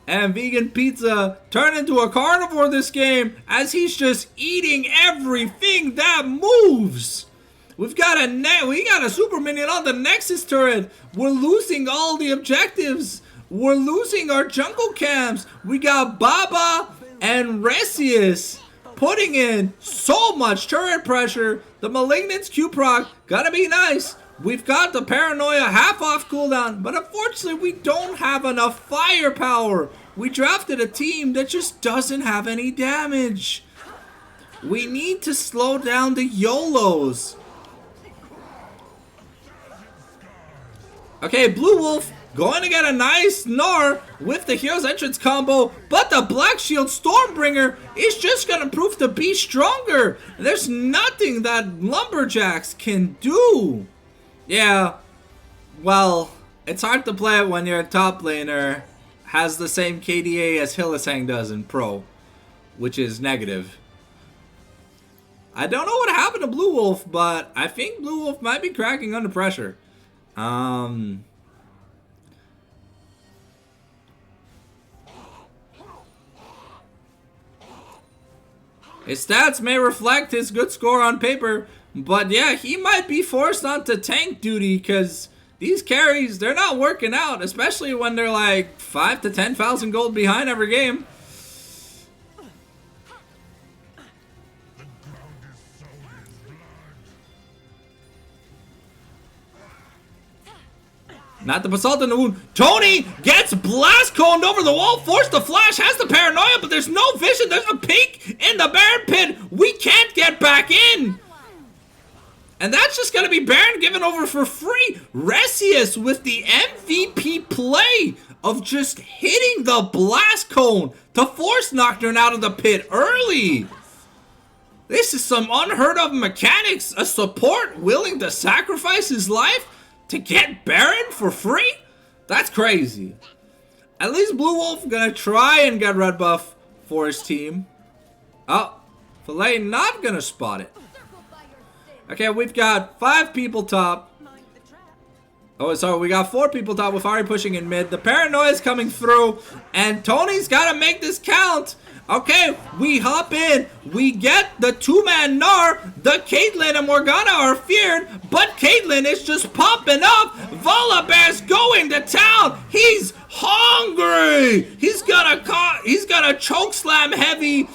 And Vegan Pizza turned into a carnivore this game as he's just eating everything that moves. We got a super minion on the Nexus turret. We're losing all the objectives. We're losing our jungle camps. We got Baba and Resius putting in so much turret pressure. The Malignant's Q-proc gonna be nice. We've got the Paranoia half off cooldown, but unfortunately we don't have enough firepower. We drafted a team that just doesn't have any damage. We need to slow down the YOLOs. Okay, Blue Wolf going to get a nice Gnar with the Hero's Entrance combo, but the Black Shield Stormbringer is just going to prove to be stronger. There's nothing that Lumberjacks can do. Yeah, well, it's hard to play it when your top laner has the same KDA as Hylissang does in Pro, which is negative. I don't know what happened to Blue Wolf, but I think Blue Wolf might be cracking under pressure. His stats may reflect his good score on paper, but yeah, he might be forced onto tank duty because these carries, they're not working out, especially when they're like 5 to 10,000 gold behind every game. Not the basalt in the wound. Tony gets blast coned over the wall, forced the flash, has the paranoia, but there's no vision. There's a peek in the Baron pit. We can't get back in. And that's just going to be Baron given over for free. Resius with the MVP play of just hitting the blast cone to force Nocturne out of the pit early. This is some unheard of mechanics. A support willing to sacrifice his life to get Baron for free? That's crazy. At least Blue Wolf gonna try and get red buff for his team. Oh, Filet not gonna spot it. Okay, we've got 5 people top. Oh, sorry, we got 4 people top with Ari pushing in mid. The paranoia is coming through, and Tony's gotta make this count. Okay, we hop in. We get the two-man Gnar. The Caitlyn and Morgana are feared, but Caitlyn is just popping up. Volibear's going to town. He's hungry. He's gonna choke slam heavy,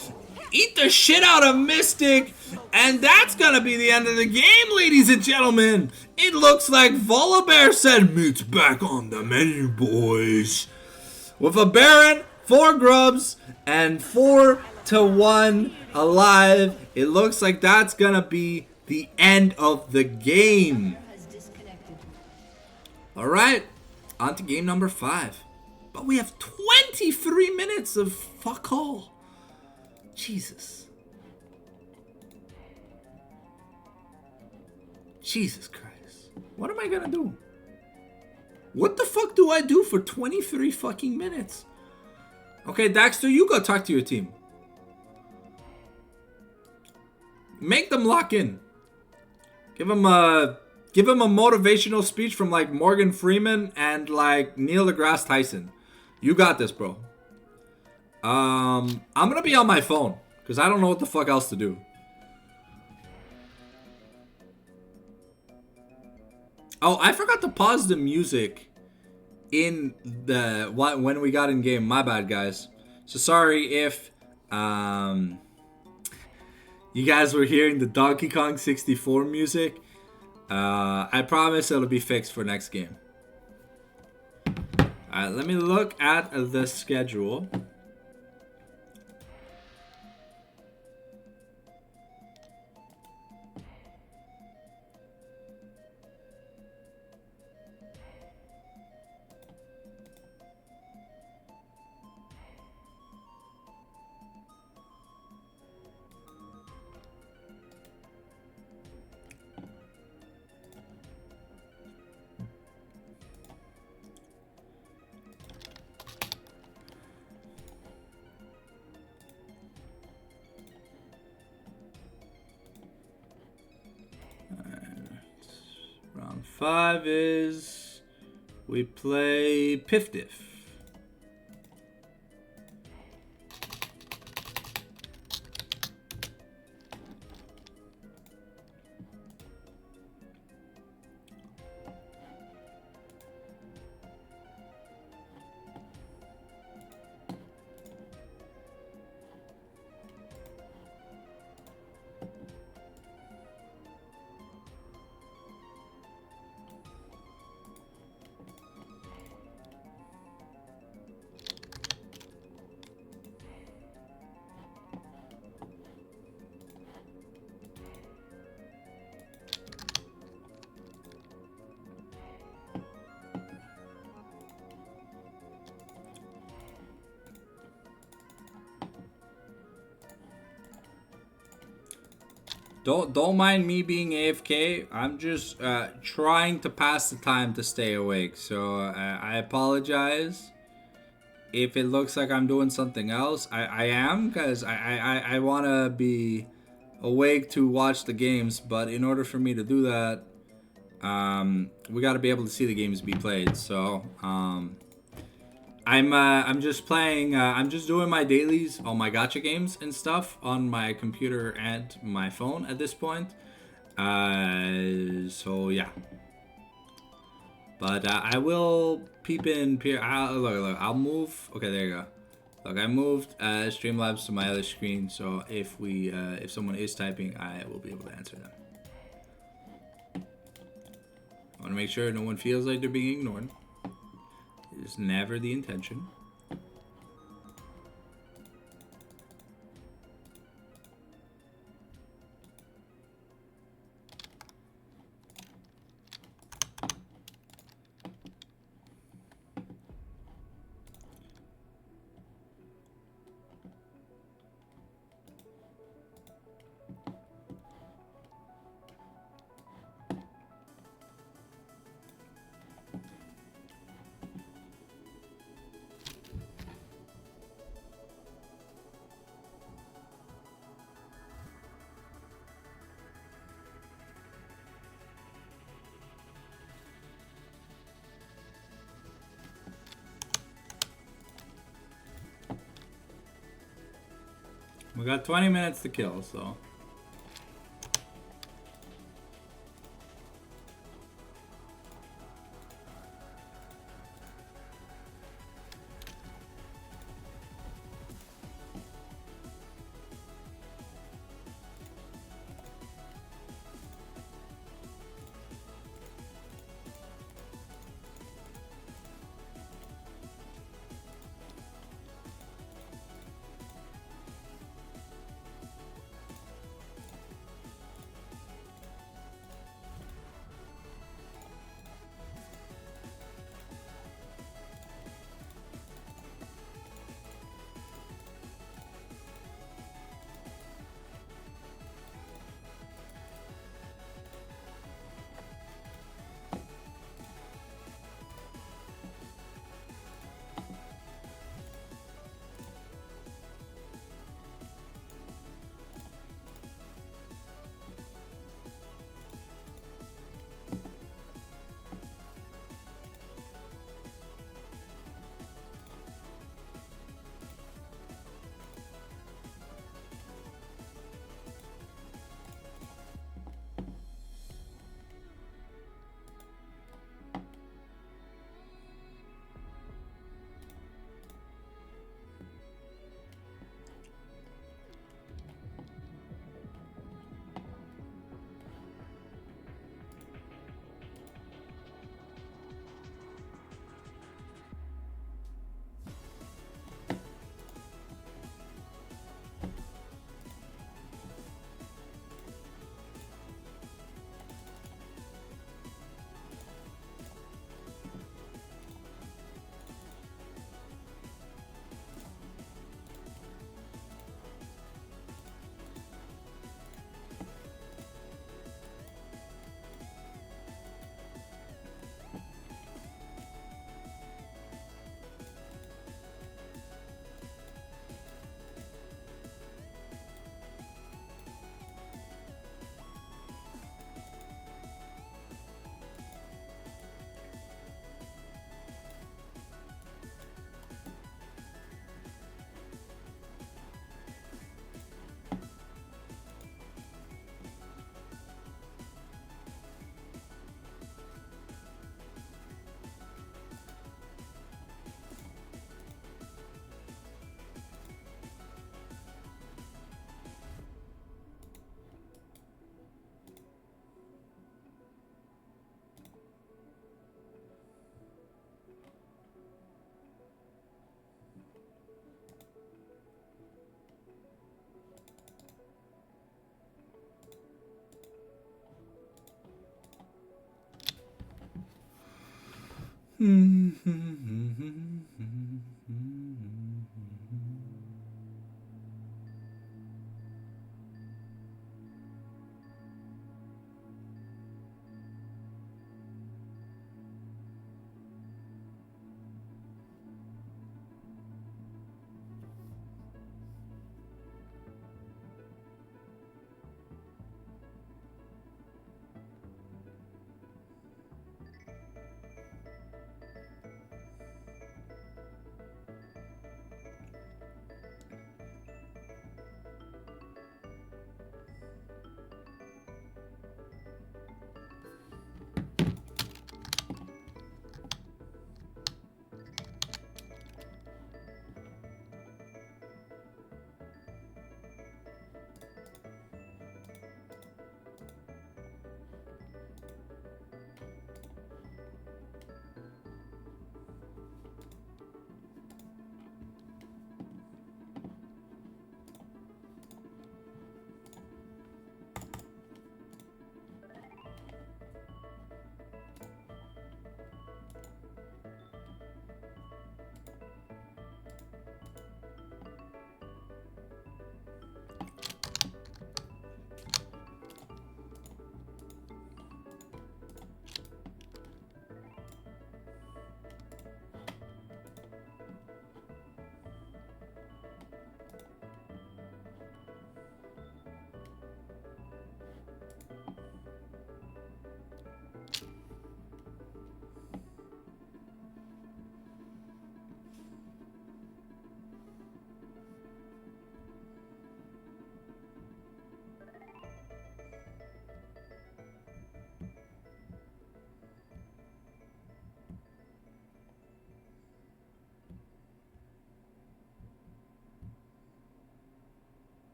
eat the shit out of Mystic, and that's gonna be the end of the game, ladies and gentlemen. It looks like Volibear said, "Meat's back on the menu, boys." With a Baron, 4 grubs, and 4-1 alive, it looks like that's gonna be the end of the game. Alright, on to game number 5. But we have 23 minutes of fuck all. Jesus. Jesus Christ. What am I gonna do? What the fuck do I do for 23 fucking minutes? Okay, Daxter, you go talk to your team. Make them lock in. Give them a motivational speech from like Morgan Freeman and like Neil deGrasse Tyson. You got this, bro. I'm gonna be on my phone because I don't know what the fuck else to do. Oh, I forgot to pause the music in the when we got in game. My bad, guys. So sorry if you guys were hearing the Donkey Kong 64 music. I promise it'll be fixed for next game. Alright, let me look at the schedule. Round 5 is we play Piff Diff. Don't mind me being AFK. I'm just trying to pass the time to stay awake. So I apologize if it looks like I'm doing something else. I am, because I want to be awake to watch the games. But in order for me to do that, we got to be able to see the games be played. So I'm just playing. I'm just doing my dailies, all my gacha games and stuff on my computer and my phone at this point. So yeah. But I will peep in. Look. I'll move. Okay, there you go. Look, I moved Streamlabs to my other screen, so if someone is typing, I will be able to answer them. I want to make sure no one feels like they're being ignored. It's never the intention. We got 20 minutes to kill, so.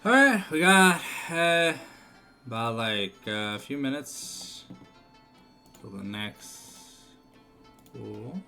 Alright, we got about like a few minutes till the next pool.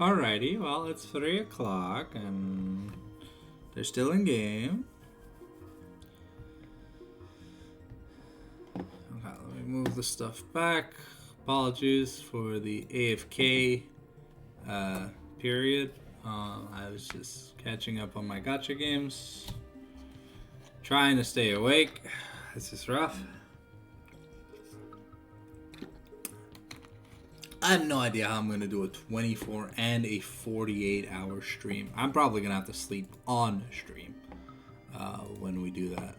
Alrighty, well, it's 3 o'clock and they're still in game. Okay, let me move the stuff back. Apologies for the AFK period. I was just catching up on my gacha games. Trying to stay awake. This is rough. I have no idea how I'm going to do a 24 and a 48-hour stream. I'm probably going to have to sleep on stream when we do that.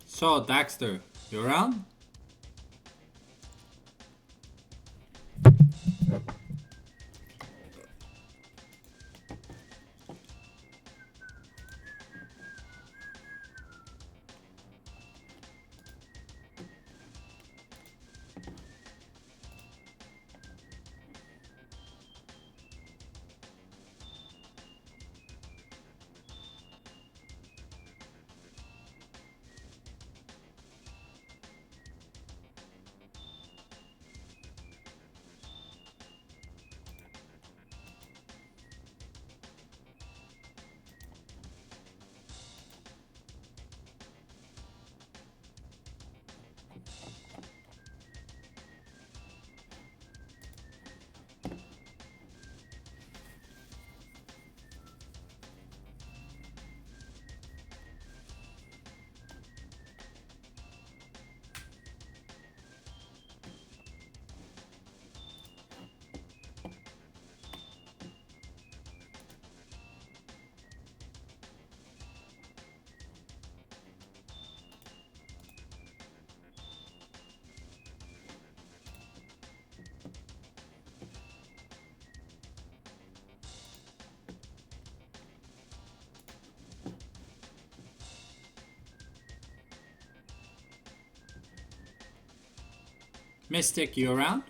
So, Daxter, you around? Mystic, you around?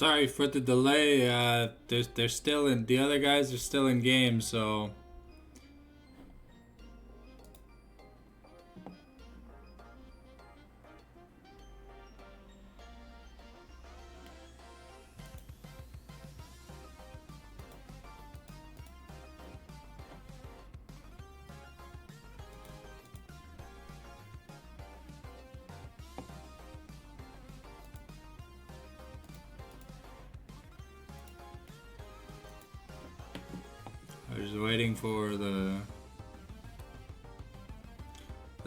sorry for the delay. They're still in. The other guys are still in game, so. I was waiting for the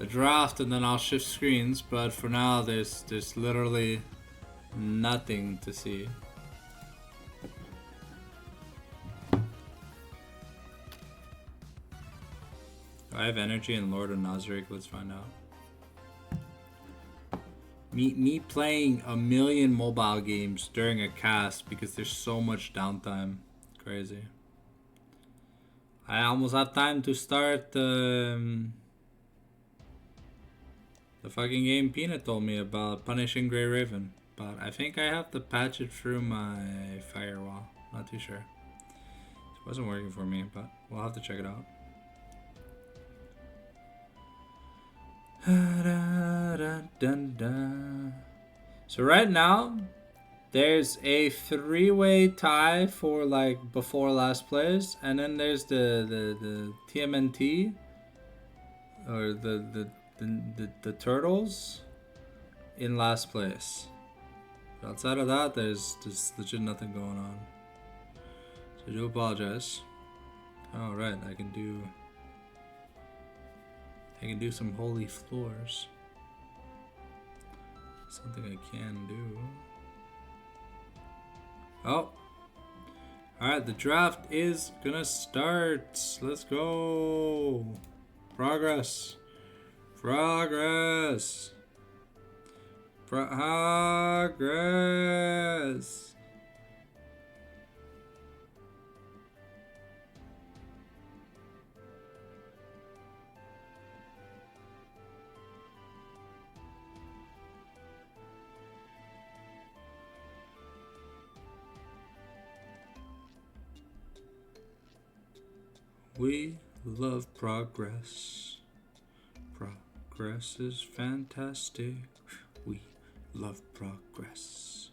draft, and then I'll shift screens. But for now, there's literally nothing to see. Do I have energy in Lord of Nazarick? Let's find out. Me playing a million mobile games during a cast because there's so much downtime. Crazy. I almost have time to start the fucking game Peanut told me about, Punishing Grey Raven. But I think I have to patch it through my firewall. Not too sure. It wasn't working for me, but we'll have to check it out. So right now, there's a 3-way tie for like before last place, and then there's the TMNT or the turtles in last place. But outside of that, there's legit nothing going on. So I do apologize. All right, I can do some holy floors. Something I can do. Oh. Alright, the draft is gonna start. Let's go. Progress. Progress. Progress. We love progress. Progress is fantastic. We love progress.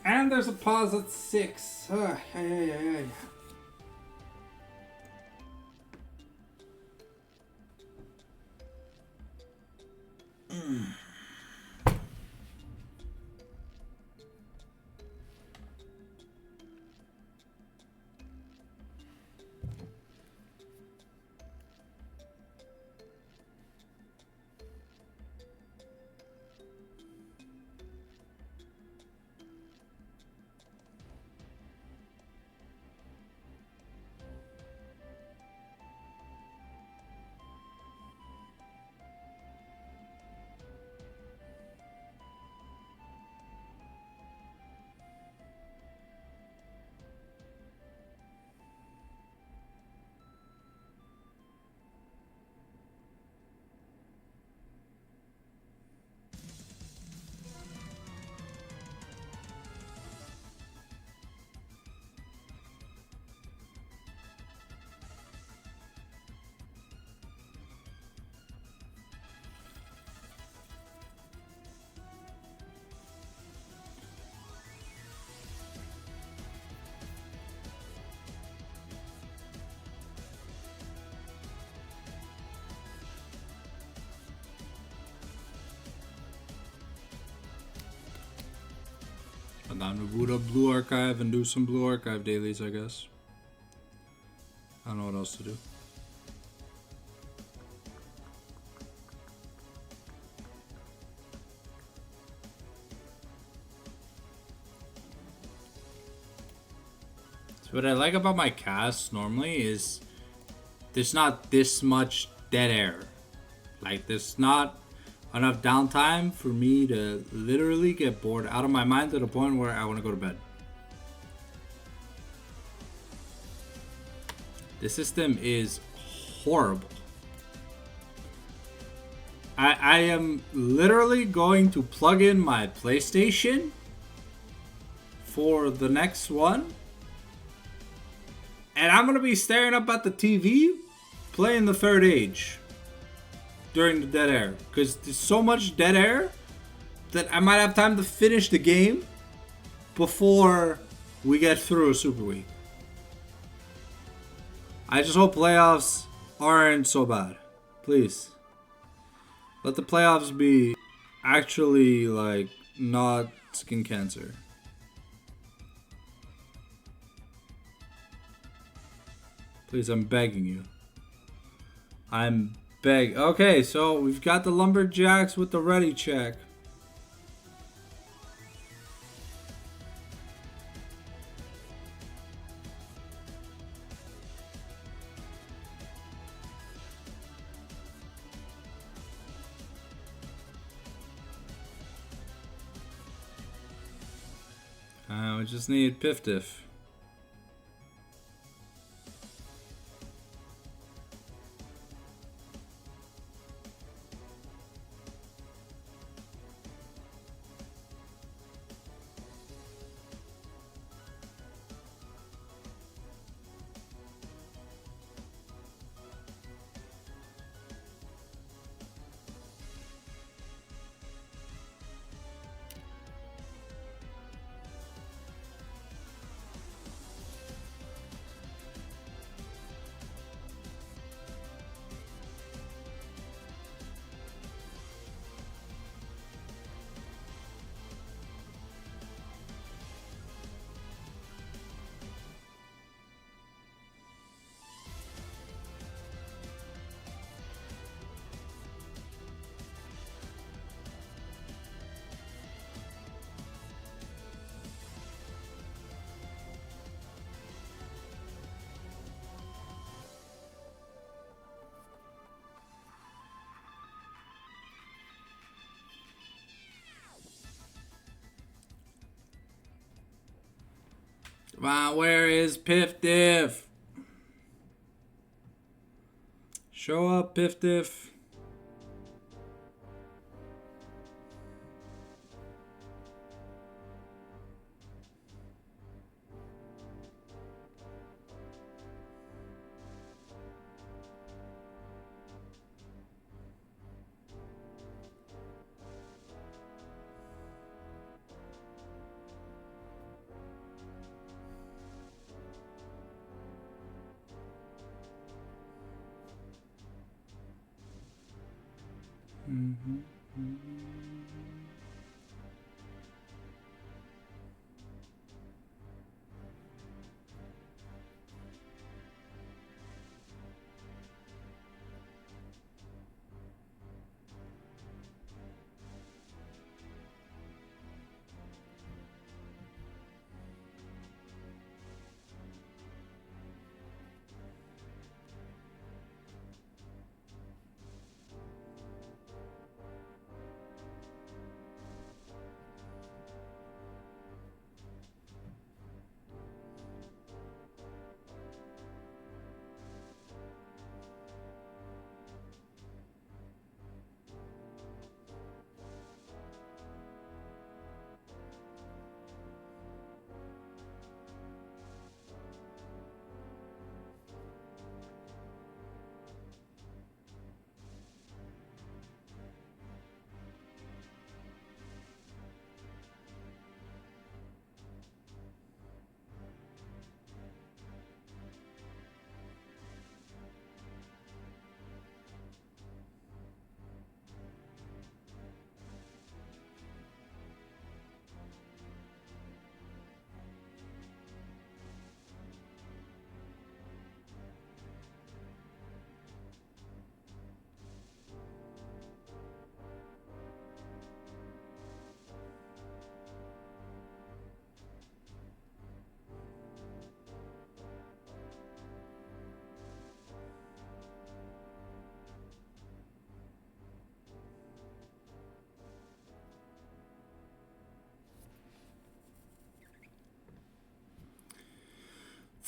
And there's a pause at 6. I'm down to boot up Blue Archive and do some Blue Archive dailies, I guess. I don't know what else to do. So what I like about my cast normally is there's not this much dead air. Like, there's not enough downtime for me to literally get bored out of my mind to the point where I want to go to bed. This system is horrible. I am literally going to plug in my PlayStation for the next one. And I'm going to be staring up at the TV playing the Third Age during the dead air. Because there's so much dead air that I might have time to finish the game before we get through a Super Week. I just hope playoffs aren't so bad. Please. Let the playoffs be actually, like, not skin cancer. Please, I'm begging you. I'm begging. Okay, so we've got the Lumberjacks with the ready check. We just need Piff Diff. Come on, where is Piff Diff? Show up, Piff Diff.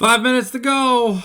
5 minutes to go.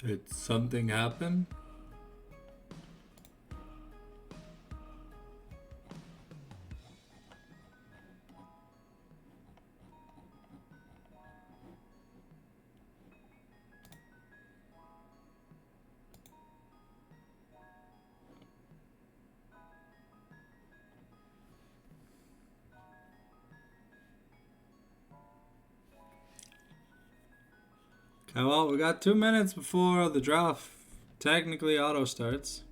Did something happen? Okay, well, we got 2 minutes before the draft technically auto starts.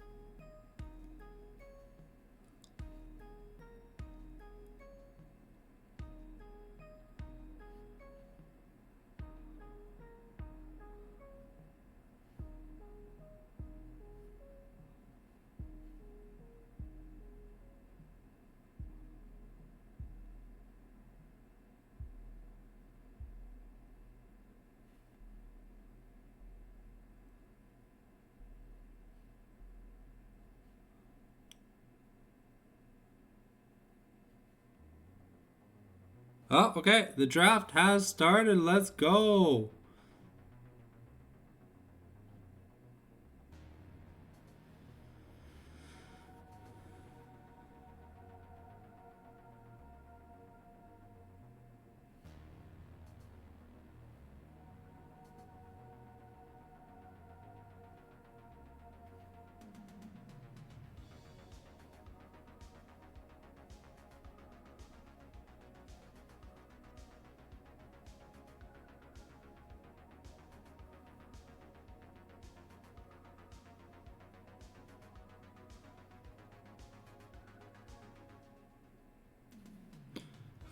Oh, okay. The draft has started. Let's go.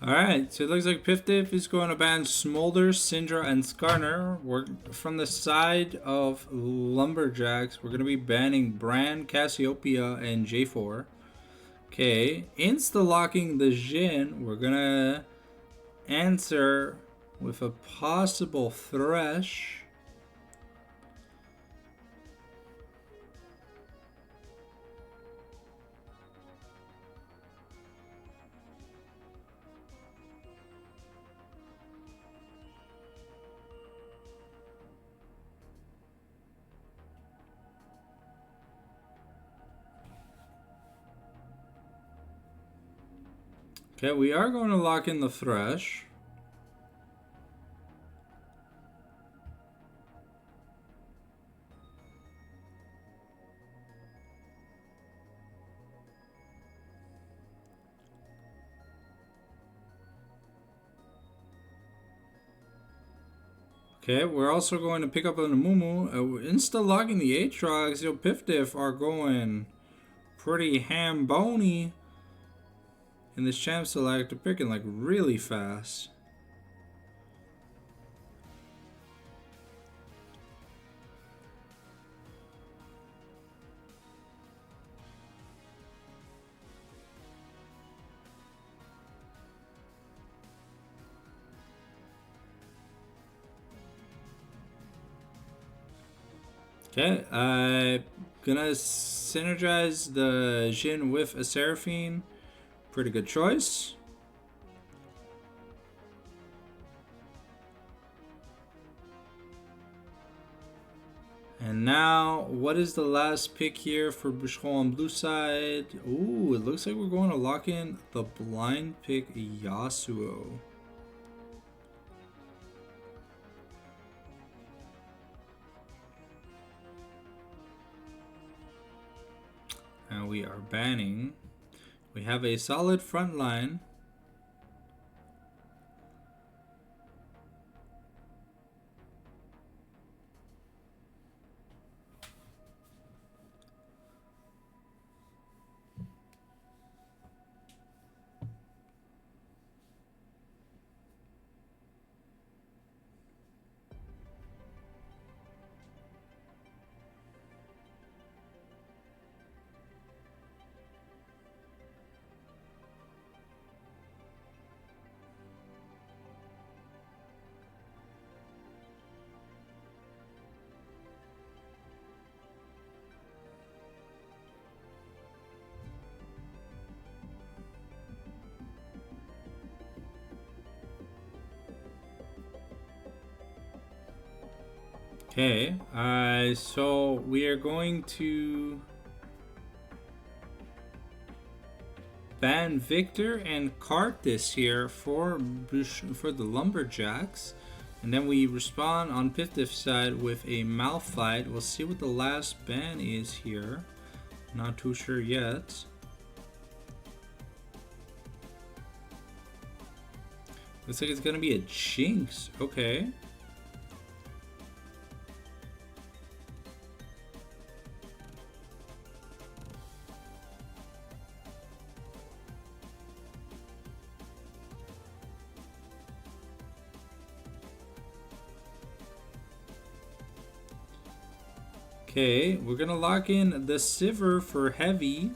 Alright, so it looks like Piftif is going to ban Smolder, Syndra, and Skarner. We're from the side of Lumberjacks. We're going to be banning Bran, Cassiopeia, and J4. Okay, insta-locking the Jhin. We're going to answer with a possible Thresh. Okay, we are going to lock in the Thresh. Okay, we're also going to pick up on the Mumu. Insta-logging the Aatrox. Yo, Piff Diff are going pretty ham-bony in this champ select. They're picking like really fast. Okay, gonna synergize the Jhin with a Seraphine. Pretty good choice. And now, what is the last pick here for Bucheron on blue side? Ooh, it looks like we're going to lock in the blind pick Yasuo. And we are banning. We have a solid front line. Okay, so we are going to ban Victor and cart this here for the Lumberjacks. And then we respawn on Piff Diff side with a Malphite. We'll see what the last ban is here. Not too sure yet. Looks like it's gonna be a Jinx. Okay. Okay, we're gonna lock in the Sivir for heavy.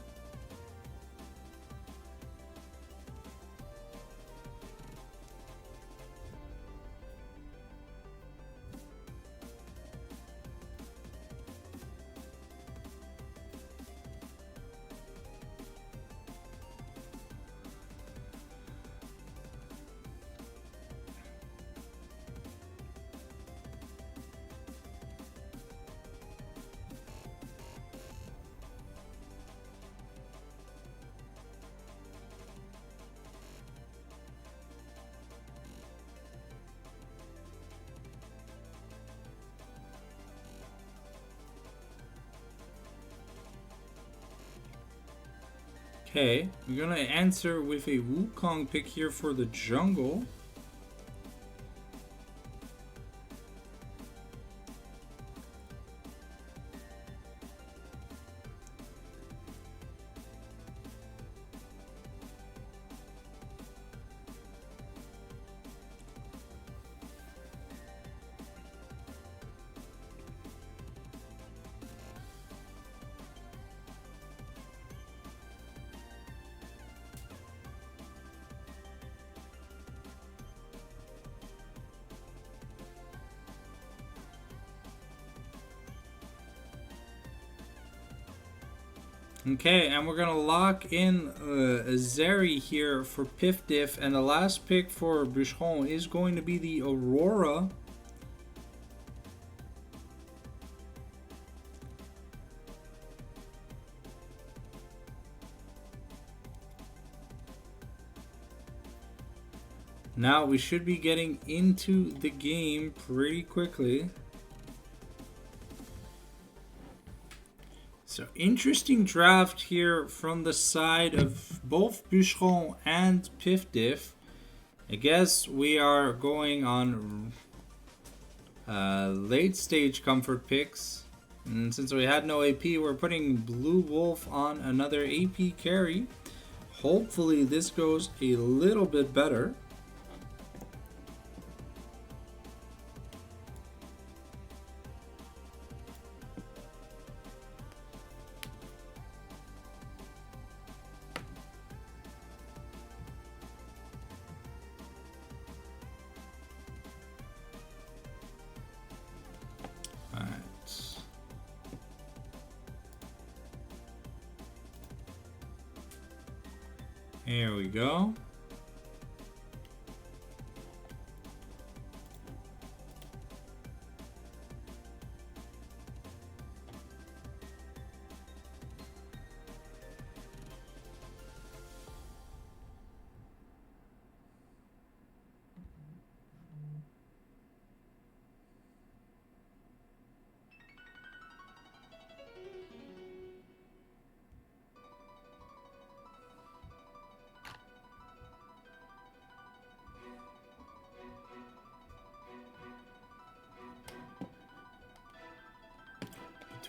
Okay, we're gonna answer with a Wukong pick here for the jungle. Okay, and we're gonna lock in a Zeri here for Piff Diff, and the last pick for Bucheron is going to be the Aurora. Now we should be getting into the game pretty quickly. So interesting draft here from the side of both Bucheron and Pifdiff. I guess we are going on late stage comfort picks. And since we had no AP, we're putting Blue Wolf on another AP carry. Hopefully this goes a little bit better. Here we go.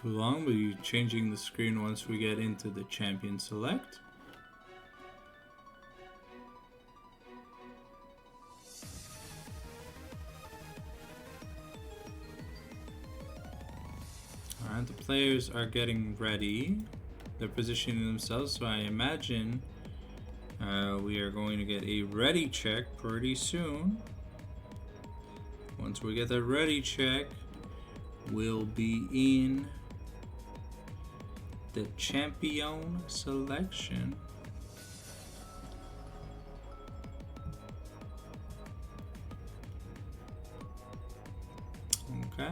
Too long, we'll be changing the screen once we get into the champion select. Alright, the players are getting ready. They're positioning themselves, so I imagine we are going to get a ready check pretty soon. Once we get the ready check, we'll be in the champion selection. Okay.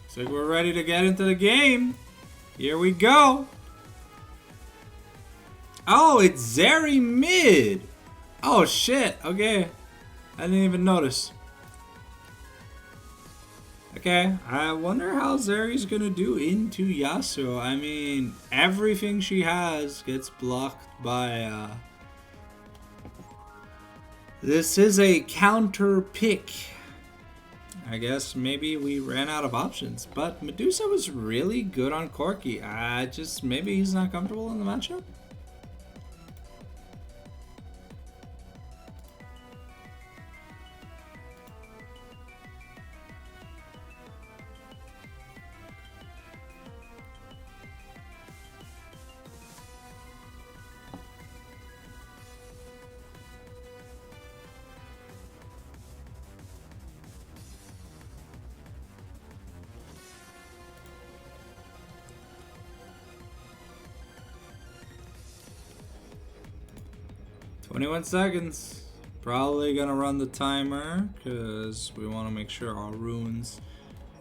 Looks like we're ready to get into the game. Here we go. Oh, it's Zeri mid. Oh shit, okay. I didn't even notice. Okay, I wonder how Zeri's gonna do into Yasuo. I mean, everything she has gets blocked by this is a counter pick. I guess maybe we ran out of options, but Medusa was really good on Corki. Maybe he's not comfortable in the matchup. "21 seconds. Probably gonna run the timer because we want to make sure our runes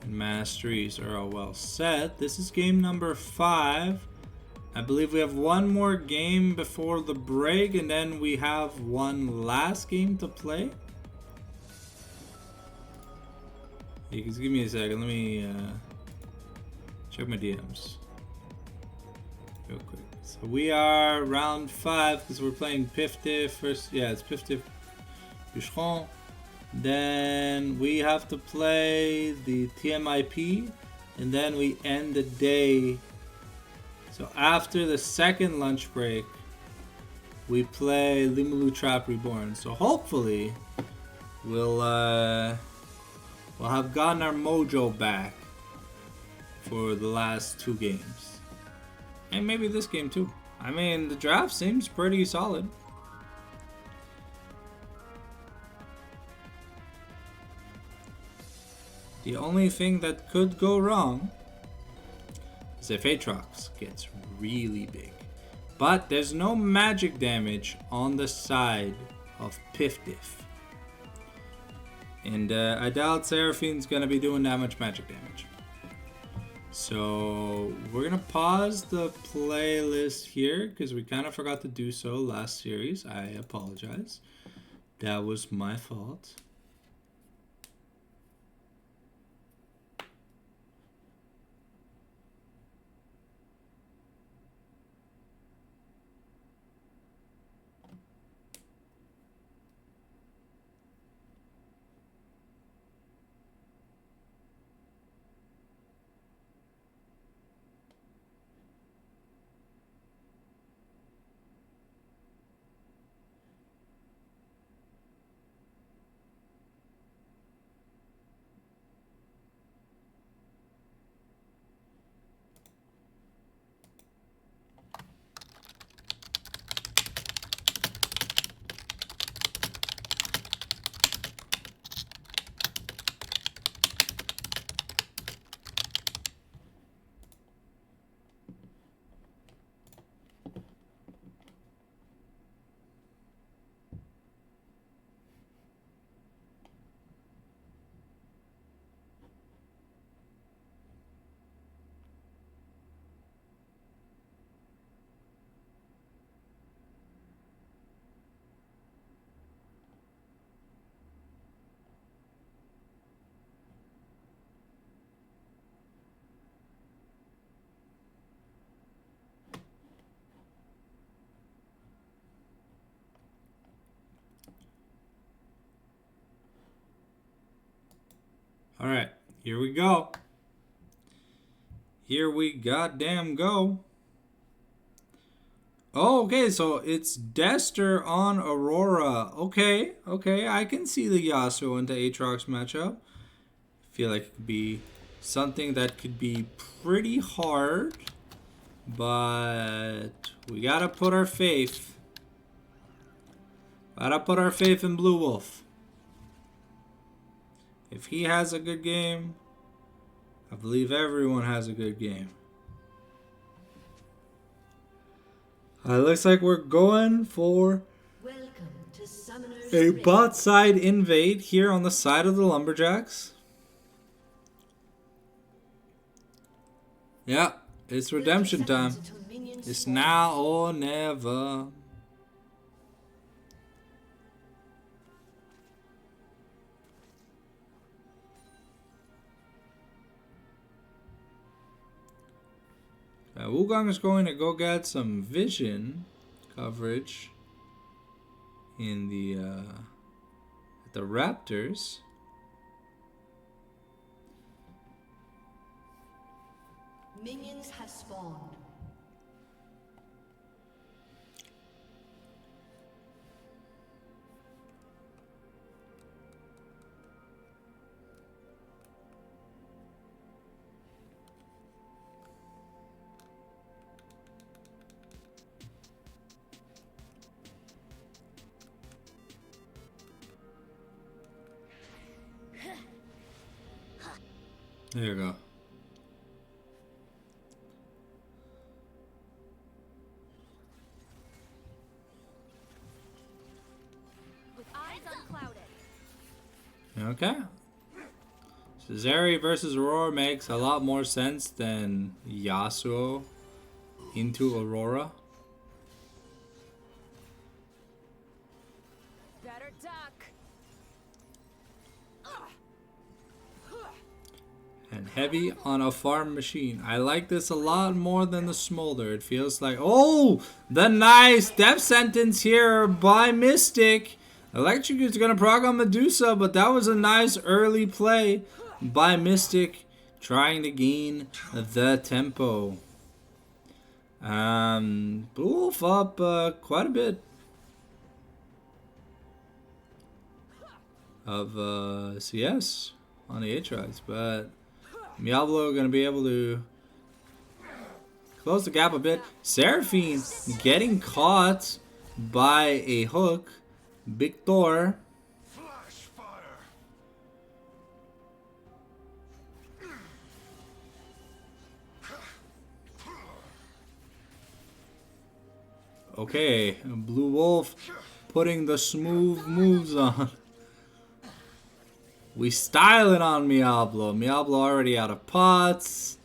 and masteries are all well set. This is game number 5. I believe we have one more game before the break, and then we have one last game to play. Yeah, just give me a second. Let me check my DMs real quick. So we are round 5 because we're playing Pifdiff first. Yeah, it's Pifdiff Bucheron. Then we have to play the TMIP, and then we end the day. So after the second lunch break, we play Limulu Trap Reborn. So hopefully we'll have gotten our mojo back for the last 2 games. And maybe this game too. I mean, the draft seems pretty solid. The only thing that could go wrong is if Aatrox gets really big. But there's no magic damage on the side of Pifdiff. And I doubt Seraphine's gonna be doing that much magic damage. So we're gonna pause the playlist here because we kind of forgot to do so last series. I apologize. That was my fault. All right, here we go. Here we goddamn go. Oh, okay, so it's Dester on Aurora. Okay, I can see the Yasuo into Aatrox matchup. I feel like it could be something that could be pretty hard, but we gotta put our faith. Gotta put our faith in Blue Wolf. If he has a good game, I believe everyone has a good game. It looks like we're going for Welcome to Summoner's a Rift. bot side invade here on the side of the Lumberjacks. Yeah, it's redemption time. It's now or never. Wukong is going to go get some vision coverage in the Raptors. Minions have spawned. There you go. With eyes unclouded. Okay. So Zeri versus Aurora makes a lot more sense than Yasuo into Aurora. Better duck. And heavy on a farm machine. I like this a lot more than the Smolder. It feels like... Oh! The nice death sentence here by Mystic. Electric is going to proc on Medusa, but that was a nice early play by Mystic, trying to gain the tempo. Blue Wolf up quite a bit of CS on the Aatrox, but Diablo going to be able to close the gap a bit. Seraphine getting caught by a hook. Victor. Flash fire. Okay, Blue Wolf putting the smooth moves on. We styling on Diablo. Diablo already out of pots.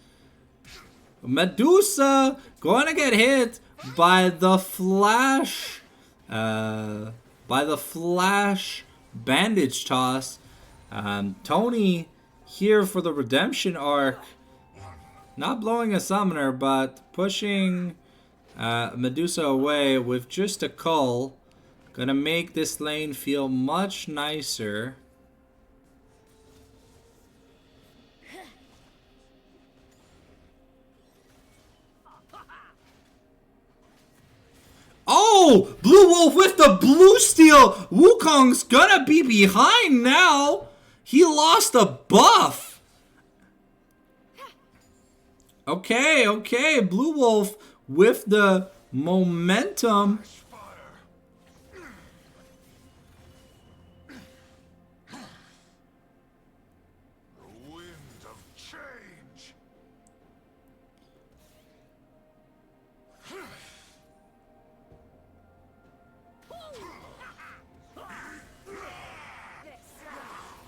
Medusa going to get hit by the flash. By the flash bandage toss. Tony here for the redemption arc. Not blowing a summoner, but pushing Medusa away with just a cull. Gonna make this lane feel much nicer. Oh! Blue Wolf with the blue steel! Wukong's gonna be behind now! He lost a buff! Okay. Blue Wolf with the momentum. Wind of change.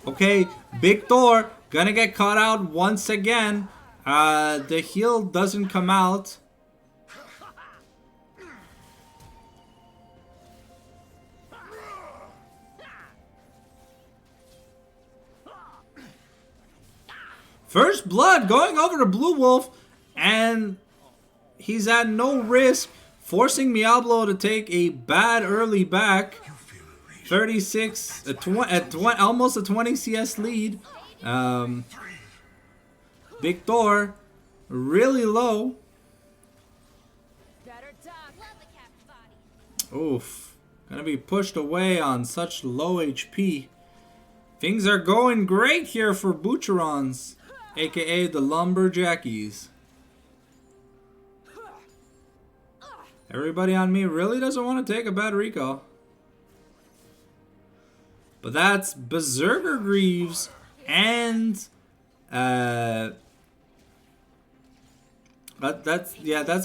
Okay, Big Thor gonna get caught out once again. The heal doesn't come out. First blood going over to Blue Wolf, and he's at no risk, forcing Diablo to take a bad early back. 36 almost a 20 CS lead. Big Thor really low. Better duck. Love the cat's body. Oof. Gonna be pushed away on such low HP. Things are going great here for Bucherons, aka the Lumberjackies. Everybody on me really doesn't want to take a bad recall. But that's Berserker Greaves and that's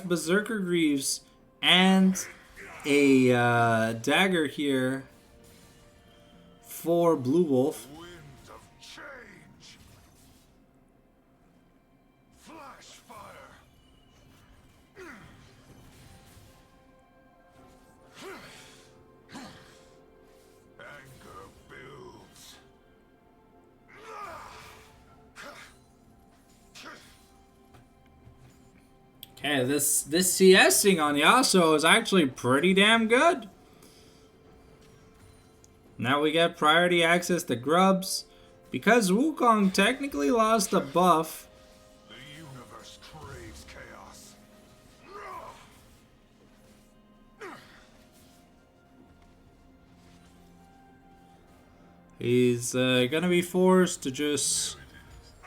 Berserker Greaves and a dagger here for Blue Wolf. Wind of change. Flash fire. Anger builds. Okay, this CSing on Yasuo is actually pretty damn good. Now we get priority access to grubs. Because Wukong technically lost a buff, The universe craves chaos. he's gonna be forced to just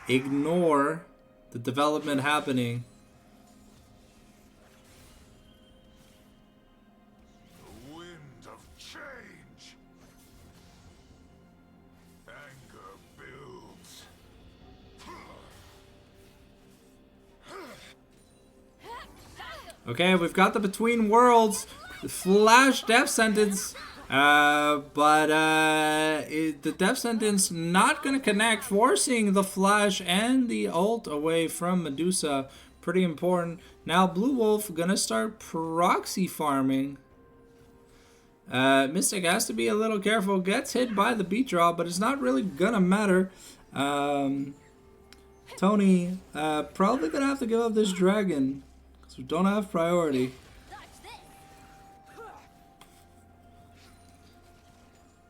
ignore the development happening. The wind of change. Anger builds. Okay, we've got the Between Worlds, the Flash Death Sentence, but the Death Sentence not gonna connect, forcing the Flash and the ult away from Medusa. Pretty important. Now Blue Wolf gonna start proxy farming. Mystic has to be a little careful. Gets hit by the beat draw, but it's not really gonna matter. Tony probably gonna have to give up this dragon. We don't have priority.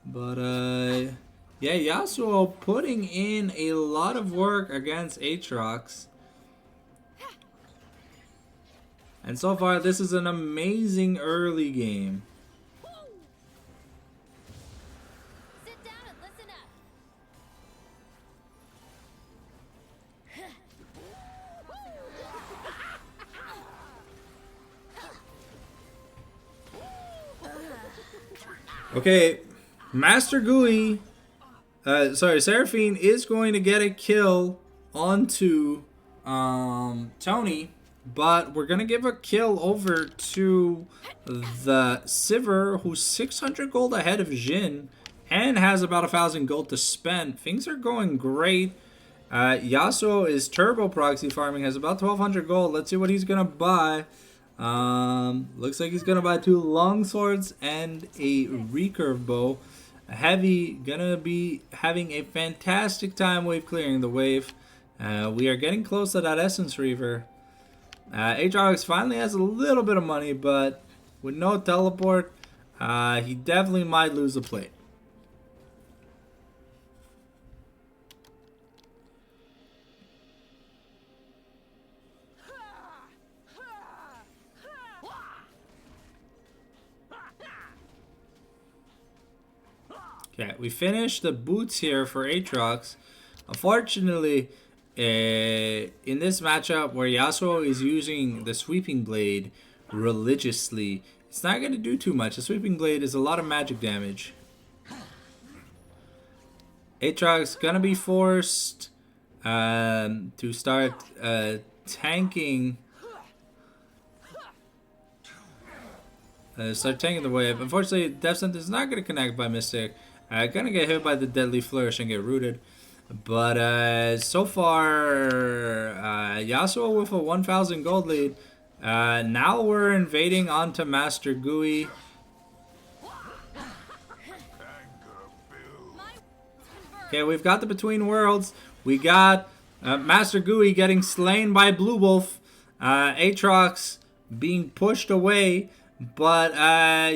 But yeah, Yasuo putting in a lot of work against Aatrox. And so far this is an amazing early game. Sit down and listen up. Okay, Master Gui, Seraphine is going to get a kill onto Tony, but we're gonna give a kill over to the Sivir, who's 600 gold ahead of Jin and has about 1,000 gold to spend. Things are going great. Yasuo is turbo proxy farming, has about 1200 gold. Let's see what he's gonna buy. Looks like he's gonna buy 2 long swords and a recurve bow. Heavy gonna be having a fantastic time wave clearing the wave. We are getting close to that Essence Reaver. Aatrox finally has a little bit of money, but with no teleport, he definitely might lose the plate. Okay, we finished the boots here for Aatrox. Unfortunately, in this matchup where Yasuo is using the Sweeping Blade religiously, it's not going to do too much. The Sweeping Blade is a lot of magic damage. Aatrox going to be forced to start tanking. Start tanking the wave. Unfortunately, Death Sentence is not going to connect by Mystic. Gonna get hit by the Deadly Flourish and get rooted. But so far, Yasuo with a 1,000 gold lead. Now we're invading onto Master Gui. Okay, we've got the Between Worlds. We got Master Gui getting slain by Blue Wolf. Aatrox being pushed away. But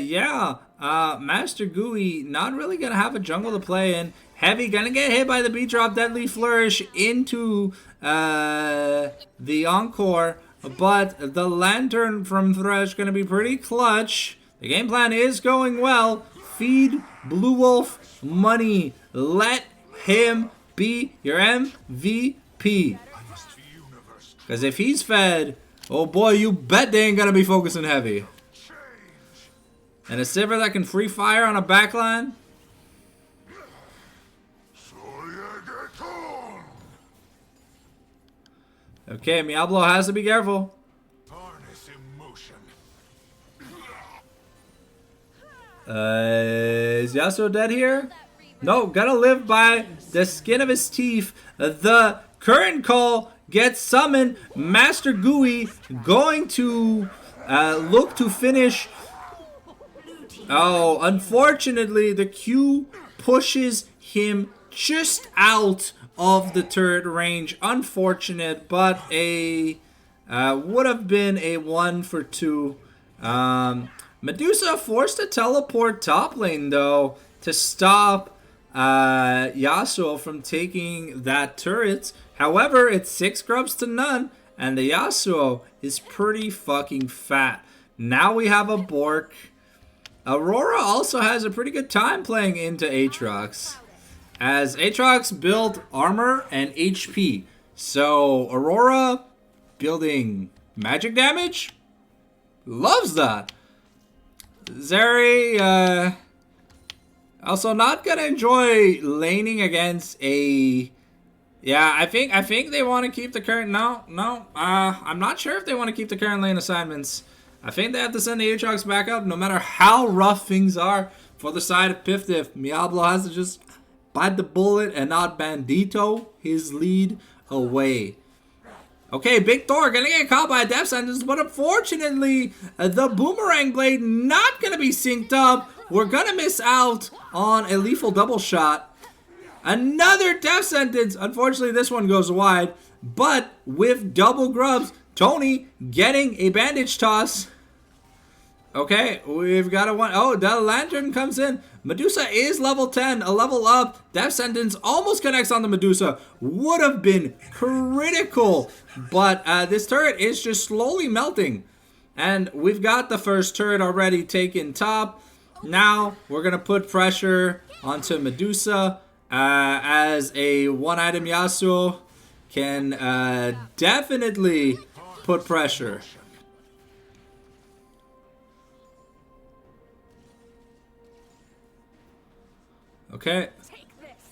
yeah, Master Gui not really gonna have a jungle to play in. Heavy gonna get hit by the beat drop Deadly Flourish into the Encore. But the Lantern from Thresh gonna be pretty clutch. The game plan is going well. Feed Blue Wolf money. Let him be your MVP. Because if he's fed, oh boy, you bet they ain't gonna be focusing heavy. And a Sivir that can free fire on a backline. Okay, Miablo has to be careful. Is Yasuo dead here? No, gotta live by the skin of his teeth. The current call gets summoned. Master Gui going to look to finish. Oh, unfortunately, the Q pushes him just out of the turret range. Unfortunate, but a would have been a 1 for 2. Medusa forced to teleport top lane, though, to stop Yasuo from taking that turret. However, it's 6 grubs to none, and the Yasuo is pretty fucking fat. Now we have a Bork. Aurora also has a pretty good time playing into Aatrox, as Aatrox built armor and HP. So Aurora building magic damage, loves that. Zeri also not gonna enjoy laning against a. Yeah, I think they want to keep the current. No. I'm not sure if they want to keep the current lane assignments. I think they have to send the Aatrox back up no matter how rough things are for the side of Piftif. Miablo has to just bite the bullet and not bandito his lead away. Okay, Big Thor gonna get caught by a death sentence, but unfortunately, the Boomerang Blade not gonna be synced up. We're gonna miss out on a lethal double shot. Another death sentence. Unfortunately, this one goes wide, but with double grubs, Tony getting a bandage toss. Okay, we've got a 1. Oh, the Lantern comes in. Medusa is level 10, a level up. Death Sentence almost connects on the Medusa. Would have been critical, but this turret is just slowly melting. And we've got the first turret already taken top. Now we're going to put pressure onto Medusa as a one-item Yasuo can definitely put pressure. Okay. Take this.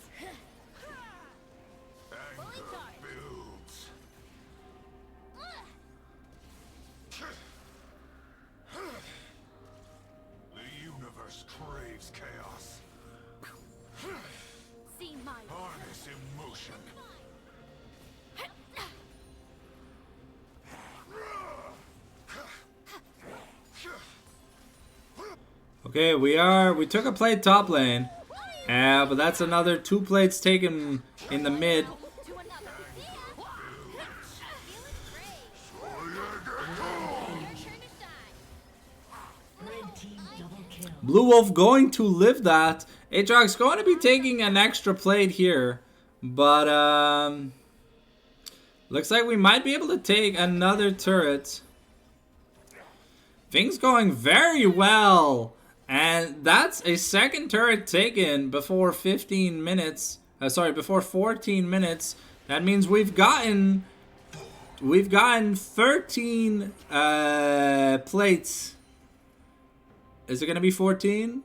The universe craves chaos. See my Harness emotion. Okay, we took a plate top lane. But that's another 2 plates taken in the mid. To another. See ya. Feeling great. Your turn to shine. Red team double kill. Blue Wolf going to live that. Aatrox going to be taking an extra plate here. But, looks like we might be able to take another turret. Things going very well. And that's a second turret taken before 15 minutes. Before 14 minutes. That means we've gotten 13 plates. Is it going to be 14?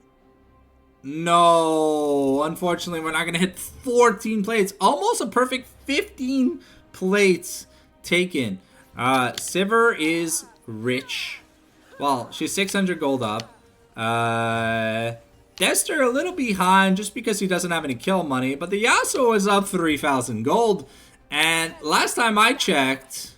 No, unfortunately, we're not going to hit 14 plates. Almost a perfect 15 plates taken. Sivir is rich. Well, she's 600 gold up. Dester a little behind just because he doesn't have any kill money. But the Yasuo is up 3,000 gold. And last time I checked,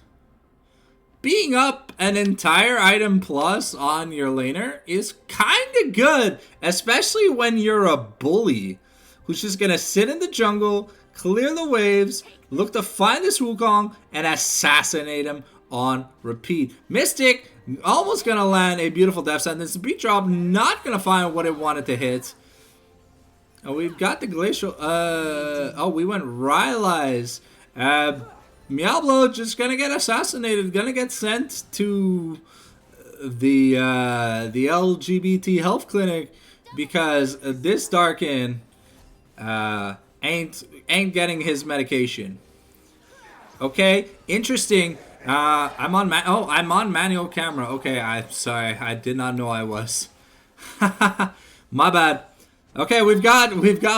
being up an entire item plus on your laner is kind of good. Especially when you're a bully who's just going to sit in the jungle, clear the waves, look to find this Wukong, and assassinate him on repeat. Mystic almost going to land a beautiful death sentence. The beat drop not going to find what it wanted to hit. Oh, we've got the glacial. Oh, we went Rylai's. Miablo just gonna get assassinated, gonna get sent to the LGBT health clinic because this Darkin ain't getting his medication. Okay, interesting. I'm on manual camera. Okay, I'm sorry, I did not know I was. My bad. Okay, we've got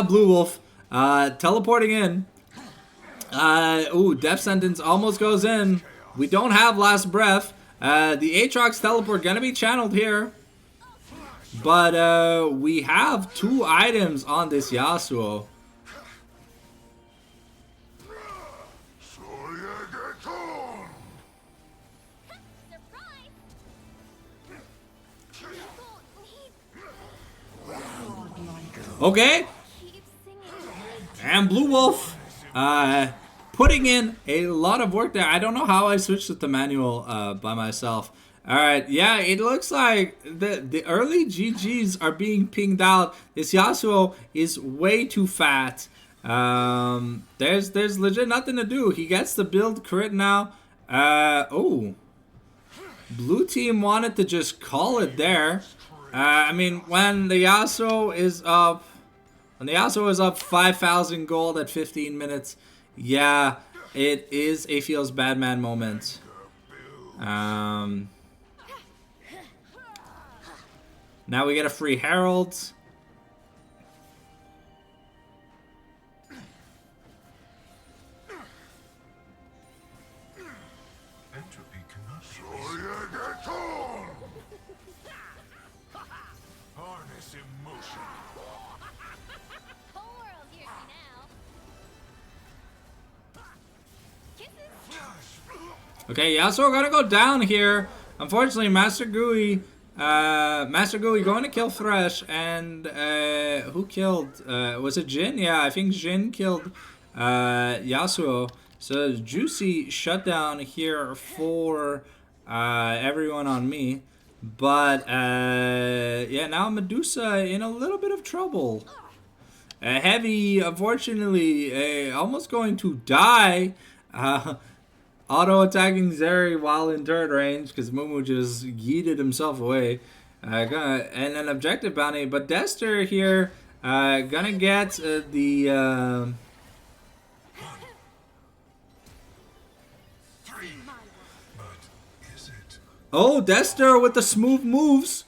Blue Wolf teleporting in. Death sentence almost goes in. We don't have last breath. The Aatrox teleport gonna be channeled here. But we have 2 items on this Yasuo. Surprise! Okay, Keep singing. and Blue Wolf putting in a lot of work there. I don't know how I switched it to manual by myself. Alright, yeah, it looks like the early GGs are being pinged out. This Yasuo is way too fat. There's legit nothing to do. He gets the build crit now. Blue team wanted to just call it there. I mean, when the Yasuo is up 5,000 gold at 15 minutes, yeah, it is a feels bad man moment. Now we get a free Herald. Entropy cannot harness emotion. Whole world hears me now. Kisses. Okay, Yasuo gotta go down here. Unfortunately, Master Gooey going to kill Thresh, and who killed? Was it Jhin? Yeah, I think Jhin killed Yasuo. So juicy shutdown here for everyone on me. But yeah, now Medusa in a little bit of trouble. Heavy, unfortunately, almost going to die. Auto-attacking Zeri while in turret range because Mumu just yeeted himself away. And an objective bounty. But Dester here gonna get the... But is it? Oh, Dester with the smooth moves.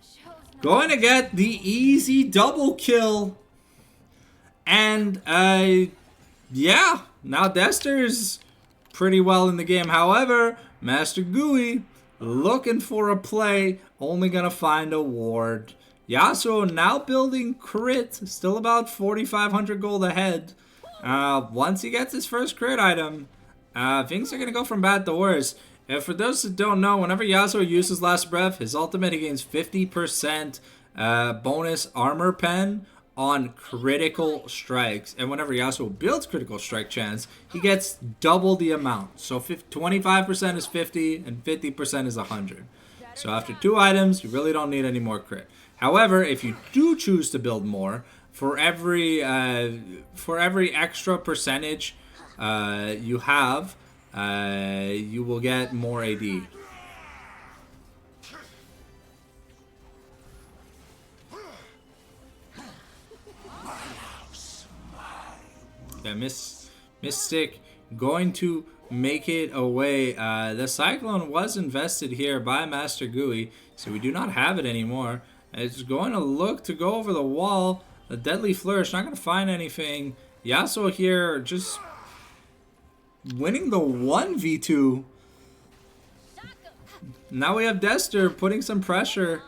Chose not. Going to get the easy double kill. And, yeah. Now Dester's pretty well in the game. However, Master Gooey looking for a play. Only going to find a ward. Yasuo now building crit. Still about 4,500 gold ahead. Once he gets his first crit item, things are going to go from bad to worse. And for those that don't know, whenever Yasuo uses Last Breath, his ultimate, he gains 50% bonus armor pen on critical strikes. And whenever Yasuo builds critical strike chance, he gets double the amount. So 25% is 50 and 50% is 100. So after 2 items, you really don't need any more crit. However, if you do choose to build more, for every extra percentage you have, you will get more AD. Yeah, Mystic going to make it away. The Cyclone was invested here by Master Gui, so we do not have it anymore. It's going to look to go over the wall. The Deadly Flourish, not going to find anything. Yasuo here just winning the 1v2. Now we have Dester putting some pressure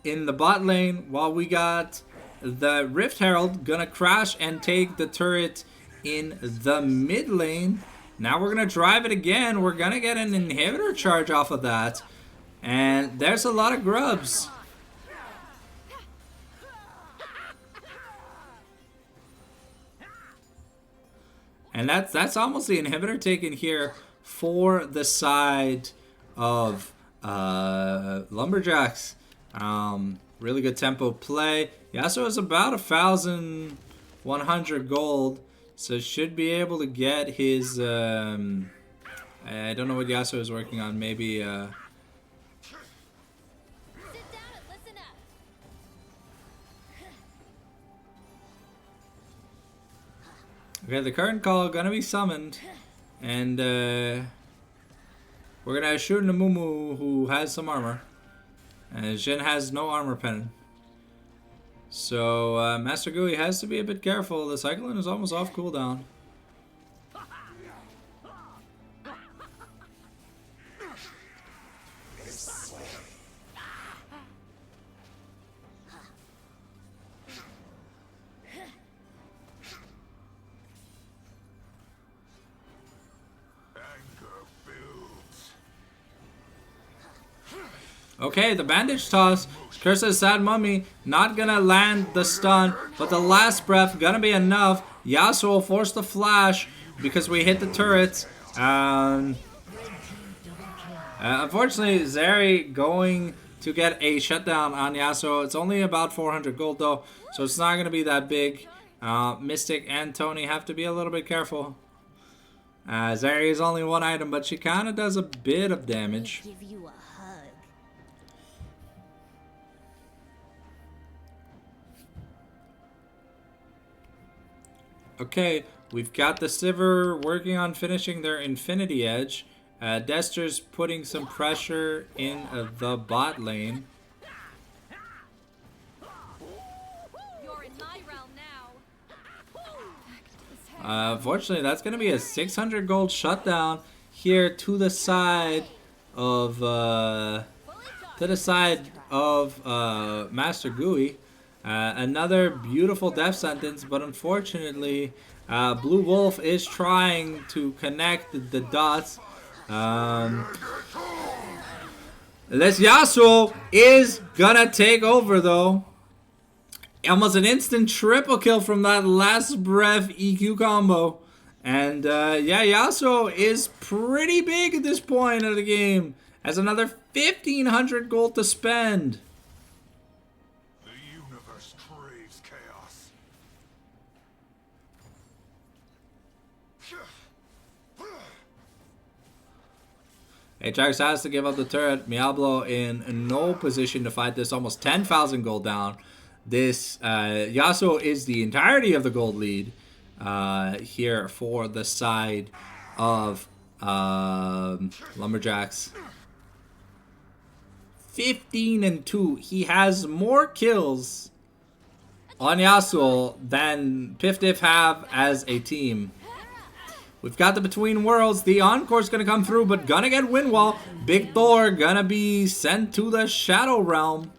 in the bot lane while we got the Rift Herald gonna crash and take the turret in the mid lane. Now we're gonna drive it again. We're gonna get an inhibitor charge off of that. And there's a lot of grubs. And that's almost the inhibitor taken here for the side of Lumberjacks. Really good tempo play. Yasuo is about 1,100 gold, so should be able to get his. I don't know what Yasuo is working on. Maybe. Sit down and listen up. Okay, the current call gonna be summoned, and we're gonna shoot Namumu, who has some armor. Jhin has no armor pen. So Master Gui has to be a bit careful. The Cyclone is almost off cooldown. Okay, the bandage toss. Curse of Sad Mummy not gonna land the stun, but the Last Breath gonna be enough. Yasuo will force the flash because we hit the turrets. Unfortunately, Zeri going to get a shutdown on Yasuo. It's only about 400 gold though, so it's not gonna be that big. Mystic and Tony have to be a little bit careful. Zeri is only 1 item, but she kind of does a bit of damage. Give you a hug. Okay, we've got the Sivir working on finishing their Infinity Edge. Dester's putting some pressure in the bot lane. You're in my realm now. Unfortunately, that's going to be a 600 gold shutdown here to the side of Master Gui. Another beautiful death sentence, but unfortunately, Blue Wolf is trying to connect the dots. This Yasuo is gonna take over though. Almost an instant triple kill from that Last Breath EQ combo. And yeah, Yasuo is pretty big at this point of the game. Has another 1,500 gold to spend. The universe craves chaos. Ajax has to give up the turret. Diablo in no position to fight this. Almost 10,000 gold down. This Yasuo is the entirety of the gold lead here for the side of Lumberjacks. 15-2. He has more kills on Yasuo than Piftif have as a team. We've got the Between Worlds. The Encore's gonna come through, but gonna get Windwall. Big Thor gonna be sent to the Shadow Realm.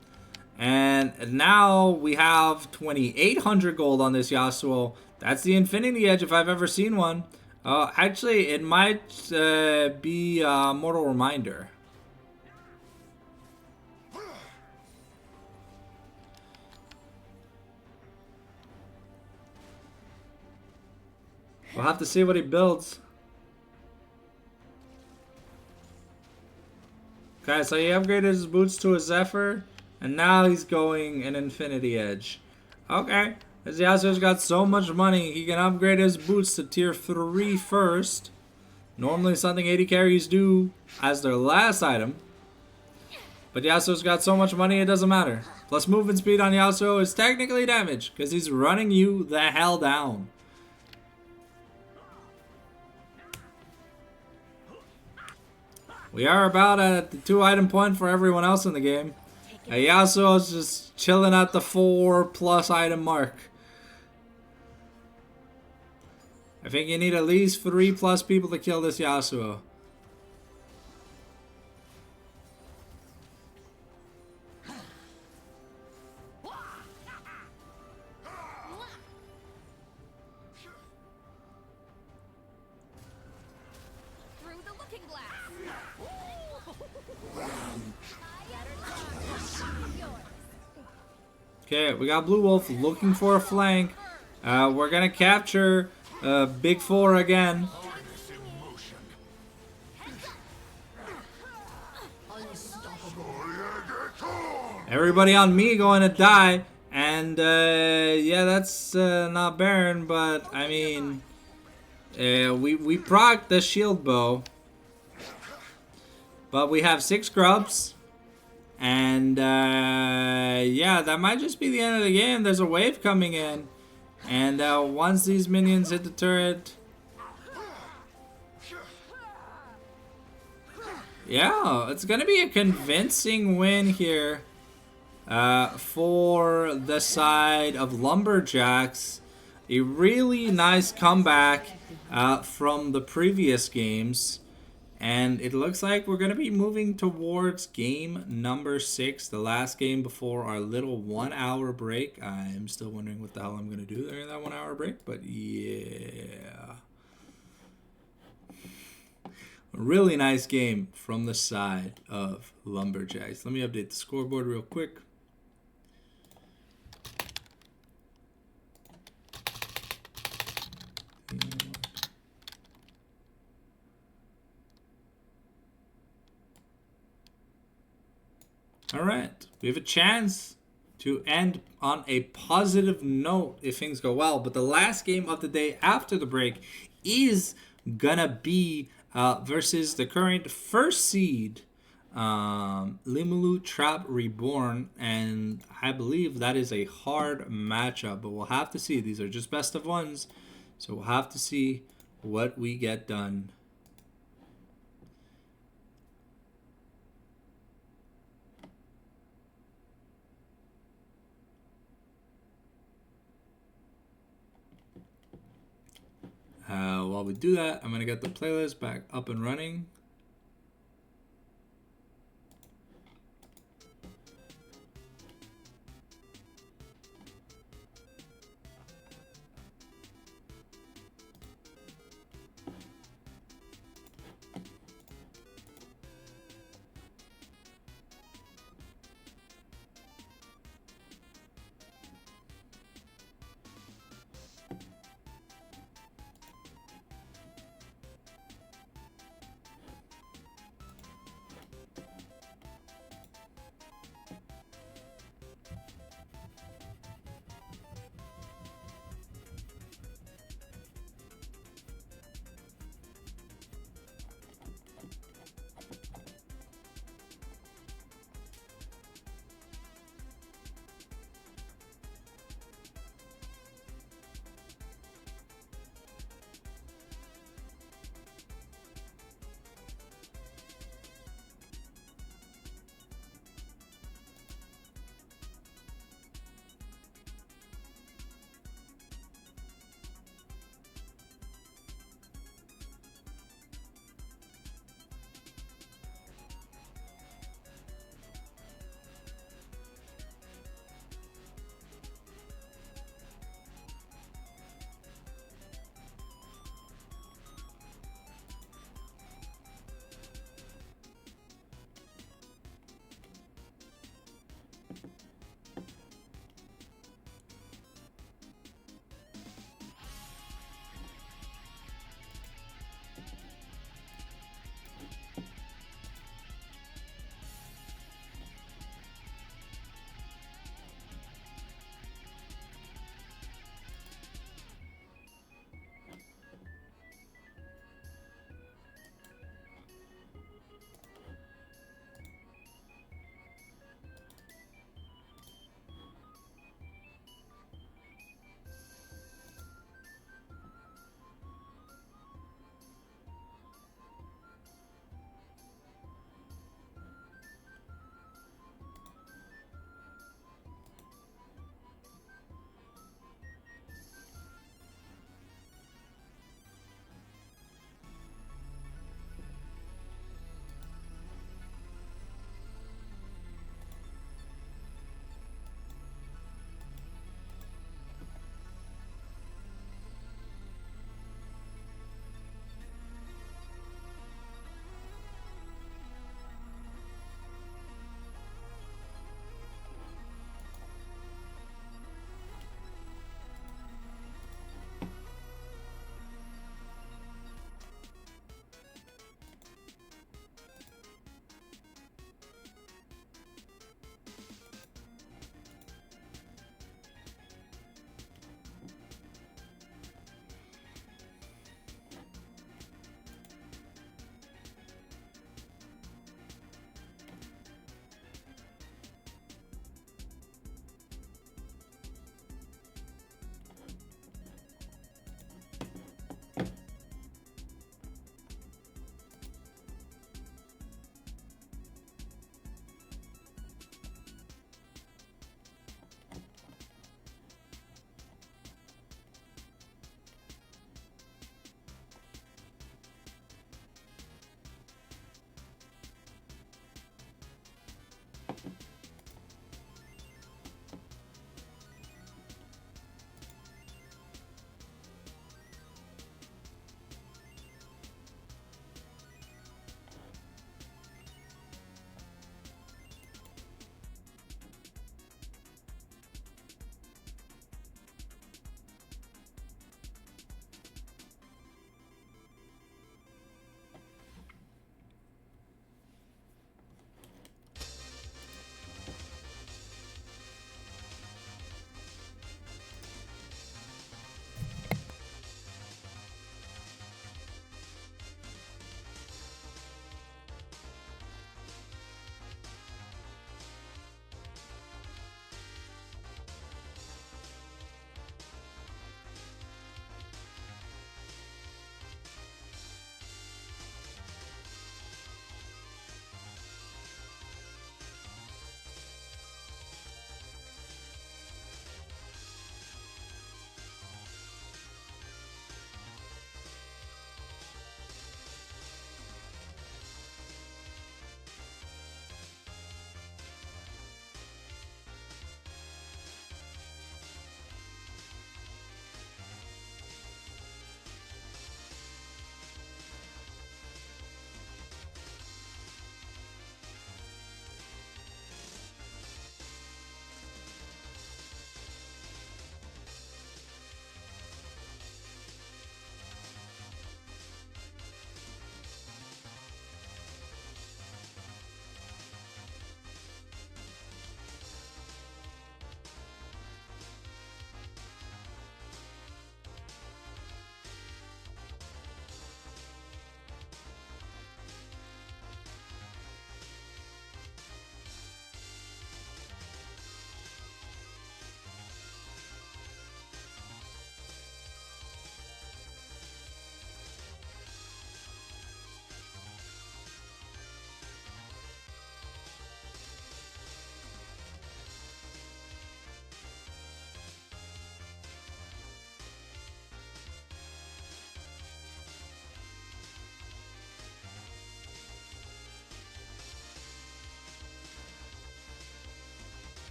And now we have 2,800 gold on this Yasuo. That's the Infinity Edge if I've ever seen one. Oh, actually, it might be Mortal Reminder. We'll have to see what he builds. Okay, so he upgraded his boots to a Zephyr, and now he's going an Infinity Edge. Okay, this Yasuo's got so much money, he can upgrade his boots to tier 3 first. Normally something 80 carries do as their last item. But Yasuo's got so much money, it doesn't matter. Plus movement speed on Yasuo is technically damage, because he's running you the hell down. We are about at the 2 item point for everyone else in the game. Yasuo's just chilling at the 4+ item mark. I think you need at least 3+ people to kill this Yasuo. Through the looking glass. Okay, we got Blue Wolf looking for a flank. We're gonna capture Big 4 again. Everybody on me going to die. And yeah, that's not Baron, but I mean, we proc the shield bow. But we have 6 grubs. And yeah, that might just be the end of the game. There's a wave coming in. And once these minions hit the turret... Yeah, it's going to be a convincing win here for the side of Lumberjacks. A really nice comeback from the previous games. And it looks like we're going to be moving towards game number 6, the last game before our little 1 hour break. I'm still wondering what the hell I'm going to do during that 1 hour break, but yeah. A really nice game from the side of Lumberjacks. Let me update the scoreboard real quick. All right, we have a chance to end on a positive note if things go well. But the last game of the day after the break is gonna be versus the current first seed, Limulu Trap Reborn, and I believe that is a hard matchup. But we'll have to see. These are just best of ones, so we'll have to see what we get done. While we do that, I'm going to get the playlist back up and running.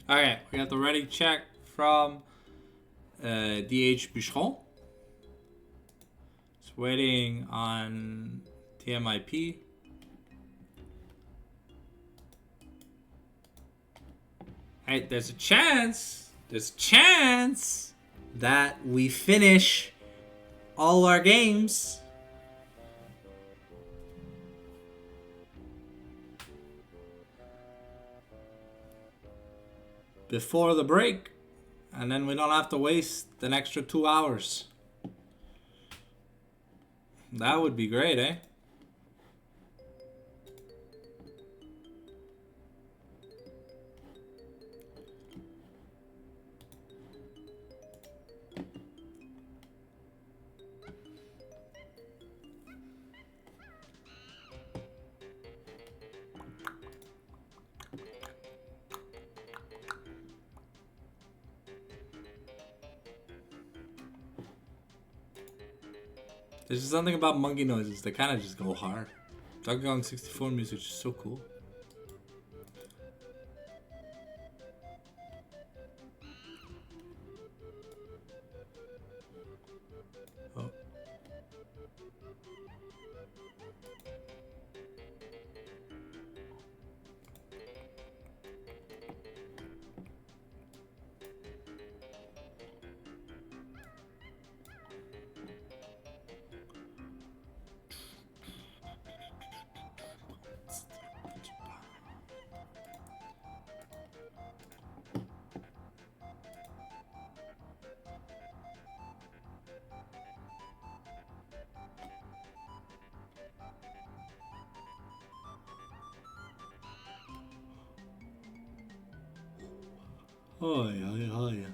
Okay, we got the ready check from DH Bucheron. It's waiting on TMIP. Hey, there's a chance that we finish all our games before the break, and then we don't have to waste an extra 2 hours. That would be great, eh? There's just something about monkey noises that kind of just go hard. Donkey Kong 64 music is just so cool. Oh. Oh yeah, oh yeah.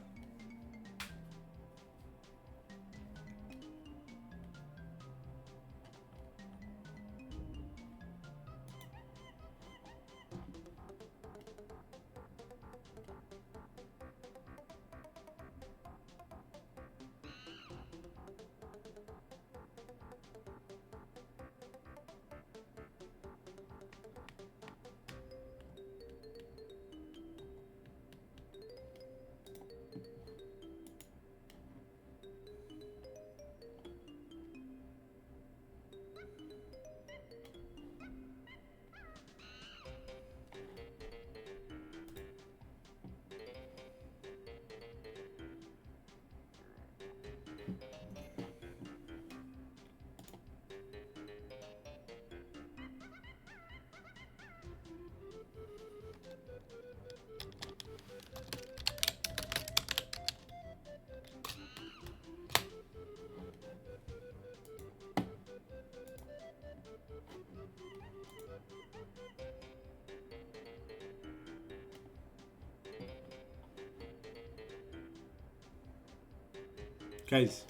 Guys,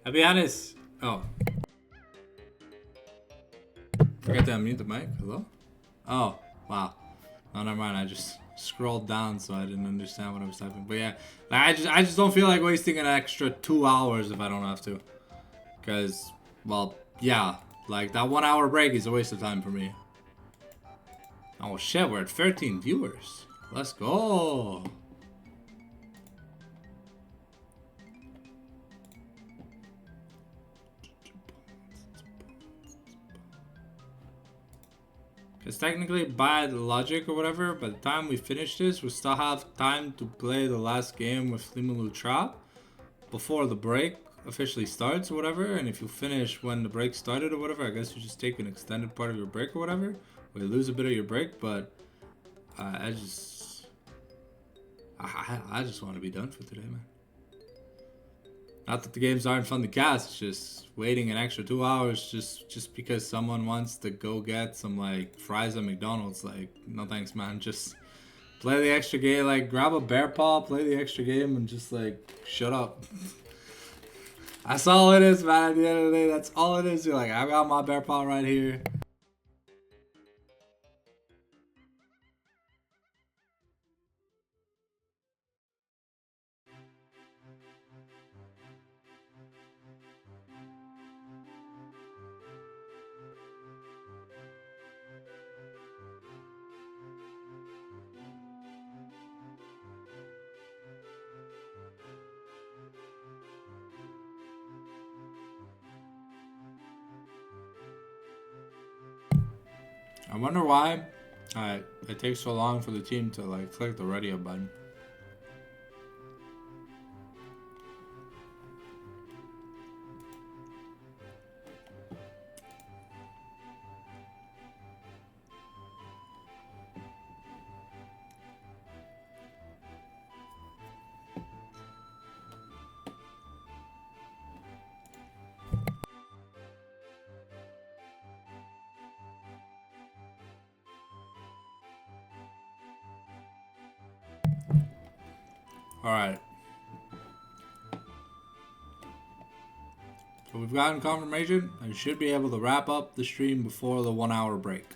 I'll be honest. Oh. Forgot to unmute the mic. Hello? Oh, wow. Oh, never mind. I just scrolled down so I didn't understand what I was typing. But yeah, I just don't feel like wasting an extra 2 hours if I don't have to. Because, well, yeah. Like, that 1 hour break is a waste of time for me. Oh shit, we're at 13 viewers. Let's go. Because technically, by the logic or whatever, by the time we finish this, we still have time to play the last game with Limalu Trap before the break officially starts or whatever. And if you finish when the break started or whatever, I guess you just take an extended part of your break or whatever, or you lose a bit of your break. But I just want to be done for today, man. Not that the games aren't fun to cast, it's just waiting an extra 2 hours just because someone wants to go get some like fries at McDonald's. Like, no thanks, man. Just play the extra game, like grab a bear paw, play the extra game, and just like shut up. That's all it is, man. At the end of the day, that's all it is. You're like, I got my bear paw right here. I wonder why it takes so long for the team to like click the radio button. Alright. So we've gotten confirmation. I should be able to wrap up the stream before the 1 hour break.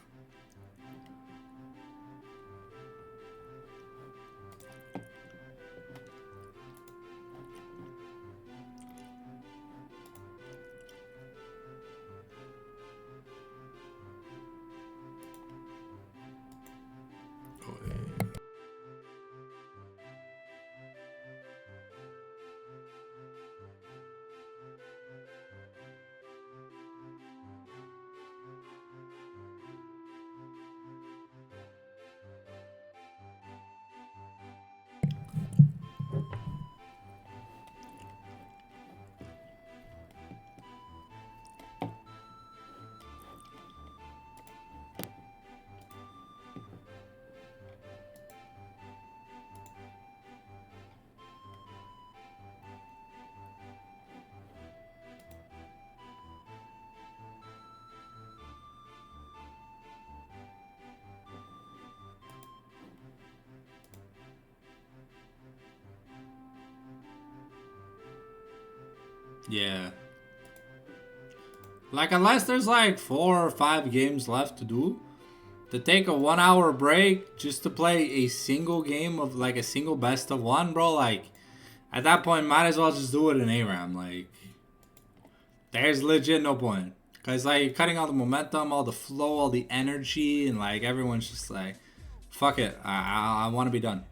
Yeah. Like, unless there's like 4 or 5 games left to do, to take a 1 hour break just to play a single game of like a single best of 1, bro, like, at that point, might as well just do it in ARAM. Like, there's legit no point. Because, like, you're cutting all the momentum, all the flow, all the energy, and like, everyone's just like, fuck it, I want to be done.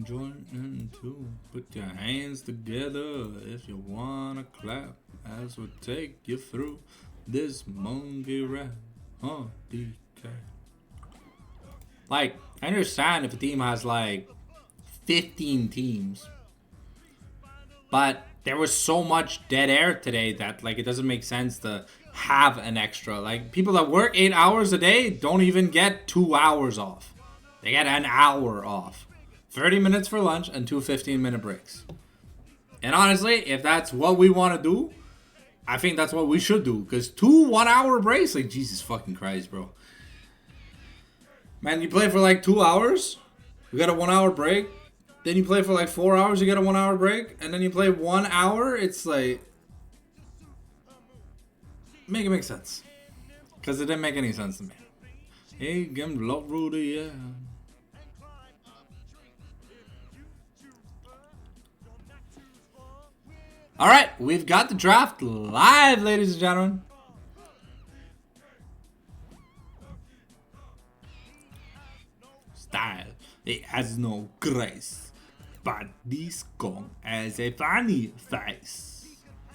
Join in too. Put your hands together if you wanna clap. As we take you through this monkey rap. Oh, DK. Like, I understand if a team has like 15 teams, but there was so much dead air today that like it doesn't make sense to have an extra. Like, people that work 8 hours a day don't even get 2 hours off. They get an hour off. 30 minutes for lunch and 2 15-minute breaks. And honestly, if that's what we want to do, I think that's what we should do. Because 2 1-hour breaks, like, Jesus fucking Christ, bro. Man, you play for like 2 hours, you get a 1 hour break. Then you play for like 4 hours, you get a 1 hour break. And then you play 1 hour, it's like... Make it make sense. Because it didn't make any sense to me. Hey, game love Rudy, yeah. Alright, we've got the draft live, ladies and gentlemen. Style, it has no grace, but this gong has a funny face.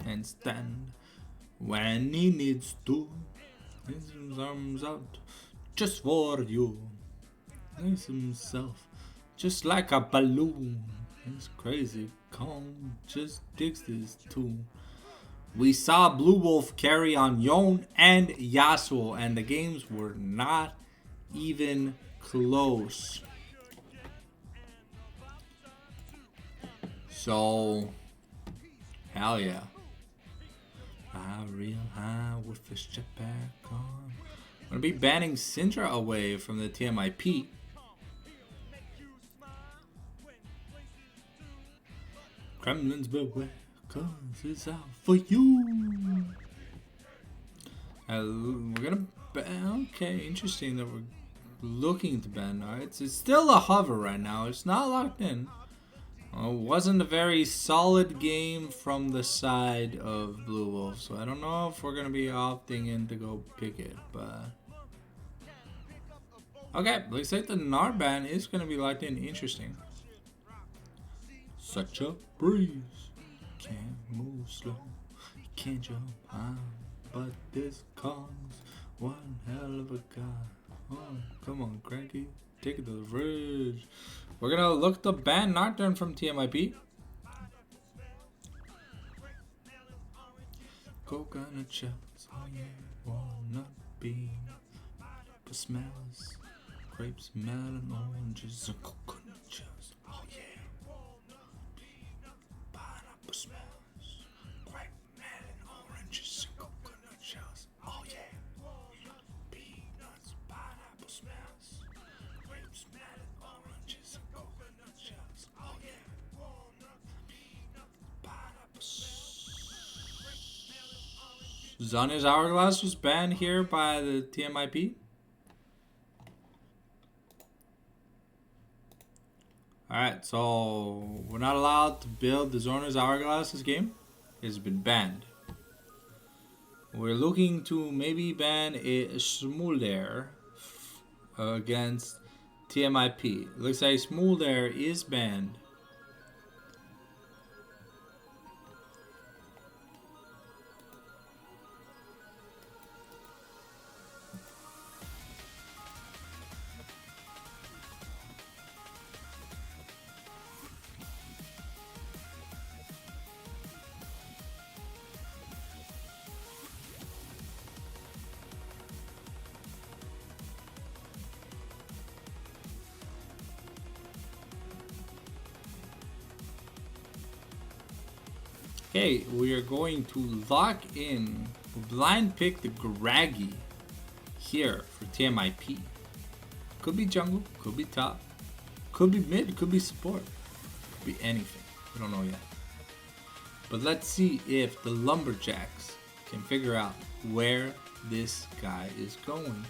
And stand when he needs to. His arms out, just for you. Nice himself, just like a balloon. It's crazy. Kong just digs this too. We saw Blue Wolf carry on Yon and Yasuo, and the games were not even close. So, hell yeah. High, real high with this jetpack on. I'm gonna be banning Syndra away from the TMIP. Kremlin's beware, cause it's out for you. We're gonna ban. Okay, interesting that we're looking to ban. Alright, it's still a hover right now. It's not locked in. Wasn't a very solid game from the side of Blue Wolf, so I don't know if we're gonna be opting in to go pick it, but okay, looks like the Gnar ban is gonna be locked in. Interesting. Such a breeze, can't move slow, can't jump high, but this Kong's one hell of a guy. Oh, come on, Cranky, take it to the fridge. We're gonna look the ban Nocturne from TMIP. Coconut shells, oh yeah, walnut bean, but smells, grapes, melon, oranges, and coconut shells, oh yeah, walnut bean, pineapple smells, grape, melon, oranges, and coconut shells, oh yeah, walnut, peanuts, pineapple smells, grapes, melon, oranges, and coconut shells, oh yeah, walnut, peanuts, pineapple smells. Zanya's Hourglass was banned here by the TMIP. Alright, so we're not allowed to build the Zona's Hourglass this game. It's been banned. We're looking to maybe ban a Smolder against TMIP. Looks like Smolder is banned. Okay, we are going to lock in, blind pick the Graggy here for TMIP. Could be jungle, could be top, could be mid, could be support, could be anything. We don't know yet. But let's see if the Lumberjacks can figure out where this guy is going.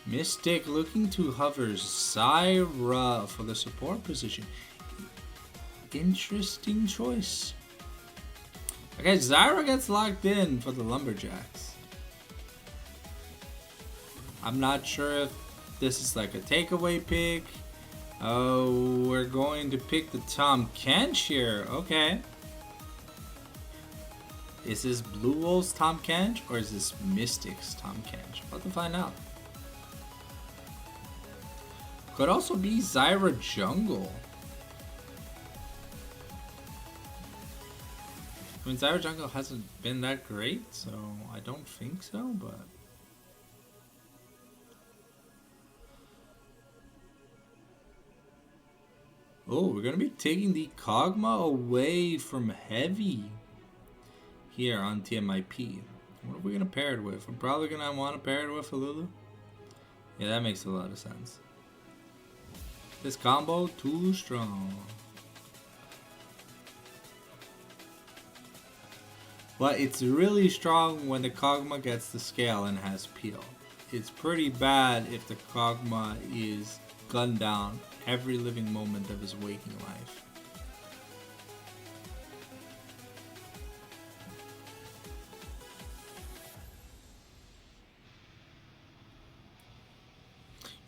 Mystic looking to hover Zyra for the support position. Interesting choice. Okay, Zyra gets locked in for the Lumberjacks. I'm not sure if this is like a takeaway pick. Oh, we're going to pick the Tom Kench here. Okay. Is this Blue Wolf's Tom Kench or is this Mystic's Tom Kench? About to find out. Could also be Zyra Jungle. I mean, Zyra Jungle hasn't been that great, so I don't think so, but... Oh, we're going to be taking the Kog'Maw away from Heavy here on TMIP. What are we going to pair it with? I'm probably going to want to pair it with a Lulu. Yeah, that makes a lot of sense. This combo, too strong. But it's really strong when the Kog'Maw gets the scale and has peel. It's pretty bad if the Kog'Maw is gunned down every living moment of his waking life.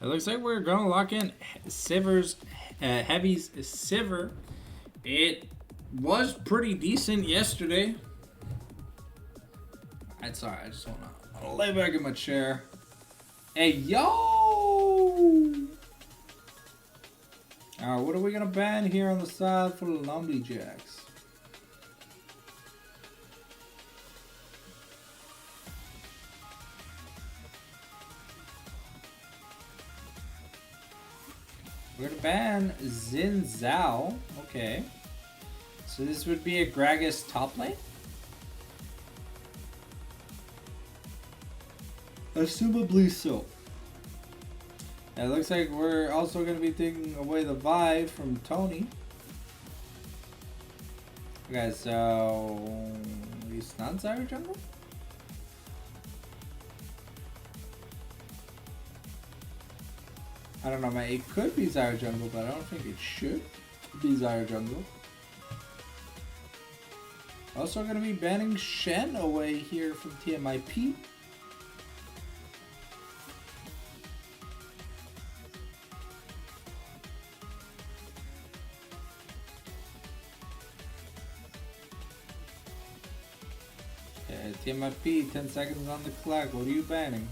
It looks like we're gonna lock in Siver's Heavy's Siver. It was pretty decent yesterday. I'm sorry, I just wanna lay back in my chair. Hey yo! Alright, what are we gonna ban here on the side for the Lumberjacks? We're gonna ban Xin Zhao. Okay. So this would be a Gragas top lane? Assumably so. It looks like we're also going to be taking away the vibe from Tony. Okay, so... He's not Zyra Jungle? I don't know, man. It could be Zyra Jungle, but I don't think it should be Zyra Jungle. Also going to be banning Shen away here from TMIP. TMFP, 10 seconds on the clock. What are you banning?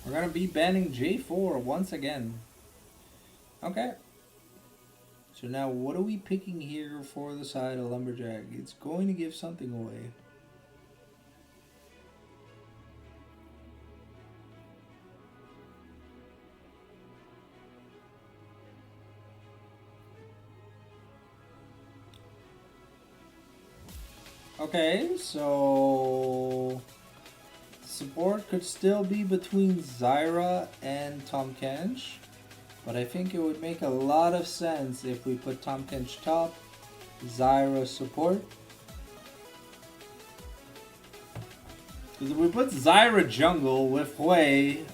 We're gonna be banning J4 once again. Okay. So now what are we picking here for the side of Lumberjack? It's going to give something away. Okay, so support could still be between Zyra and Tahm Kench, but I think it would make a lot of sense if we put Tahm Kench top, Zyra support. Because if we put Zyra jungle with Hui,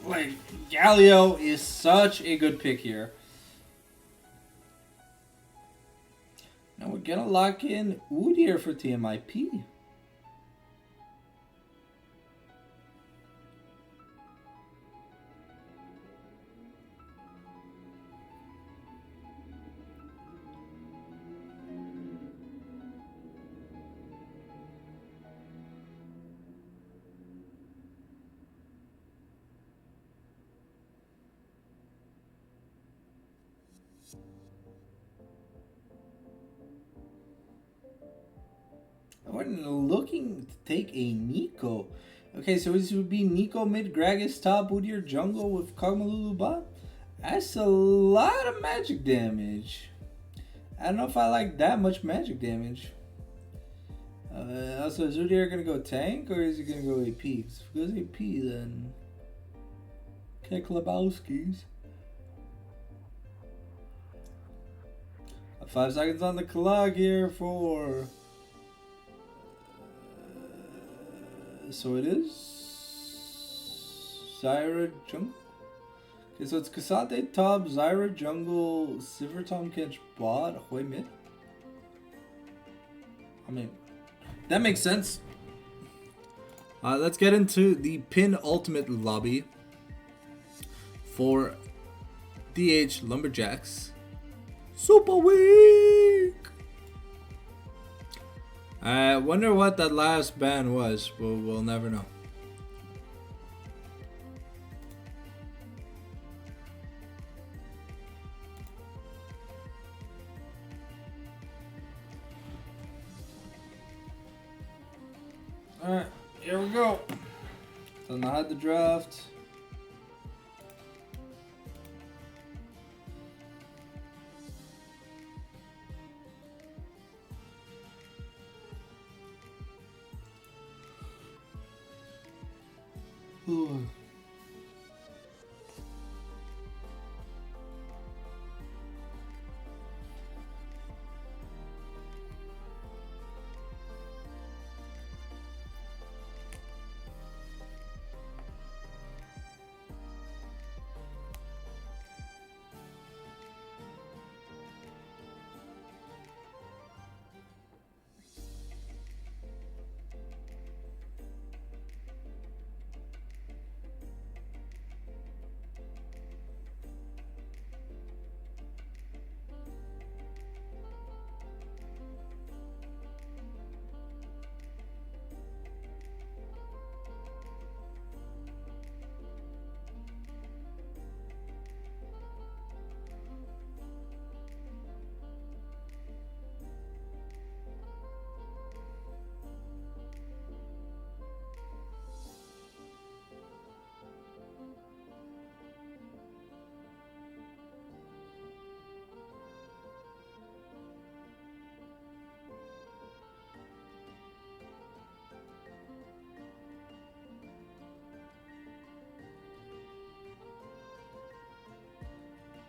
like Galio is such a good pick here. Now we're gonna lock in Udyr for TMIP. We're looking to take a Nico. Okay, so this would be Nico mid, Gragas top, Udyr jungle with Kog'Maw bot. That's a lot of magic damage. I don't know if I like that much magic damage. Also, is Udyr gonna go tank or is he gonna go AP? If he goes AP, then Kick Lebowski's. 5 seconds on the clock here for. So it is Zyra jungle. Okay, so it's Kasate top, Zyra jungle, Sivir Tahm Kench bot, Hui mid. I mean, that makes sense. Let's get into the pin ultimate lobby for DH Lumberjacks SuperWeek. I wonder what that last ban was. We'll never know. Alright, here we go. So now I had the draft. Ooh.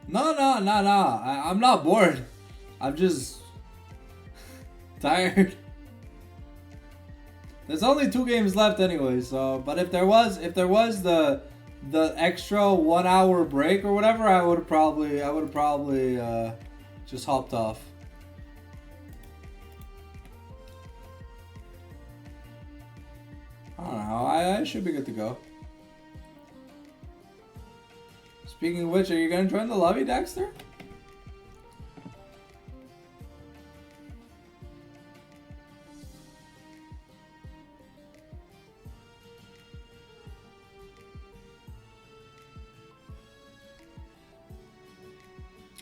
No. I'm not bored. I'm just tired. There's only 2 games left anyway, so but if there was the the extra 1 hour break or whatever, I would have probably just hopped off. I don't know. I should be good to go. Speaking of which, are you gonna join the lobby, Dexter?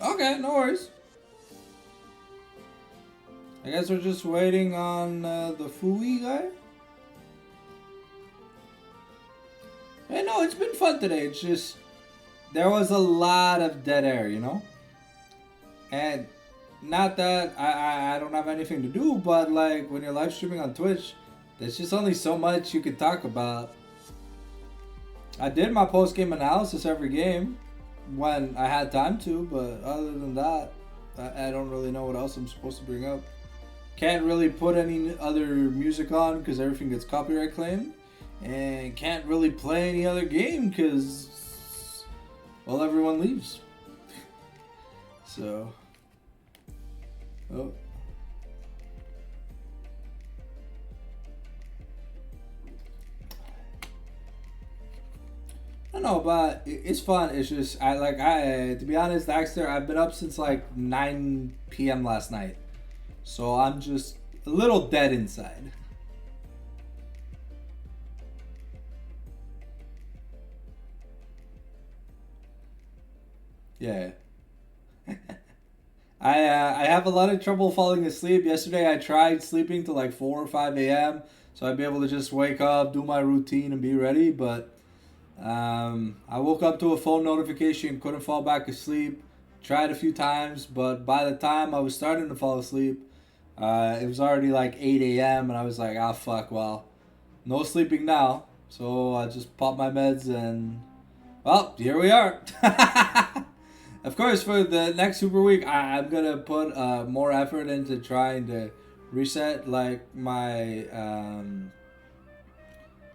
Okay, no worries. I guess we're just waiting on the Fui guy. Hey, no, it's been fun today. It's just there was a lot of dead air, you know? And not that I don't have anything to do, but like when you're live streaming on Twitch, there's just only so much you can talk about. I did my post-game analysis every game when I had time to, but other than that, I don't really know what else I'm supposed to bring up. Can't really put any other music on because everything gets copyright claimed. And can't really play any other game because, well, everyone leaves. So, oh. I don't know, but it's fun. It's just, to be honest, Dexter, I've been up since like 9 p.m. last night. So I'm just a little dead inside. Yeah. I have a lot of trouble falling asleep. Yesterday I tried sleeping till like 4 or 5 a.m. so I'd be able to just wake up, do my routine, and be ready. But I woke up to a phone notification, couldn't fall back asleep. Tried a few times, but by the time I was starting to fall asleep, it was already like 8 a.m. and I was like, ah, fuck, well, no sleeping now. So I just popped my meds and, well, here we are. Of course, for the next Super Week, I'm going to put more effort into trying to reset like my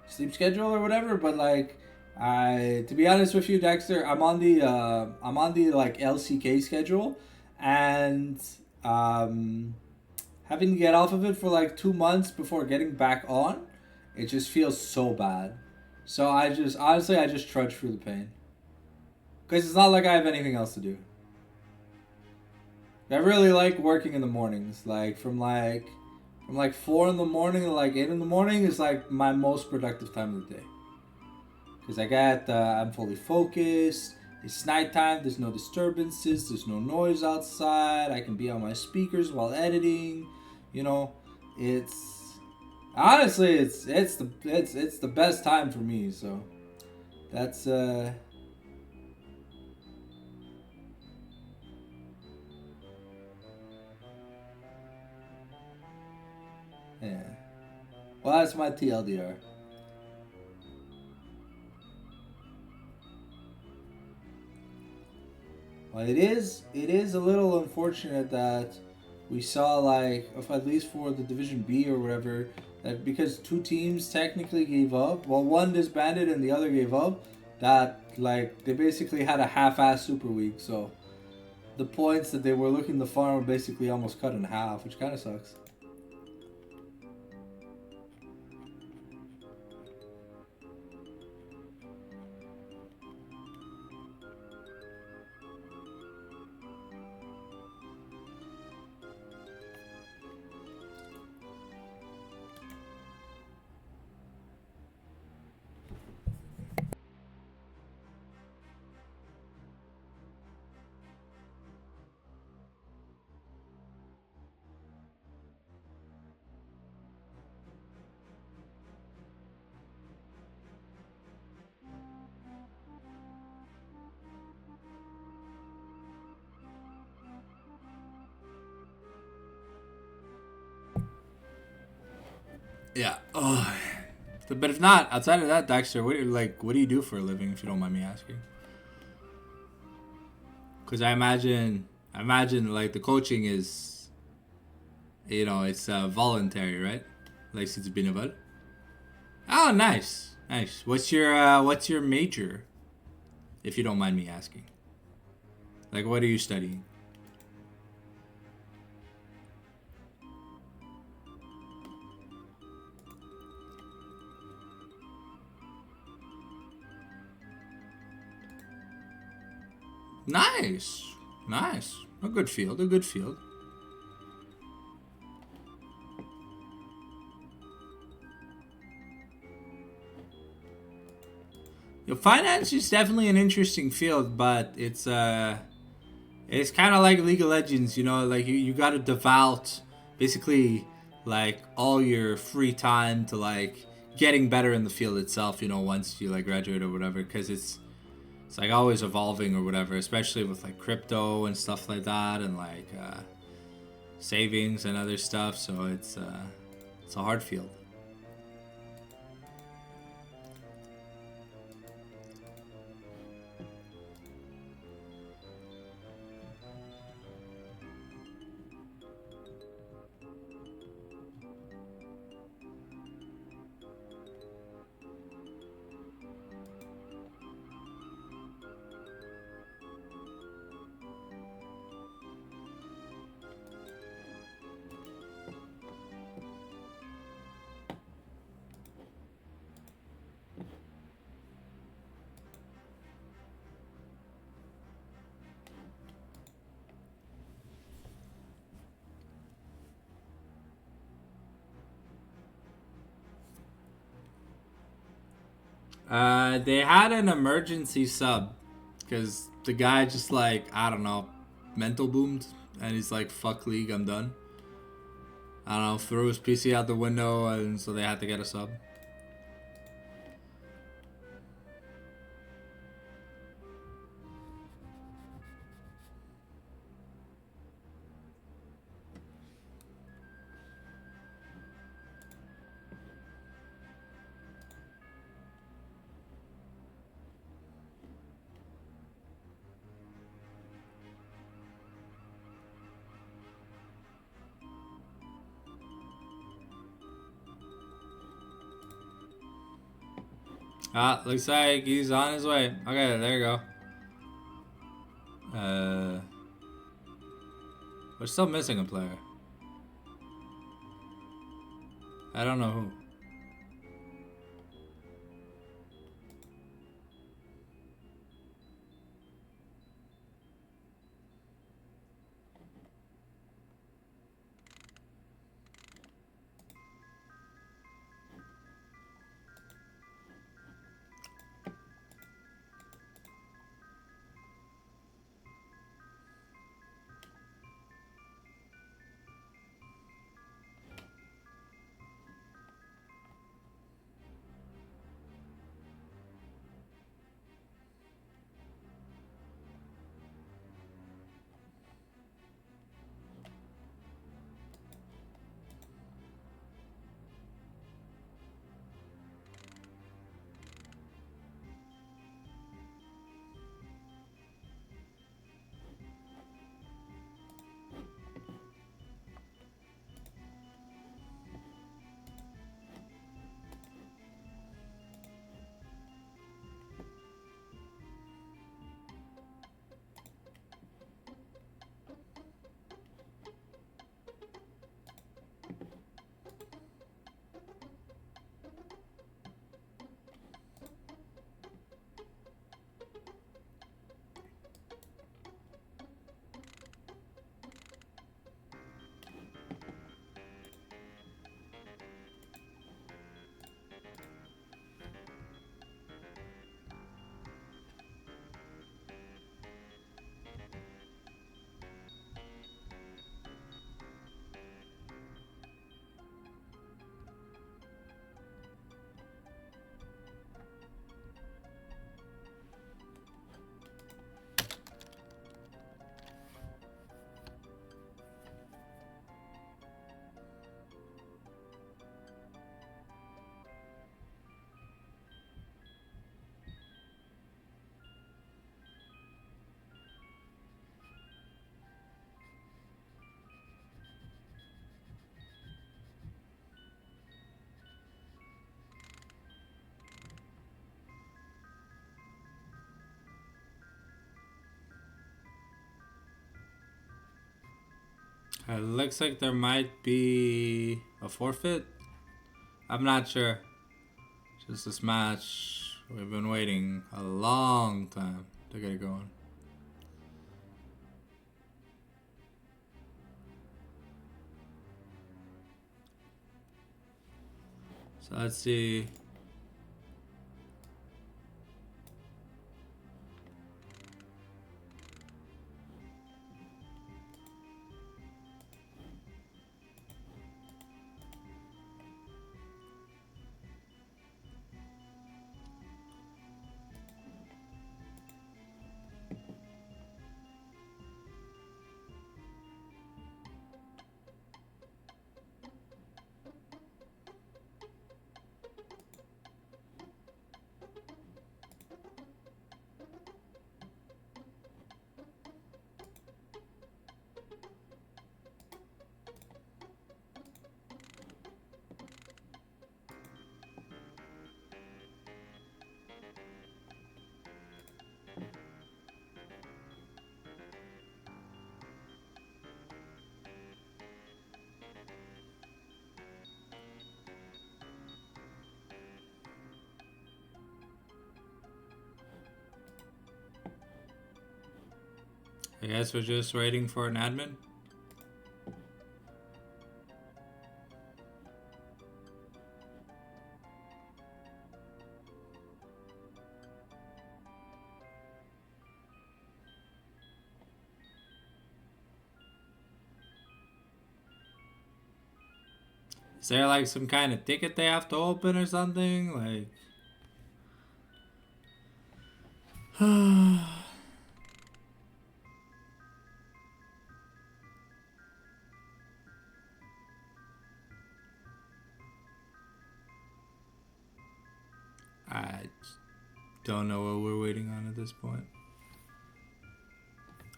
sleep schedule or whatever, but like, to be honest with you, Dexter, I'm on the like LCK schedule, and having to get off of it for like 2 months before getting back on, it just feels so bad. So I just trudge through the pain, because it's not like I have anything else to do. I really like working in the mornings, like from 4 in the morning to like 8 in the morning is like my most productive time of the day. Because I'm fully focused, it's nighttime, there's no disturbances, there's no noise outside, I can be on my speakers while editing, you know, honestly, it's the best time for me, so, that's, yeah. Well, that's my TLDR. Well, it is a little unfortunate that we saw, like, at least for the Division B or whatever, that because 2 teams technically gave up, well, one disbanded and the other gave up, that, like, they basically had a half-ass Super Week, so the points that they were looking to farm were basically almost cut in half, which kind of sucks. Yeah. Oh. But if not, outside of that, Dexter, what do you do for a living, if you don't mind me asking? Because I imagine like the coaching is, you know, it's voluntary, right? Like since it's been about. Oh, nice. What's your major? If you don't mind me asking. Like, what are you studying? Nice. Nice. A good field, a good field. Finance is definitely an interesting field, but it's kind of like League of Legends, you know, like you got to devote basically like all your free time to like getting better in the field itself, you know, once you like graduate or whatever, because it's like always evolving or whatever, especially with like crypto and stuff like that, and like savings and other stuff. So it's a hard field. They had an emergency sub because the guy just like, I don't know, mental boomed, and he's like, fuck League, I'm done. I don't know, threw his PC out the window, and so they had to get a sub. Ah, looks like he's on his way. Okay, there you go. We're still missing a player. I don't know who. It looks like there might be a forfeit. I'm not sure. Just this match, we've been waiting a long time to get it going. So let's see. I guess we're just waiting for an admin. Is there like some kind of ticket they have to open or something? Like... I don't know what we're waiting on at this point.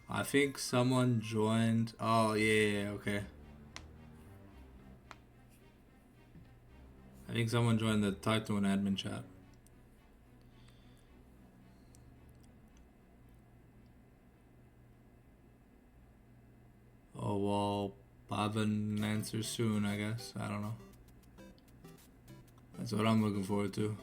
I think someone joined. Oh, yeah, okay. I think someone joined the talk to an admin chat. Oh, well, have an answer soon, I guess. I don't know. That's what I'm looking forward to.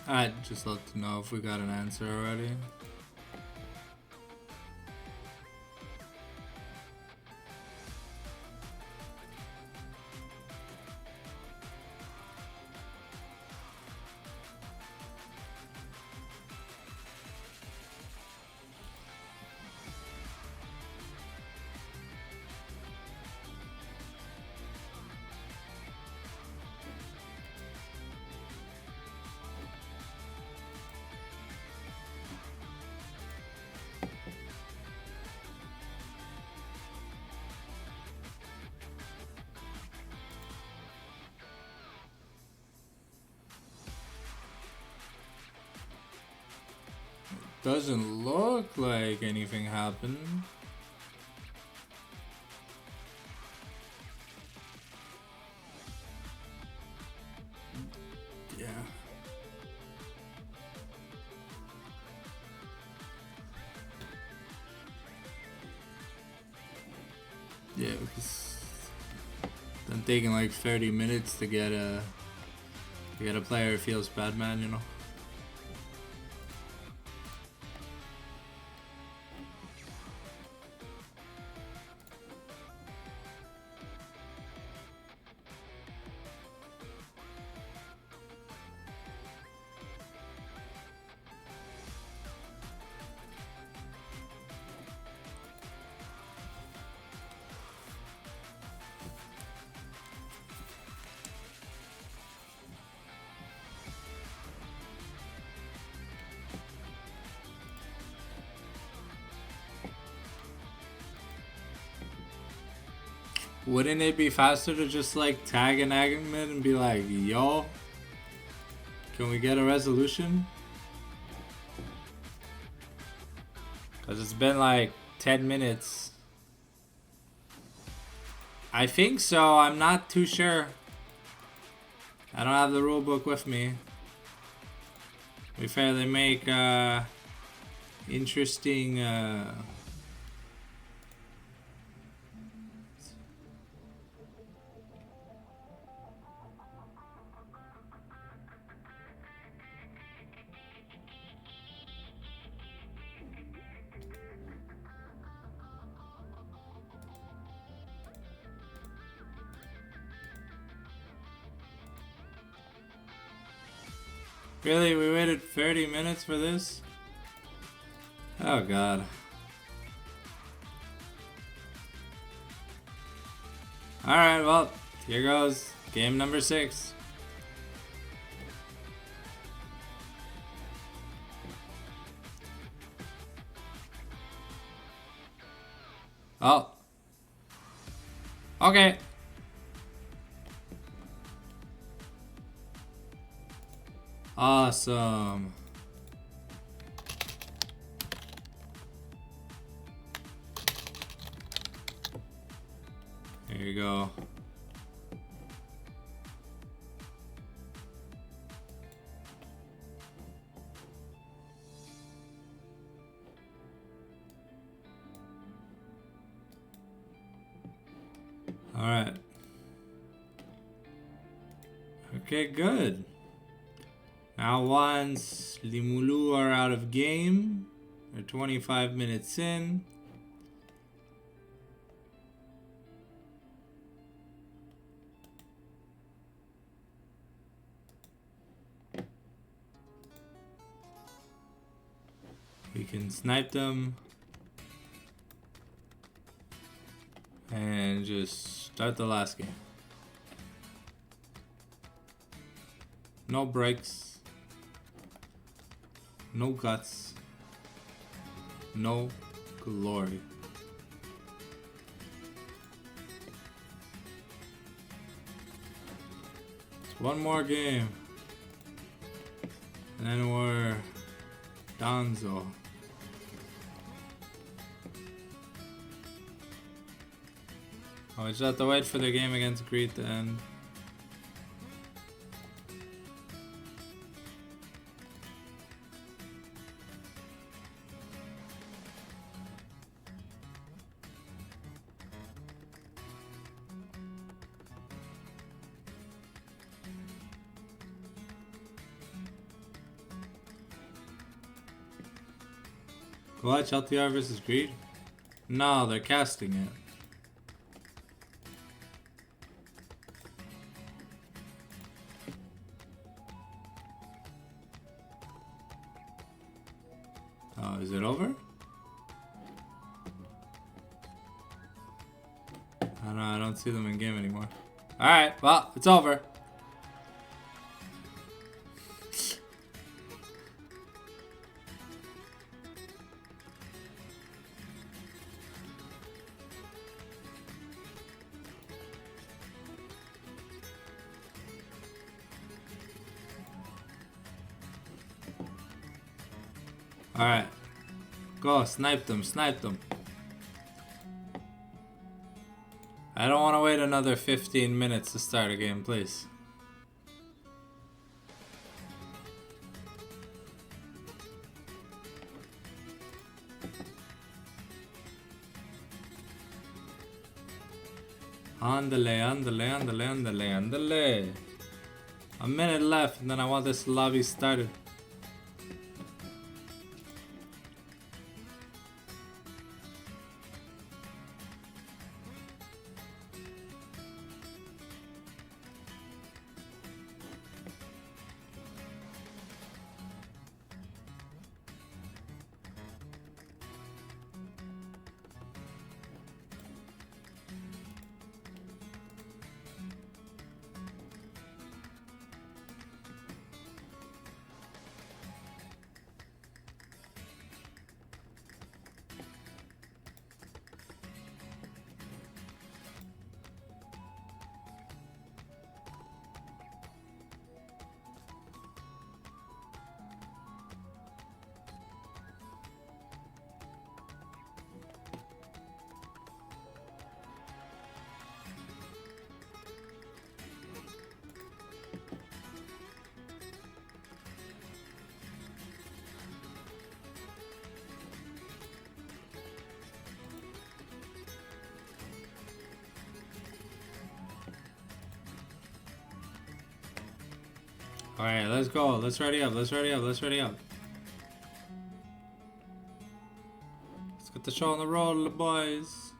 I'd just love to know if we got an answer already. Doesn't look like anything happened. Yeah. Yeah, because I'm taking like 30 minutes to get a player who feels bad, man, you know. Wouldn't it be faster to just like tag an admin and be like, yo, can we get a resolution? Because it's been like 10 minutes. I think so, I'm not too sure. I don't have the rulebook with me. To be fair, they make interesting Really? We waited 30 minutes for this? Oh god. Alright, well, here goes game number 6. Oh. Okay. Awesome. There you go. All right. Okay, good. Now once Limulu are out of game, they're 25 minutes in. We can snipe them and just start the last game. No breaks, no guts, no glory. It's one more game, and then we're Donzo. Oh, we just have to wait for the game against Greed to end. Watch LTR versus Greed? No, they're casting it. Oh, is it over? Oh no, I don't see them in game anymore. Alright, well, it's over. Alright. Go, snipe them, snipe them. I don't want to wait another 15 minutes to start a game, please. Andale, andale, andale, andale, andale. A minute left, and then I want this lobby started. Alright, let's go. Let's ready up. Let's ready up. Let's ready up. Let's get the show on the road, boys.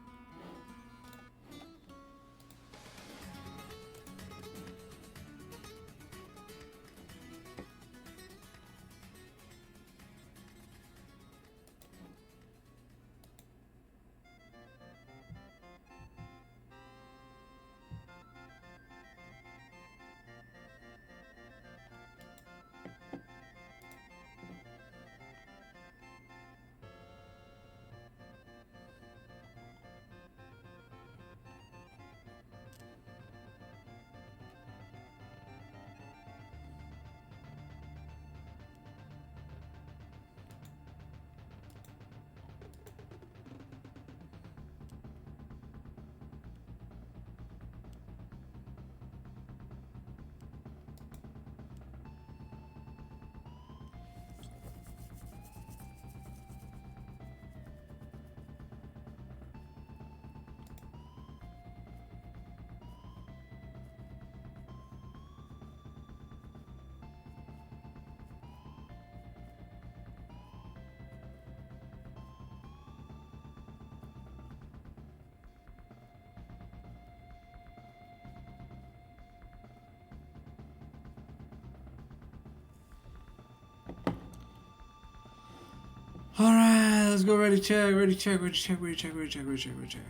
Alright, let's go. Ready, check, ready, check, ready, check, ready, check, ready, check, ready, check, ready, check.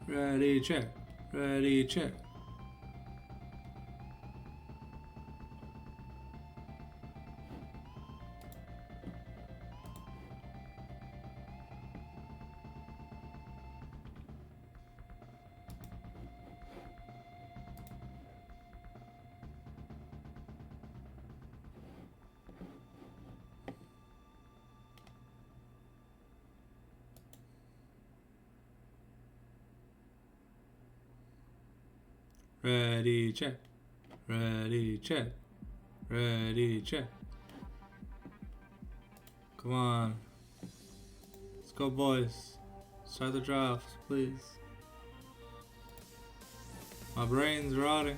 Ready, check, ready, check. Ready, check. Ready, check. Ready, check. Come on. Let's go, boys. Start the drafts, please. My brain's rotting.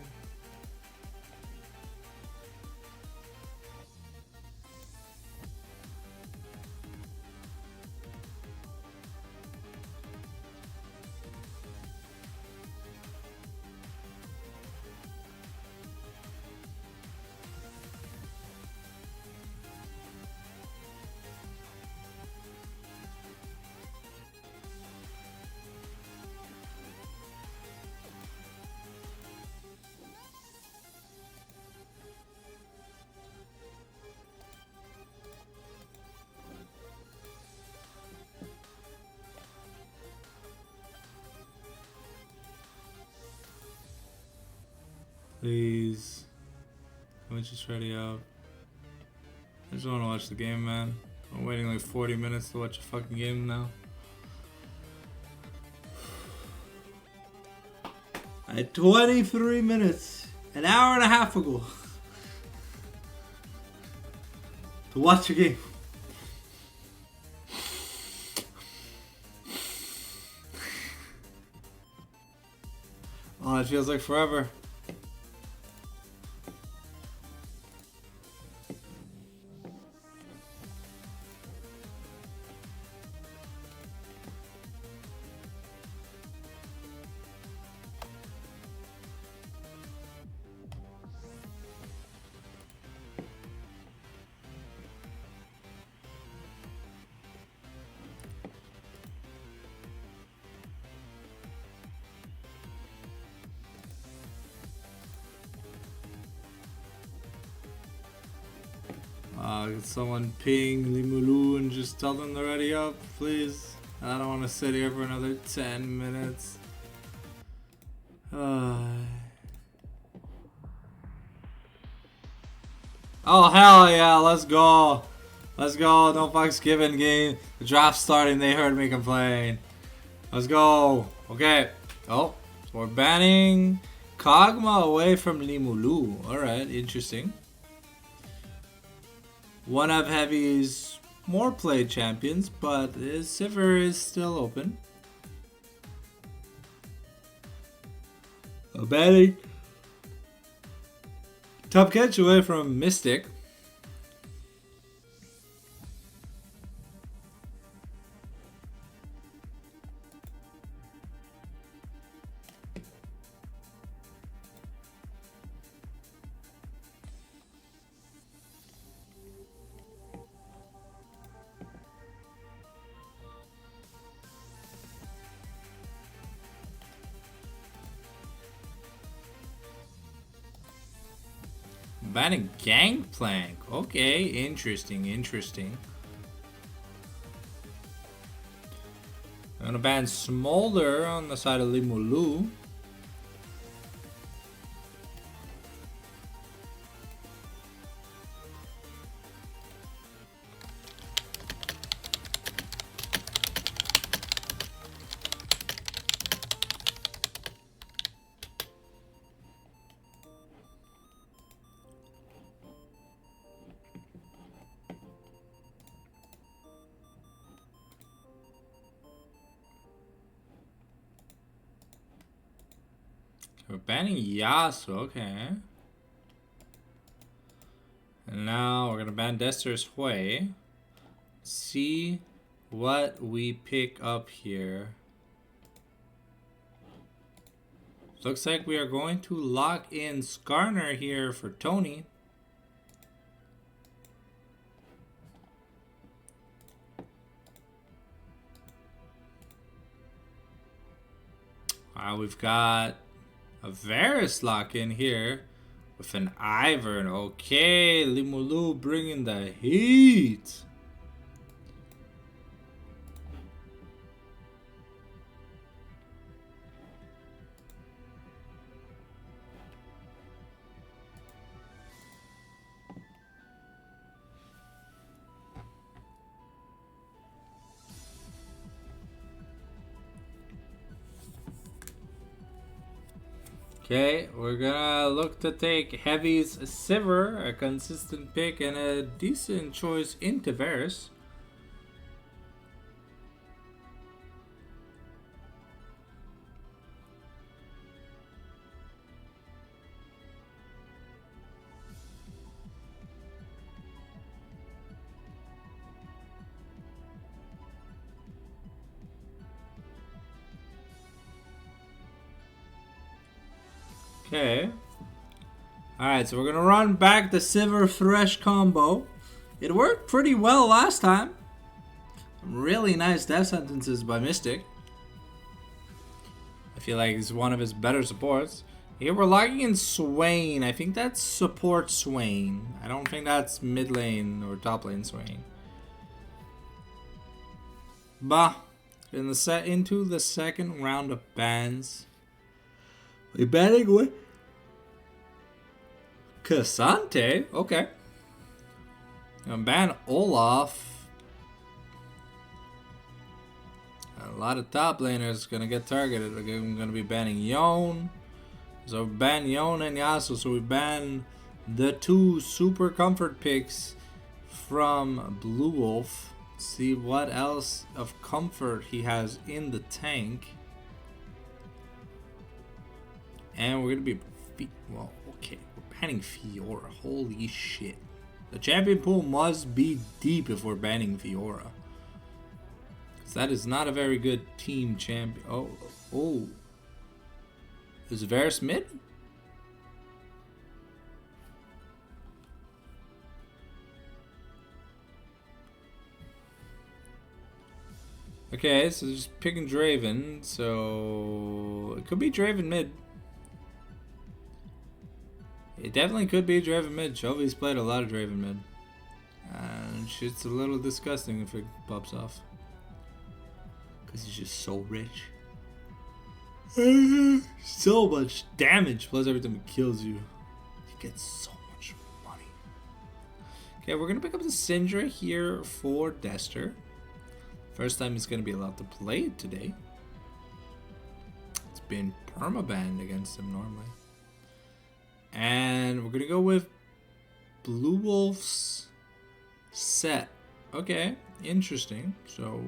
Please. Can we just ready up? I just want to watch the game, man. I'm waiting like 40 minutes to watch a fucking game now. I had 23 minutes, an hour and a half ago, to watch a game. Oh, it feels like forever. Can someone ping Limulu and just tell them they're ready up, please? I don't want to sit here for another 10 minutes. Oh, hell yeah, let's go. Let's go, no fucks given game. The draft's starting, they heard me complain. Let's go. Okay. Oh, so we're banning Kog'Maw away from Limulu. Alright, interesting. One of Heavy's more played champions, but his Sivir is still open. Banning Top Catch away from Mystic. Banning Gangplank. Okay, interesting, interesting. I'm gonna ban Smolder on the side of Limulu. We're banning Yasuo, okay. And now we're gonna ban Dester's Hui. See what we pick up here. Looks like we are going to lock in Skarner here for Tony. We've got a Varus lock in here with an Ivern. Okay, Limulu bringing the heat. Okay, we're gonna look to take Heavy's Sivir, a consistent pick and a decent choice into Varus. Okay. Alright, so we're gonna run back the Sivir Thresh combo. It worked pretty well last time. Some really nice death sentences by Mystic. I feel like it's one of his better supports. Here we're logging in Swain. I think that's support Swain. I don't think that's mid lane or top lane Swain. Bah. Into the second round of bans. We banning with Cassante? Okay. I'm ban Olaf. A lot of top laners gonna get targeted. I'm gonna be banning Yone. So ban Yone and Yasuo. So we ban the 2 super comfort picks from Blue Wolf. See what else of comfort he has in the tank. And we're gonna be well, okay, we're banning Fiora. Holy shit. The champion pool must be deep if we're banning Fiora. That is not a very good team champion. Oh. Is Varus mid? Okay, so just picking Draven. So it could be Draven mid. It definitely could be Draven mid. Chovey's played a lot of Draven mid. And shit's a little disgusting if it pops off. Because he's just so rich. So much damage. Plus every time he kills you, he gets so much money. Okay, we're going to pick up the Syndra here for Dester. First time he's going to be allowed to play it today. It's been permabanned against him normally. And we're going to go with Blue Wolf's set. Okay, interesting. So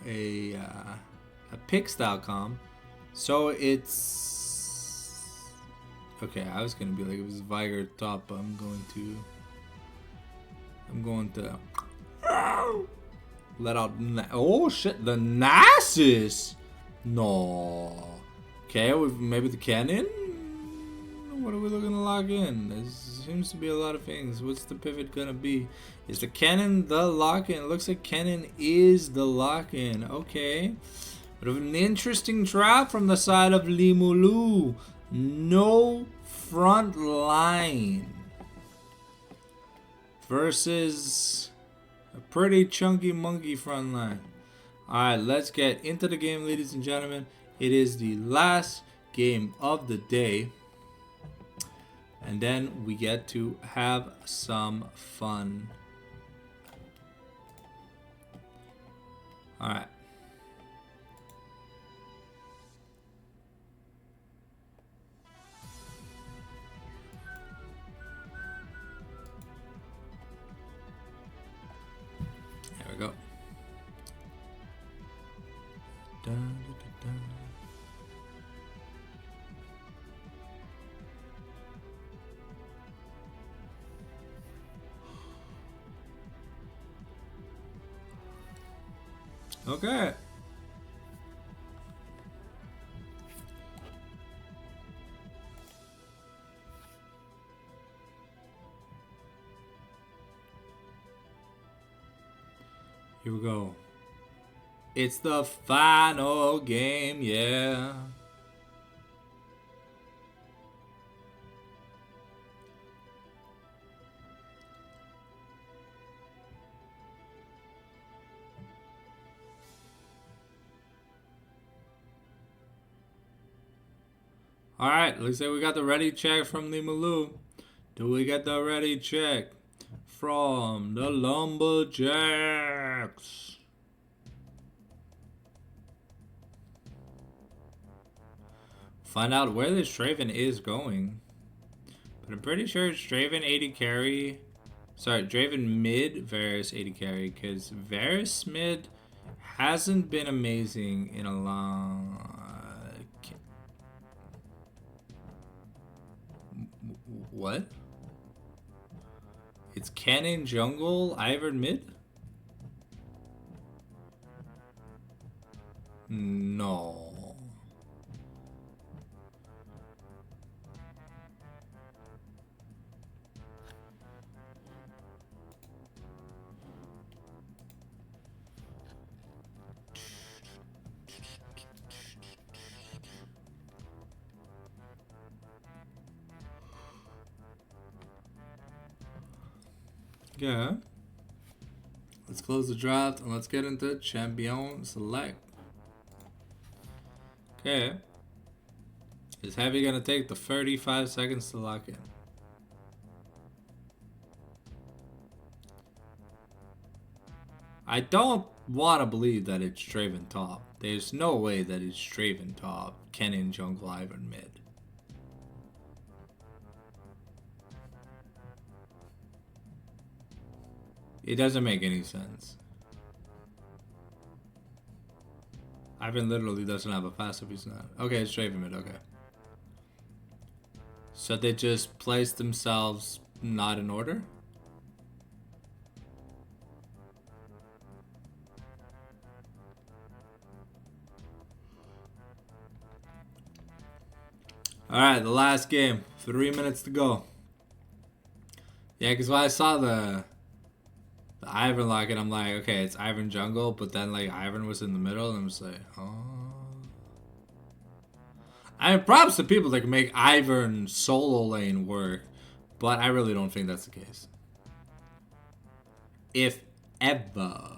a pick style comp. So it's okay. I was gonna be like it was Viger top, but I'm going to let out. Oh shit, the Nasus. No. Okay, maybe the cannon. What are we looking to lock in? There seems to be a lot of things. What's the pivot gonna be? Is the cannon the lock-in? It looks like cannon is the lock-in. Okay. But an interesting drop from the side of Limulu. No front line. Versus a pretty chunky monkey front line. Alright, let's get into the game, ladies and gentlemen. It is the last game of the day. And then we get to have some fun. Alright. There we go. Dun, dun, dun, dun. Okay. Here we go. It's the final game, yeah. Alright, looks like we got the ready check from the Maloo. Do we get the ready check from the Lumberjacks? Find out where this Draven is going. But I'm pretty sure it's Draven 80 carry. Sorry, Draven mid, Varus 80 carry. Because Varus mid hasn't been amazing in a long... What? It's Cannon jungle, Ivern mid? No. Yeah. Let's close the draft and let's get into Champion Select. Okay. Is Heavy gonna take the 35 seconds to lock in? I don't want to believe that it's Draven top. There's no way that it's Draven top, Kennen jungle, Ivern mid. It doesn't make any sense. Ivern literally doesn't have a passive, he's not. Okay, it's Draven mid, okay. So they just placed themselves not in order? Alright, the last game. 3 minutes to go. Yeah, because when I saw the Ivern locket, I'm like, okay, it's Ivern jungle, but then like Ivern was in the middle, and I was like, oh. I mean, props to people that can make Ivern solo lane work, but I really don't think that's the case. If ever.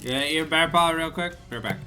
Yeah, your bear paw real quick. We're back.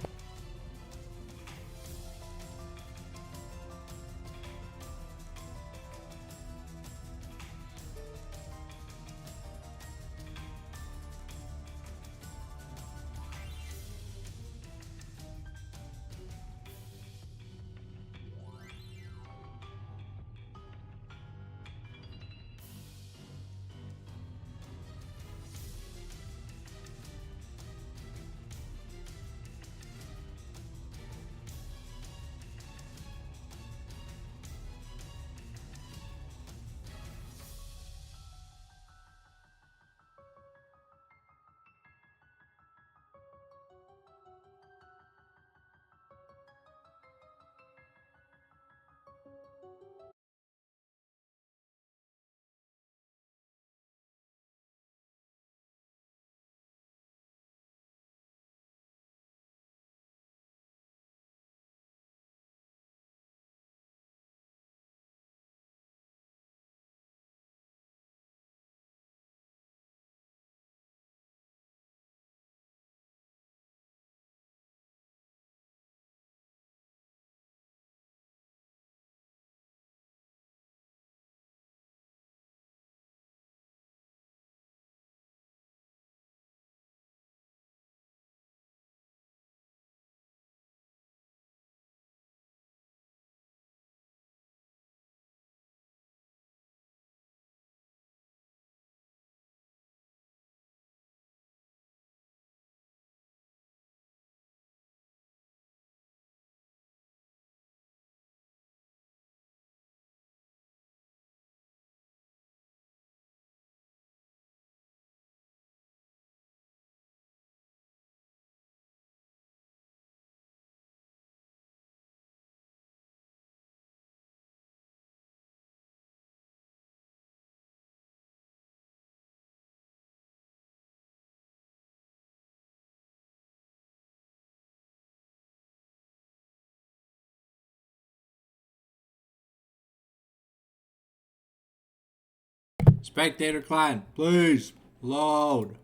Spectator client, please load.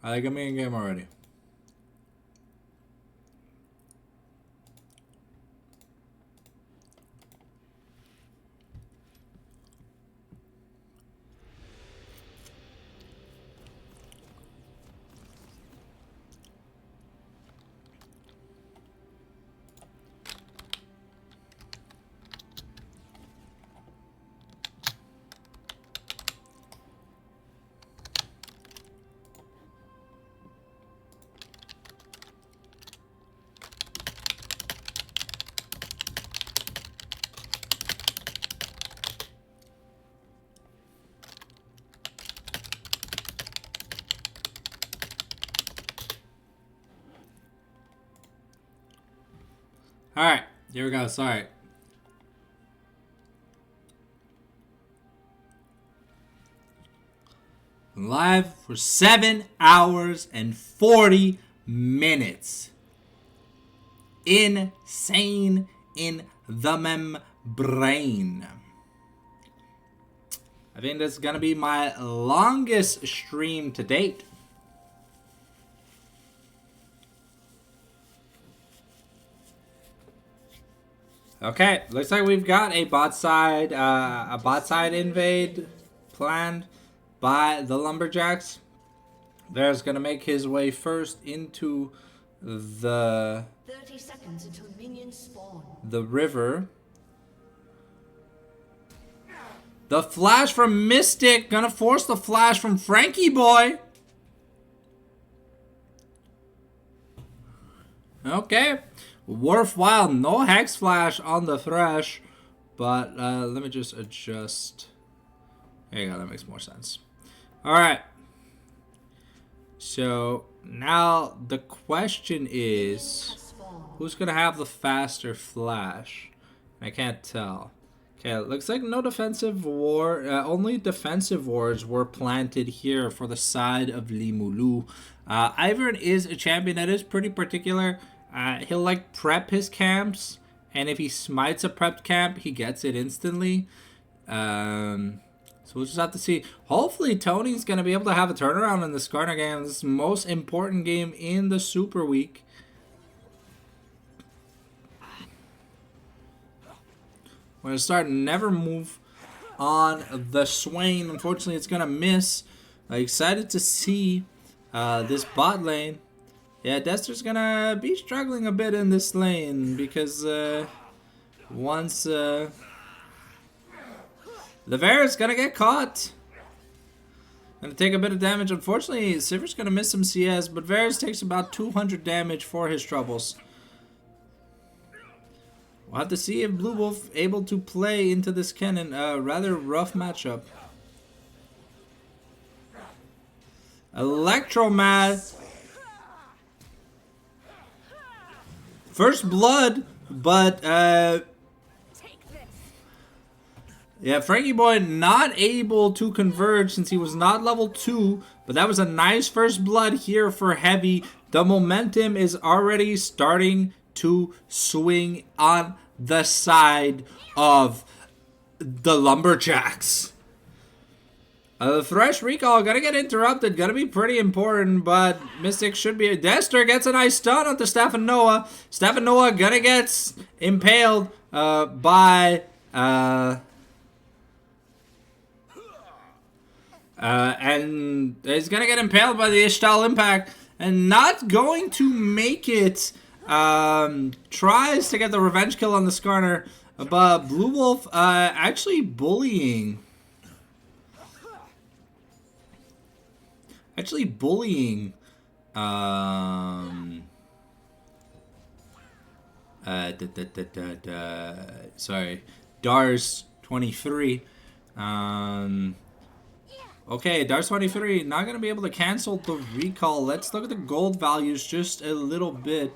I think I'm in game already. Alright, here we go. Sorry. Live for 7 hours and 40 minutes. Insane in the membrane. I think this is going to be my longest stream to date. Okay, looks like we've got a bot side invade planned by the Lumberjacks. There's gonna make his way first into the 30 seconds until minions spawn. the river. The flash from Mystic gonna force the flash from Frankie Boy. Okay. Worthwhile, no Hex Flash on the Thresh, but let me just adjust. There you go, that makes more sense. Alright. So, now the question is, who's going to have the faster Flash? I can't tell. Okay, it looks like no defensive ward, only defensive wards were planted here for the side of Limulu. Ivern is a champion that is pretty particular. He'll like prep his camps, and if he smites a prepped camp, he gets it instantly. So we'll just have to see. Hopefully Tony's going to be able to have a turnaround in this Skarner game. This is the most important game in the Super Week. We're going to start Never Move on the Swain. Unfortunately, it's going to miss. Excited to see this bot lane. Yeah, Dester's gonna be struggling a bit in this lane because once the Vera's gonna get caught. Gonna take a bit of damage. Unfortunately, Sivir's gonna miss some CS, but Varus takes about 200 damage for his troubles. We'll have to see if Blue Wolf able to play into this cannon. Rather rough matchup. Electromad. First blood, but yeah, Frankie Boy not able to converge since he was not level 2, but that was a nice first blood here for Heavy. The momentum is already starting to swing on the side of the Lumberjacks. The Thresh recall gonna get interrupted, gonna be pretty important, but Mystic should be. Dester gets a nice stun onto Stefan Noah. Stefan Noah gonna get impaled by and he's gonna get impaled by the Ishtal Impact and not going to make it. Tries to get the revenge kill on the Skarner, but Blue Wolf actually bullying. Sorry, Dars 23. Okay, Dars 23 not gonna be able to cancel the recall. Let's look at the gold values just a little bit.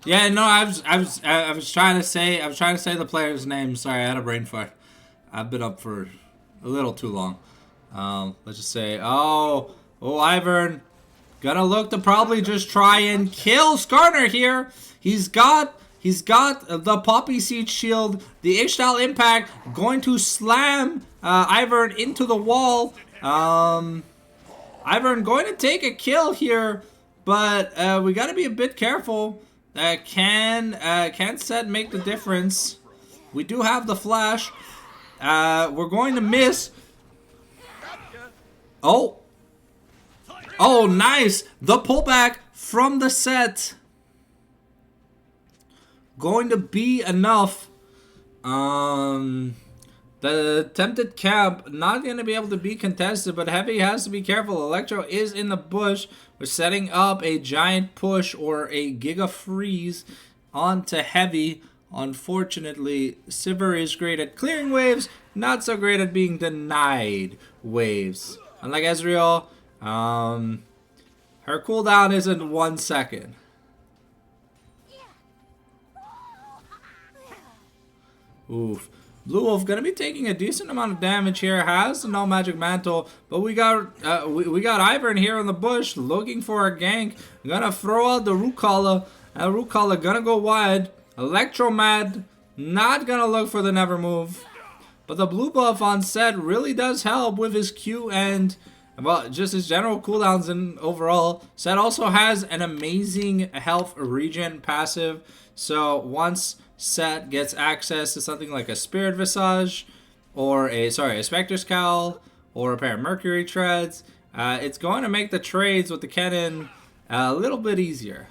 Yeah, no, I was trying to say the player's name. Sorry, I had a brain fart. I've been up for a little too long. Let's just say, Ivern, gonna look to probably just try and kill Skarner here. He's got the Poppy Seed shield, the Ishtal Impact, going to slam Ivern into the wall. Ivern going to take a kill here, but we gotta be a bit careful. Can Set make the difference? We do have the flash. We're going to miss. Oh, nice. The pullback from the Set. Going to be enough. The attempted camp not going to be able to be contested, but Heavy has to be careful. Electro is in the bush. We're setting up a giant push or a Giga Freeze onto Heavy. Unfortunately, Sivir is great at clearing waves, not so great at being denied waves. Unlike Ezreal, her cooldown isn't 1 second. Oof. Blue Wolf gonna be taking a decent amount of damage here. Has the no magic mantle, but we got Ivern here in the bush looking for a gank. Gonna throw out the Rukala. Rukala gonna go wide. Electromad not gonna look for the never move, but the blue buff on Set really does help with his Q and well just his general cooldowns and overall. Set also has an amazing health regen passive, so once Set gets access to something like a Spirit Visage or a Spectre's Cowl or a pair of Mercury Treads, it's going to make the trades with the Kennen a little bit easier.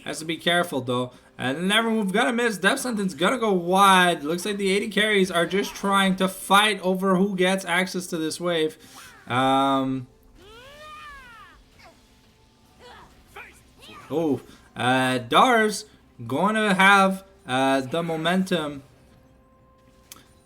Has to be careful though. And the never move gonna miss. Death Sentence gonna go wide. Looks like the 80 carries are just trying to fight over who gets access to this wave. Dar's going to have the momentum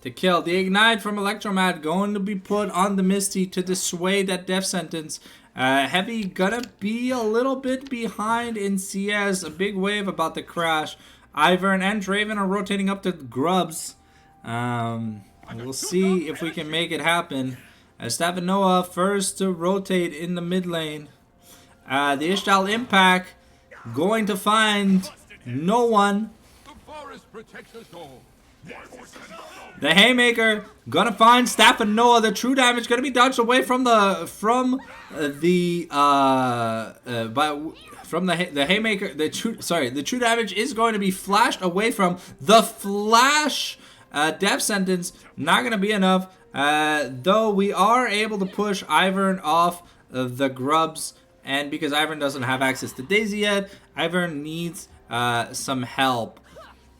to kill. The Ignite from Electromad going to be put on the Misty to dissuade that Death Sentence. Heavy gonna be a little bit behind in CS. A big wave about to crash. Ivern and Draven are rotating up to Grubs. We'll see if we can make it happen. Stavinoa first to rotate in the mid lane. The Ishtal Impact going to find no one. The Haymaker gonna find Stavinoa. The true damage gonna be dodged away from the Haymaker. The true damage is going to be flashed away from the flash. Death Sentence not gonna be enough. Though we are able to push Ivern off the Grubs, and because Ivern doesn't have access to Daisy yet, Ivern needs some help.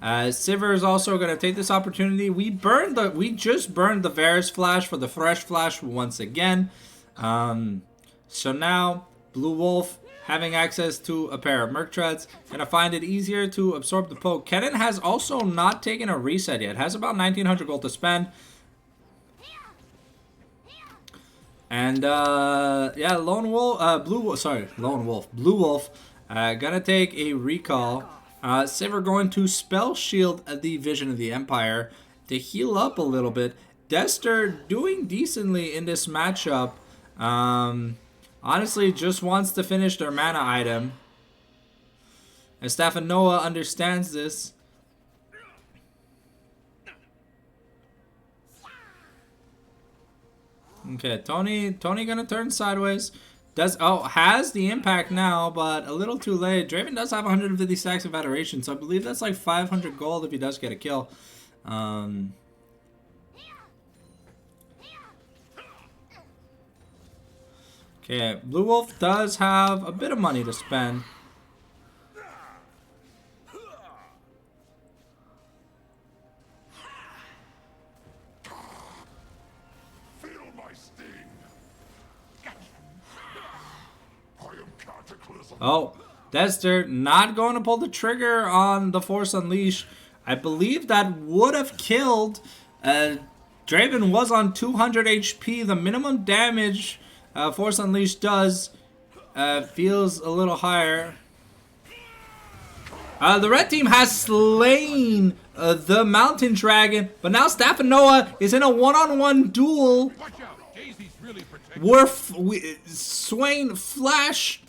Sivir is also going to take this opportunity. We just burned the Varus Flash for the Fresh Flash once again. So now Blue Wolf having access to a pair of Merc Treads, gonna find it easier to absorb the poke. Kennen has also not taken a reset yet. Has about 1900 gold to spend. And yeah, Blue Wolf gonna take a recall. Sivir going to spell shield the Vision of the Empire to heal up a little bit. Dester doing decently in this matchup. Honestly, just wants to finish their mana item. And Stavinoa understands this. Okay, Tony gonna turn sideways. Has the impact now, but a little too late. Draven does have 150 stacks of adoration, so I believe that's like 500 gold if he does get a kill. Okay, Blue Wolf does have a bit of money to spend. Oh, Dester not going to pull the trigger on the Force Unleash. I believe that would have killed. Draven was on 200 HP. The minimum damage Force Unleash does feels a little higher. The red team has slain the Mountain Dragon, but now Stavinoa is in a one-on-one duel. Swain Flash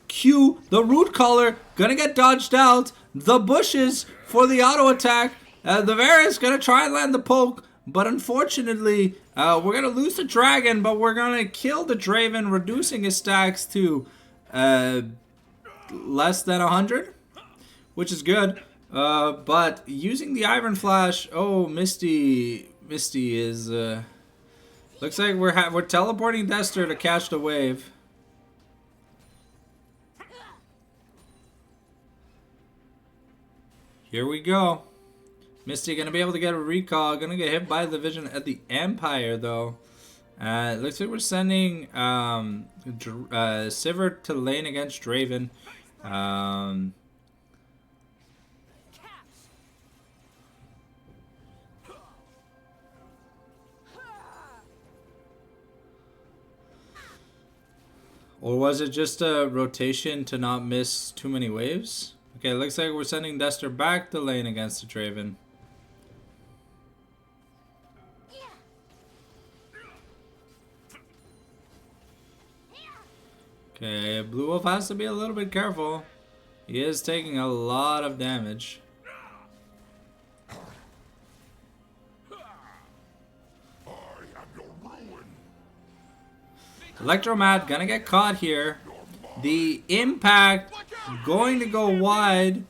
Q, the Root Collar, gonna get dodged out. The bushes for the auto attack. The Varus gonna try and land the poke, but unfortunately, we're gonna lose the dragon, but we're gonna kill the Draven, reducing his stacks to less than 100, which is good. But using the Ivern Flash, oh, Misty is looks like we're teleporting Dester to catch the wave. Here we go. Misty gonna be able to get a recall. Gonna get hit by the Vision at the Empire though. It looks like we're sending Sivir to lane against Draven. Or was it just a rotation to not miss too many waves? Okay, looks like we're sending Dester back to lane against the Draven. Okay, Blue Wolf has to be a little bit careful. He is taking a lot of damage. Electromad gonna get caught here. The impact going to go wide.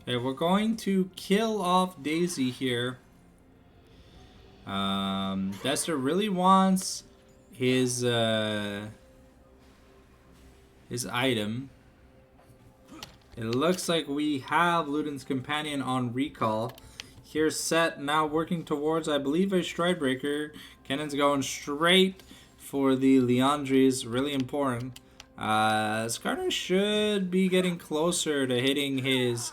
Okay, we're going to kill off Daisy here. Dester really wants his item. It looks like we have Luden's Companion on recall. Here's Set now working towards, I believe, a Stridebreaker. Cannon's going straight for the Leandries. Really important. Skarner should be getting closer to hitting his...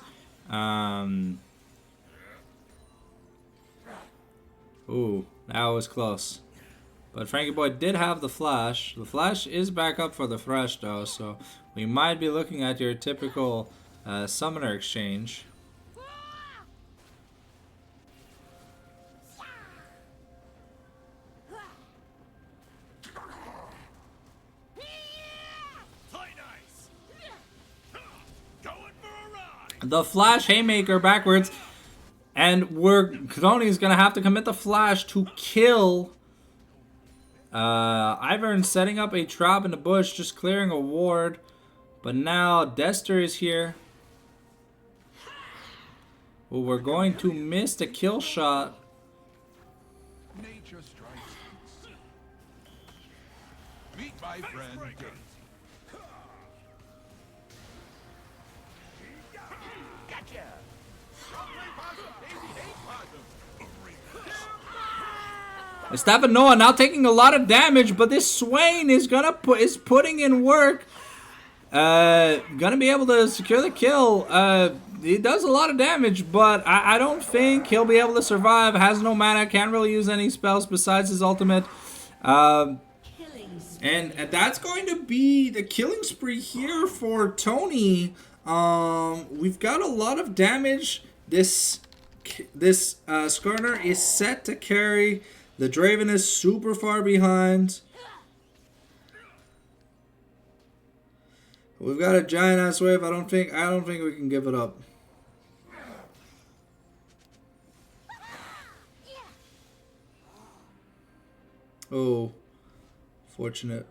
Ooh, that was close. But Frankie Boy did have the flash. The flash is back up for the Thresh though, so we might be looking at your typical summoner exchange. The flash haymaker backwards, and Kazoni's gonna have to commit the flash to kill Ivern, setting up a trap in the bush, just clearing a ward. But now Dester is here. Well, we're going to miss the kill shot. Nature strikes. Meet my friend. Stefanoa now taking a lot of damage, but this Swain is putting in work. Gonna be able to secure the kill. He does a lot of damage, but I don't think he'll be able to survive. Has no mana, can't really use any spells besides his ultimate. And that's going to be the killing spree here for Tony. We've got a lot of damage. This Skarner is set to carry. The Draven is super far behind. We've got a giant ass wave. I don't think we can give it up. Oh, fortunate.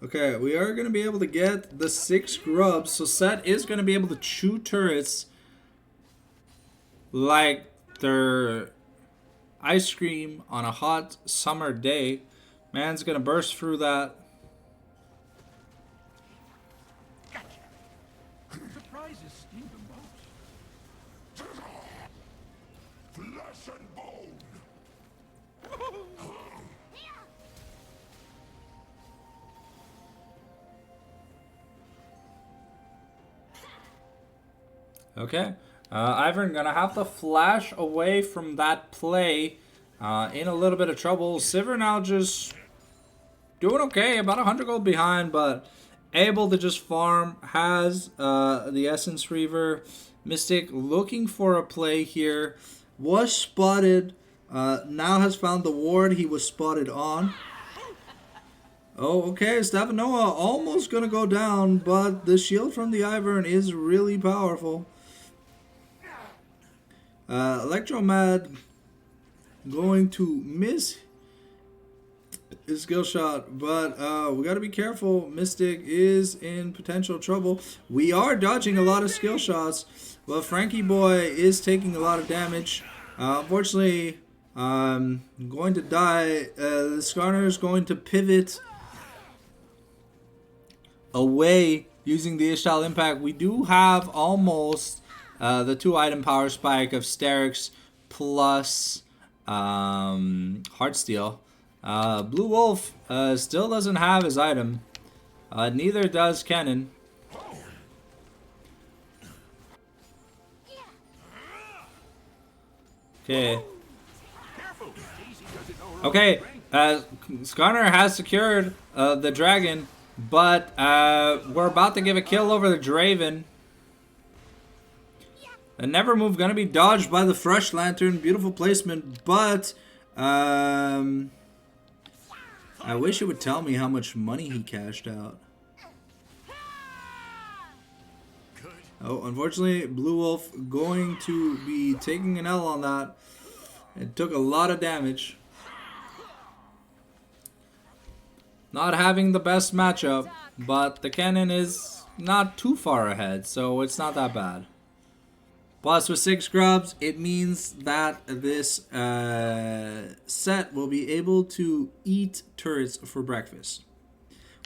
Okay, we are going to be able to get the 6 grubs. So Set is going to be able to chew turrets like they're ice cream on a hot summer day. Man's going to burst through that. Surprises sting the most. Flesh and bone. Okay. Ivern gonna have to flash away from that play. In a little bit of trouble. Sivir now just doing okay. About 100 gold behind, but able to just farm. Has the Essence Reaver. Mystic looking for a play here. Was spotted. Now has found the ward he was spotted on. Oh, okay. Stefanoa almost gonna go down, but the shield from the Ivern is really powerful. Electromad going to miss his skill shot, but we got to be careful. Mystic is in potential trouble. We are dodging a lot of skill shots, but Frankie Boy is taking a lot of damage. Unfortunately, going to die. The Skarner is going to pivot away using the Ishtal Impact. We do have almost the 2-item power spike of Sterix plus Heartsteel. Blue Wolf still doesn't have his item. Neither does Cannon. Okay. Careful. Daisy doesn't know her own Okay. strength. Skarner has secured the dragon, but we're about to give a kill over the Draven. The Never Move gonna be dodged by the Fresh Lantern. Beautiful placement, but I wish it would tell me how much money he cashed out. Oh, unfortunately, Blue Wolf going to be taking an L on that. It took a lot of damage. Not having the best matchup, but the cannon is not too far ahead, so it's not that bad. Plus, with 6 grubs, it means that this set will be able to eat turrets for breakfast.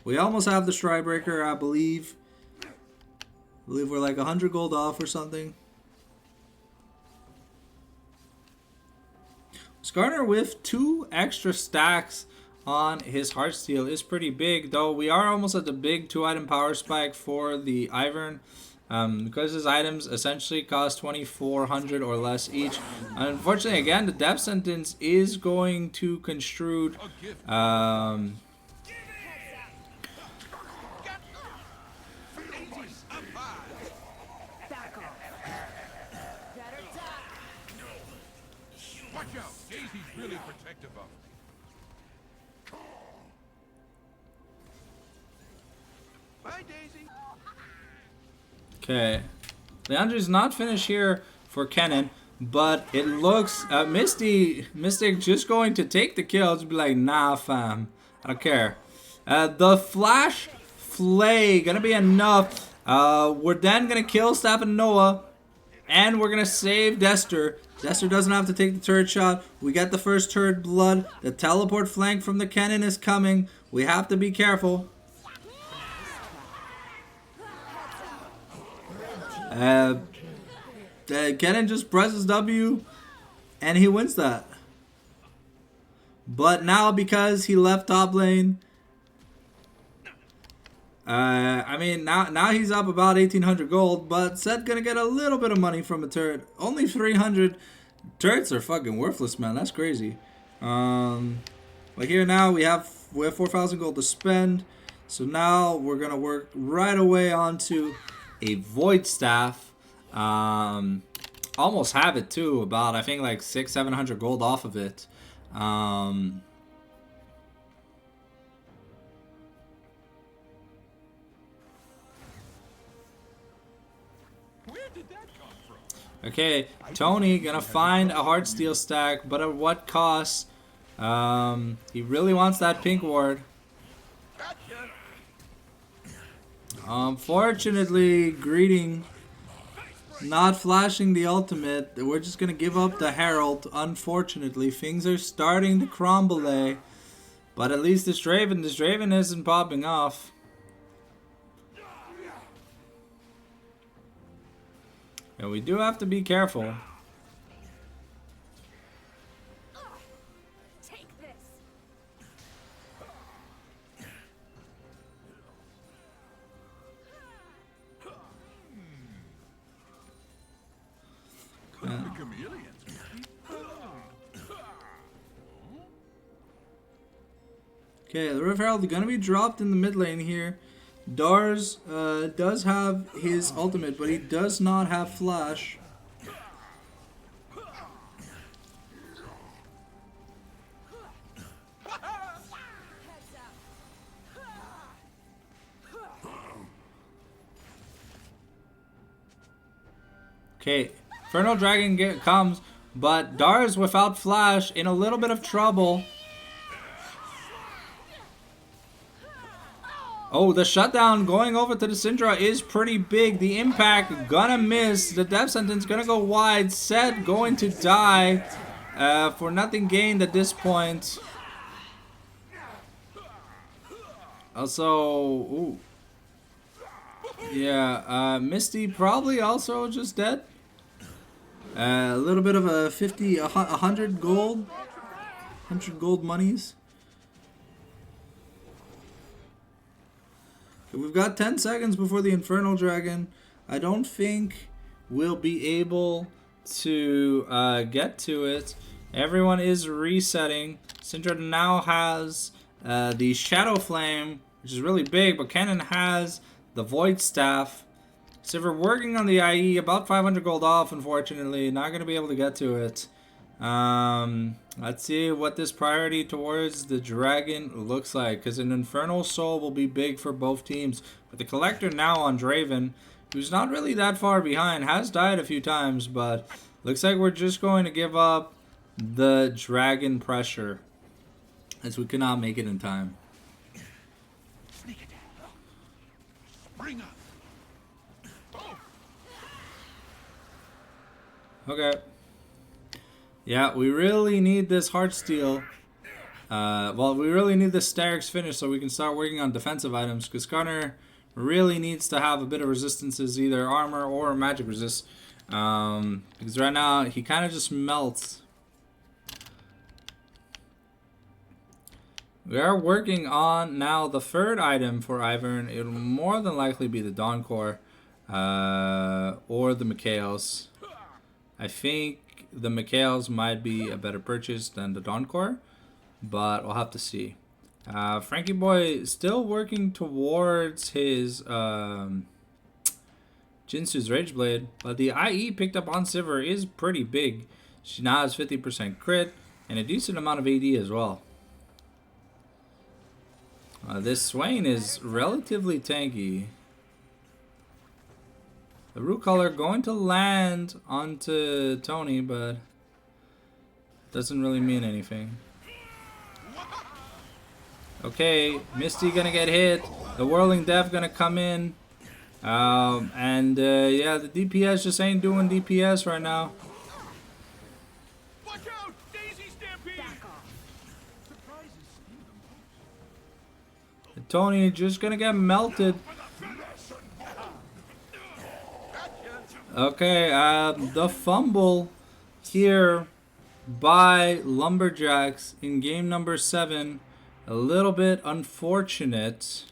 We almost have the Strybreaker, I believe. I believe we're like 100 gold off or something. Skarner with 2 extra stacks on his Heartsteel is pretty big, though we are almost at the big 2-item power spike for the Ivern. Because his items essentially cost 2,400 or less each. Unfortunately, again, the death sentence is going to construe. Daisy's up high. Watch out. Daisy's really protective of me. Bye, Daisy. Okay. Leandri's not finished here for Kennen, but it looks Mystic just going to take the kill to be like, nah fam, I don't care. The Flash Flay gonna be enough. We're then gonna kill Staff and Noah, and we're gonna save Dester. Dester doesn't have to take the turret shot. We get the first turret blood. The teleport flank from the cannon is coming. We have to be careful. Kennen just presses W and he wins that. But now because he left top lane, I mean now he's up about 1,800 gold, but Seth gonna get a little bit of money from a turret. Only 300. Turrets are fucking worthless, man. That's crazy. But here now we have 4,000 gold to spend. So now we're gonna work right away onto a Void Staff. Almost have it too. About I think like 600-700 gold off of it. Where did that come from? Okay, Tony gonna find a Heartsteel stack, but at what cost? He really wants that pink ward. Unfortunately, Greeting not flashing the ultimate. We're just gonna give up the Herald. Unfortunately, things are starting to crumble. But at least this Draven isn't popping off. And we do have to be careful. Take this. The chameleons. Okay, the Rift Herald gonna be dropped in the mid lane here. Dars does have his ultimate, but he does not have flash. Okay, Infernal Dragon comes, but Dars without flash in a little bit of trouble. Oh, the shutdown going over to the Syndra is pretty big. The impact gonna miss. The death sentence gonna go wide. Set going to die for nothing gained at this point. Also, ooh. Yeah, Misty probably also just dead. A little bit of a 100 gold. 100 gold monies. We've got 10 seconds before the Infernal Dragon. I don't think we'll be able to get to it. Everyone is resetting. Syndra now has the Shadow Flame, which is really big, but Kennen has the Void Staff. Sivir working on the IE, about 500 gold off, unfortunately. Not going to be able to get to it. Let's see what this priority towards the dragon looks like, because an Infernal Soul will be big for both teams. But the Collector now on Draven, who's not really that far behind, has died a few times, but looks like we're just going to give up the dragon pressure, as we cannot make it in time. Sneak attack. Bring up. Okay. Yeah, we really need this Heartsteel. Well, we really need this Starix finish so we can start working on defensive items, because Skarner really needs to have a bit of resistances, either armor or magic resist. Because right now, he kind of just melts. We are working on now the third item for Ivern. It'll more than likely be the Dawn Core or the Mikhails. I think the Mikhails might be a better purchase than the Dawn Core, but we'll have to see. Frankie Boy still working towards his Jinsu's Rageblade, but the IE picked up on Sivir is pretty big. She now has 50% crit and a decent amount of AD as well. This Swain is relatively tanky. The root color going to land onto Tony, but doesn't really mean anything. Okay, Misty gonna get hit. The Whirling Death gonna come in. Yeah, the DPS just ain't doing DPS right now. Watch out! Daisy Stampede! Tony just gonna get melted. Okay, the fumble here by Lumberjacks in game number 7, a little bit unfortunate.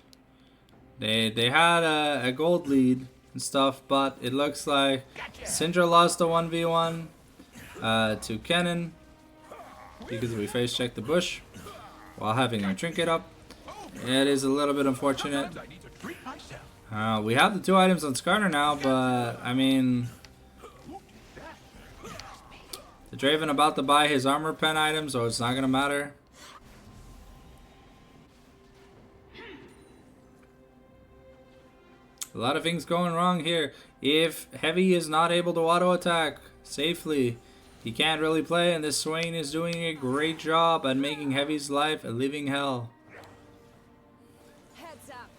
They had a gold lead and stuff, but it looks like Syndra lost the 1v1 to Kennen because we face checked the bush while having our trinket up. It is a little bit unfortunate. We have the 2 items on Skarner now, but I mean, the Draven about to buy his armor pen item, so it's not gonna matter. A lot of things going wrong here. If Heavy is not able to auto attack safely, he can't really play, and this Swain is doing a great job at making Heavy's life a living hell. Heads up.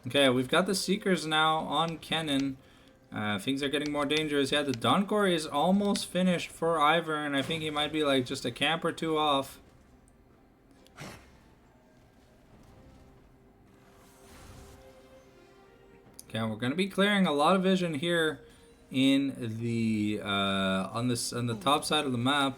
Okay, we've got the Seekers now on Kennen. Things are getting more dangerous. Yeah, the Dawn Core is almost finished for Ivern. I think he might be like just a camp or 2 off. Okay, we're gonna be clearing a lot of vision here in the on the top side of the map.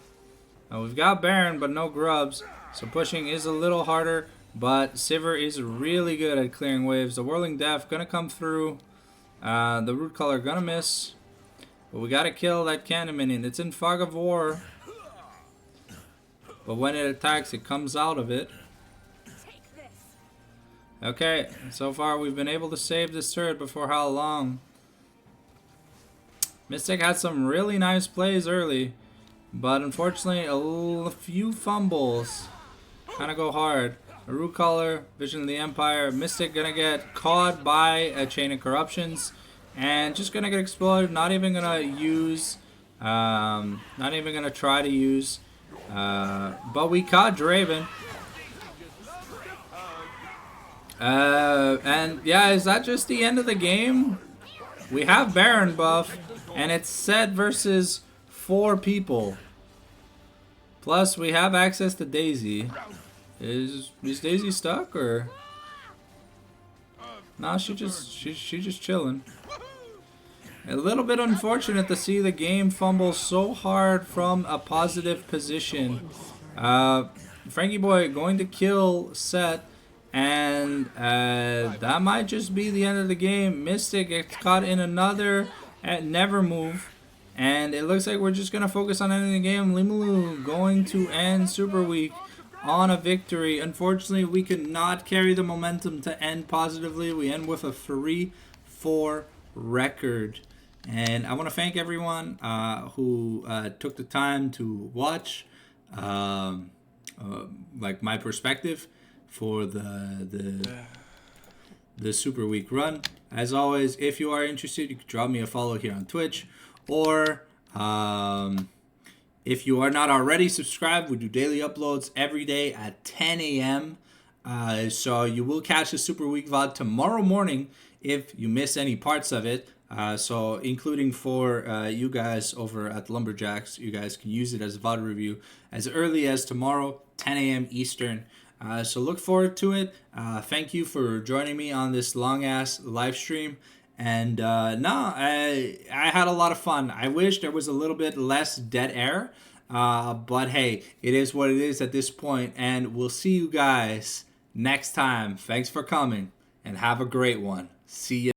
We've got Baron, but no grubs, so pushing is a little harder. But Sivir is really good at clearing waves. The Whirling Death gonna come through. The Root Color gonna miss. But we gotta kill that cannon minion. It's in Fog of War. But when it attacks, it comes out of it. Okay, so far we've been able to save this turret, but for how long? Mystic had some really nice plays early, but unfortunately a few fumbles kind of go hard. A Root Collar, Vision of the Empire, Mystic gonna get caught by a Chain of Corruptions and just gonna get exploded. Not even gonna use, not even gonna try to use, but we caught Draven. And yeah, is that just the end of the game? We have Baron buff, and it's Set versus 4 people. Plus, we have access to Daisy. Is Daisy stuck or? No, she's just chilling. A little bit unfortunate to see the game fumble so hard from a positive position. Frankie Boy going to kill Set. And that might just be the end of the game. Mystic gets caught in another never move. And it looks like we're just going to focus on ending the game. Limalu going to end Super Week on a victory. Unfortunately, we could not carry the momentum to end positively. We end with a 3-4 record. And I want to thank everyone who took the time to watch like my perspective for the Super Week run. As always, if you are interested, you can drop me a follow here on Twitch, or if you are not already subscribed, we do daily uploads every day at 10 a.m. So you will catch the Super Week VOD tomorrow morning if you miss any parts of it. So including for you guys over at Lumberjacks, you guys can use it as a VOD review as early as tomorrow, 10 a.m. Eastern. So look forward to it. Thank you for joining me on this long-ass live stream. And I had a lot of fun. I wish there was a little bit less dead air. But hey, it is what it is at this point. And we'll see you guys next time. Thanks for coming and have a great one. See ya.